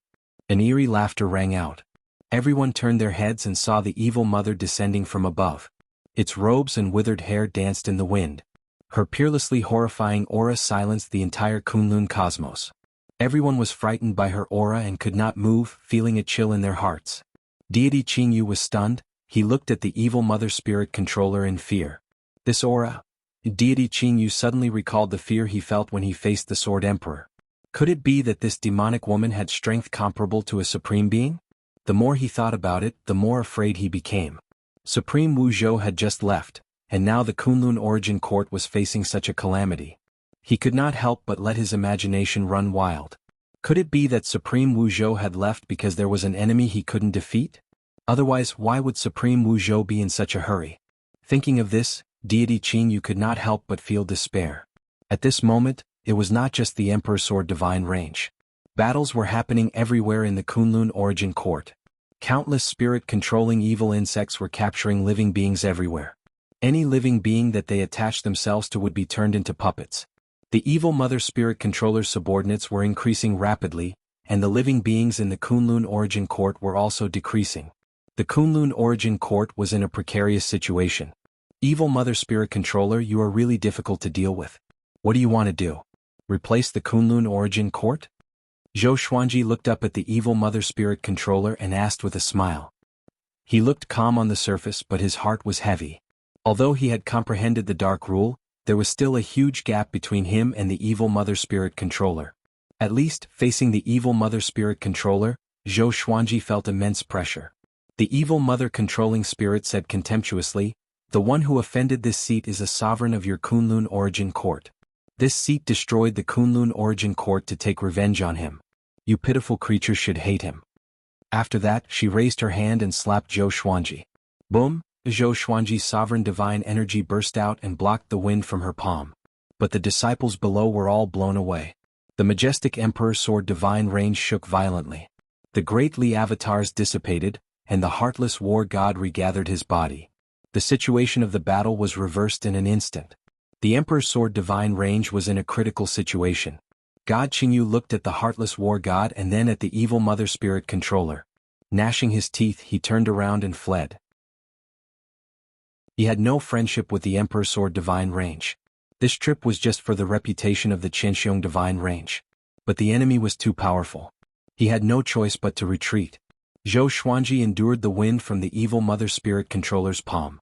An eerie laughter rang out. Everyone turned their heads and saw the evil mother descending from above. Its robes and withered hair danced in the wind. Her peerlessly horrifying aura silenced the entire Kunlun cosmos. Everyone was frightened by her aura and could not move, feeling a chill in their hearts. Deity Qingyu was stunned. He looked at the evil mother spirit controller in fear. This aura? Deity Qingyu suddenly recalled the fear he felt when he faced the Sword Emperor. Could it be that this demonic woman had strength comparable to a supreme being? The more he thought about it, the more afraid he became. Supreme Wu Zhou had just left, and now the Kunlun Origin Court was facing such a calamity. He could not help but let his imagination run wild. Could it be that Supreme Wu Zhou had left because there was an enemy he couldn't defeat? Otherwise, why would Supreme Wu Zhou be in such a hurry? Thinking of this, Deity Qingyu could not help but feel despair. At this moment, it was not just the Emperor's Sword Divine Range. Battles were happening everywhere in the Kunlun Origin Court. Countless spirit-controlling evil insects were capturing living beings everywhere. Any living being that they attached themselves to would be turned into puppets. The evil mother spirit controller's subordinates were increasing rapidly, and the living beings in the Kunlun Origin Court were also decreasing. The Kunlun Origin Court was in a precarious situation. Evil mother spirit controller, you are really difficult to deal with. What do you want to do? Replace the Kunlun Origin Court? Zhou Xuanji looked up at the evil mother spirit controller and asked with a smile. He looked calm on the surface, but his heart was heavy. Although he had comprehended the Dark Rule, there was still a huge gap between him and the evil mother spirit controller. At least, facing the evil mother spirit controller, Zhou Xuanji felt immense pressure. The evil mother controlling spirit said contemptuously, "The one who offended this seat is a sovereign of your Kunlun Origin Court. This seat destroyed the Kunlun Origin Court to take revenge on him. You pitiful creatures should hate him." After that, she raised her hand and slapped Zhou Xuanji. Boom! Zhou Xuanji's sovereign divine energy burst out and blocked the wind from her palm. But the disciples below were all blown away. The majestic Emperor's Sword Divine Range shook violently. The great Li avatars dissipated, and the heartless war god regathered his body. The situation of the battle was reversed in an instant. The Emperor's Sword Divine Range was in a critical situation. God Qingyu looked at the heartless war god and then at the evil mother spirit controller. Gnashing his teeth, he turned around and fled. He had no friendship with the Emperor's Sword Divine Range. This trip was just for the reputation of the Qianxiong Divine Range. But the enemy was too powerful. He had no choice but to retreat. Zhou Xuanji endured the wind from the evil mother spirit controller's palm.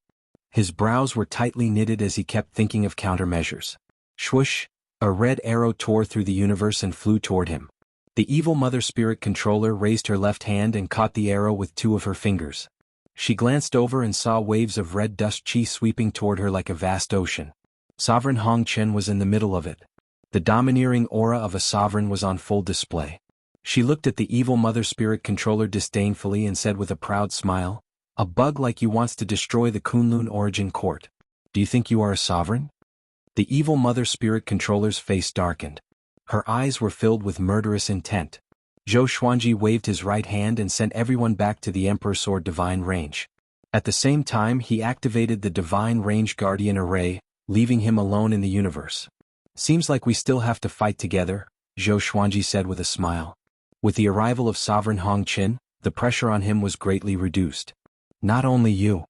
His brows were tightly knitted as he kept thinking of countermeasures. Swoosh! A red arrow tore through the universe and flew toward him. The evil mother spirit controller raised her left hand and caught the arrow with two of her fingers. She glanced over and saw waves of red dust chi sweeping toward her like a vast ocean. Sovereign Hong Chen was in the middle of it. The domineering aura of a sovereign was on full display. She looked at the evil mother spirit controller disdainfully and said with a proud smile, "A bug like you wants to destroy the Kunlun Origin Court. Do you think you are a sovereign?" The evil mother spirit controller's face darkened. Her eyes were filled with murderous intent. Zhou Xuanji waved his right hand and sent everyone back to the Emperor's Sword Divine Range. At the same time, he activated the Divine Range Guardian Array, leaving him alone in the universe. "Seems like we still have to fight together," Zhou Xuanji said with a smile. With the arrival of Sovereign Hong Qin, the pressure on him was greatly reduced. "Not only you."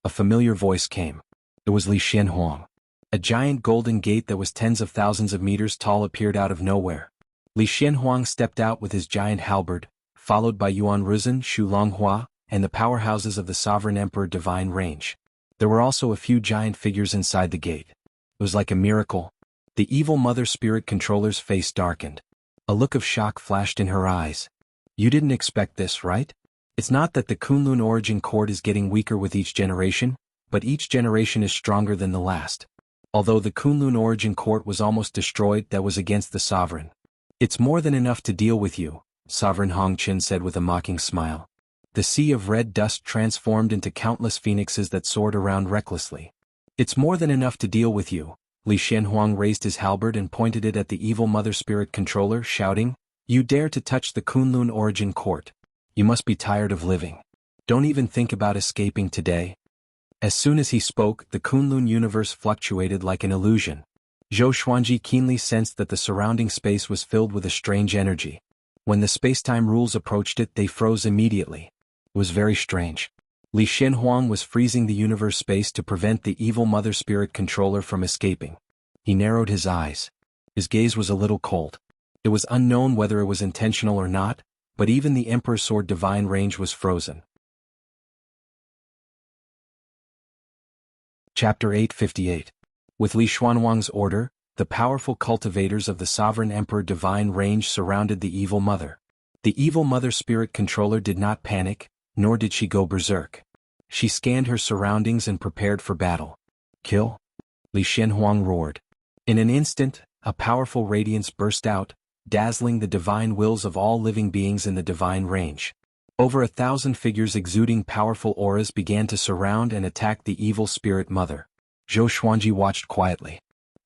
A familiar voice came. It was Li Xianhuang. A giant golden gate that was tens of thousands of meters tall appeared out of nowhere. Li Xianhuang stepped out with his giant halberd, followed by Yuan Ruzhen, Xu Longhua, and the powerhouses of the Sovereign Emperor Divine Range. There were also a few giant figures inside the gate. It was like a miracle. The evil mother spirit controller's face darkened. A look of shock flashed in her eyes. "You didn't expect this, right? It's not that the Kunlun Origin Court is getting weaker with each generation, but each generation is stronger than the last. Although the Kunlun Origin Court was almost destroyed, that was against the sovereign. It's more than enough to deal with you," Sovereign Hong Qin said with a mocking smile. The sea of red dust transformed into countless phoenixes that soared around recklessly. "It's more than enough to deal with you." Li Xianhuang raised his halberd and pointed it at the evil mother spirit controller, shouting, "You dare to touch the Kunlun Origin Court? You must be tired of living. Don't even think about escaping today." As soon as he spoke, the Kunlun universe fluctuated like an illusion. Zhou Xuanji keenly sensed that the surrounding space was filled with a strange energy. When the spacetime rules approached it, they froze immediately. It was very strange. Li Xianhuang was freezing the universe space to prevent the evil mother spirit controller from escaping. He narrowed his eyes. His gaze was a little cold. It was unknown whether it was intentional or not, but even the Emperor's sword divine range was frozen. Chapter 858. With Li Xuanwang's order, the powerful cultivators of the Sovereign Emperor divine range surrounded the Evil Mother. The Evil Mother spirit controller did not panic, nor did she go berserk. She scanned her surroundings and prepared for battle. Kill? Li Xianhuang roared. In an instant, a powerful radiance burst out, dazzling the divine wills of all living beings in the divine range. Over 1,000 figures exuding powerful auras began to surround and attack the evil spirit mother. Zhou Xuanji watched quietly.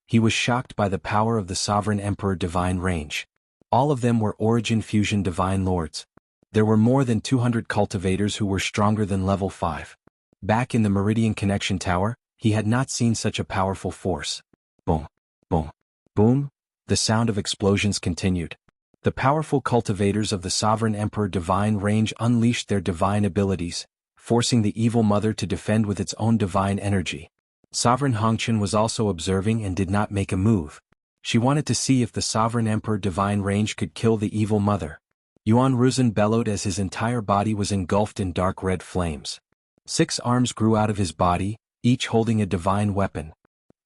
He was shocked by the power of the Sovereign Emperor divine range. All of them were Origin Fusion divine lords. There were more than 200 cultivators who were stronger than level 5. Back in the Meridian Connection Tower, he had not seen such a powerful force. Boom, boom, boom, the sound of explosions continued. The powerful cultivators of the Sovereign Emperor divine range unleashed their divine abilities, forcing the Evil Mother to defend with its own divine energy. Sovereign Hongqian was also observing and did not make a move. She wanted to see if the Sovereign Emperor divine range could kill the Evil Mother. Yuan Ruzhen bellowed as his entire body was engulfed in dark red flames. 6 arms grew out of his body, each holding a divine weapon.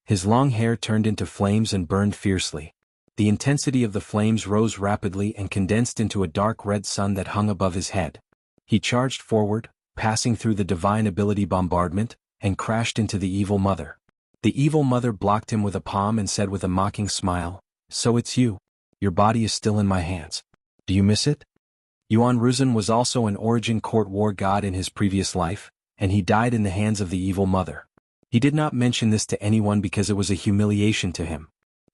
His long hair turned into flames and burned fiercely. The intensity of the flames rose rapidly and condensed into a dark red sun that hung above his head. He charged forward, passing through the divine ability bombardment, and crashed into the Evil Mother. The Evil Mother blocked him with a palm and said with a mocking smile, "So it's you. Your body is still in my hands. Do you miss it?" Yuan Ruzhen was also an Origin Court war god in his previous life, and he died in the hands of the Evil Mother. He did not mention this to anyone because it was a humiliation to him.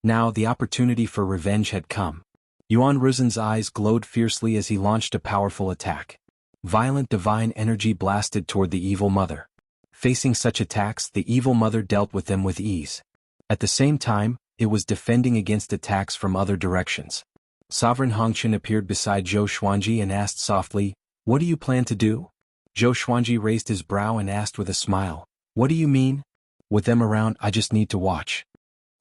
Now the opportunity for revenge had come. Yuan Ruzhen's eyes glowed fiercely as he launched a powerful attack. Violent divine energy blasted toward the Evil Mother. Facing such attacks, the Evil Mother dealt with them with ease. At the same time, it was defending against attacks from other directions. Sovereign Hongqian appeared beside Zhou Xuanji and asked softly, "What do you plan to do?" Zhou Xuanji raised his brow and asked with a smile, "What do you mean? With them around, I just need to watch."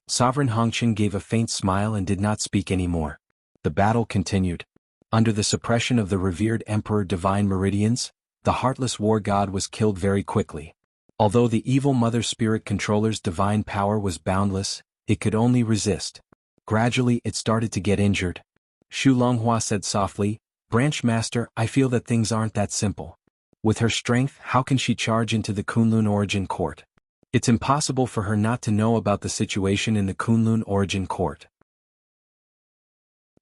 Sovereign Hongqian gave a faint smile and did not speak anymore. The battle continued. Under the suppression of the revered Emperor Divine Meridians, the heartless war god was killed very quickly. Although the Evil Mother Spirit Controller's divine power was boundless, it could only resist. Gradually it started to get injured. Xu Longhua said softly, "Branch Master, I feel that things aren't that simple. With her strength, how can she charge into the Kunlun Origin Court? It's impossible for her not to know about the situation in the Kunlun Origin Court."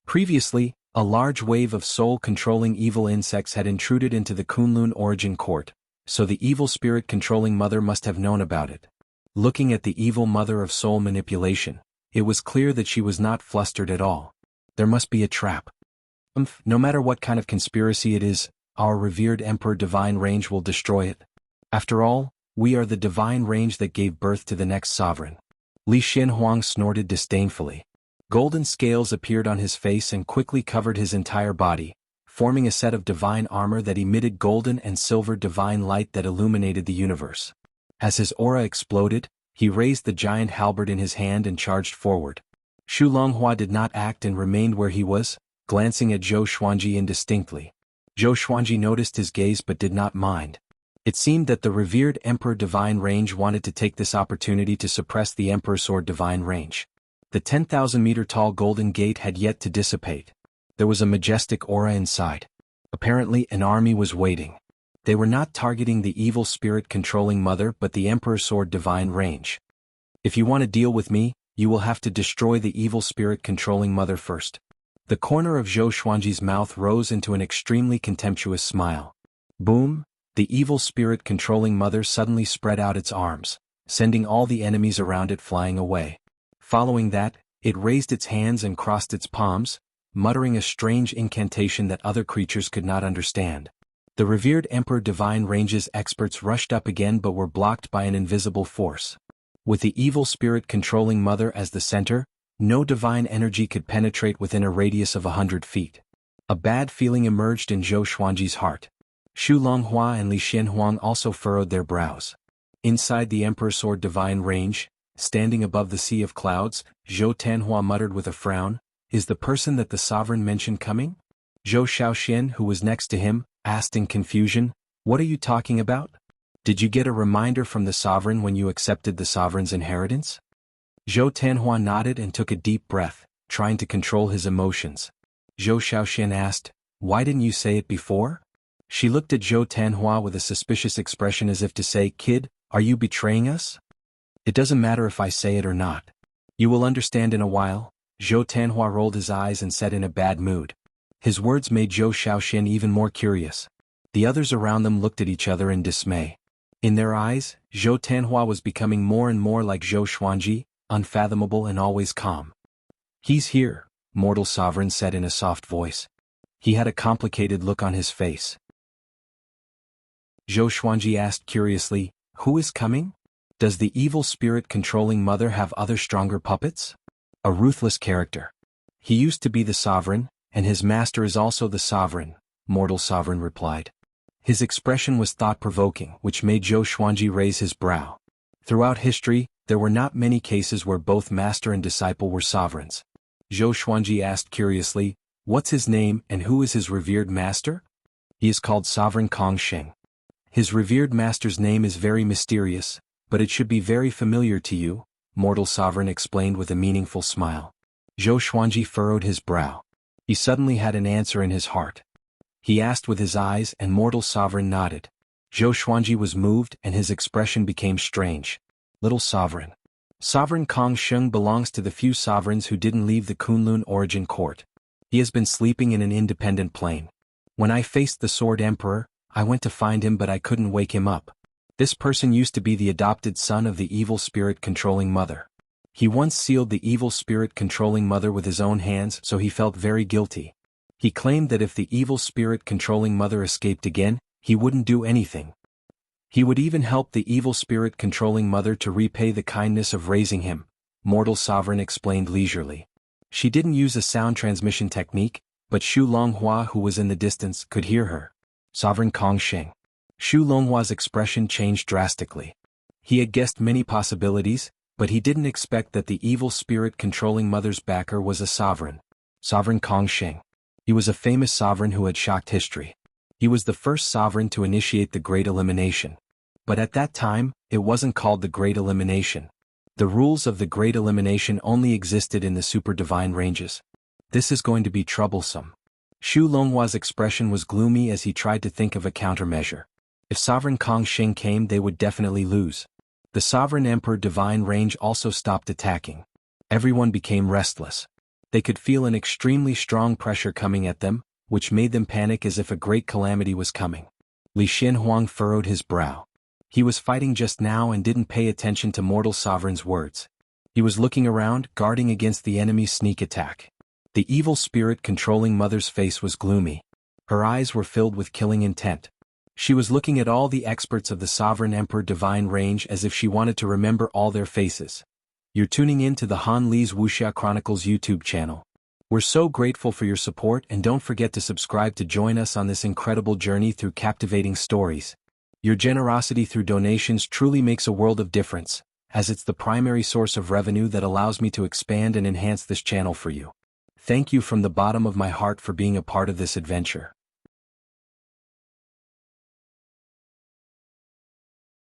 Previously, a large wave of soul-controlling evil insects had intruded into the Kunlun Origin Court, so the evil spirit-controlling mother must have known about it. Looking at the Evil Mother of soul manipulation, it was clear that she was not flustered at all. There must be a trap. No matter what kind of conspiracy it is, our revered Emperor Divine Range will destroy it. After all, we are the Divine Range that gave birth to the next sovereign. Li Xianhuang snorted disdainfully. Golden scales appeared on his face and quickly covered his entire body, forming a set of divine armor that emitted golden and silver divine light that illuminated the universe. As his aura exploded, he raised the giant halberd in his hand and charged forward. Xu Longhua did not act and remained where he was, glancing at Zhou Xuanji indistinctly. Zhou Xuanji noticed his gaze but did not mind. It seemed that the revered Emperor Divine Range wanted to take this opportunity to suppress the Emperor's Sword Divine Range. The 10,000-meter-tall Golden Gate had yet to dissipate. There was a majestic aura inside. Apparently an army was waiting. They were not targeting the evil spirit-controlling mother but the Emperor's Sword Divine Range. "If you want to deal with me, you will have to destroy the evil spirit-controlling mother first." The corner of Zhou Xuanji's mouth rose into an extremely contemptuous smile. Boom! The evil spirit-controlling mother suddenly spread out its arms, sending all the enemies around it flying away. Following that, it raised its hands and crossed its palms, muttering a strange incantation that other creatures could not understand. The revered Emperor Divine Range's experts rushed up again but were blocked by an invisible force. With the evil spirit-controlling mother as the center, no divine energy could penetrate within a radius of 100 feet. A bad feeling emerged in Zhou Xuanji's heart. Xu Longhua and Li Xianhuang also furrowed their brows. Inside the Emperor's Sword Divine Range, standing above the sea of clouds, Zhou Tanhua muttered with a frown, Is the person that the sovereign mentioned coming? Zhou Shaoxian, who was next to him, asked in confusion, "What are you talking about? Did you get a reminder from the sovereign when you accepted the sovereign's inheritance?" Zhou Tanhua nodded and took a deep breath, trying to control his emotions. Zhou Shaoxian asked, "Why didn't you say it before?" She looked at Zhou Tanhua with a suspicious expression as if to say, "Kid, are you betraying us?" "It doesn't matter if I say it or not. You will understand in a while." Zhou Tanhua rolled his eyes and said in a bad mood. His words made Zhou Shaoxian even more curious. The others around them looked at each other in dismay. In their eyes, Zhou Tanhua was becoming more and more like Zhou Xuanji, unfathomable and always calm. "He's here," Mortal Sovereign said in a soft voice. He had a complicated look on his face. Zhou Xuanji asked curiously, "Who is coming? Does the evil spirit controlling mother have other stronger puppets?" "A ruthless character. He used to be the sovereign, and his master is also the sovereign," Mortal Sovereign replied. His expression was thought-provoking, which made Zhou Xuanji raise his brow. Throughout history, there were not many cases where both master and disciple were sovereigns. Zhou Xuanji asked curiously, "What's his name and who is his revered master?" "He is called Sovereign Kong Sheng. His revered master's name is very mysterious, but it should be very familiar to you," Mortal Sovereign explained with a meaningful smile. Zhou Xuanji furrowed his brow. He suddenly had an answer in his heart. He asked with his eyes and Mortal Sovereign nodded. Zhou Xuanji was moved and his expression became strange. "Little Sovereign. Sovereign Kong Sheng belongs to the few sovereigns who didn't leave the Kunlun origin court. He has been sleeping in an independent plane. When I faced the Sword Emperor, I went to find him but I couldn't wake him up. This person used to be the adopted son of the evil spirit controlling mother. He once sealed the evil spirit controlling mother with his own hands, so he felt very guilty. He claimed that if the evil spirit controlling mother escaped again, he wouldn't do anything. He would even help the evil spirit controlling mother to repay the kindness of raising him," Mortal Sovereign explained leisurely. She didn't use a sound transmission technique, but Xu Longhua, who was in the distance, could hear her. "Sovereign Kong Sheng." Xu Longhua's expression changed drastically. He had guessed many possibilities, but he didn't expect that the evil spirit controlling mother's backer was a sovereign. Sovereign Kong Sheng. He was a famous sovereign who had shocked history. He was the first sovereign to initiate the Great Elimination. But at that time, it wasn't called the Great Elimination. The rules of the Great Elimination only existed in the super divine ranges. This is going to be troublesome. Xu Longhua's expression was gloomy as he tried to think of a countermeasure. If Sovereign Kong Sheng came, they would definitely lose. The Sovereign Emperor Divine Range also stopped attacking. Everyone became restless. They could feel an extremely strong pressure coming at them, which made them panic as if a great calamity was coming. Li Xianhuang furrowed his brow. He was fighting just now and didn't pay attention to Mortal Sovereign's words. He was looking around, guarding against the enemy's sneak attack. The evil spirit controlling mother's face was gloomy. Her eyes were filled with killing intent. She was looking at all the experts of the Sovereign Emperor Divine Range as if she wanted to remember all their faces. You're tuning in to the Han Li's Wuxia Chronicles YouTube channel. We're so grateful for your support and don't forget to subscribe to join us on this incredible journey through captivating stories. Your generosity through donations truly makes a world of difference, as it's the primary source of revenue that allows me to expand and enhance this channel for you. Thank you from the bottom of my heart for being a part of this adventure.